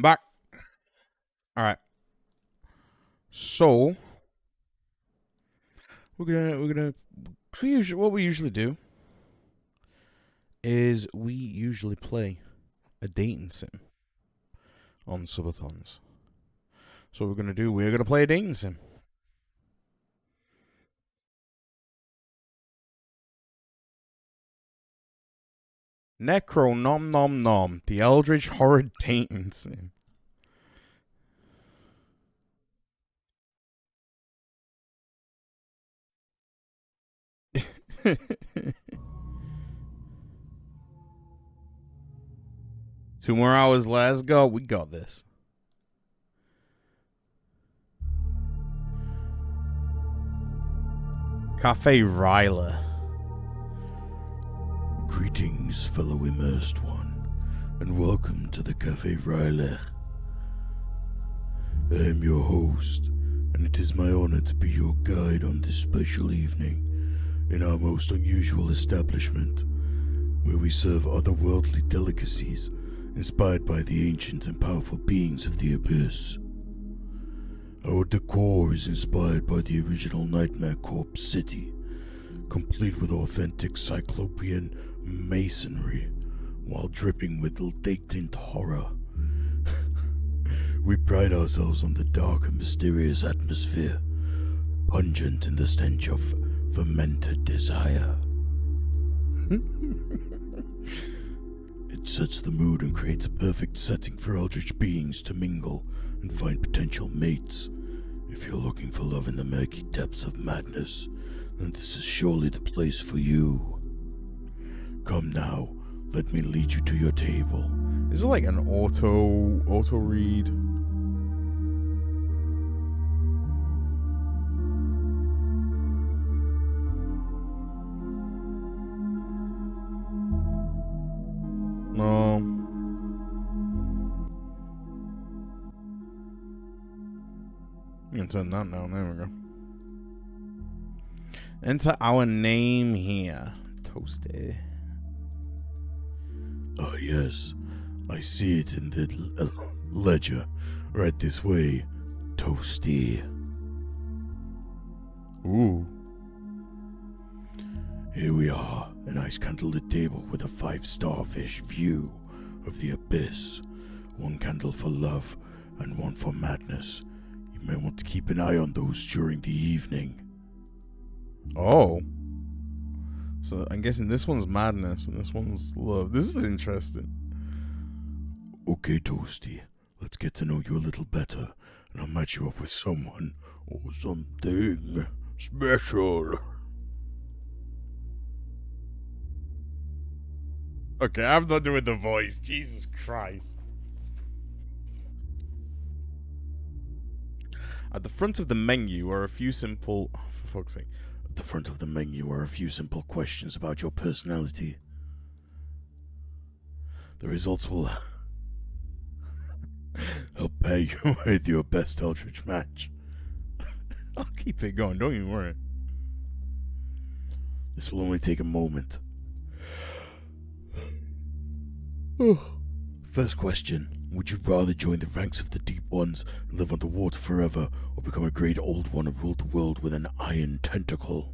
Back. All right. So we're gonna what we usually do is we usually play a dating sim on Subathons. So what we're gonna play a dating sim. Necro Nom Nom Nom, the Eldritch Horror Dating Sim. Two more hours, let's go. We got this. Cafe Ryla. Greetings, fellow immersed one, and welcome to the Cafe Ryla. I am your host, and it is my honor to be your guide on this special evening in our most unusual establishment, where we serve otherworldly delicacies inspired by the ancient and powerful beings of the Abyss. Our decor is inspired by the original Nightmare Corpse City, complete with authentic cyclopean masonry, while dripping with latent horror. We pride ourselves on the dark and mysterious atmosphere, pungent in the stench of fermented desire. It sets the mood and creates a perfect setting for eldritch beings to mingle and find potential mates. If you're looking for love in the murky depths of madness, then this is surely the place for you. Come now, let me lead you to your table. Is it like an auto read? No. You can turn that down. There we go. Enter our name here. Toasty. Ah, yes. I see it in the ledger. Right this way. Toasty. Ooh. Here we are. A nice candlelit table with a 5-starfish view of the abyss. One candle for love and one for madness. You may want to keep an eye on those during the evening. Oh. So I'm guessing this one's madness and this one's love. This is interesting. Okay, Toasty. Let's get to know you a little better, and I'll match you up with someone or something special. Okay, I'm not doing the voice. Jesus Christ. At the front of the menu are a few simple... Oh, for fuck's sake. At the front of the menu are a few simple questions about your personality. The results will help pair you with your best eldritch match. I'll keep it going, don't you worry. This will only take a moment. First question. Would you rather join the ranks of the Deep Ones and live underwater forever, or become a great old one and rule the world with an iron tentacle?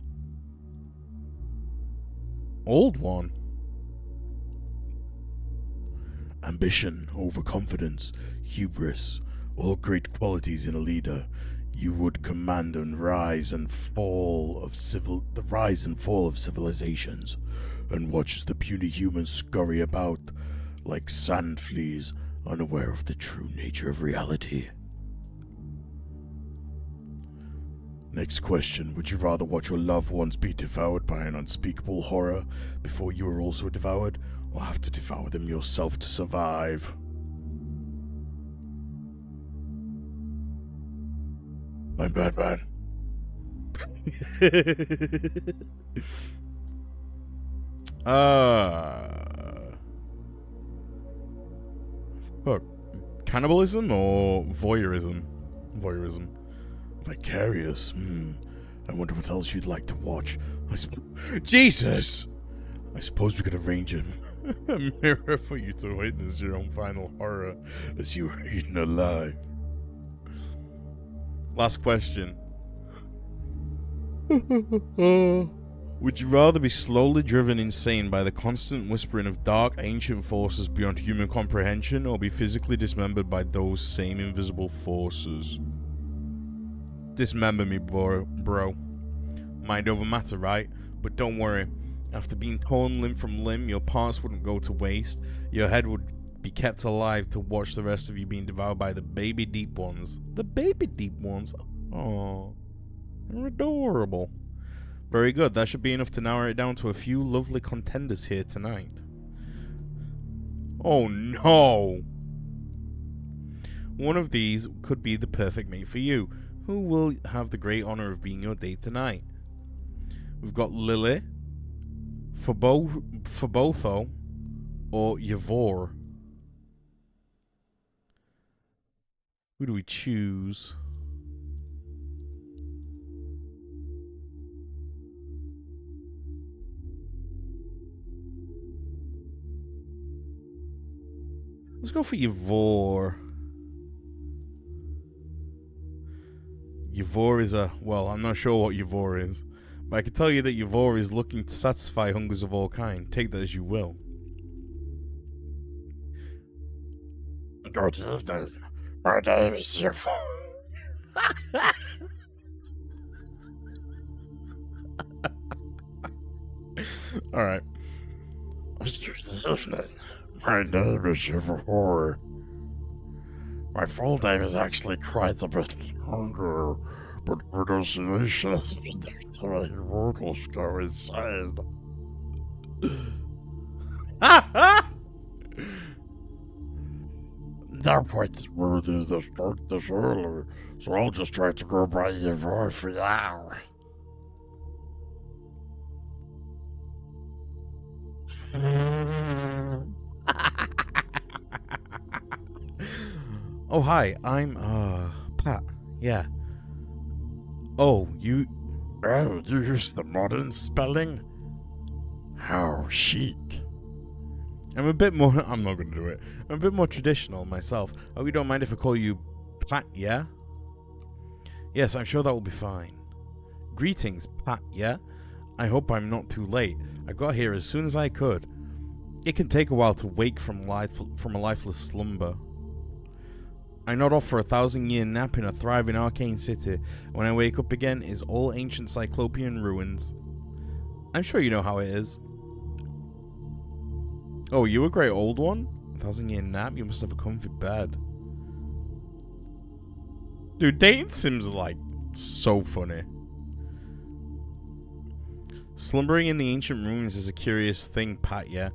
Old one? Ambition, overconfidence, hubris, all great qualities in a leader. You would command and rise and fall of the rise and fall of civilizations, and watch as the puny humans scurry about like sand fleas, unaware of the true nature of reality. Next question. Would you rather watch your loved ones be devoured by an unspeakable horror before you are also devoured, or have to devour them yourself to survive? I'm Batman. Fuck. Cannibalism or voyeurism? Voyeurism. Vicarious. I wonder what else you'd like to watch. Jesus! I suppose we could arrange a mirror for you to witness your own final horror as you were eaten alive. Last question. Would you rather be slowly driven insane by the constant whispering of dark, ancient forces beyond human comprehension, or be physically dismembered by those same invisible forces? Dismember me, bro. Mind over matter, right? But don't worry. After being torn limb from limb, your parts wouldn't go to waste. Your head would be kept alive to watch the rest of you being devoured by the baby deep ones. The baby deep ones? Oh, they're adorable. Very good. That should be enough to narrow it down to a few lovely contenders here tonight. Oh no! One of these could be the perfect mate for you. Who will have the great honor of being your date tonight? We've got Lily, Fabotho, or Yavor. Who do we choose? Let's go for Yavor. Yavor is well, I'm not sure what Yavor is, but I can tell you that Yavor is looking to satisfy hungers of all kind. Take that as you will. Good evening. My name is Yavor. Alright. Good evening. My name is Yavor. My full name is actually quite a bit longer, but pronunciation has been to my mortals go insane. No point in ruining this early, so I'll just try to go by Yavor for now. Oh, hi, I'm, Pat. Yeah. Oh, you... Oh, you use the modern spelling? How chic. I'm a bit more... I'm not going to do it. I'm a bit more traditional myself. Oh, you don't mind if I call you Pat, yeah? Yes, I'm sure that will be fine. Greetings, Pat, yeah? I hope I'm not too late. I got here as soon as I could. It can take a while to wake from a lifeless slumber. I nod off for a 1,000-year nap in a thriving arcane city. When I wake up again, it's all ancient cyclopean ruins. I'm sure you know how it is. Oh, you a great old one? 1,000-year nap? You must have a comfy bed. Dude, dating sims are, like, so funny. Slumbering in the ancient ruins is a curious thing, Pat, yeah?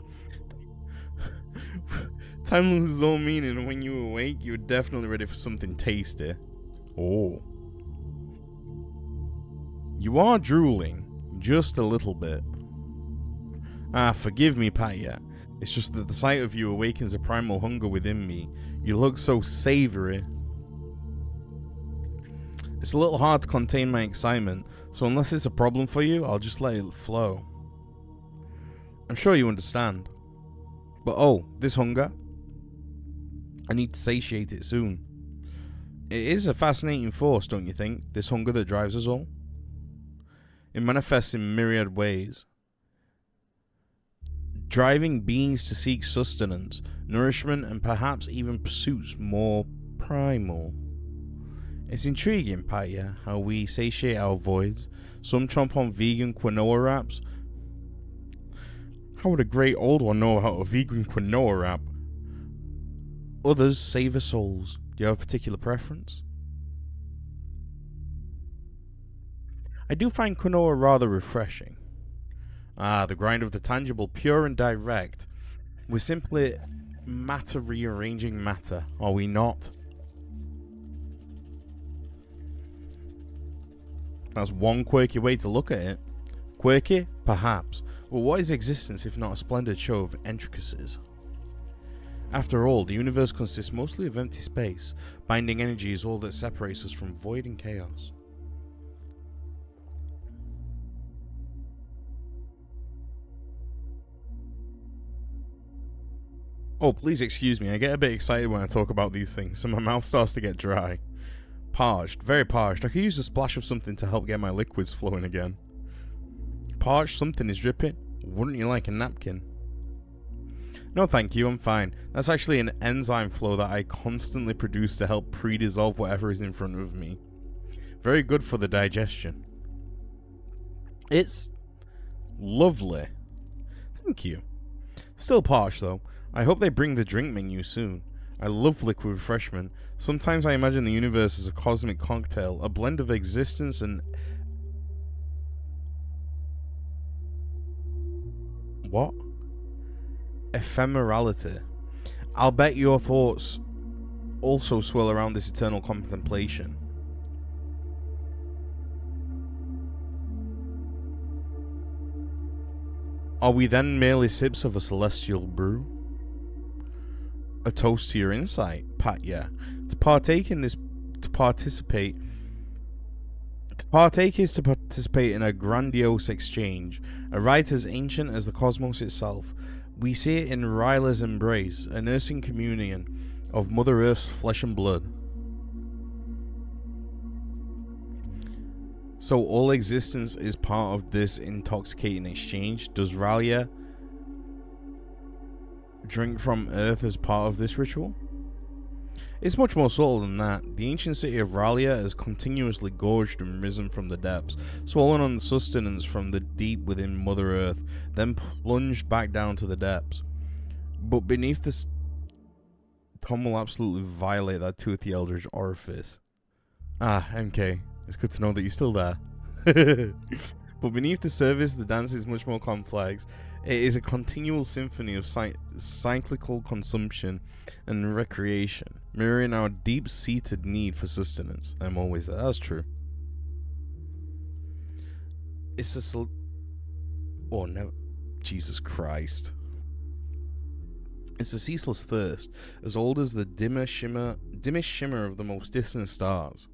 Time loses all meaning, and when you awake, you're definitely ready for something tasty. Oh. You are drooling. Just a little bit. Ah, forgive me, Patya. It's just that the sight of you awakens a primal hunger within me. You look so savory. It's a little hard to contain my excitement, so unless it's a problem for you, I'll just let it flow. I'm sure you understand. But oh, this hunger? I need to satiate it soon. It is a fascinating force, don't you think? This hunger that drives us all? It manifests in myriad ways. Driving beings to seek sustenance, nourishment, and perhaps even pursuits more primal. It's intriguing, Patya, how we satiate our voids. Some chomp on vegan quinoa wraps. How would a great old one know about a vegan quinoa wrap? Others savor souls. Do you have a particular preference? I do find quinoa rather refreshing. Ah, the grind of the tangible, pure and direct. We're simply matter rearranging matter, are we not? That's one quirky way to look at it. Quirky? Perhaps. But what is existence if not a splendid show of intricacies? After all, the universe consists mostly of empty space. Binding energy is all that separates us from void and chaos. Oh, please excuse me. I get a bit excited when I talk about these things, and my mouth starts to get dry. Parched. Very parched. I could use a splash of something to help get my liquids flowing again. Parched? Something is dripping? Wouldn't you like a napkin? No thank you, I'm fine. That's actually an enzyme flow that I constantly produce to help pre-dissolve whatever is in front of me. Very good for the digestion. It's lovely. Thank you. Still parched though. I hope they bring the drink menu soon. I love liquid refreshment. Sometimes I imagine the universe as a cosmic cocktail, a blend of existence and... What? Ephemerality. I'll bet your thoughts also swirl around this eternal contemplation. Are we then merely sips of a celestial brew? A toast to your insight, Patya. To partake in this, to participate is to participate in a grandiose exchange, a rite as ancient as the cosmos itself. We see it in Ryla's embrace, a nursing communion of Mother Earth's flesh and blood. So all existence is part of this intoxicating exchange. Does Ralia drink from Earth as part of this ritual? It's much more subtle than that. The ancient city of Ralia has continuously gorged and risen from the depths, swollen on sustenance from the deep within Mother Earth, then plunged back down to the depths. But beneath this... Tom will absolutely violate that toothy eldritch orifice. Ah, MK. It's good to know that you're still there. But beneath the surface, the dance is much more complex. It is a continual symphony of cyclical consumption and recreation, mirroring our deep-seated need for sustenance. I'm always there. That's true. It's a... Oh, no. Jesus Christ. It's a ceaseless thirst, as old as the dimmest shimmer of the most distant stars.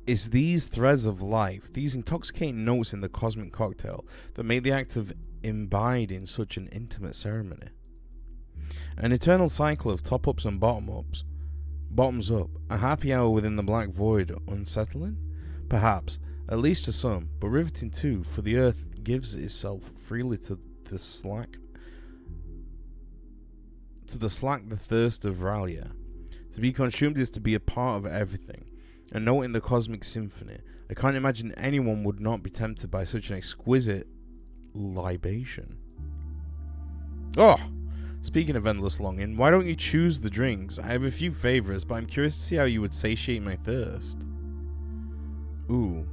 It's these threads of life, these intoxicating notes in the cosmic cocktail, that make the act of imbibing such an intimate ceremony. An eternal cycle of top-ups and bottom-ups. Bottoms up, a happy hour within the black void, unsettling? Perhaps, at least to some, but riveting too, for the earth gives itself freely to the slack the thirst of Ralia. To be consumed is to be a part of everything. A note in the cosmic symphony. I can't imagine anyone would not be tempted by such an exquisite libation. Oh! Speaking of endless longing, why don't you choose the drinks? I have a few favorites, but I'm curious to see how you would satiate my thirst. Ooh.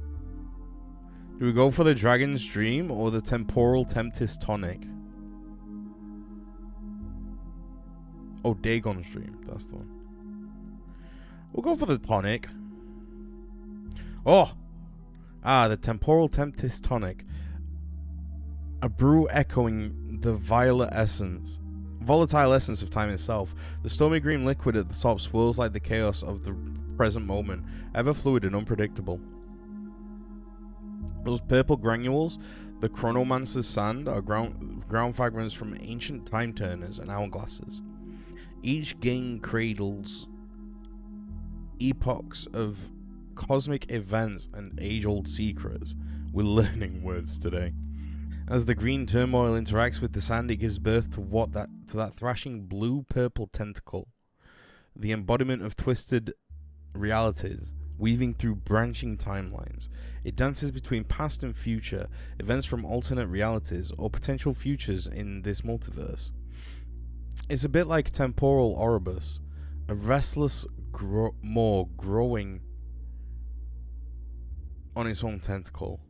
Do we go for the Dragon's Dream or the Temporal Tempest Tonic? Oh, Dagon's Dream. That's the one. We'll go for the tonic. Oh! Ah, the Temporal Tempest Tonic. A brew echoing the volatile essence of time itself. The stormy green liquid at the top swirls like the chaos of the present moment, ever fluid and unpredictable. Those purple granules, the chronomancer's sand, are ground fragments from ancient time turners and hourglasses. Each game cradles epochs of cosmic events and age-old secrets. We're learning words today. As the green turmoil interacts with the sand, it gives birth to that thrashing blue-purple tentacle, the embodiment of twisted realities, weaving through branching timelines. It dances between past and future, events from alternate realities or potential futures in this multiverse. It's a bit like temporal Ouroboros, a restless maw growing on its own tentacle.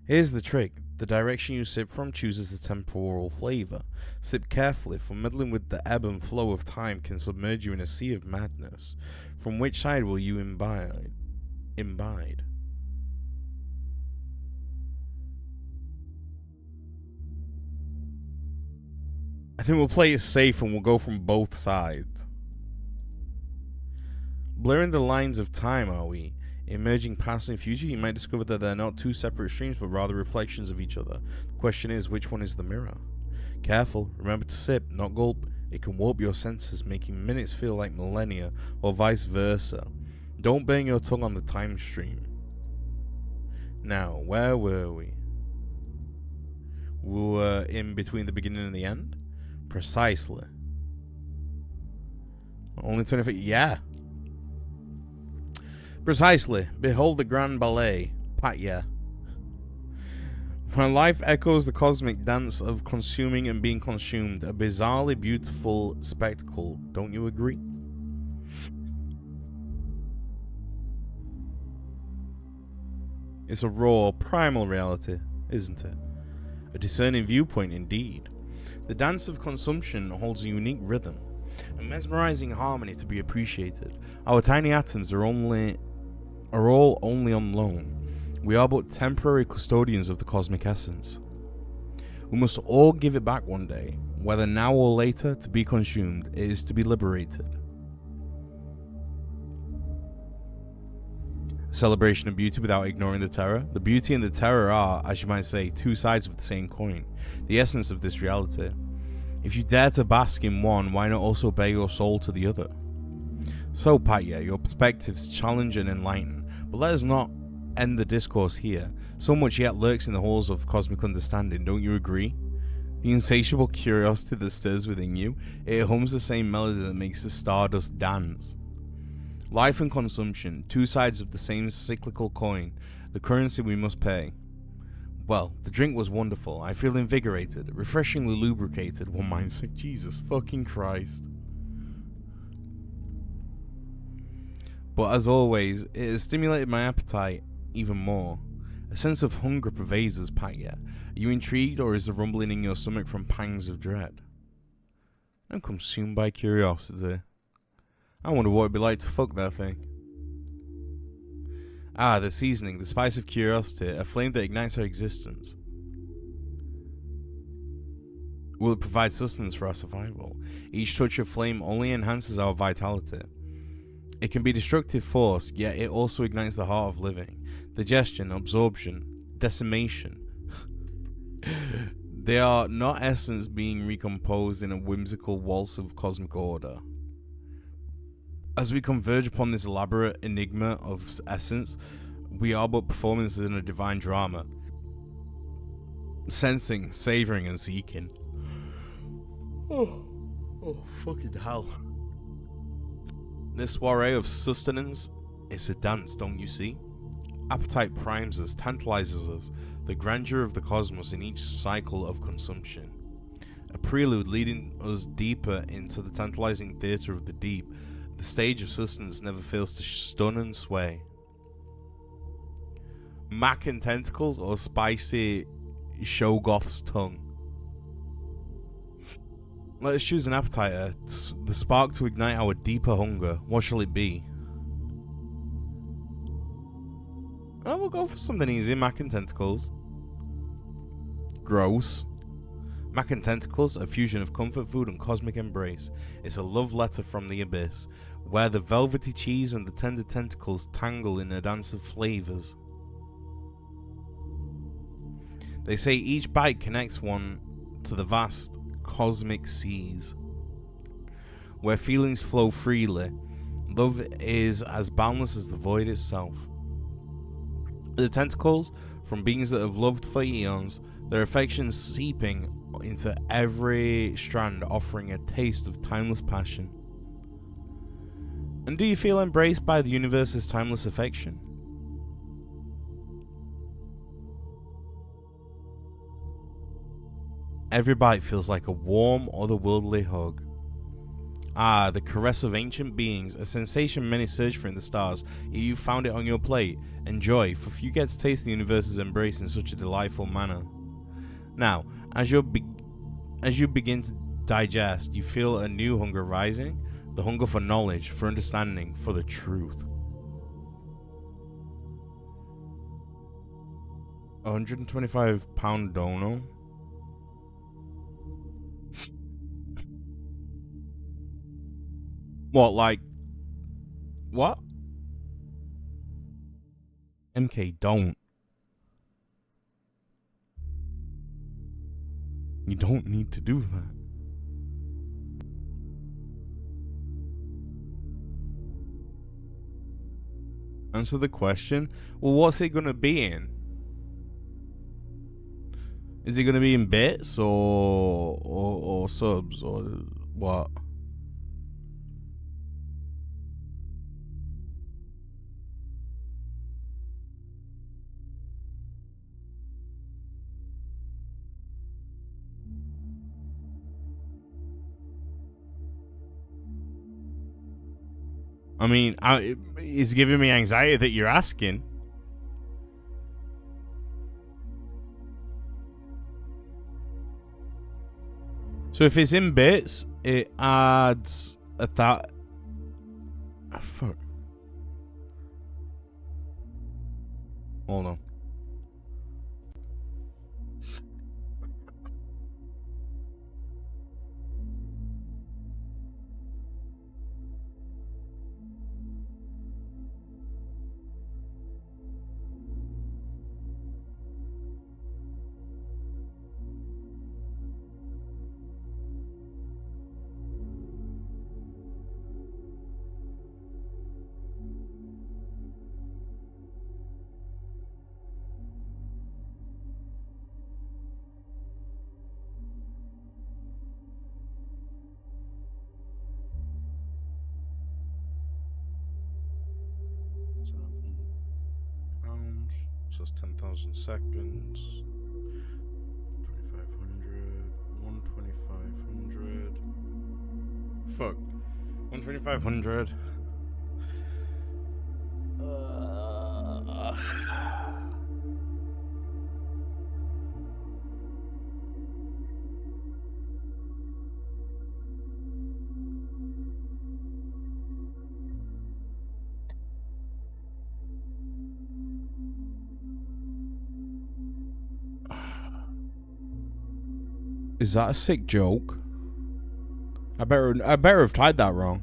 Here's the trick. The direction you sip from chooses the temporal flavor. Sip carefully, for meddling with the ebb and flow of time can submerge you in a sea of madness. From which side will you imbibe? I think we'll play it safe and we'll go from both sides. Blurring the lines of time, are we? Emerging past and future, you might discover that they're not two separate streams, but rather reflections of each other. The question is, which one is the mirror? careful. Remember to sip, not gulp. It can warp your senses, making minutes feel like millennia, or vice versa. Don't burn your tongue on the time stream. Now, where were we? We were in between the beginning and the end? Precisely. Only 25. Yeah. Precisely. Behold the grand ballet. Patya. My life echoes the cosmic dance of consuming and being consumed. A bizarrely beautiful spectacle. Don't you agree? It's a raw, primal reality, isn't it? A discerning viewpoint indeed. The dance of consumption holds a unique rhythm, a mesmerizing harmony to be appreciated. Our tiny atoms are all only on loan. We are but temporary custodians of the cosmic essence. We must all give it back one day, whether now or later. To be consumed is to be liberated. Celebration of beauty without ignoring the terror. The beauty and the terror are, as you might say, two sides of the same coin, the essence of this reality. If you dare to bask in one, why not also bear your soul to the other? So, Patya, your perspectives challenge and enlighten, but let us not end the discourse here. So much yet lurks in the halls of cosmic understanding, don't you agree? The insatiable curiosity that stirs within you, it hums the same melody that makes the stardust dance. Life and consumption, two sides of the same cyclical coin, the currency we must pay. Well, the drink was wonderful. I feel invigorated, refreshingly lubricated. One might say, Jesus fucking Christ. But as always, it has stimulated my appetite even more. A sense of hunger pervades us, Patya. Are you intrigued, or is the rumbling in your stomach from pangs of dread? I'm consumed by curiosity. I wonder what it'd be like to fuck that thing. Ah, the seasoning, the spice of curiosity, a flame that ignites our existence. Will it provide sustenance for our survival? Each touch of flame only enhances our vitality. It can be destructive force, yet it also ignites the heart of living. Digestion, absorption, decimation. They are not essence being recomposed in a whimsical waltz of cosmic order. As we converge upon this elaborate enigma of essence, we are but performances in a divine drama. Sensing, savoring, and seeking. Oh, fucking hell. This soiree of sustenance is a dance, don't you see? Appetite primes us, tantalizes us, the grandeur of the cosmos in each cycle of consumption. A prelude leading us deeper into the tantalizing theatre of the deep. The stage of sustenance never fails to stun and sway. Mac and tentacles or spicy Shoggoth's tongue? Let us choose an appetizer, the spark to ignite our deeper hunger. What shall it be? Oh, we'll go for something easy. Mac and tentacles. Gross. Mac and tentacles, a fusion of comfort food and cosmic embrace. It's a love letter from the abyss, where the velvety cheese and the tender tentacles tangle in a dance of flavors. They say each bite connects one to the vast cosmic seas, where feelings flow freely. Love is as boundless as the void itself. The tentacles, from beings that have loved for eons, their affections seeping into every strand, offering a taste of timeless passion. And do you feel embraced by the universe's timeless affection? Every bite feels like a warm, otherworldly hug. Ah, the caress of ancient beings, a sensation many search for in the stars, yet you found it on your plate. Enjoy, for few get to taste the universe's embrace in such a delightful manner. Now, as you begin to digest, you feel a new hunger rising, the hunger for knowledge, for understanding, for the truth. £125 dono. What, like... What? MK, don't. You don't need to do that. Answer the question. Well, what's it gonna be in? Is it gonna be in bits or subs or what? I mean, it's giving me anxiety that you're asking. So if it's in bits, it adds a that. Oh, fuck. Hold on. £7, so it's 10,000 seconds. 2,500, 1,2500. Fuck. 1,2500. Is that a sick joke? I better have tied that wrong.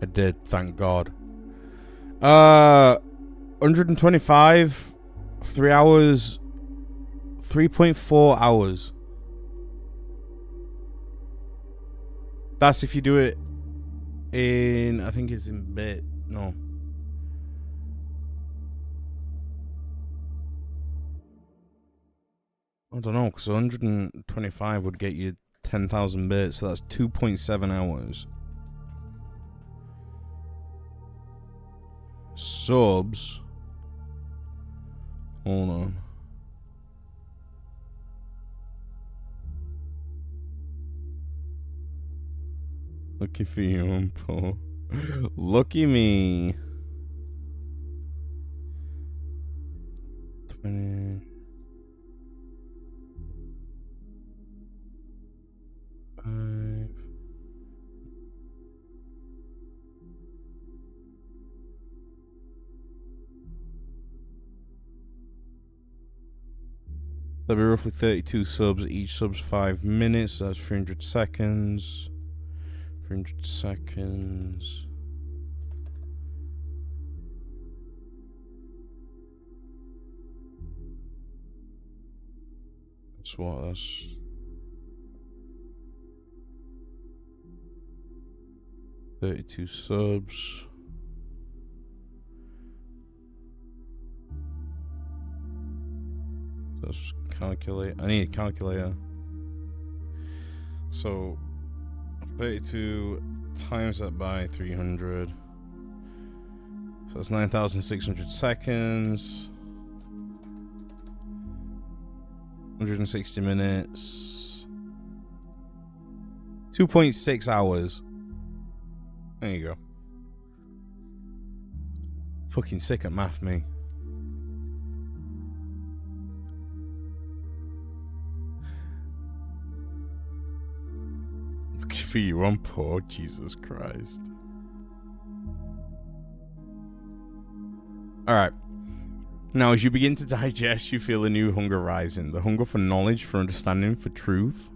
I did, thank God. 125, 3 hours, 3.4 hours. That's if you do it in, I think it's in bit, no. I don't know, because 125 would get you 10,000 bits, so that's 2.7 hours. Subs. Hold on. Lucky for you, Umpo. Lucky me. 20. There'll be roughly 32 subs. Each sub's 5 minutes. So that's 300 seconds. 300 seconds. That's what? That's 32 subs. Let's just calculate. I need a calculator. So 32 times that by 300. So that's 9,600 seconds. 160 minutes. 2.6 hours. There you go. Fucking sick at math, me. Look for you on poor Jesus Christ. Alright. Now, as you begin to digest, you feel a new hunger rising. The hunger for knowledge, for understanding, for truth.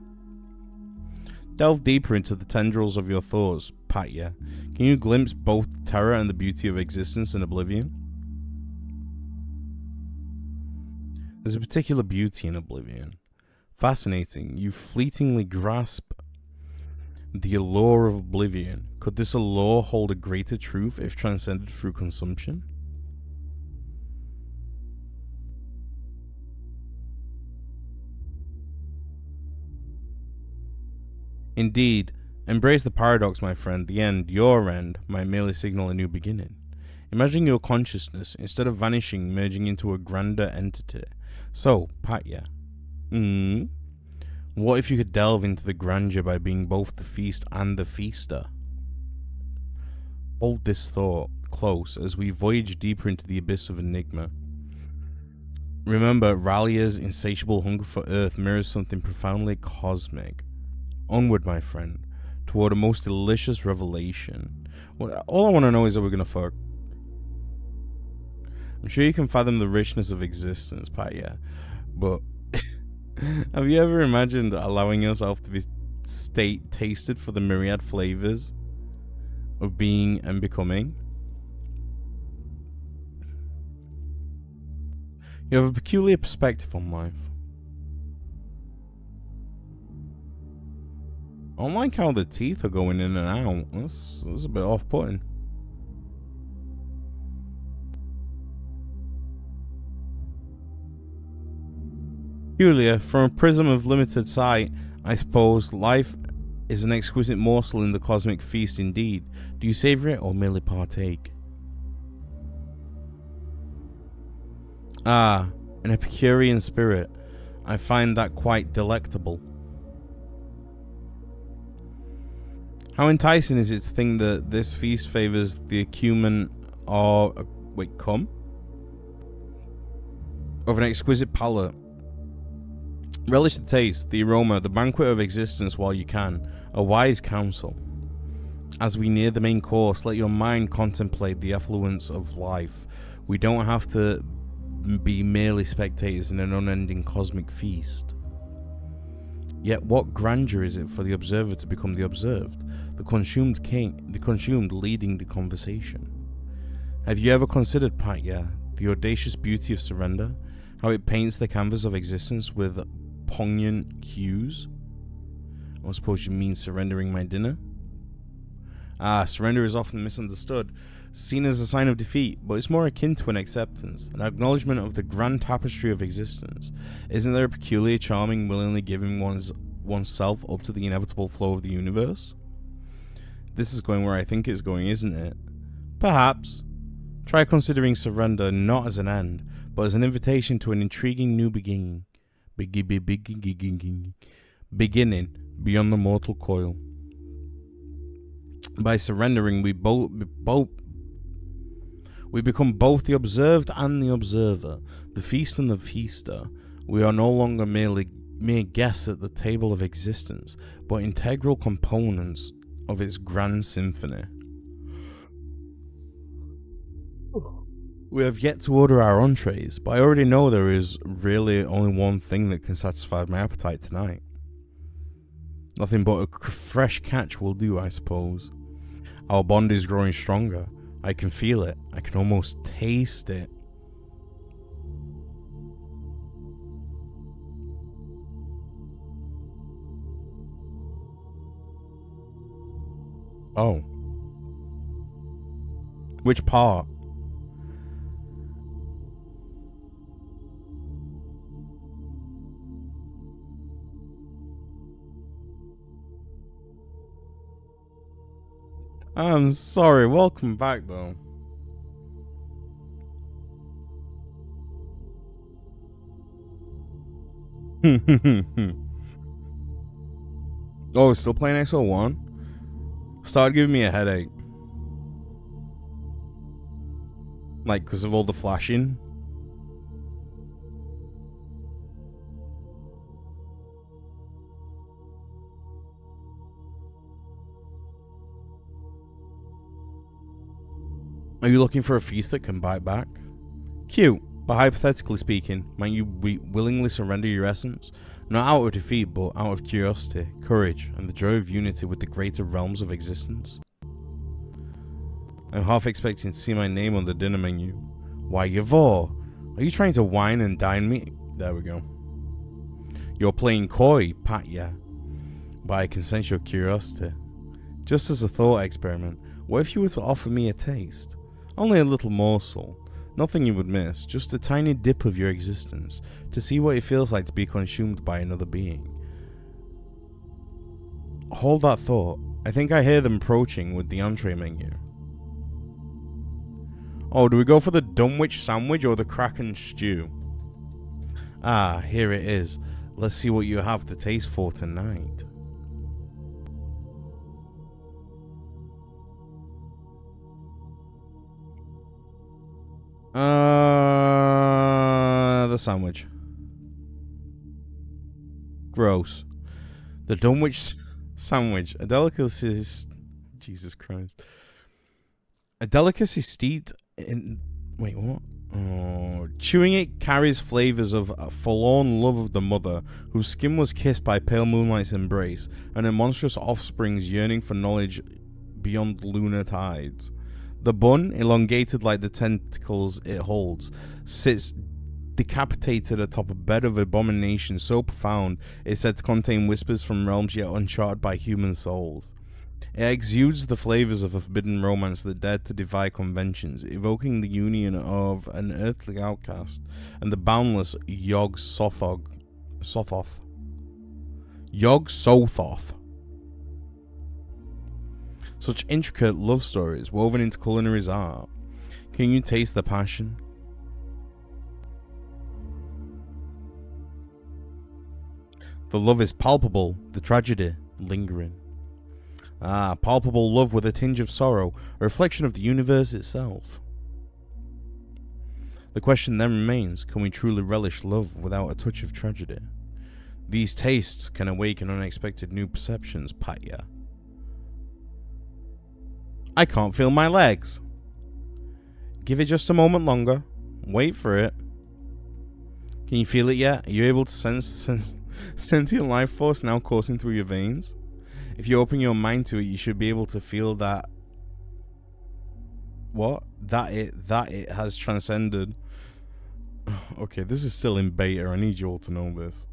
Delve deeper into the tendrils of your thoughts, Patya. Can you glimpse both the terror and the beauty of existence and oblivion? There's a particular beauty in oblivion. Fascinating. You fleetingly grasp the allure of oblivion. Could this allure hold a greater truth if transcended through consumption? Indeed, embrace the paradox, my friend. The end, your end, might merely signal a new beginning. Imagine your consciousness, instead of vanishing, merging into a grander entity. So, Patya, what if you could delve into the grandeur by being both the feast and the feaster? Hold this thought close as we voyage deeper into the abyss of enigma. Remember, Ralia's insatiable hunger for Earth mirrors something profoundly cosmic. Onward, my friend, toward a most delicious revelation. All I want to know is that we're gonna fuck. I'm sure you can fathom the richness of existence, Patya, but have you ever imagined allowing yourself to be tasted for the myriad flavors of being and becoming? You have a peculiar perspective on life. I don't like how the teeth are going in and out. That's a bit off-putting. Julia, from a prism of limited sight, I suppose life is an exquisite morsel in the cosmic feast indeed. Do you savor it or merely partake? Ah, an Epicurean spirit. I find that quite delectable. How enticing is it to think that this feast favors the acumen of of an exquisite palate. Relish the taste, the aroma, the banquet of existence while you can. A wise counsel. As we near the main course, let your mind contemplate the affluence of life. We don't have to be merely spectators in an unending cosmic feast. Yet what grandeur is it for the observer to become the observed, the consumed leading the conversation? Have you ever considered, Patya, the audacious beauty of surrender, how it paints the canvas of existence with poignant hues? I suppose you mean surrendering my dinner? Ah, surrender is often misunderstood, seen as a sign of defeat, but it's more akin to an acceptance, an acknowledgement of the grand tapestry of existence. Isn't there a peculiar charming willingly giving oneself up to the inevitable flow of the universe? This is going where I think it's going, isn't it? Perhaps. Try considering surrender not as an end, but as an invitation to an intriguing new beginning. Beginning beyond the mortal coil. By surrendering, we become both the observed and the observer, the feast and the feaster. We are no longer mere guests at the table of existence, but integral components of its grand symphony. We have yet to order our entrees, but I already know there is really only one thing that can satisfy my appetite tonight. Nothing but a fresh catch will do, I suppose. Our bond is growing stronger. I can feel it. I can almost taste it. Oh. Which part? I'm sorry, welcome back though. Oh, still playing XO1? Started giving me a headache. Like, because of all the flashing. Are you looking for a feast that can bite back? Cute, but hypothetically speaking, might you willingly surrender your essence? Not out of defeat, but out of curiosity, courage, and the joy of unity with the greater realms of existence? I'm half expecting to see my name on the dinner menu. Why, Yavor, are you trying to wine and dine me There we go. You're playing coy, Patya, but I can sense your curiosity. Just as a thought experiment, what if you were to offer me a taste? Only a little morsel. Nothing you would miss, just a tiny dip of your existence, to see what it feels like to be consumed by another being. Hold that thought. I think I hear them approaching with the entree menu. Oh, do we go for the Dunwich sandwich or the Kraken stew? Ah, here it is. Let's see what you have to taste for tonight. The sandwich. Gross. The Dunwich sandwich. A delicacy. Jesus Christ. A delicacy steeped in. Wait, what? Oh, chewing it carries flavors of a forlorn love of the mother, whose skin was kissed by pale moonlight's embrace, and her monstrous offspring's yearning for knowledge beyond lunar tides. The bun, elongated like the tentacles it holds, sits decapitated atop a bed of abomination so profound it's said to contain whispers from realms yet uncharted by human souls. It exudes the flavors of a forbidden romance that dared to defy conventions, evoking the union of an earthly outcast and the boundless Yog-Sothoth. Yog-Sothoth. Such intricate love stories woven into culinary's art. Can you taste the passion? The love is palpable, the tragedy lingering. Ah, palpable love with a tinge of sorrow, a reflection of the universe itself. The question then remains, can we truly relish love without a touch of tragedy? These tastes can awaken unexpected new perceptions, Patya. I can't feel my legs. Give it just a moment longer. Wait for it. Can you feel it yet? Are you able to sense sentient life force now coursing through your veins? If you open your mind to it, you should be able to feel that. What? That it has transcended. Okay, this is still in beta. I need you all to know this.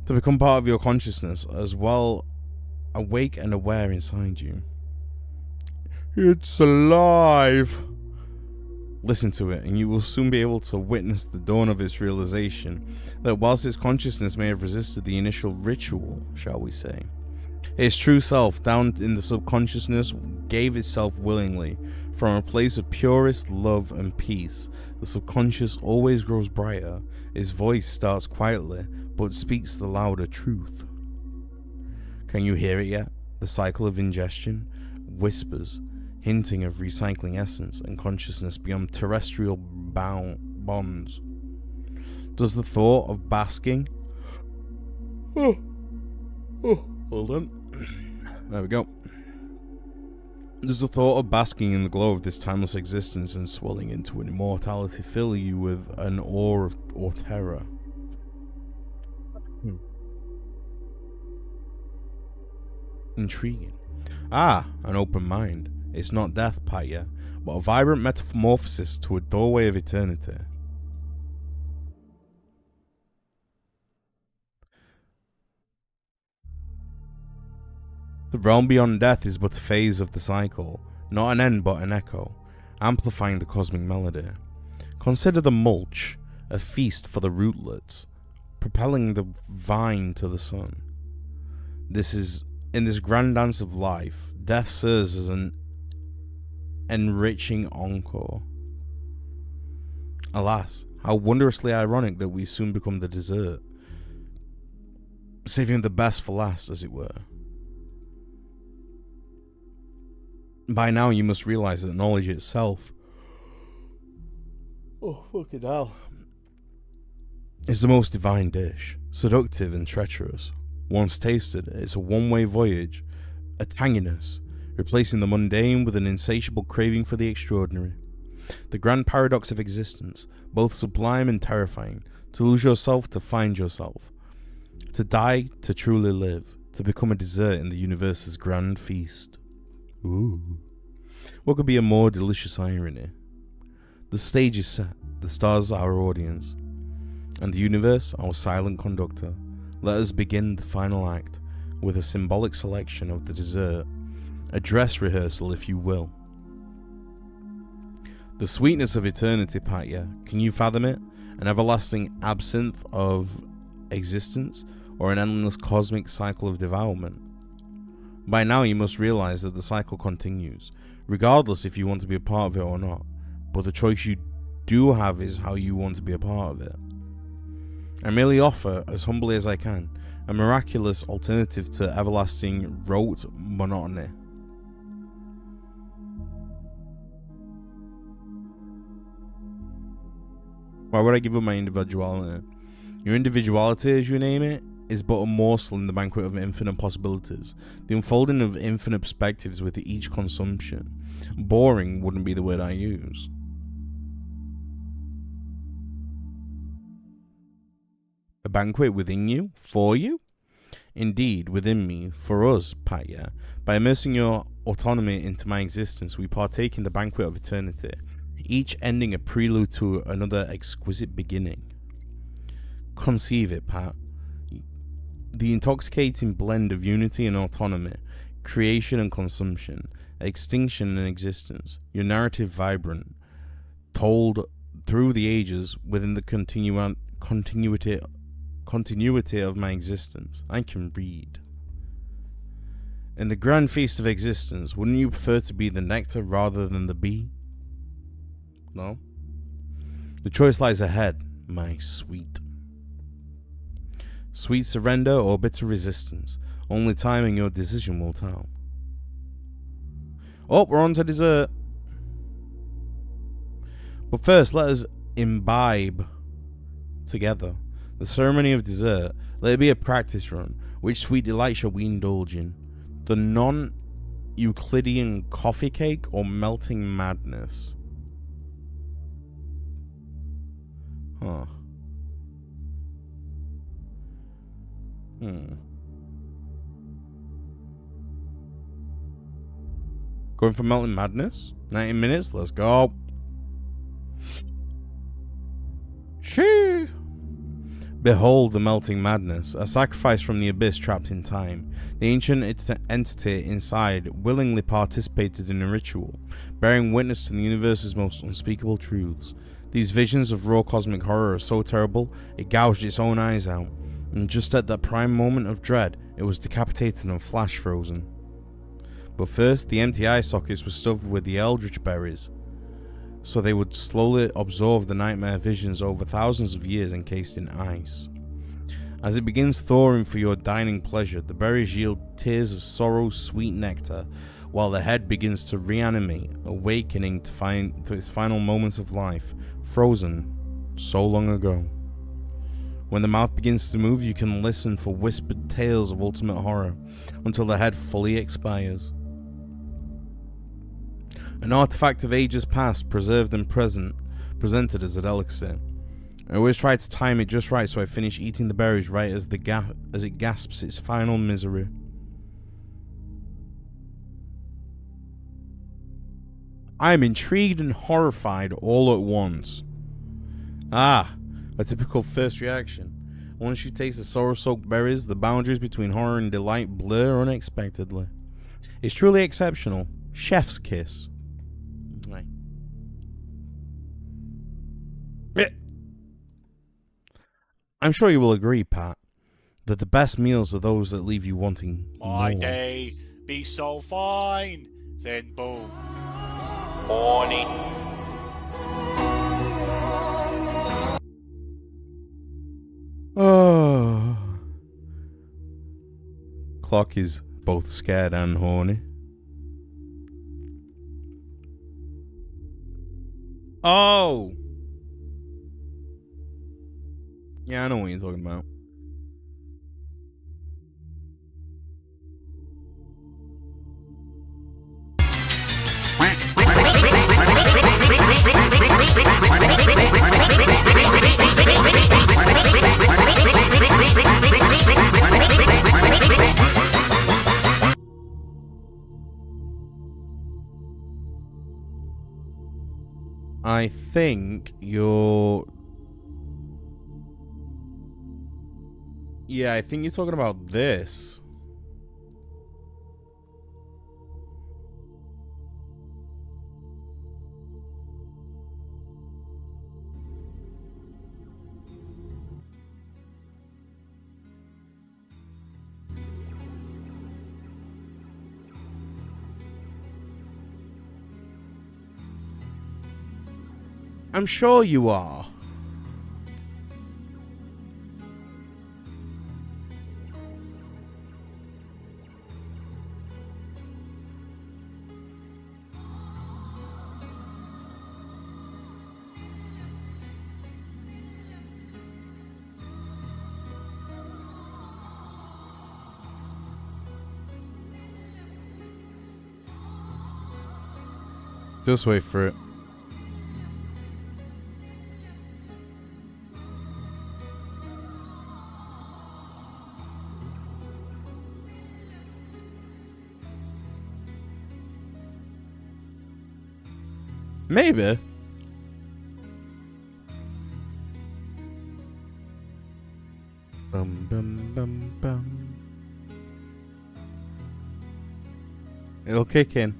To become part of your consciousness, as well awake and aware inside you. It's alive. Listen to it, and you will soon be able to witness the dawn of its realization that whilst its consciousness may have resisted the initial ritual, shall we say, its true self, down in the subconsciousness, gave itself willingly. From a place of purest love and peace, the subconscious always grows brighter. Its voice starts quietly, but speaks the louder truth. Can you hear it yet? The cycle of ingestion, whispers, hinting of recycling essence and consciousness beyond terrestrial bonds. Does the thought of basking... hold on. There we go. Does the thought of basking in the glow of this timeless existence and swelling into an immortality fill you with an awe or terror? Intriguing. Ah, an open mind. It's not death, Patya, but a vibrant metamorphosis to a doorway of eternity. The realm beyond death is but a phase of the cycle, not an end but an echo, amplifying the cosmic melody. Consider the mulch, a feast for the rootlets, propelling the vine to the sun. In this grand dance of life, death serves as an enriching encore. Alas, how wondrously ironic that we soon become the dessert, saving the best for last, as it were. By now you must realize that knowledge itself, fucking hell, is the most divine dish, seductive and treacherous. Once tasted, it's a one-way voyage, a tanginess, replacing the mundane with an insatiable craving for the extraordinary. The grand paradox of existence, both sublime and terrifying, to lose yourself to find yourself, to die to truly live, to become a dessert in the universe's grand feast. Ooh. What could be a more delicious irony? The stage is set, the stars are our audience. And the universe, our silent conductor, let us begin the final act with a symbolic selection of the dessert, a dress rehearsal if you will. The sweetness of eternity, Patya, can you fathom it? An everlasting absinthe of existence, or an endless cosmic cycle of devourment? By now you must realize that the cycle continues, regardless if you want to be a part of it or not, but the choice you do have is how you want to be a part of it. I merely offer, as humbly as I can, a miraculous alternative to everlasting rote monotony. Why would I give up my individuality? Your individuality, as you name it, is but a morsel in the banquet of infinite possibilities, the unfolding of infinite perspectives with each consumption. Boring wouldn't be the word I use. A banquet within you? For you? Indeed, within me, for us, Patya. By immersing your autonomy into my existence, we partake in the banquet of eternity, each ending a prelude to another exquisite beginning. Conceive it, Pat. The intoxicating blend of unity and autonomy, creation and consumption, extinction and existence, your narrative vibrant, told through the ages within the continuity of my existence. I can read. In the grand feast of existence, wouldn't you prefer to be the nectar rather than the bee? No? The choice lies ahead, my sweet. Sweet surrender or bitter resistance. Only time and your decision will tell. Oh, we're on to dessert. But first, let us imbibe together. The ceremony of dessert, let it be a practice run. Which sweet delight shall we indulge in? The non-Euclidean coffee cake or melting madness? Huh. Going for melting madness? 19 minutes? Let's go. Shee! Behold the melting madness, a sacrifice from the abyss trapped in time. The ancient entity inside willingly participated in a ritual, bearing witness to the universe's most unspeakable truths. These visions of raw cosmic horror are so terrible, it gouged its own eyes out, and just at that prime moment of dread, it was decapitated and flash frozen. But first, the empty eye sockets were stuffed with the eldritch berries, so they would slowly absorb the nightmare visions over thousands of years encased in ice. As it begins thawing for your dining pleasure, the berries yield tears of sorrow's sweet nectar, while the head begins to reanimate, awakening to its final moments of life, frozen so long ago. When the mouth begins to move, you can listen for whispered tales of ultimate horror, until the head fully expires. An artifact of ages past, preserved and presented as a delicacy. I always try to time it just right so I finish eating the berries right as it gasps its final misery. I am intrigued and horrified all at once. Ah, a typical first reaction. Once you taste the sorrow-soaked berries, the boundaries between horror and delight blur unexpectedly. It's truly exceptional. Chef's kiss. Right. I'm sure you will agree, Pat, that the best meals are those that leave you wanting My more. day be so fine, then boom. Horny. Oh. Clock is both scared and horny. Oh! Yeah, I know what you're talking about. I think you're Yeah, I think you're talking about this. I'm sure you are. Just wait for it. Maybe. Bum bum bum bum. It'll kick in.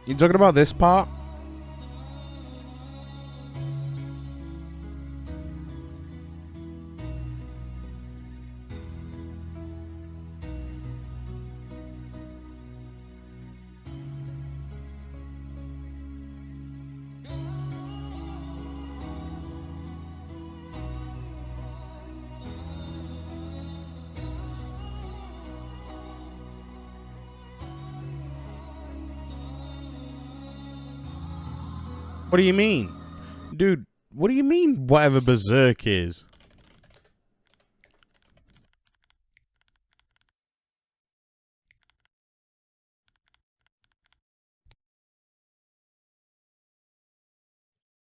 You talking about this part? What do you mean? Dude, what do you mean whatever Berserk is?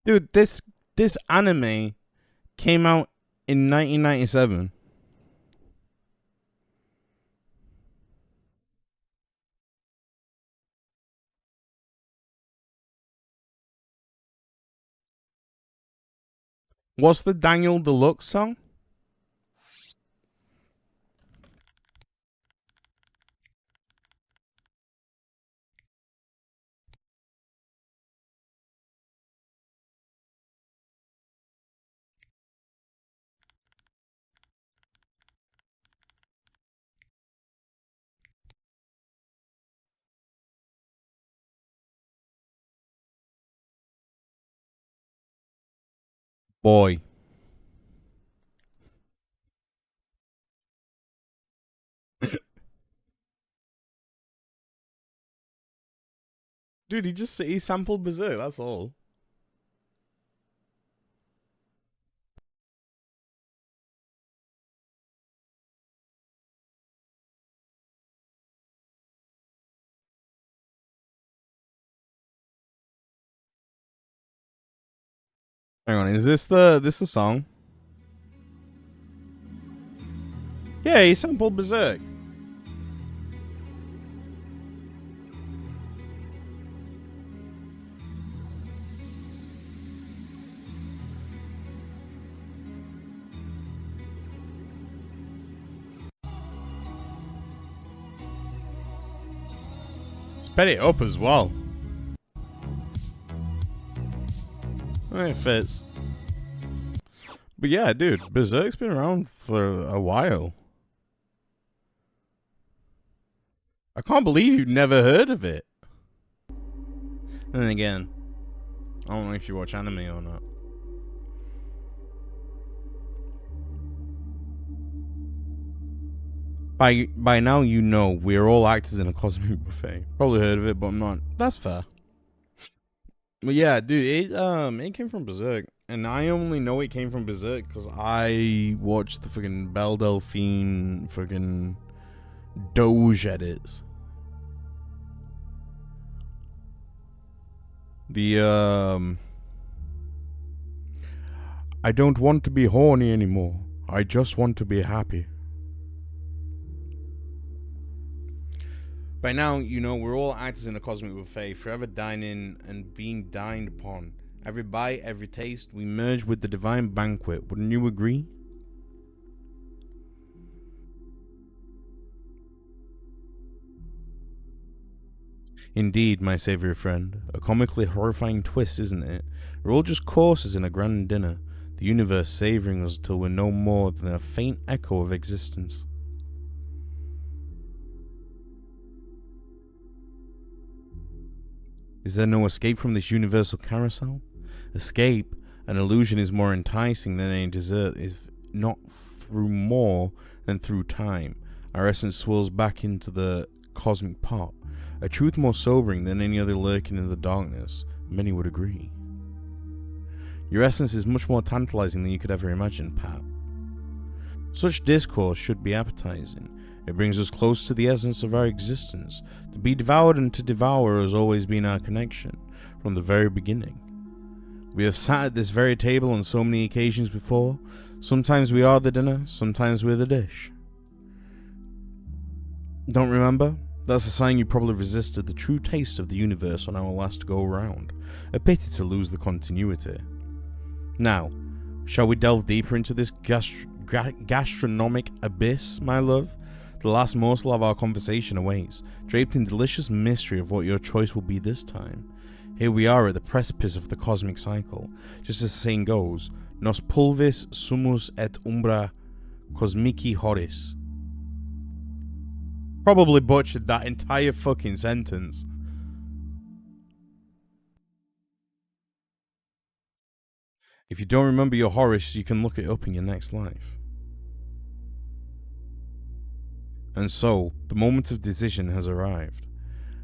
Dude, this anime came out in 1997. What's the Daniel Deluxe song? Boy. Dude, he sampled Berserk, that's all. Hang on, is this the song? Yeah, he sampled Berserk. Sped it up as well. It fits. But yeah, dude, Berserk's been around for a while. I can't believe you've never heard of it. And then again, I don't know if you watch anime or not. By now you know we're all actors in a cosmic buffet. Probably heard of it, but I'm not. That's fair. But yeah, dude, it came from Berserk, and I only know it came from Berserk because I watched the fucking Belle Delphine fucking Doge edits. The I don't want to be horny anymore. I just want to be happy. By now, you know, we're all actors in a cosmic buffet, forever dining and being dined upon. Every bite, every taste, we merge with the divine banquet. Wouldn't you agree? Indeed, my savoury friend. A comically horrifying twist, isn't it? We're all just courses in a grand dinner. The universe savouring us till we're no more than a faint echo of existence. Is there no escape from this universal carousel? Escape, an illusion, is more enticing than any dessert, if not through more than through time. Our essence swirls back into the cosmic pot. A truth more sobering than any other lurking in the darkness, many would agree. Your essence is much more tantalizing than you could ever imagine, Pat. Such discourse should be appetizing. It brings us close to the essence of our existence. To be devoured and to devour has always been our connection, from the very beginning. We have sat at this very table on so many occasions before. Sometimes we are the dinner, sometimes we're the dish. Don't remember? That's a sign you probably resisted the true taste of the universe on our last go-round. A pity to lose the continuity. Now, shall we delve deeper into this gastronomic abyss, my love? The last morsel of our conversation awaits, draped in delicious mystery of what your choice will be this time. Here we are at the precipice of the cosmic cycle. Just as the saying goes, nos pulvis sumus et umbra cosmici horis. Probably butchered that entire fucking sentence. If you don't remember your Horace, you can look it up in your next life. And so, the moment of decision has arrived.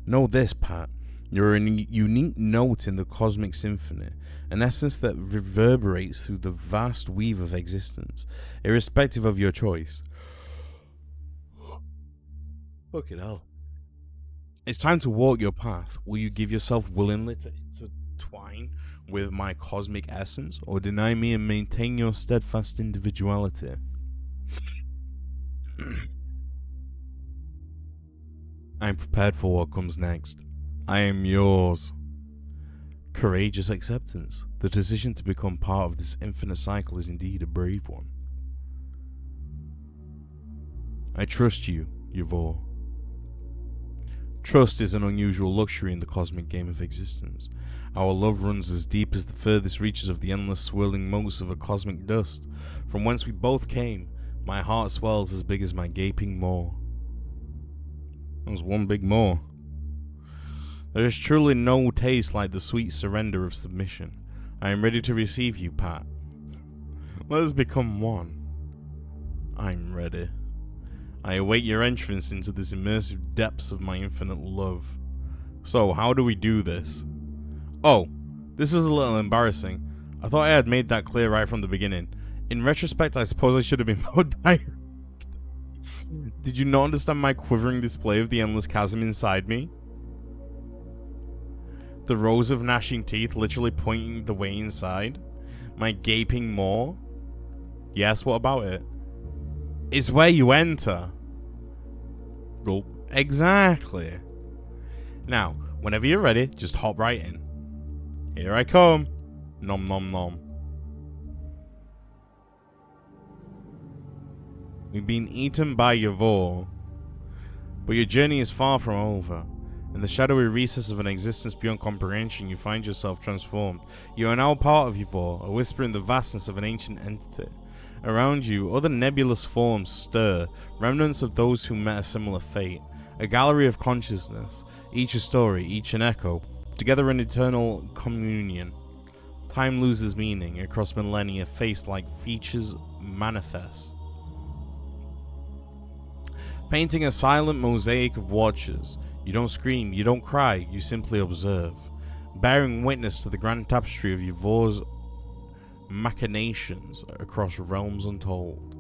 Know this, Pat. You're a unique note in the cosmic symphony, an essence that reverberates through the vast weave of existence, irrespective of your choice. Fucking hell. It's time to walk your path. Will you give yourself willingly to intertwine with my cosmic essence, or deny me and maintain your steadfast individuality? I'm prepared for what comes next. I am yours. Courageous acceptance. The decision to become part of this infinite cycle is indeed a brave one. I trust you, Yvonne. Trust is an unusual luxury in the cosmic game of existence. Our love runs as deep as the furthest reaches of the endless swirling motes of a cosmic dust. From whence we both came, my heart swells as big as my gaping maw. That was one big maw. There is truly no taste like the sweet surrender of submission. I am ready to receive you, Pat. Let us become one. I'm ready. I await your entrance into this immersive depths of my infinite love. So, how do we do this? Oh, this is a little embarrassing. I thought I had made that clear right from the beginning. In retrospect, I suppose I should have been more direct. Did you not understand my quivering display of the endless chasm inside me? The rows of gnashing teeth literally pointing the way inside? My gaping maw? Yes, what about it? It's where you enter. Gulp. Exactly. Now, whenever you're ready, just hop right in. Here I come. Nom nom nom. We've been eaten by Yavor, but your journey is far from over. In the shadowy recess of an existence beyond comprehension, you find yourself transformed. You are now part of Yavor, a whisper in the vastness of an ancient entity. Around you, other nebulous forms stir, remnants of those who met a similar fate. A gallery of consciousness, each a story, each an echo, together in eternal communion. Time loses meaning, across millennia face-like features manifest. Painting a silent mosaic of watchers. You don't scream, you don't cry, you simply observe. Bearing witness to the grand tapestry of Yavor's machinations across realms untold.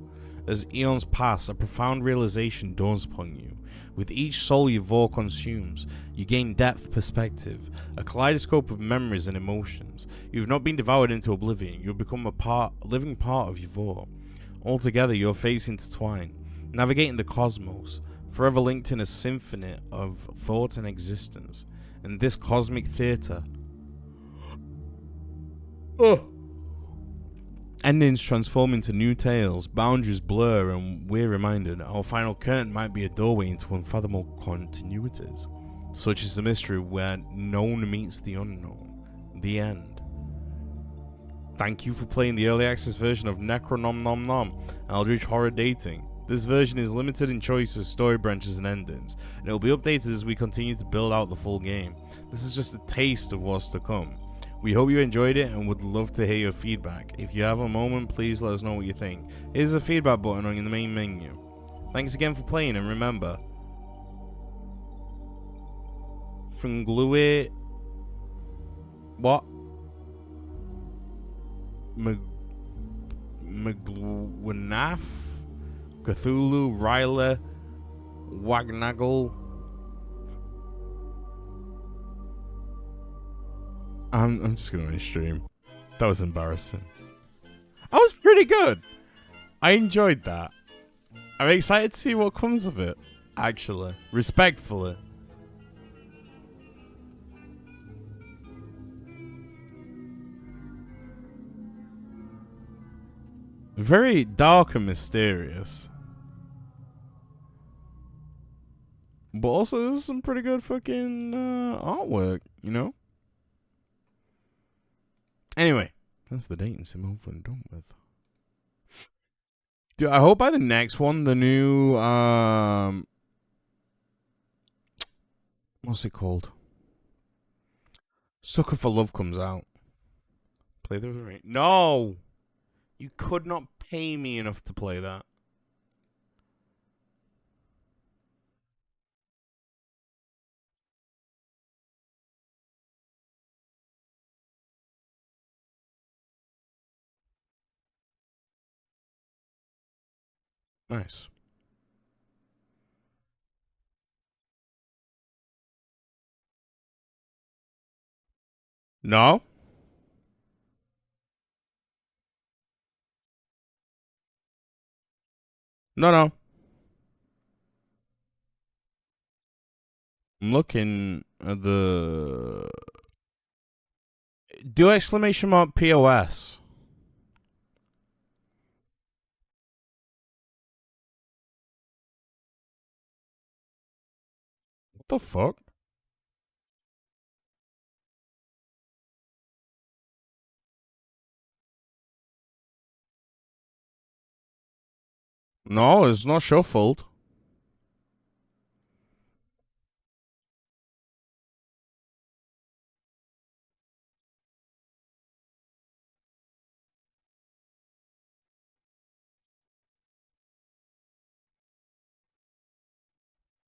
As eons pass, a profound realization dawns upon you. With each soul Yavor consumes, you gain depth perspective, a kaleidoscope of memories and emotions. You have not been devoured into oblivion, you have become a living part of Yavor. Altogether, your fates intertwine, navigating the cosmos, forever linked in a symphony of thought and existence. In this cosmic theater, endings transform into new tales, boundaries blur, and we're reminded our final curtain might be a doorway into unfathomable continuities. Such is the mystery where known meets the unknown. The end. Thank you for playing the early access version of Necronom Nom Nom, Eldritch Horror Dating. This version is limited in choices, story branches, and endings, and it will be updated as we continue to build out the full game. This is just a taste of what's to come. We hope you enjoyed it and would love to hear your feedback. If you have a moment, please let us know what you think. Here's the feedback button on the main menu. Thanks again for playing, and remember, Funglue... What? Magluanaf? Cthulhu, Ryla, Wagnaggle. I'm just gonna stream. That was embarrassing. That was pretty good. I enjoyed that. I'm excited to see what comes of it. Actually, respectfully. Very dark and mysterious. But also, there's some pretty good fucking artwork, you know? Anyway, that's the dating sim over and done with. Dude, I hope by the next one, the new, what's it called? Sucker for Love comes out. Play the right. No! You could not pay me enough to play that. Nice. No? No. I'm looking at the... Do exclamation mark POS. What the fuck? No, it's not shuffled.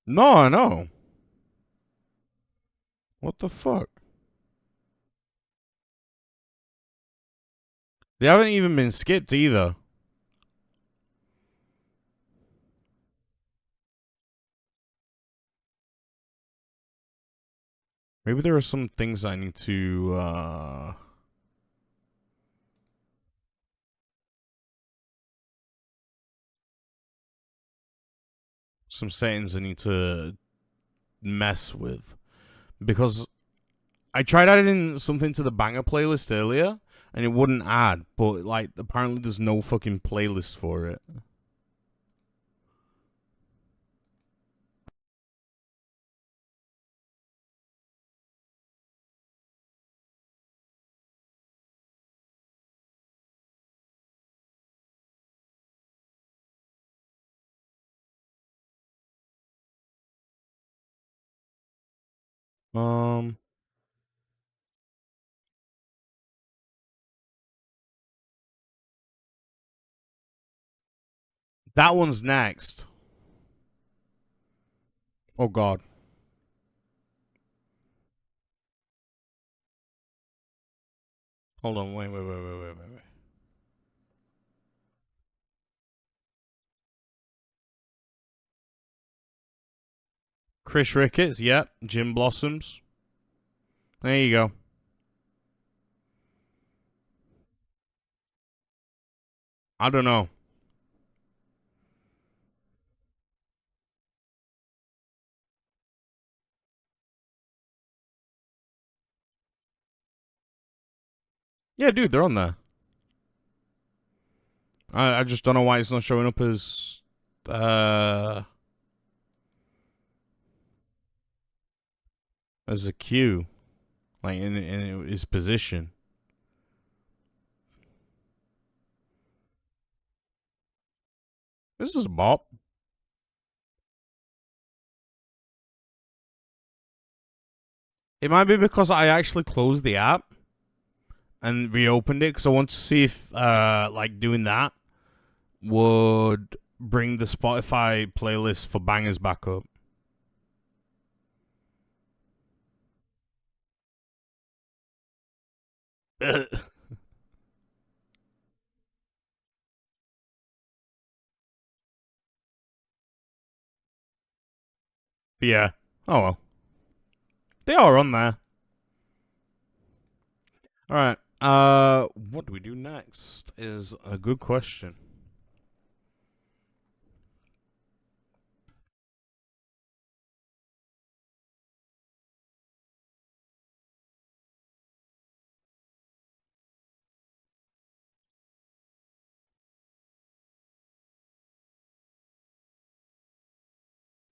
No, I know. What the fuck? They haven't even been skipped either. Maybe there are some things I need to, some settings I need to mess with. Because I tried adding something to the banger playlist earlier, and it wouldn't add. But, like, apparently there's no fucking playlist for it. That one's next. Oh, God. Hold on, wait. Chris Ricketts, yep. Jim Blossoms. There you go. I don't know. Yeah, dude, they're on there. I just don't know why it's not showing up as a queue, like in his position. This is a bop. It might be because I actually closed the app and reopened it because I want to see if like doing that would bring the Spotify playlist for bangers back up. Yeah. Oh well. They are on there. Alright. What do we do next is a good question.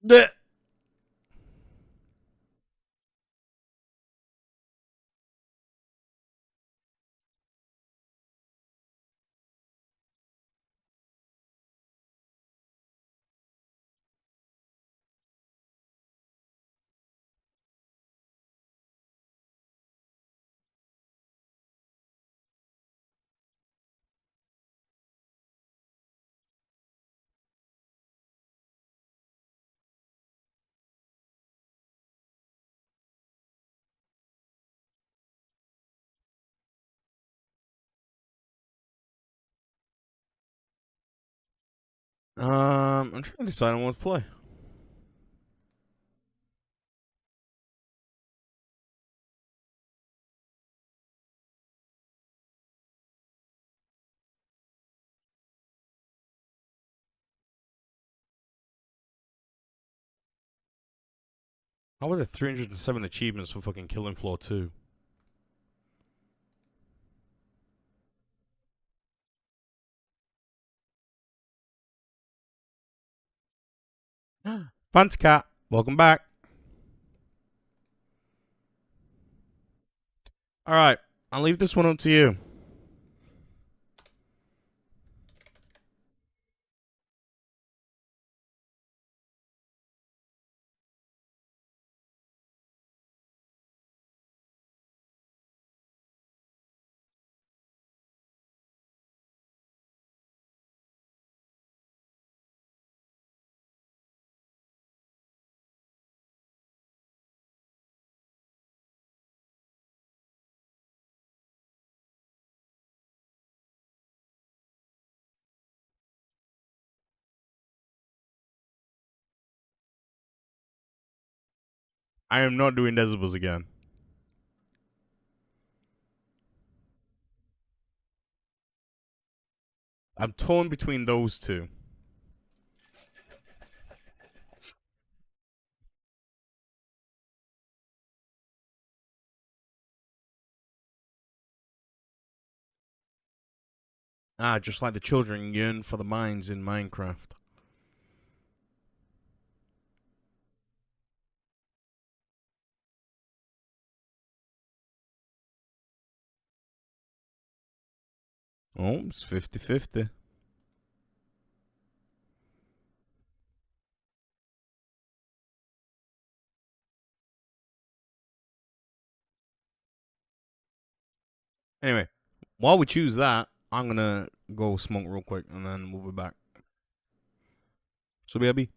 The I'm trying to decide on what to play. How were there 307 achievements for fucking Killing Floor 2? Cat, welcome back. Alright, I'll leave this one up to you. I am not doing decibels again. I'm torn between those two. Just like the children yearn for the mines in Minecraft. Oh, it's 50-50. Anyway, while we choose that, I'm gonna go smoke real quick and then we'll be back. So, baby.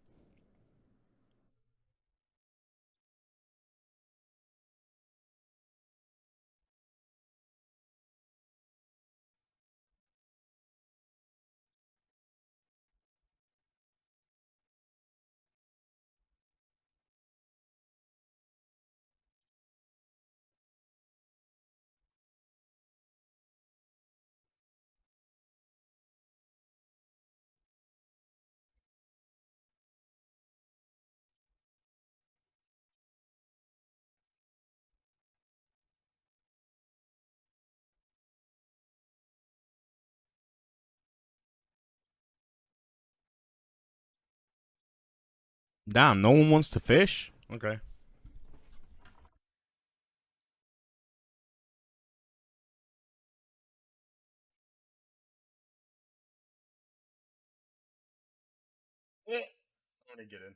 Damn, no one wants to fish? Okay. I want to get in.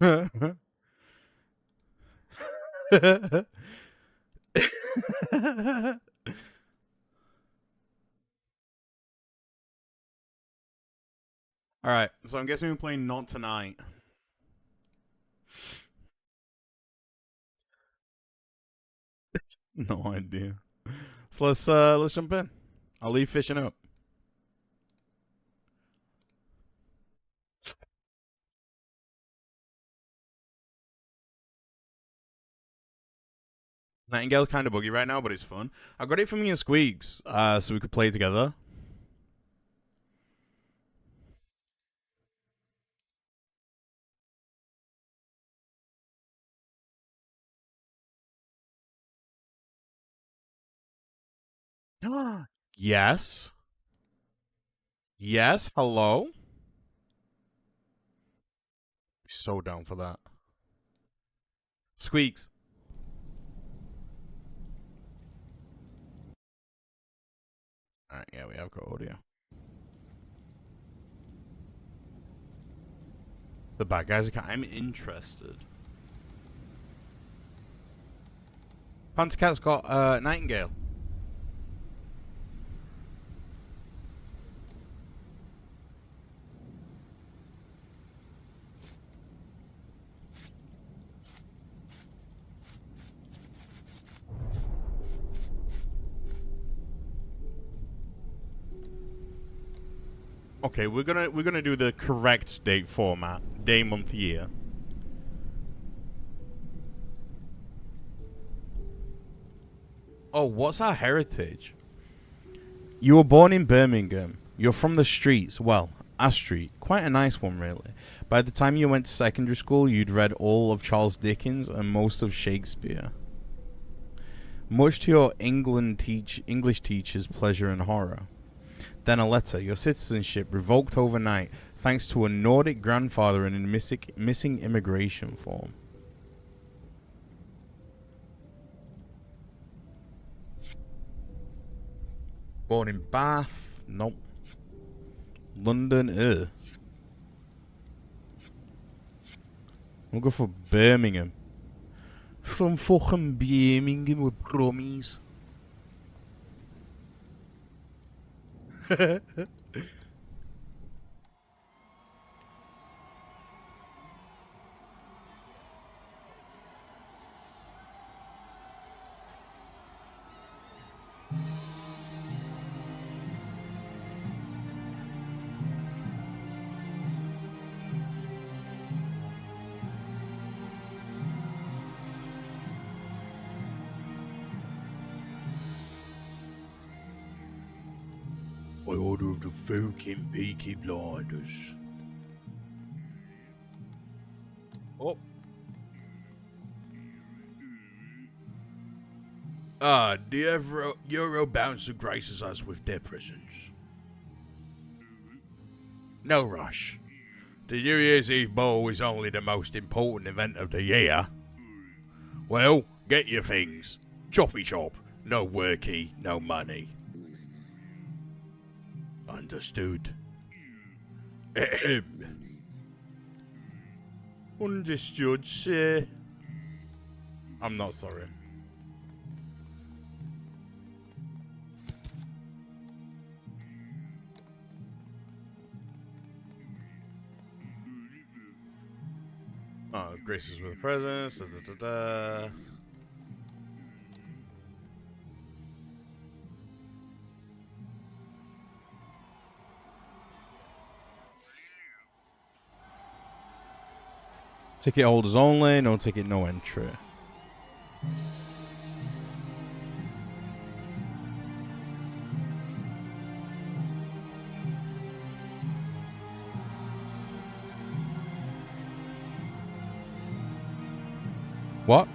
Alright, so I'm guessing we're playing Not Tonight. No idea. So let's jump in. I'll leave fishing up. Nightingale's kind of buggy right now, but it's fun. I got it from me and Squeaks, so we could play together. Yes. Yes, hello? So down for that. Squeaks. Alright, yeah, we have got audio. The bad guys are I'm interested. Panthercat's got Nightingale. Okay, we're gonna do the correct date format. Day, month, year. Oh, what's our heritage? You were born in Birmingham. You're from the streets. Well, a street. Quite a nice one, really. By the time you went to secondary school, you'd read all of Charles Dickens and most of Shakespeare. Much to your English teacher's pleasure and horror. Then a letter, your citizenship revoked overnight thanks to a Nordic grandfather and a missing immigration form. Born in Bath? Nope. London? We'll go for Birmingham. From fucking Birmingham with brummies. By order of the fucking Peaky Blinders. Oh. The Euro bouncer graces us with their presence. No rush. The New Year's Eve ball is only the most important event of the year. Well, get your things. Choppy chop. No worky, no money. Understood. Understood, sir. I'm not sorry. Oh, graces with the presents. Ticket holders only, no ticket, no entry. What?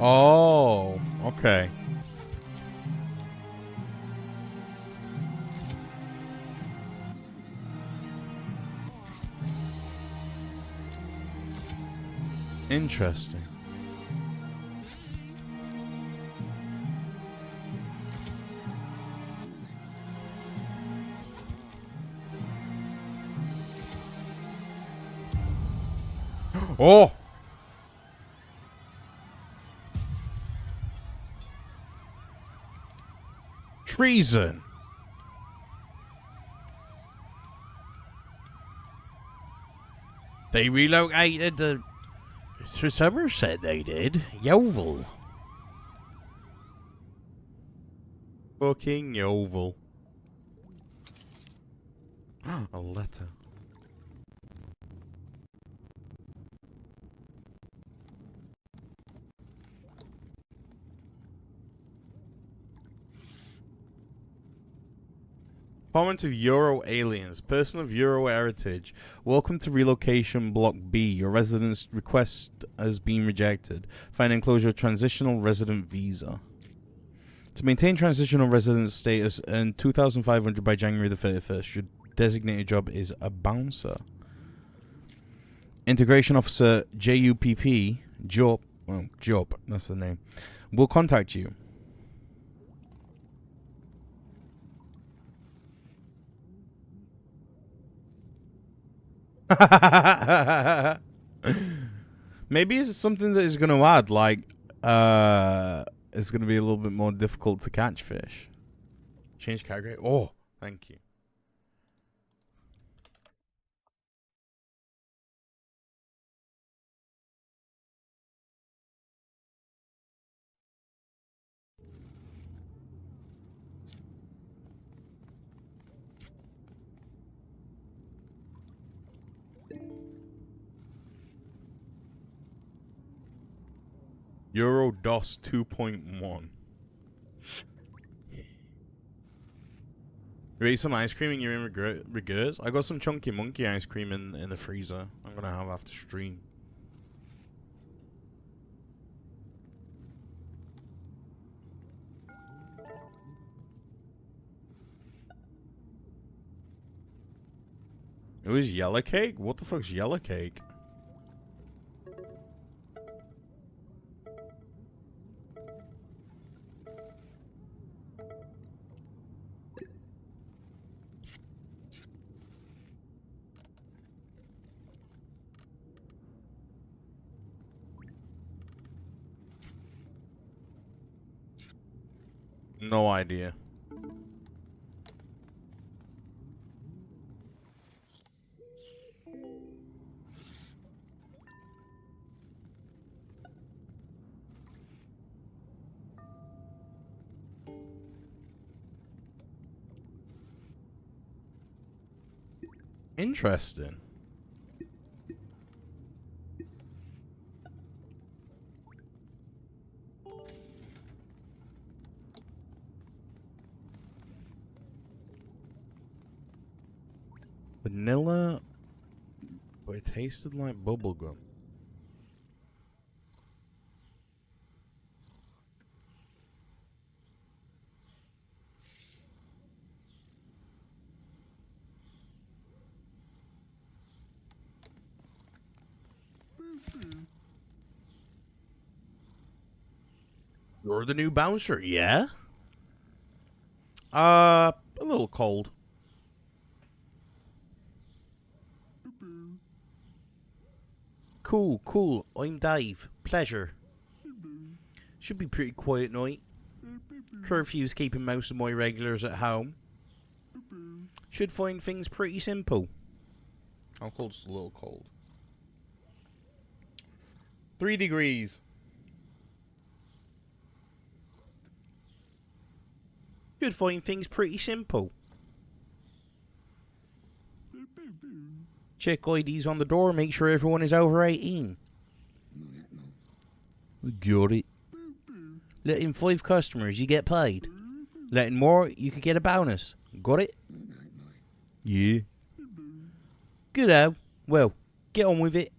Oh, okay. Interesting. Oh! Treason! They relocated the... Somerset they did. Yeovil. Fucking Yeovil. A letter. Comment of Euro aliens. Person of Euro heritage. Welcome to relocation block B. Your residence request has been rejected. Find enclosure transitional resident visa. To maintain transitional residence status, earn 2,500 by January the 31st. Your designated job is a bouncer. Integration officer JUPP. Job. Oh, Job. That's the name. Will contact you. Maybe it's something that is going to add, like, it's going to be a little bit more difficult to catch fish. Change category. Oh, thank you. Euro DOS 2.1. You ate some ice cream and you're in regrets? I got some chunky monkey ice cream in the freezer. I'm gonna have after stream. It was yellow cake? What the fuck's yellow cake? No idea. Interesting. Vanilla, but it tasted like bubblegum. You're the new bouncer, yeah? A little cold. Cool, cool. I'm Dave. Pleasure. Should be pretty quiet night. Curfew's keeping most of my regulars at home. Should find things pretty simple. How cold's a little cold? 3 degrees. Should find things pretty simple. Check IDs on the door, make sure everyone is over 18. Got it. Let in 5 customers, you get paid. Let in more, you could get a bonus. Got it? Yeah. Good. Well, get on with it.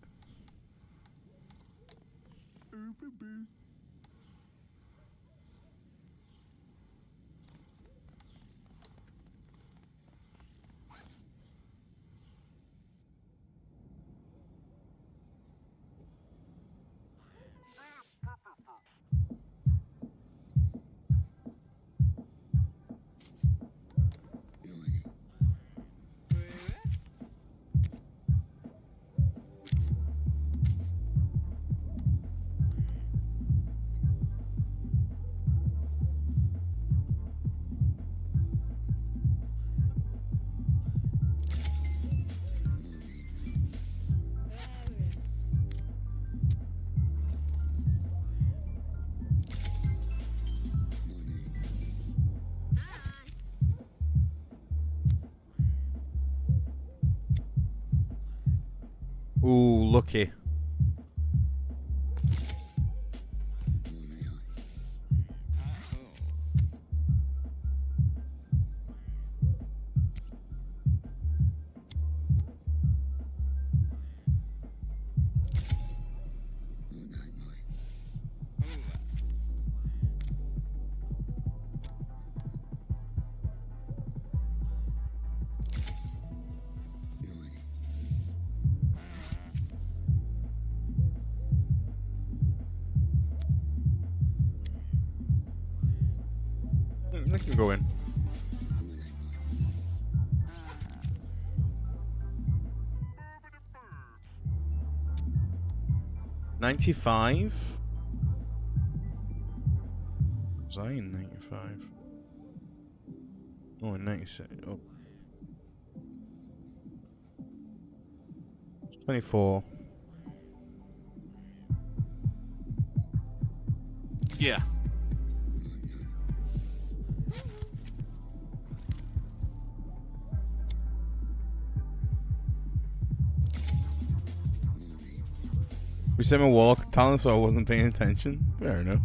Ooh, lucky. They can go in. $95? Was I in 95? Oh, in 96. Oh. 24. Yeah. We sent him a walk talent, so I wasn't paying attention. Fair enough.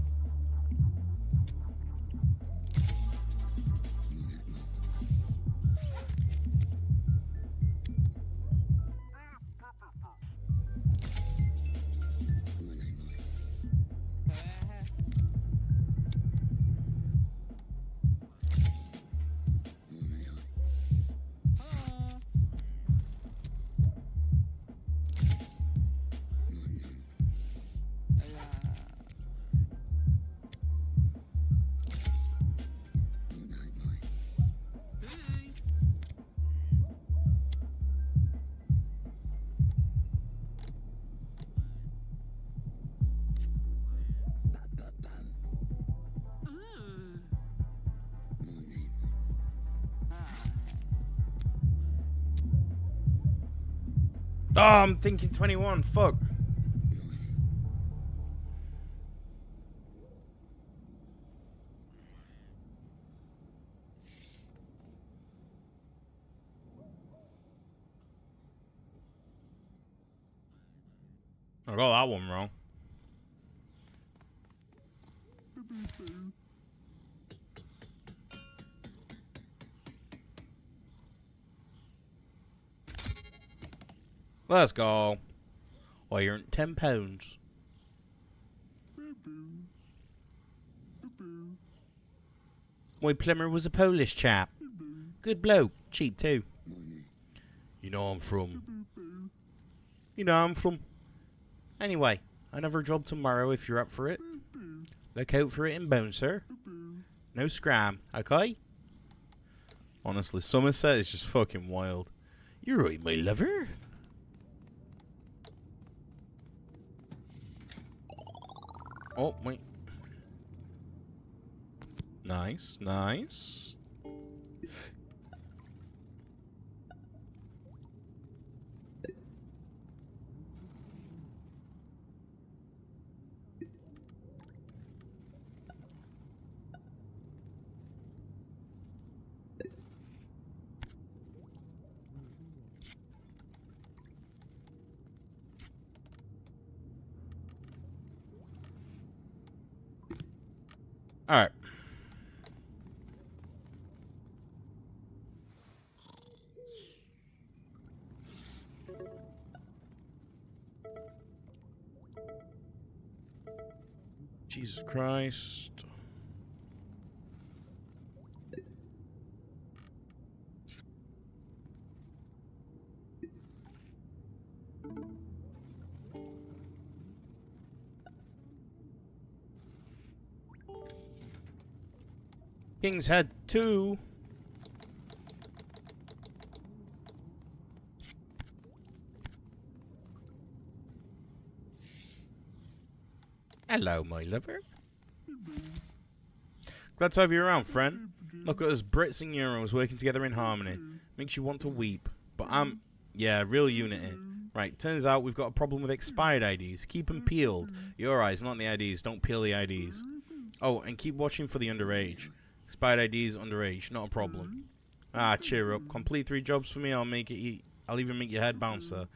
Oh, I'm thinking 21. Fuck. I got that one wrong. Let's go. Well, you're £10. My plumber was a Polish chap. Good bloke. Cheap too. You know I'm from. You know I'm from. Anyway, another job tomorrow if you're up for it. Look out for it in bone, sir. No scram, okay? Honestly, Somerset is just fucking wild. You're right, my lover. Oh, wait. Nice, nice. All right. Jesus Christ. King's Head 2. Hello, my lover. Glad to have you around, friend. Look at us Brits and Euros working together in harmony. Makes you want to weep. But yeah, real unity. Right, turns out we've got a problem with expired IDs. Keep them peeled. Your eyes, not the IDs. Don't peel the IDs. Oh, and keep watching for the underage. Expired IDs, underage, not a problem. Ah, cheer up. Complete 3 jobs for me, I'll make it. I'll even make your head bouncer.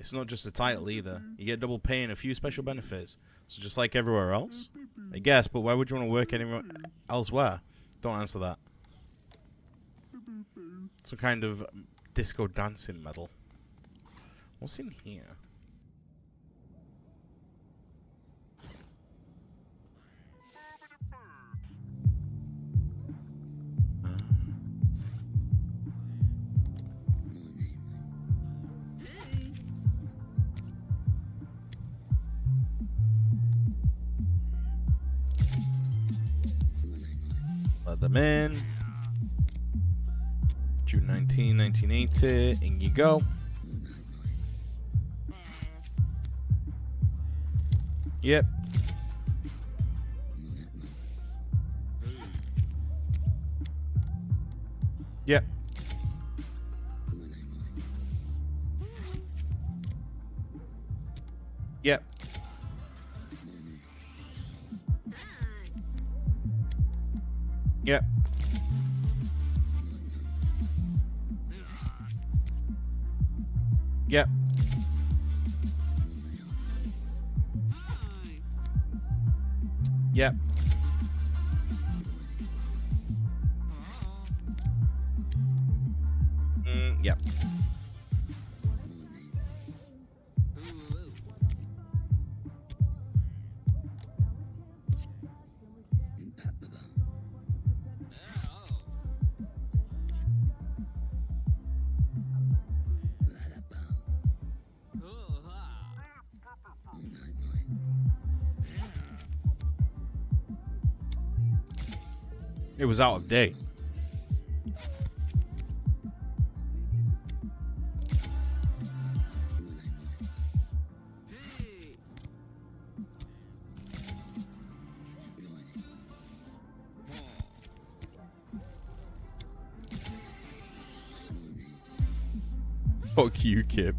It's not just a title either. You get double pay and a few special benefits. So just like everywhere else? I guess, but why would you want to work anywhere elsewhere? Don't answer that. Some kind of disco dancing medal. What's in here? Let them in. June 19, 1980. In you go. Yep. Yep. Yep. Yep. Yep. Yep. Yep. It was out of date. Fuck you, Kip.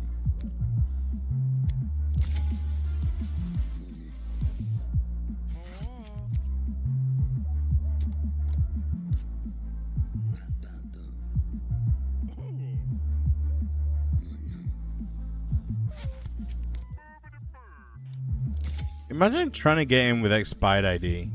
Imagine trying to get in with expired ID.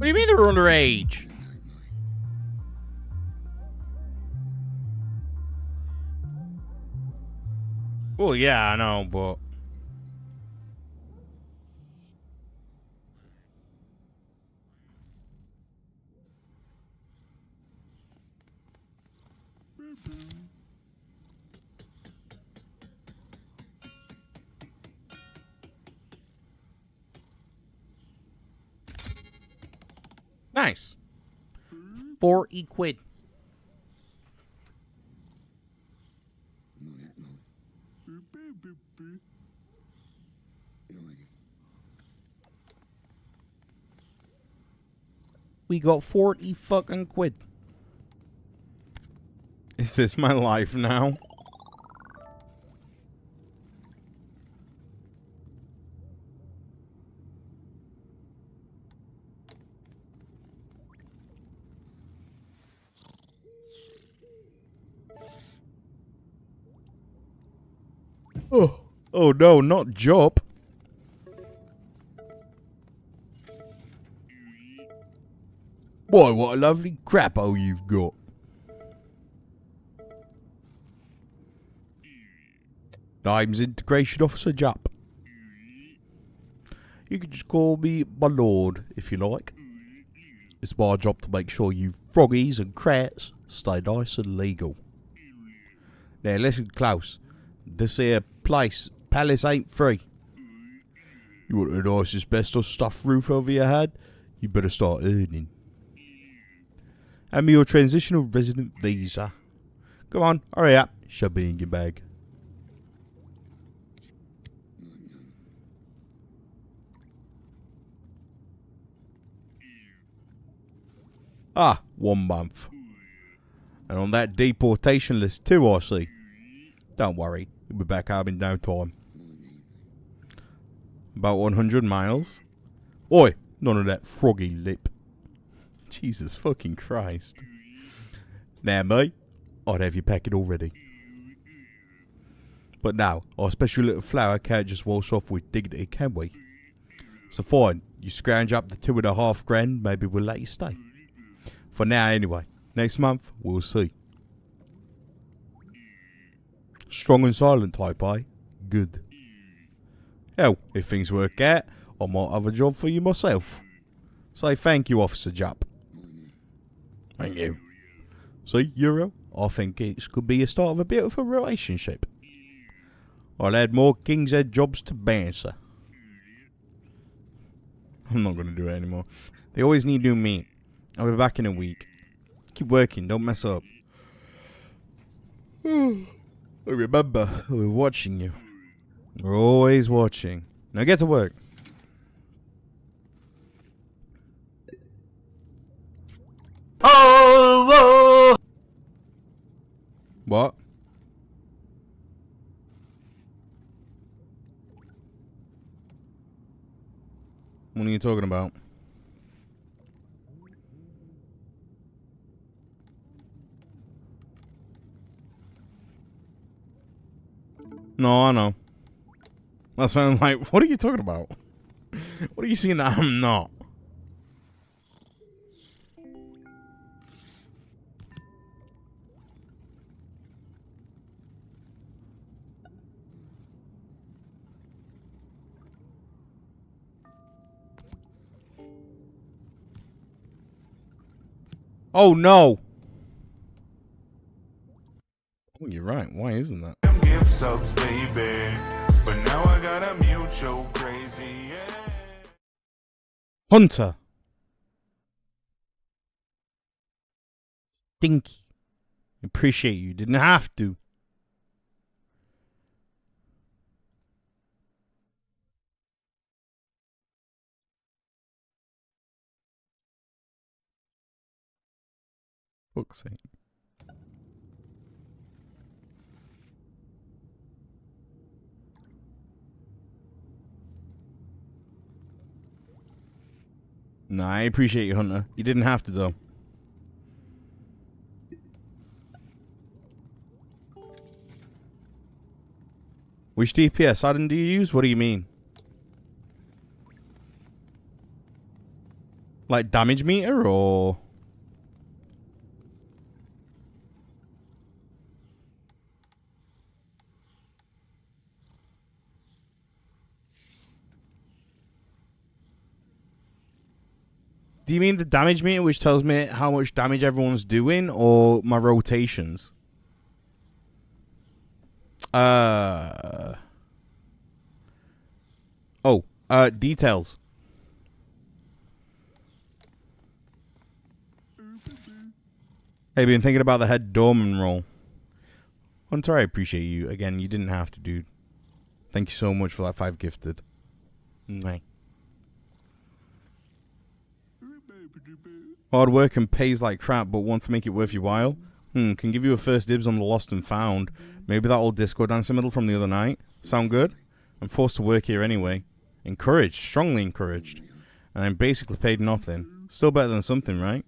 What do you mean they were underage? Well, yeah, I know, but... Nice. 40 quid. We got 40 fucking quid. Is this my life now? Oh no, not Jop. Boy, what a lovely crapo you've got. Name's Integration Officer Jop. You can just call me my lord, if you like. It's my job to make sure you froggies and crats stay nice and legal. Now listen close. This here palace ain't free. You want a nice asbestos stuffed roof over your head? You better start earning. Hand me your transitional resident visa. Come on, hurry up. Shove it in your bag. Ah, 1 month. And on that deportation list too, I see. Don't worry, you'll be back home in no time. About 100 miles. Oi, none of that froggy lip. Jesus fucking Christ. Now, mate, I'd have you pack it already. But now, our special little flower can't just waltz off with dignity, can we? So fine, you scrounge up the 2.5 grand, maybe we'll let you stay. For now, anyway. Next month, we'll see. Strong and silent type, eh? Good. Hell, if things work out, I might have a job for you myself. Say thank you, Officer Jupp. Thank you. See, Euro, I think it could be a start of a beautiful relationship. I'll add more King's Head jobs to Banser. I'm not going to do it anymore. They always need new meat. I'll be back in a week. Keep working, don't mess up. Remember, we're watching you. We're always watching. Now get to work. Oh! What? What are you talking about? No, I know. That sounds like, what are you talking about? What are you seeing that I'm not? Oh no! Oh, you're right. Why isn't that? Gift subs, baby. But now I got a mutual crazy. Yeah. Hunter. Stinky. Appreciate you. Didn't have to. Fuck's sake. Nah, I appreciate you, Hunter. You didn't have to, though. Which DPS item do you use? What do you mean? Like damage meter, or...? Do you mean the damage meter, which tells me how much damage everyone's doing, or my rotations? Details. Hey, been thinking about the head doorman role. Hunter, I appreciate you. Again, you didn't have to, dude. Thank you so much for that 5 gifted. Mwah. Hard work and pays like crap, but want to make it worth your while? Can give you a first dibs on the lost and found. Maybe that old disco dancing middle from the other night. Sound good? I'm forced to work here anyway. Encouraged, strongly encouraged. And I'm basically paid nothing. Still better than something, right?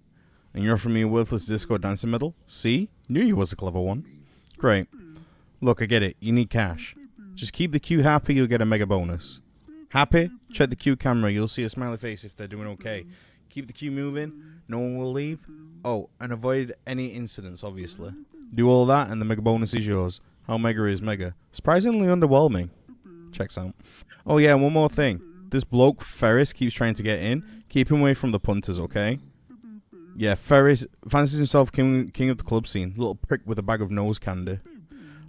And you're offering me a worthless disco dancing medal? See? Knew you was a clever one. Great. Look, I get it. You need cash. Just keep the queue happy, you'll get a mega bonus. Happy? Check the queue camera. You'll see a smiley face if they're doing okay. Keep the queue moving. No one will leave. Oh, and avoid any incidents, obviously. Do all that, and the mega bonus is yours. How mega is mega? Surprisingly underwhelming. Checks out. Oh, yeah, one more thing. This bloke, Ferris, keeps trying to get in. Keep him away from the punters, okay? Yeah, Ferris fancies himself king of the club scene. Little prick with a bag of nose candy.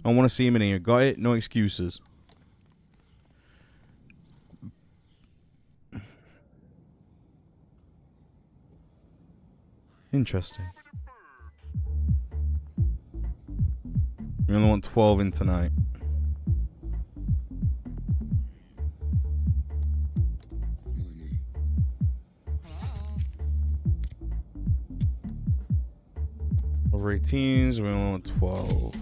I want to see him in here. Got it? No excuses. Interesting. We only want 12 in tonight. Over 18s, we only want 12.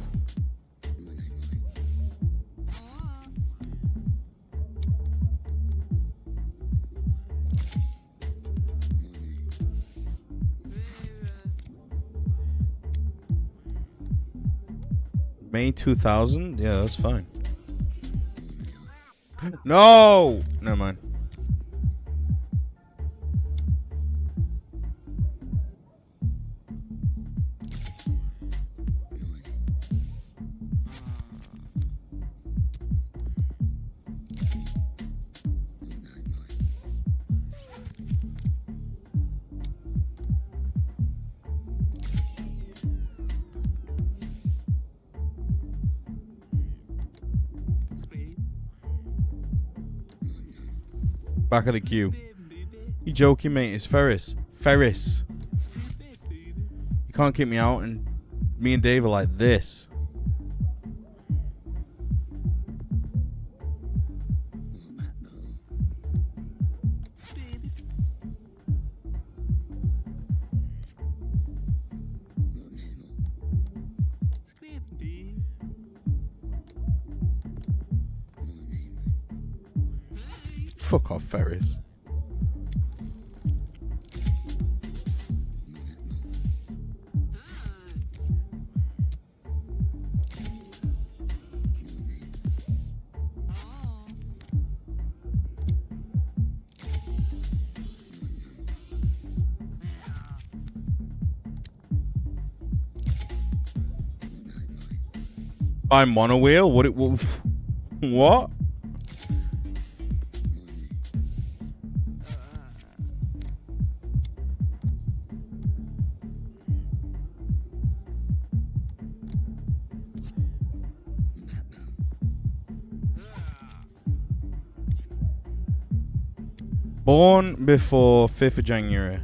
May 2000? Yeah, that's fine. No! Never mind. Back of the queue. You joking, mate? It's Ferris. Ferris. You can't kick me out, and me and Dave are like this. Fuck off, Ferris. By mono wheel? What? What? Born before 5th of January.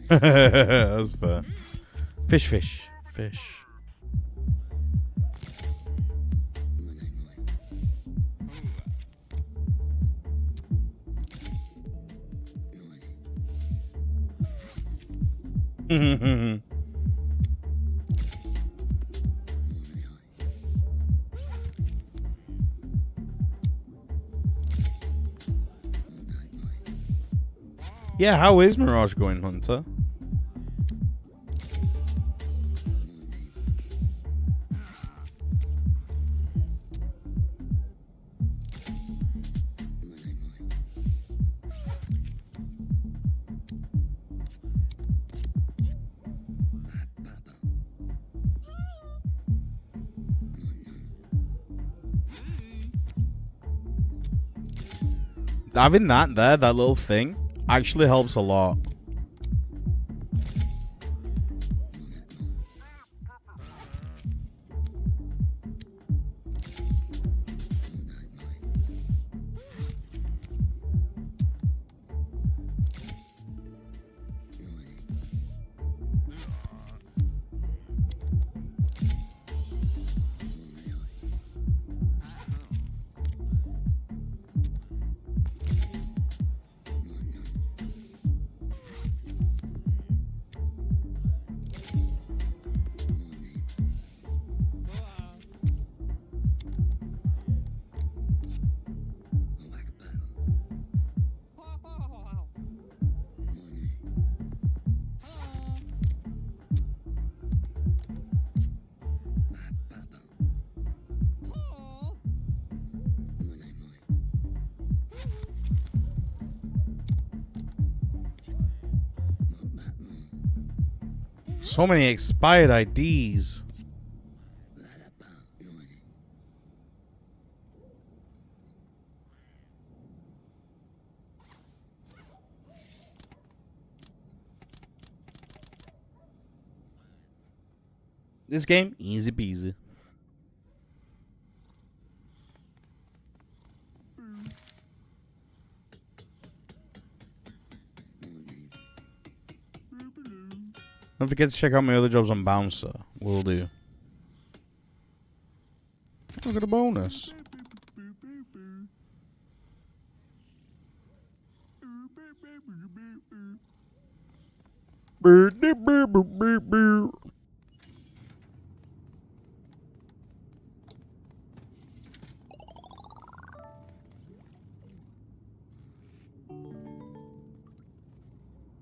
That's fair. Fish. Yeah, how is Mirage going, Hunter? Having that there, that little thing, actually helps a lot. So many expired IDs. This game, easy peasy. Don't forget to check out my other jobs on Bouncer. Will do. Look at a bonus.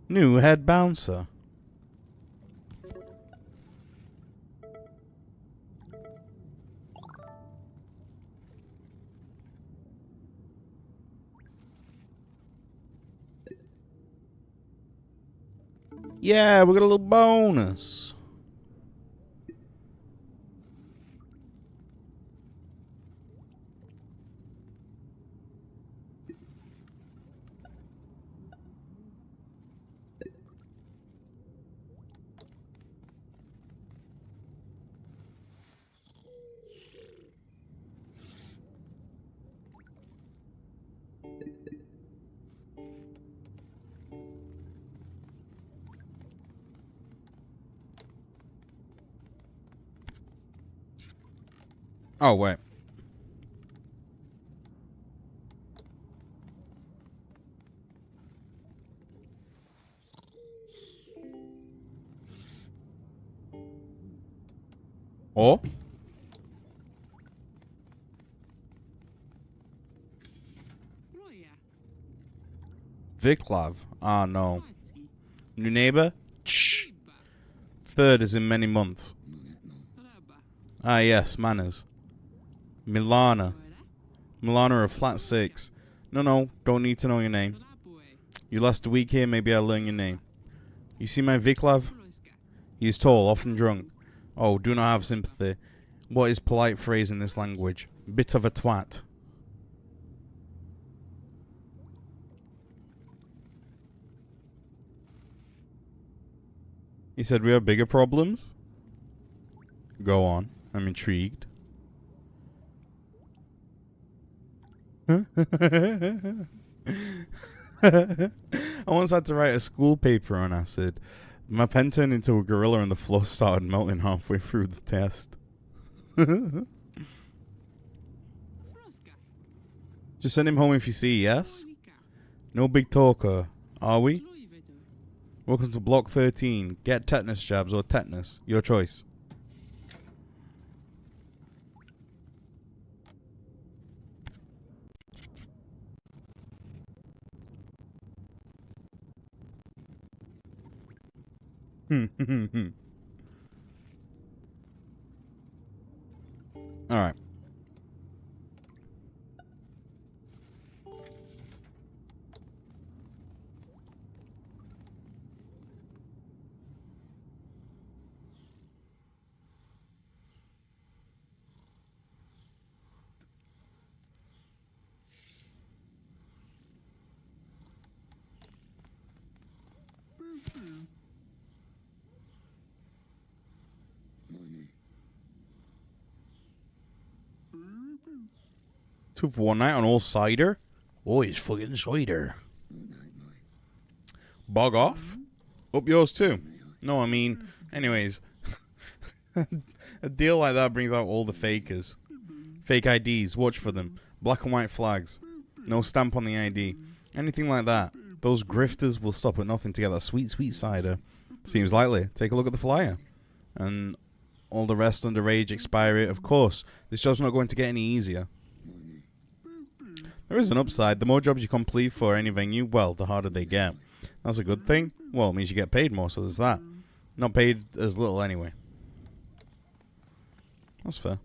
New head bouncer. Yeah, we got a little bonus. Oh, wait. Oh? Viclav. Ah, no. New neighbor? Shh. Third is in many months. Ah, yes, manners. Milana. Milana of flat 6. No, don't need to know your name. You last a week here, maybe I'll learn your name. You see my Viclav? He is tall, often drunk. Oh, do not have sympathy. What is polite phrase in this language? Bit of a twat. He said we have bigger problems? Go on. I'm intrigued. I once had to write a school paper on acid. My pen turned into a gorilla and the floor started melting halfway through the test. Just send him home if you see, yes? No big talker, are we? Welcome to Block 13. Get tetanus jabs or tetanus. Your choice. Alright. Two for one night on all cider? Oh, he's fucking cider. Bog off? Up yours too. No, I mean, anyways. A deal like that brings out all the fakers. Fake IDs, watch for them. Black and white flags. No stamp on the ID. Anything like that. Those grifters will stop at nothing to get that sweet, sweet cider. Seems likely. Take a look at the flyer. And all the rest underage expiry. Of course, this job's not going to get any easier. There is an upside. The more jobs you complete for any venue, well, the harder they get. That's a good thing. Well, it means you get paid more, so there's that. Not paid as little anyway. That's fair.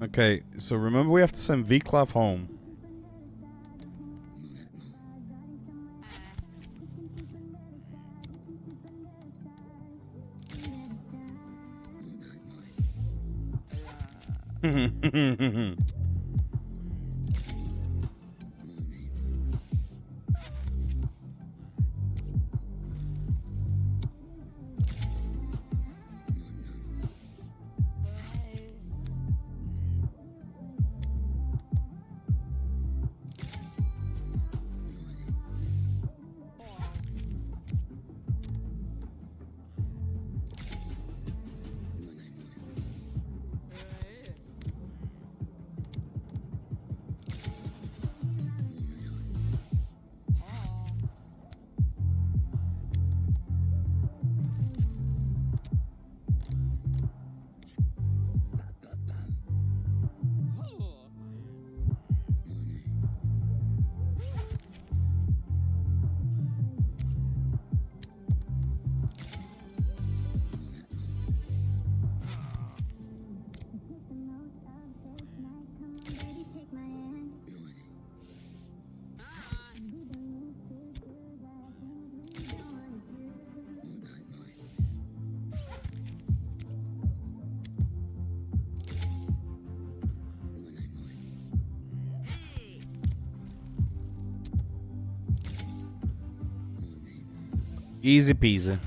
Okay, so remember we have to send Viclav home. Easy peasy.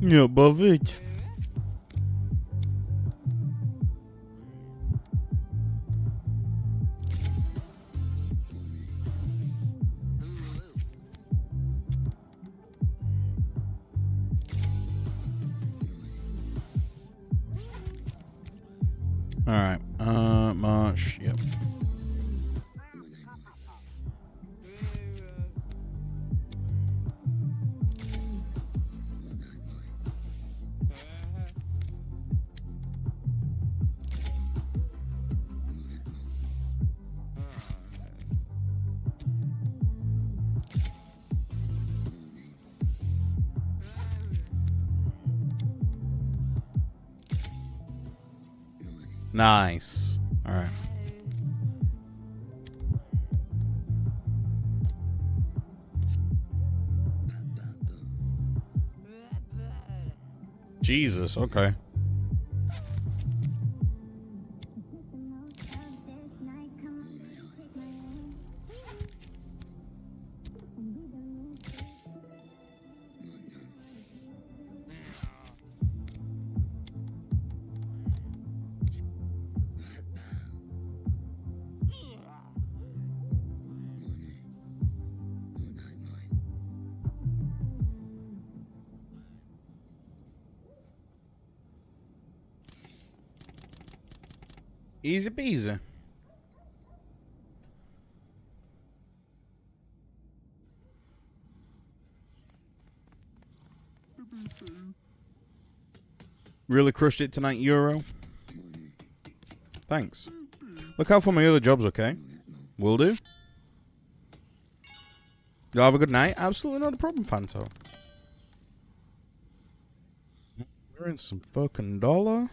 Nie bawić. Alright, March, yep. Nice. Alright. Jesus, okay. Easy peasy. Really crushed it tonight, Euro. Thanks. Look out for my other jobs, okay? Will do. You'll have a good night. Absolutely not a problem, Fanto. We're in some fucking dollar.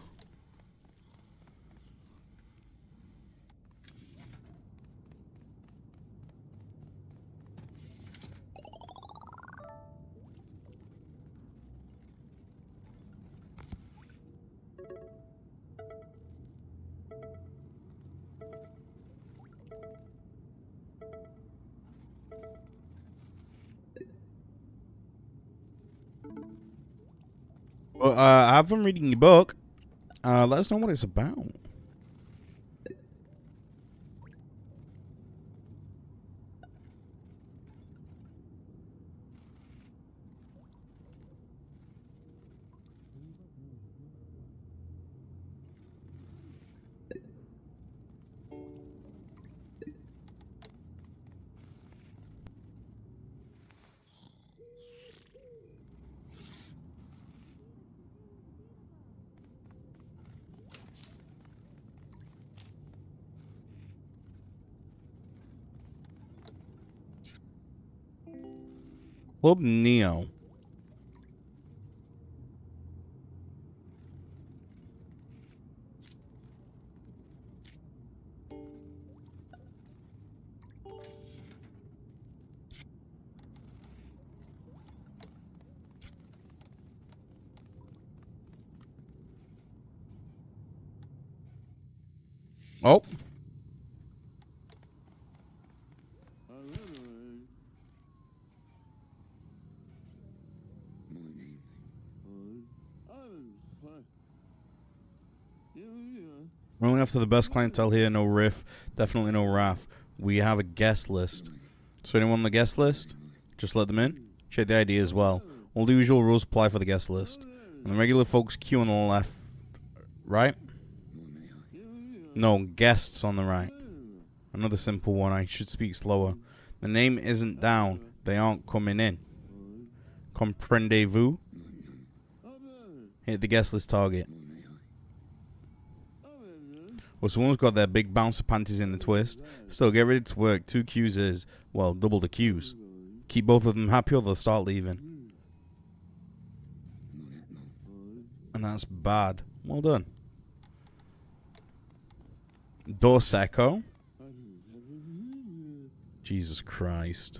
Well, I've been reading your book. Let us know what it's about. Club Neo. Oh. We're only after the best clientele here. No riff. Definitely no wrath. We have a guest list. So anyone on the guest list, just let them in. Check the ID as well. All the usual rules apply for the guest list. And the regular folks queue on the left. Right? No, guests on the right. Another simple one. I should speak slower. The name isn't down. They aren't coming in. Comprendez-vous? Hit the guest list target. Well, someone's got their big bouncer panties in the twist. Still, get ready to work. 2 Qs is, well, double the Qs. Keep both of them happy or they'll start leaving. And that's bad. Well done. Dos Echo. Jesus Christ.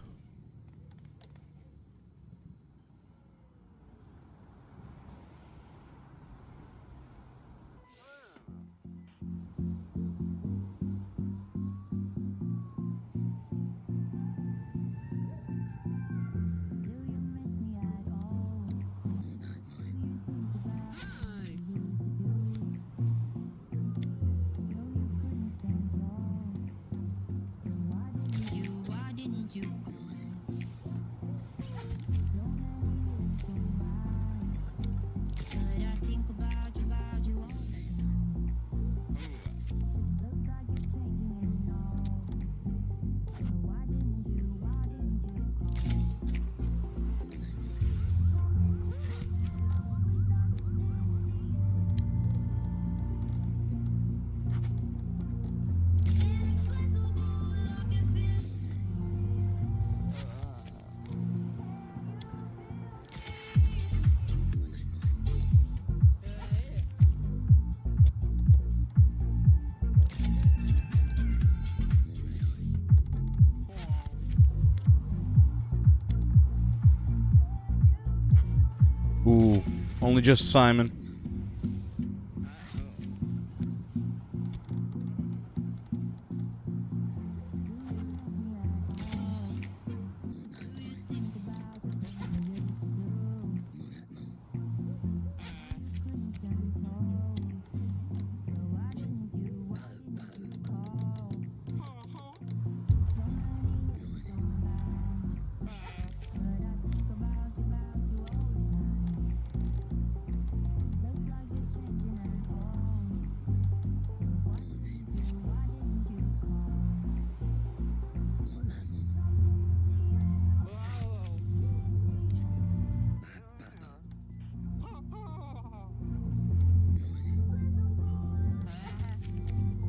Ooh, only just Simon.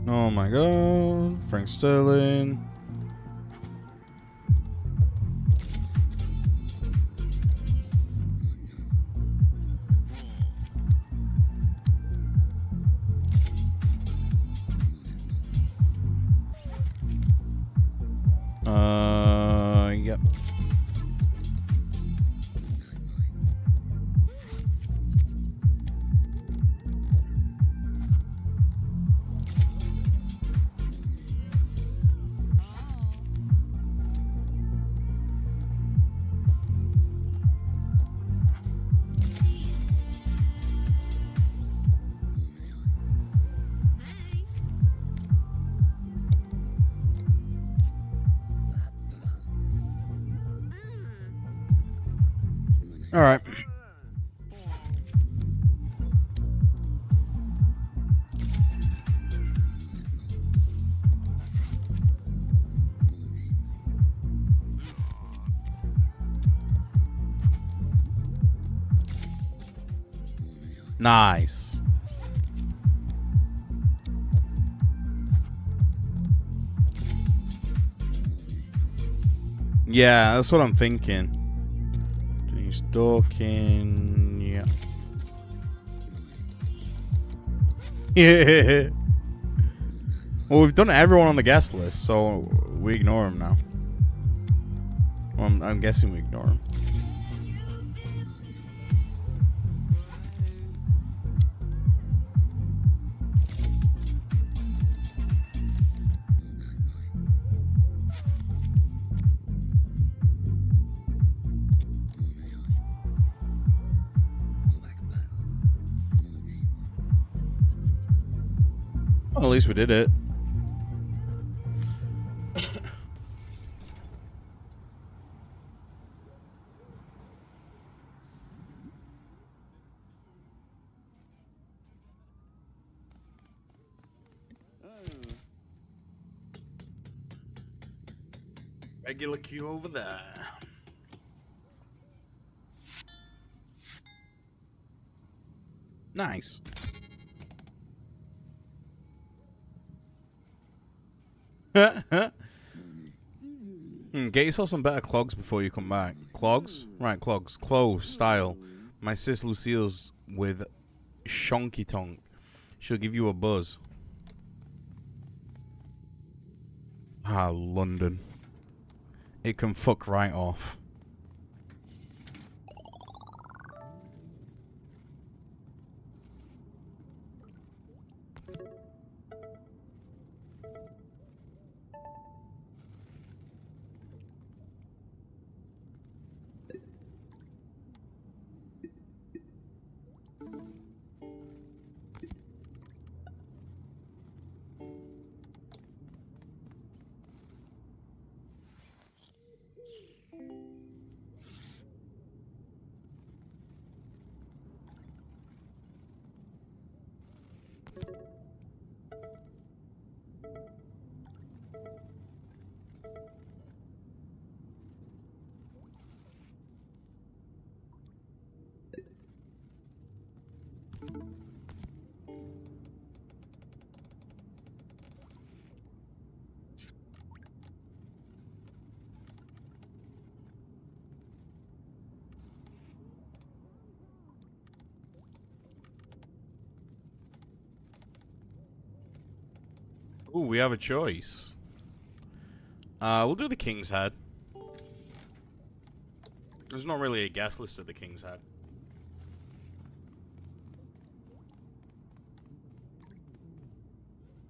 Oh my god, Frank Sterling. Yep. All right. Nice. Yeah, that's what I'm thinking. He's talking. Yeah. Yeah. Well, we've done everyone on the guest list, so we ignore him now. Well, I'm guessing we ignore him. Well, at least we did it. Regular queue over there. Nice. Get yourself some better clogs before you come back. Clogs? Right, clogs. Clothes, style. My sis Lucille's with Shonky Tonk. She'll give you a buzz. Ah, London. It can fuck right off. Ooh, we have a choice. We'll do the King's Head. There's not really a guest list of the King's Head.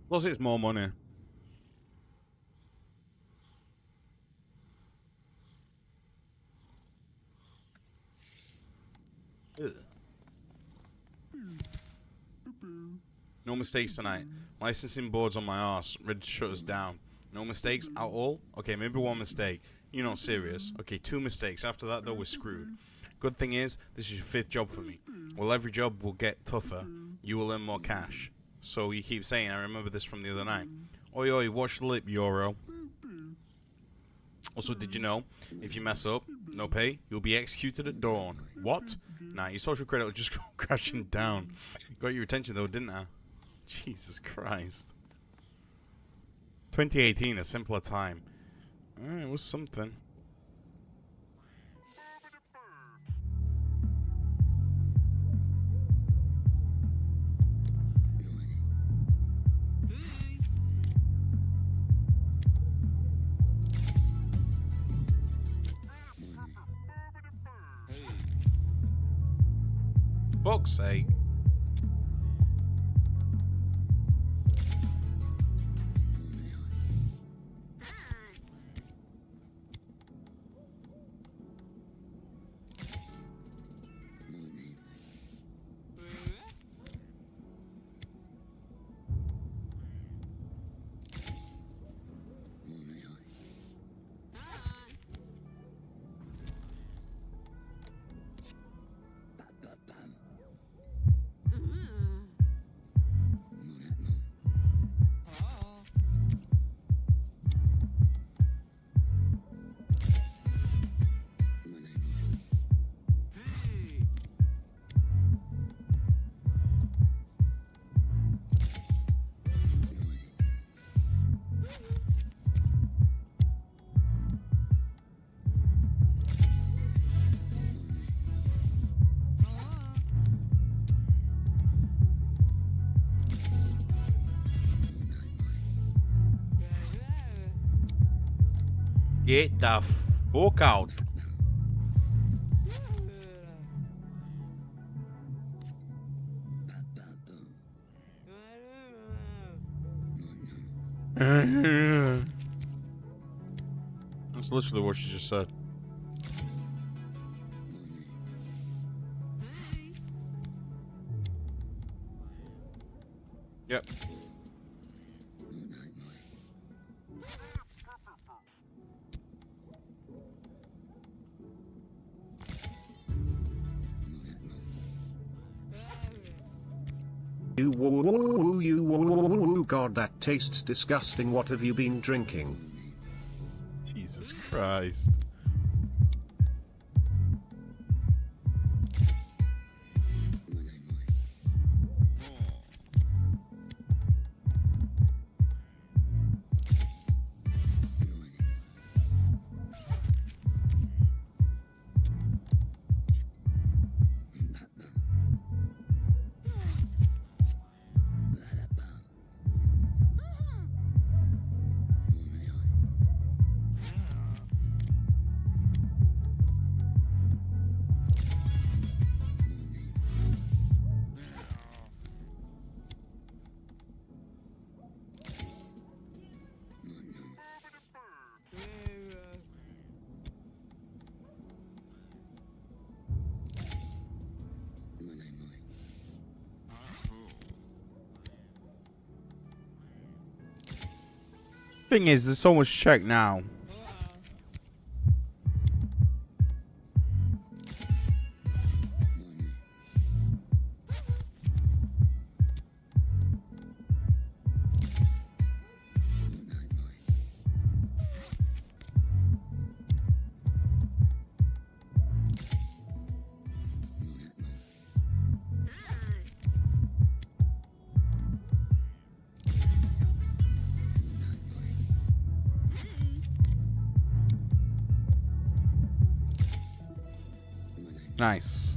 Plus, it's more money. Ugh. No mistakes tonight. Licensing board's on my arse. Ready to shut us down. No mistakes at all? Okay, maybe one mistake. You're not serious. Okay, 2 mistakes. After that, though, we're screwed. Good thing is, this is your 5th job for me. Well, every job will get tougher. You will earn more cash. So you keep saying, I remember this from the other night. Oi, oi, watch the lip, Euro. Also, did you know, if you mess up, no pay, you'll be executed at dawn. What? Nah, your social credit will just go crashing down. Got your attention, though, didn't I? Jesus Christ. 2018, a simpler time. It was something. Fuck's sake. Get the fuck out. That's literally what she just said. Yep. God, that tastes disgusting. What have you been drinking? Jesus Christ. Thing is, there's so much check now. Nice.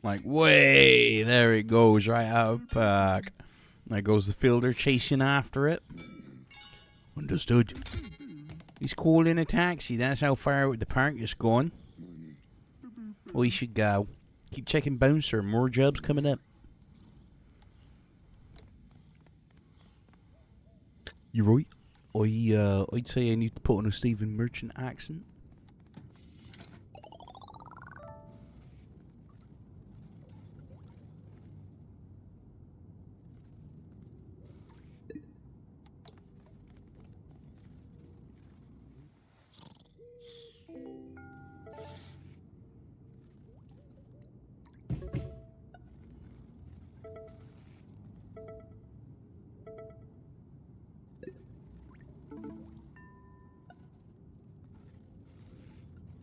Like, way, there it goes, right out of park. There goes the fielder chasing after it. Understood. He's calling a taxi. That's how far out the park it's going. We should go. Keep checking bouncer. More jobs coming up. You're right. I'd say I need to put on a Stephen Merchant accent.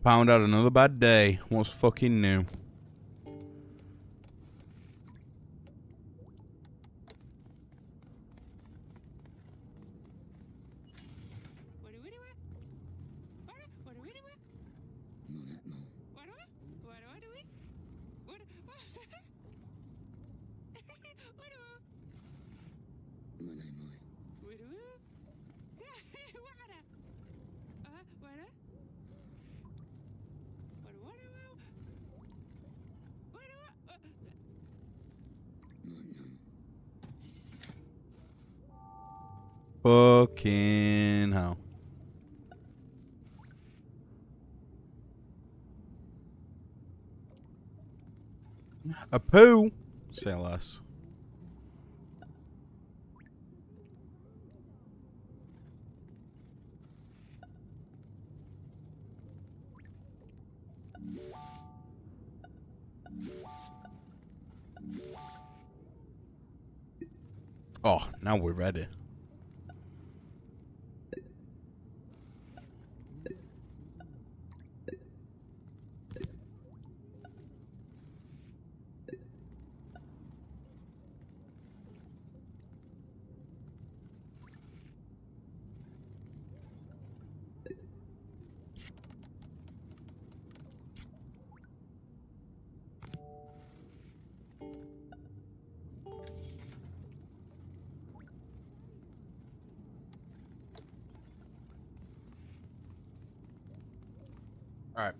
Found out another bad day. What's fucking new? Fucking hell. A poo? Say less. Oh, now we're ready. All right.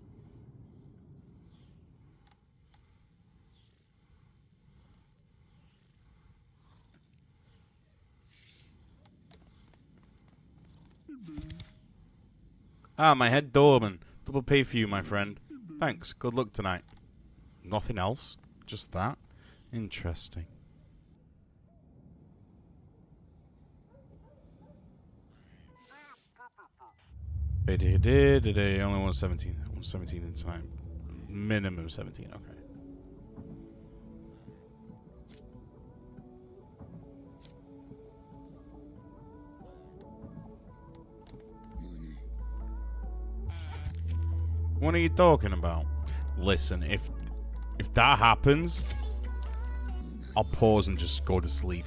Ah, my head doorman. Double pay for you, my friend. Thanks. Good luck tonight. Nothing else? Just that? Interesting. Only 117. 117 in time. Minimum 17, okay. What are you talking about? Listen, if that happens, I'll pause and just go to sleep.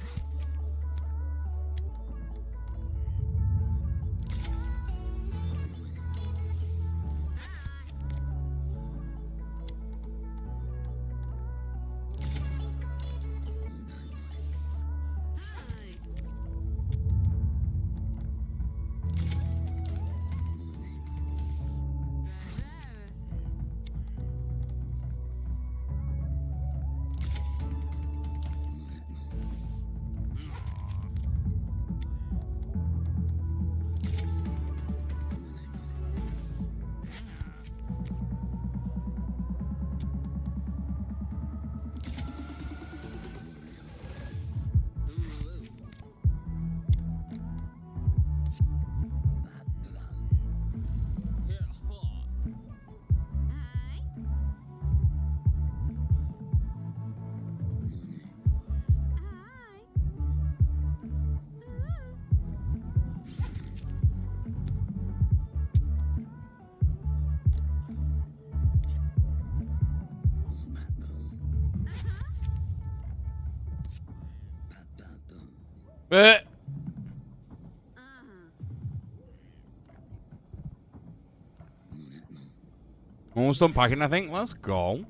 Almost done packing, I think. Let's go.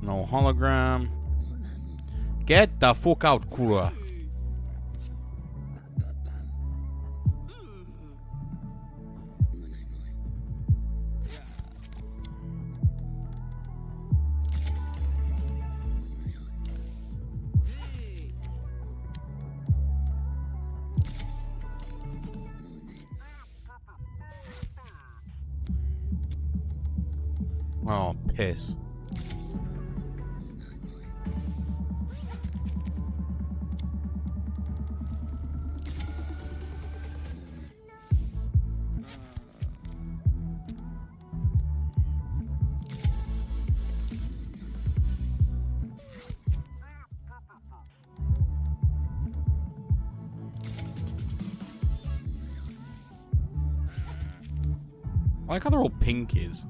No hologram. Get the fuck out, Kura. Oh, piss. I like how they're all pinkies.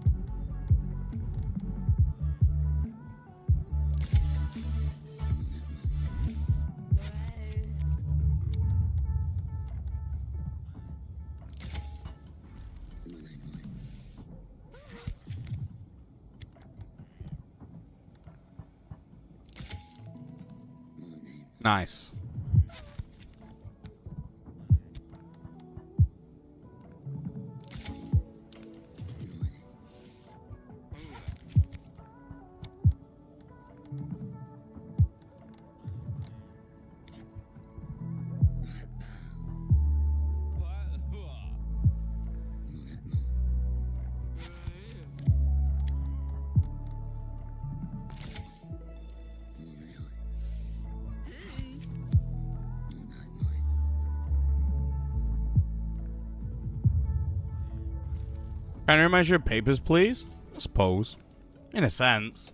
Nice. Can I remind you of papers, please? I suppose. In a sense.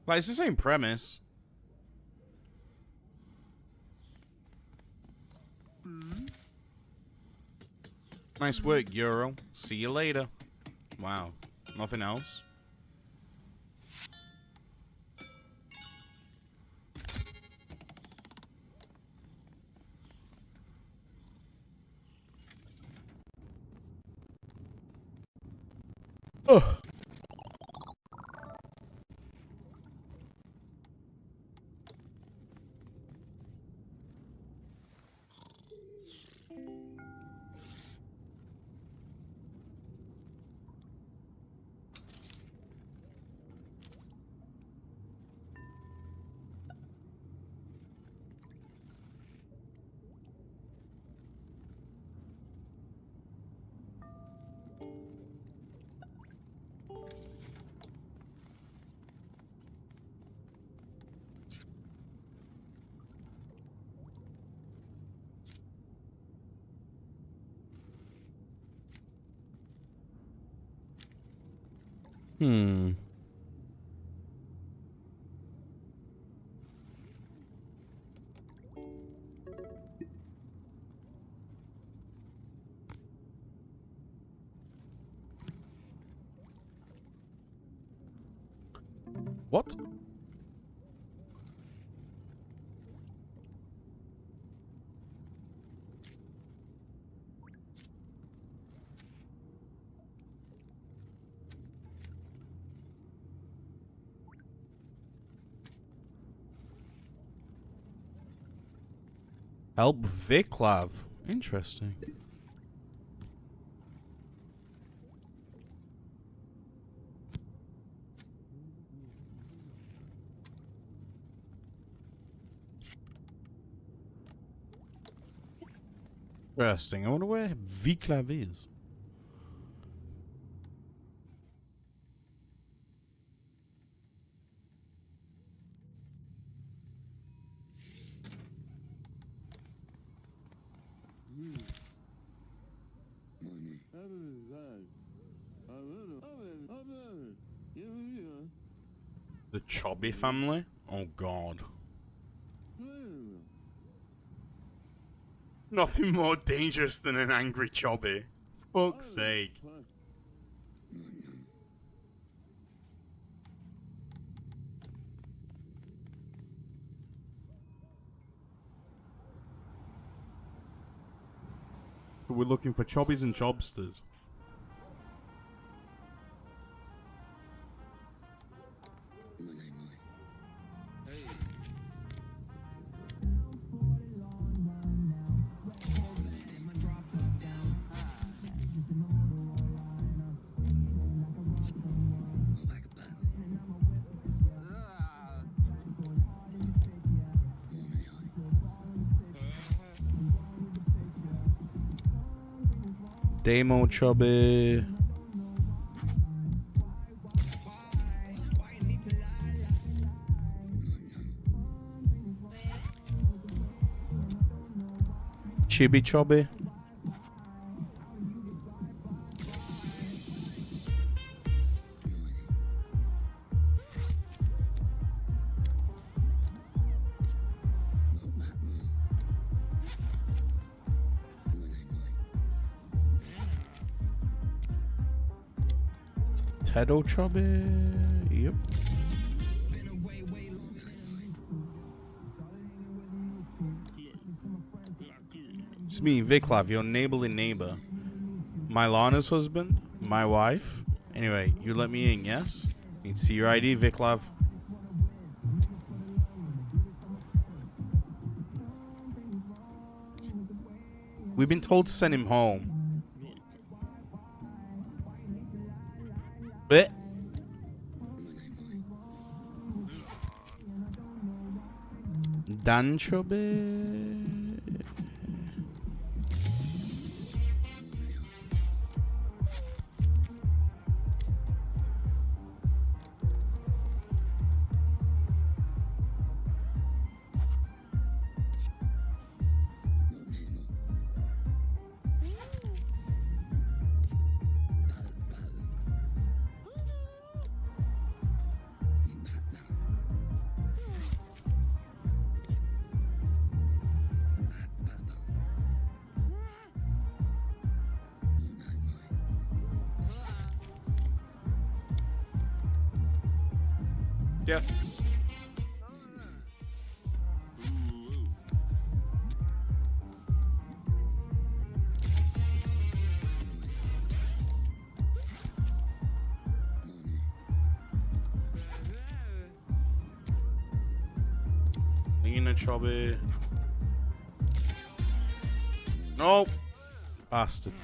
Like, it's the same premise. Nice work, Euro. See you later. Wow. Nothing else? Oh. Hmm. What? Help Viclav. Interesting. Interesting. I wonder where Viclav is. The Chobby family? Oh God. Nothing more dangerous than an angry chubby. Fuck's sake. We're looking for chobbies and chobsters. Demo chubby. Chibi chubby. Tedo chubby. Yep. It's me, Viclav, your neighborly neighbor. My Lana's husband, my wife. Anyway, you let me in, yes? Need to see your ID, Viclav. We've been told to send him home. Bit. Dan chubby. Yeah. Lena chubby. Nope. Bastard.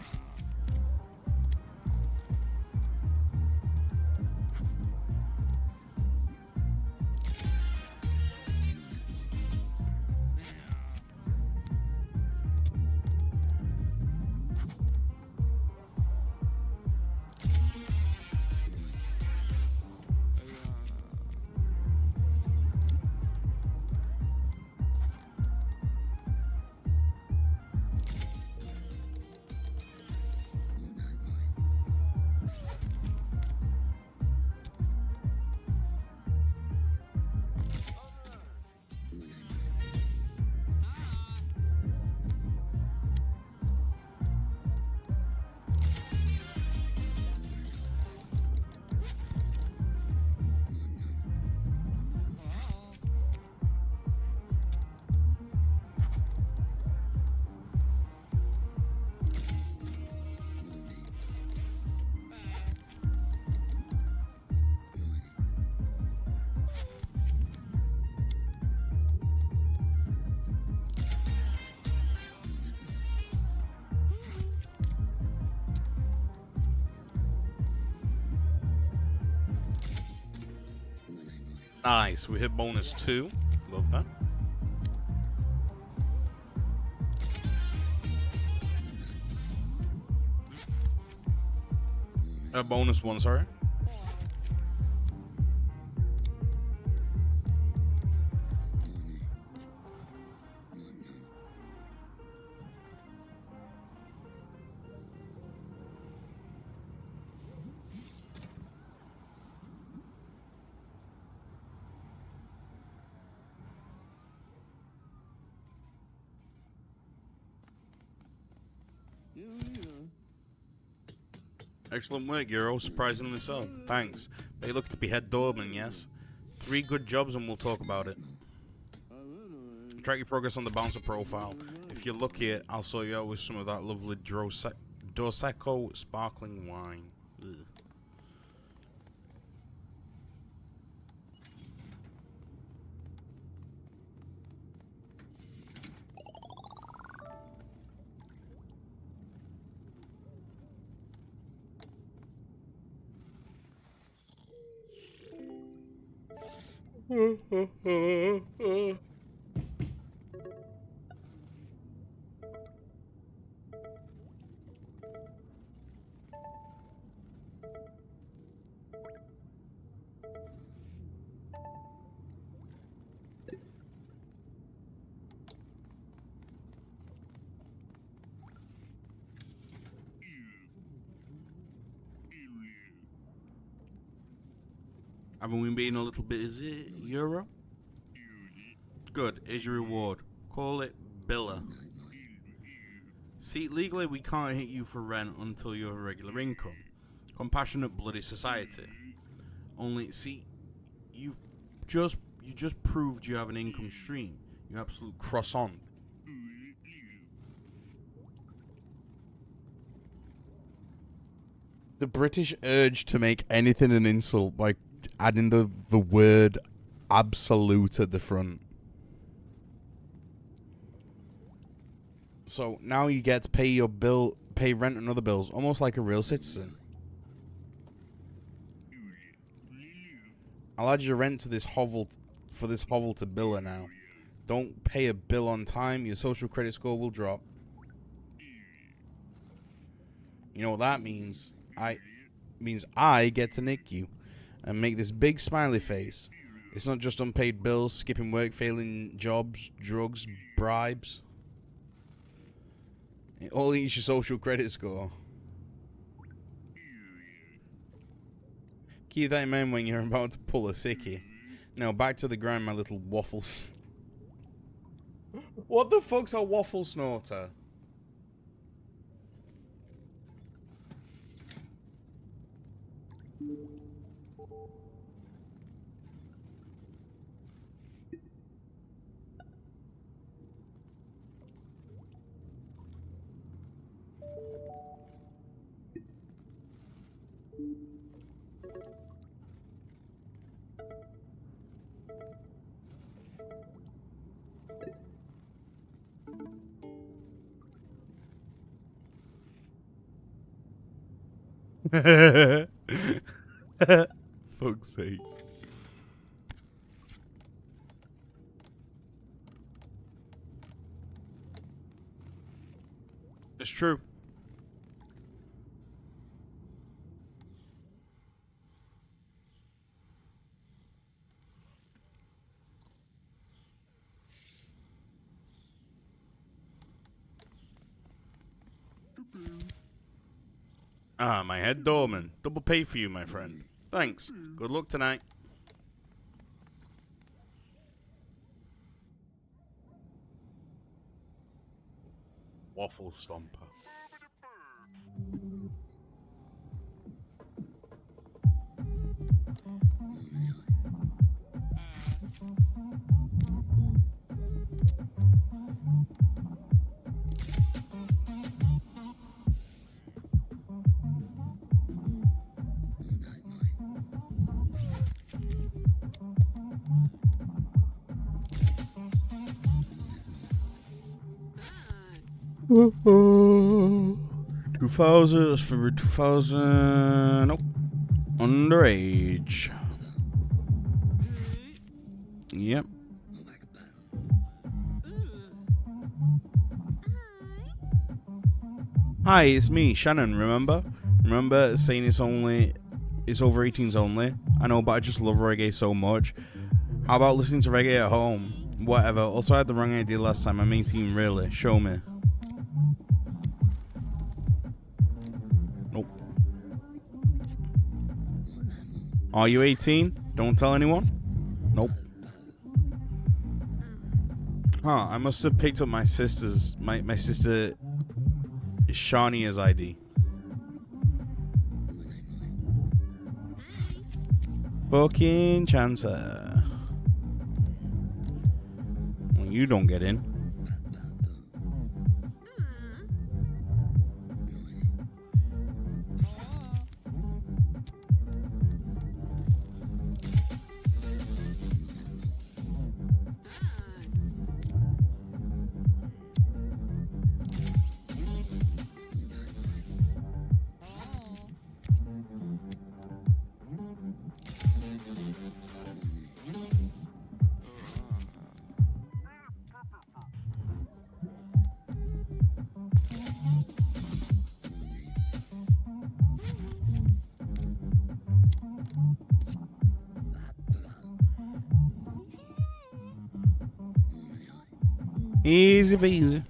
Nice. We hit bonus 2. Love that. Bonus 1, sorry. Excellent work, Euro. Surprisingly so. Thanks. But you're looking to be head doorman, yes? 3 good jobs and we'll talk about it. Track your progress on the bouncer profile. If you're lucky, I'll sort you out with some of that lovely Dorseco sparkling wine. Ugh. Haven't we been a little busy, Euro? Good, here's your reward. Call it Billa. See, legally we can't hit you for rent until you have a regular income. Compassionate bloody society. Only, see, you just proved you have an income stream. You absolute croissant. The British urge to make anything an insult by adding the word absolute at the front. So now you get to pay your bill, pay rent and other bills, almost like a real citizen. I'll add your rent to this hovel, for this hovel to Billa now. Don't pay a bill on time, your social credit score will drop. You know what that means? I get to nick you and make this big smiley face. It's not just unpaid bills, skipping work, failing jobs, drugs, bribes. It all eats your social credit score. Keep that in mind when you're about to pull a sickie. Now back to the grind, my little waffles. What the fuck's a waffle snorter? Fuck's sake. It's true. Ah, my head doorman. Double pay for you, my friend. Thanks. Good luck tonight. Waffle stomper. $2,000 for 2,000. Nope. Underage. Yep. Hi, it's me, Shannon, remember? Remember saying it's over 18s only? I know, but I just love reggae so much. How about listening to reggae at home? Whatever. Also, I had the wrong idea last time. I'm 18, really. Show me. Nope. Are you 18? Don't tell anyone? Nope. Huh, I must have picked up my sister's... My sister... It's Shawnee's ID. Fucking Chancer. Well, you don't get in. Easy peasy.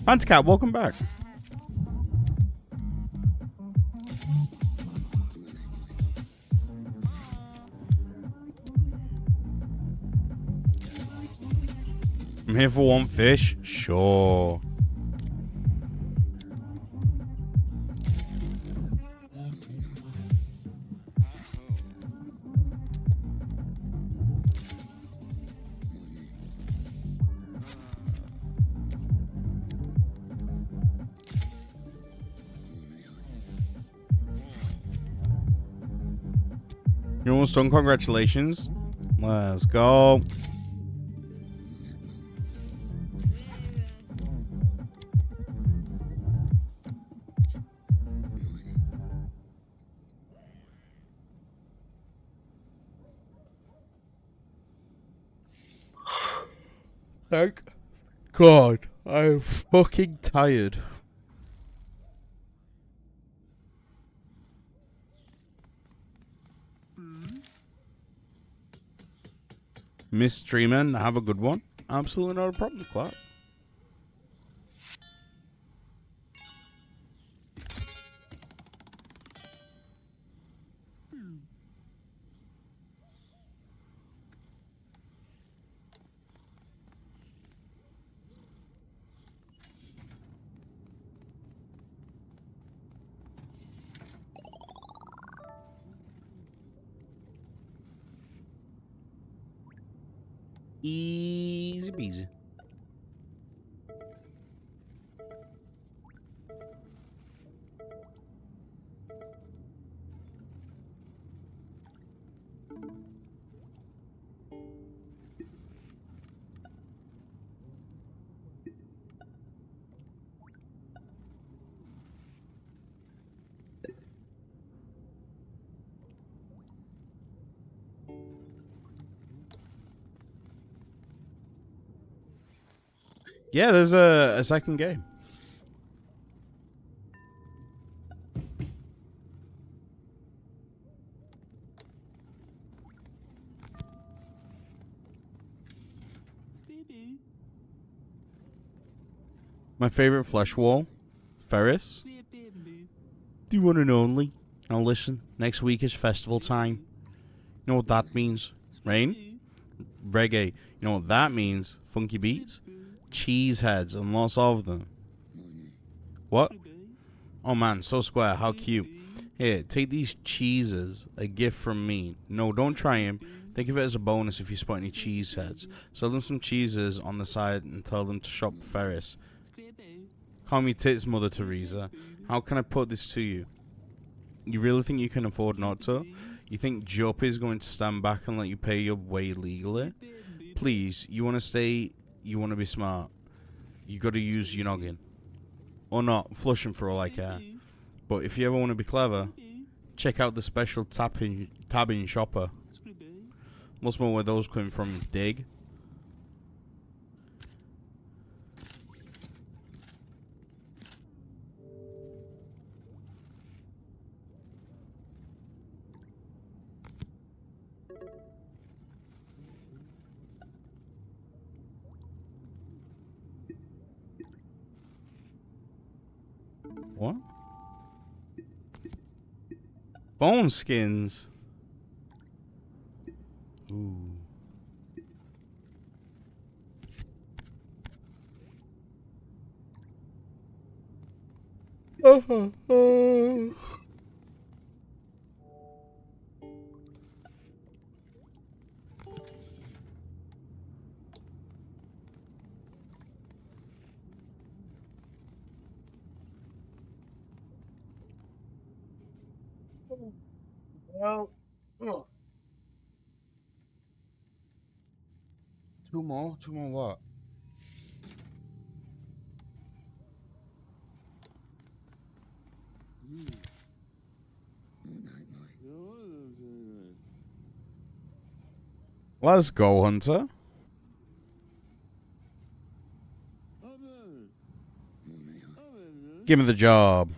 Huntscat, welcome back. I'm here for one fish? Sure. You're almost done. Congratulations. Let's go. Thank God. I'm fucking tired. Miss Dreamer, have a good one. Absolutely not a problem, Clark. Easy peasy. Yeah, there's a second game. My favorite flesh wall, Ferris. The one and only. Now listen, next week is festival time. You know what that means? Rain? Reggae. You know what that means? Funky beats? Cheese heads and lots of them. What? Oh man, so square, how cute. Here, take these cheeses, a gift from me. No, don't try them. Think of it as a bonus if you spot any cheese heads. Sell them some cheeses on the side and tell them to shop Ferris. Call me tits, Mother Teresa. How can I put this to you? You really think you can afford not to? You think Jupp is going to stand back and let you pay your way legally? Please, you want to stay, you want to be smart. You got to use your noggin. Or not, flush them for all I care. But if you ever want to be clever, check out the special tabbing shopper. Must know where those come from, dig? What? Bone skins. Ooh. Well, oh. Two more what? Let's go, Hunter. Give me the job.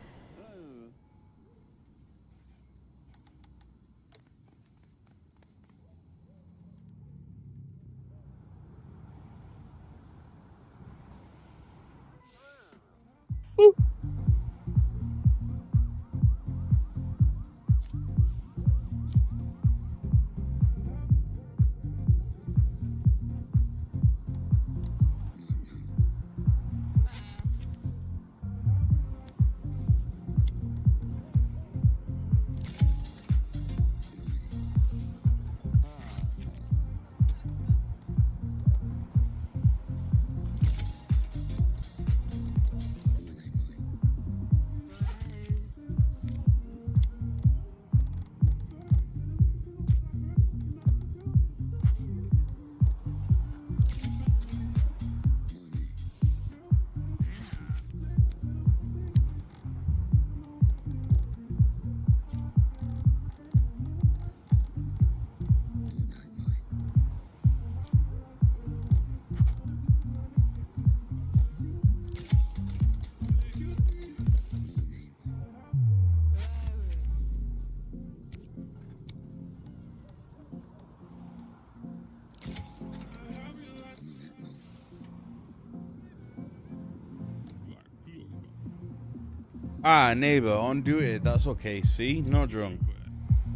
Ah, neighbor, on duty. That's okay. See, no drunk.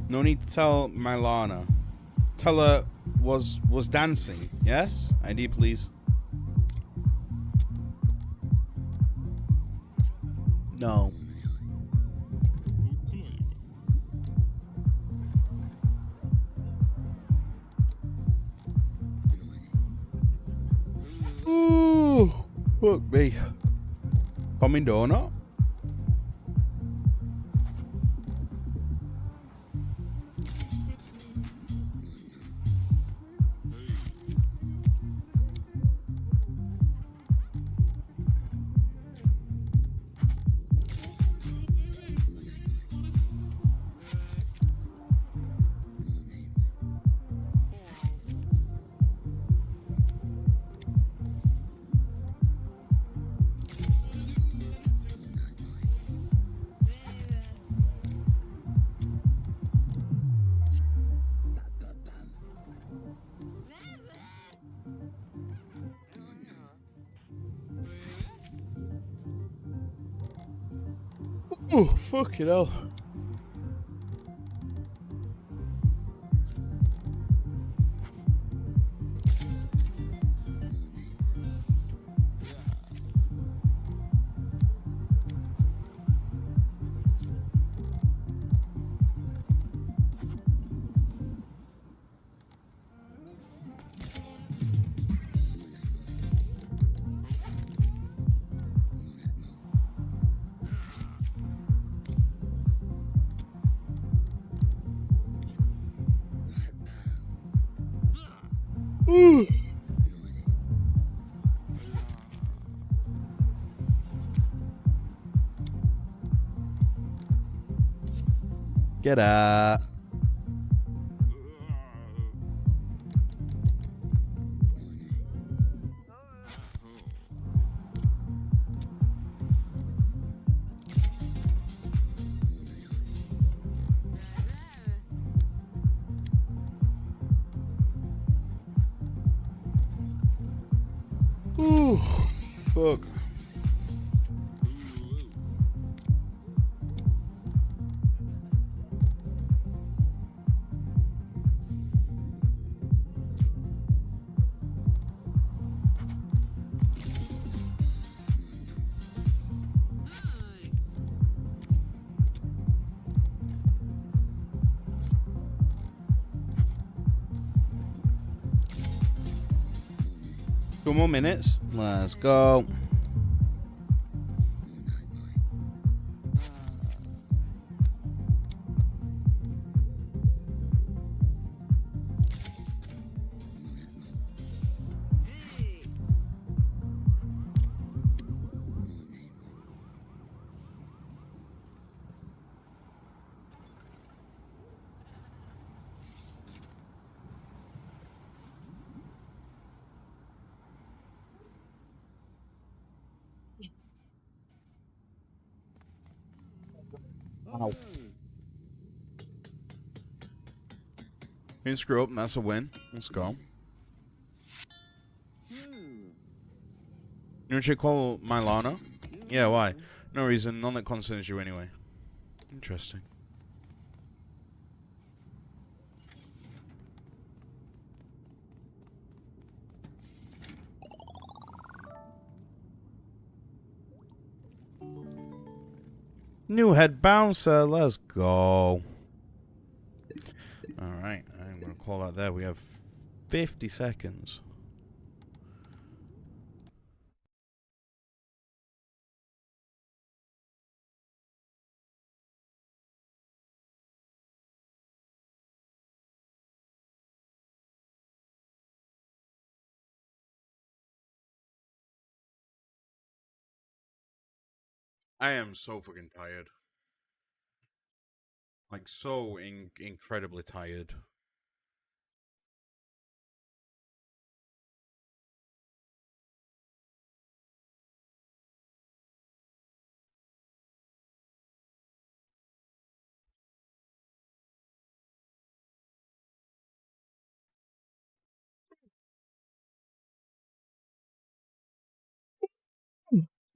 No need to tell Milana. Tell her was dancing. Yes, ID, please. No. Ooh, fuck me. Coming donut. Oh, fucking hell. Get up. Ooh, fuck. Two more minutes. Let's go. Wow. Didn't screw up, and that's a win. Let's go. You want to call Milana? Yeah, why? No reason. None that concerns you anyway. Interesting. New head bouncer. Let's go. Alright, I'm going to call that there. We have 50 seconds. I am so fucking tired. Like, so incredibly tired.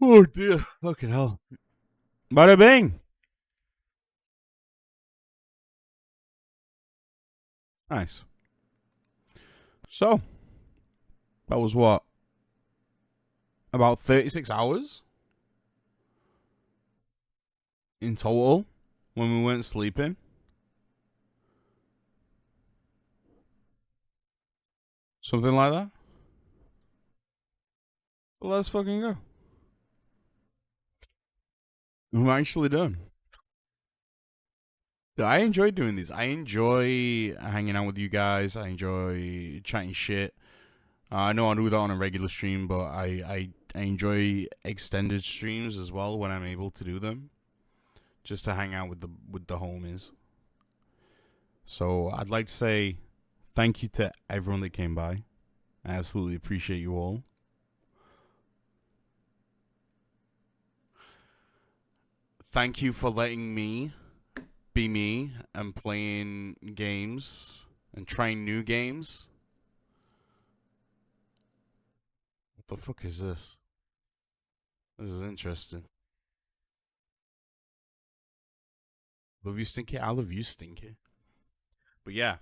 Oh dear. Fucking hell. Bada bing. Nice. So, that was what? About 36 hours? In total? When we weren't sleeping? Something like that? Well, let's fucking go. I'm actually done. I enjoy doing these. I enjoy hanging out with you guys. I enjoy chatting shit. I know I do that on a regular stream, but I enjoy extended streams as well when I'm able to do them, just to hang out with the homies. So I'd like to say thank you to everyone that came by. I absolutely appreciate you all. Thank you for letting me be me and playing games and trying new games. What the fuck is this? This is interesting. Love you, Stinky. I love you, Stinky. But yeah,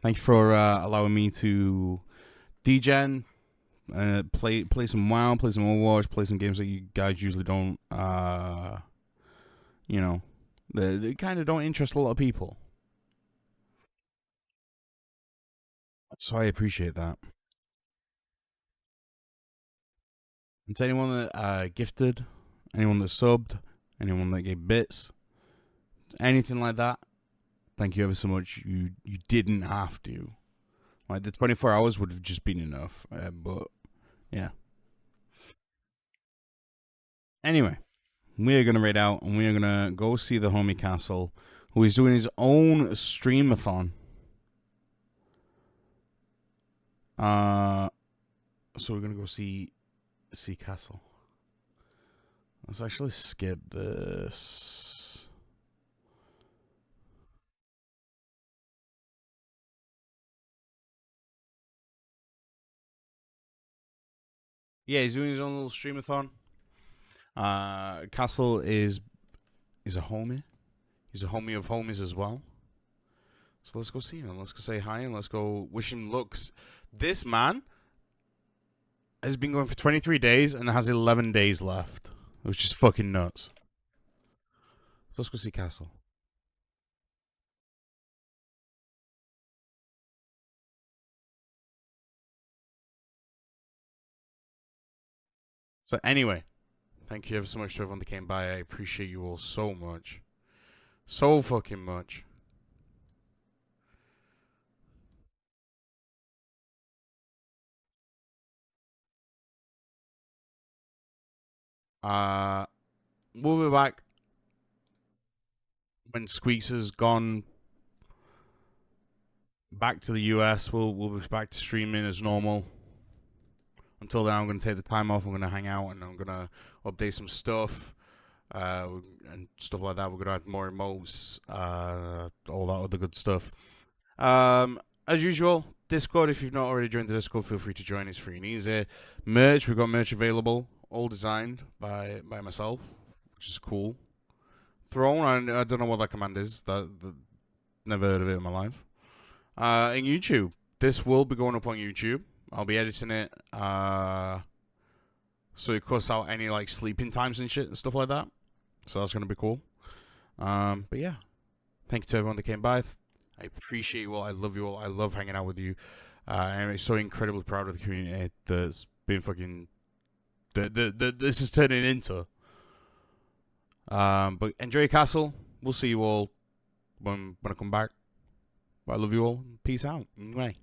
thank you for allowing me to degen, play some WoW, play some Overwatch, play some games that you guys usually don't. You know, they kind of don't interest a lot of people. So I appreciate that. And to anyone that gifted, anyone that subbed, anyone that gave bits, anything like that, thank you ever so much. You didn't have to. Like, the 24 hours would have just been enough. But, yeah. Anyway, we are going to raid out, and we are going to go see the homie Castle, who is doing his own streamathon. So we're going to go see Castle. Let's actually skip this. Yeah, he's doing his own little streamathon. Castle is a homie. He's a homie of homies as well. So let's go see him. Let's go say hi and let's go wish him luck. This man has been going for 23 days and has 11 days left, which is fucking nuts. So let's go see Castle. So anyway, thank you ever so much to everyone that came by. I appreciate you all so much. So fucking much. We'll be back when Squeaks has gone back to the US. We'll be back to streaming as normal. Until then, I'm going to take the time off. I'm going to hang out and I'm going to update some stuff and stuff like that. We're going to add more emotes, all that other good stuff. As usual, Discord. If you've not already joined the Discord, feel free to join. It's free and easy. Merch. We've got merch available, all designed by myself, which is cool. Throne. I don't know what that command is. That never heard of it in my life. And YouTube. This will be going up on YouTube. I'll be editing it, so it cuts out any like sleeping times and shit and stuff like that. So that's gonna be cool. But yeah, thank you to everyone that came by. I appreciate you all. I love you all. I love hanging out with you. I'm so incredibly proud of the community that's been fucking. This is turning into. But enjoy Castle. We'll see you all when I come back. But I love you all. Peace out. Bye.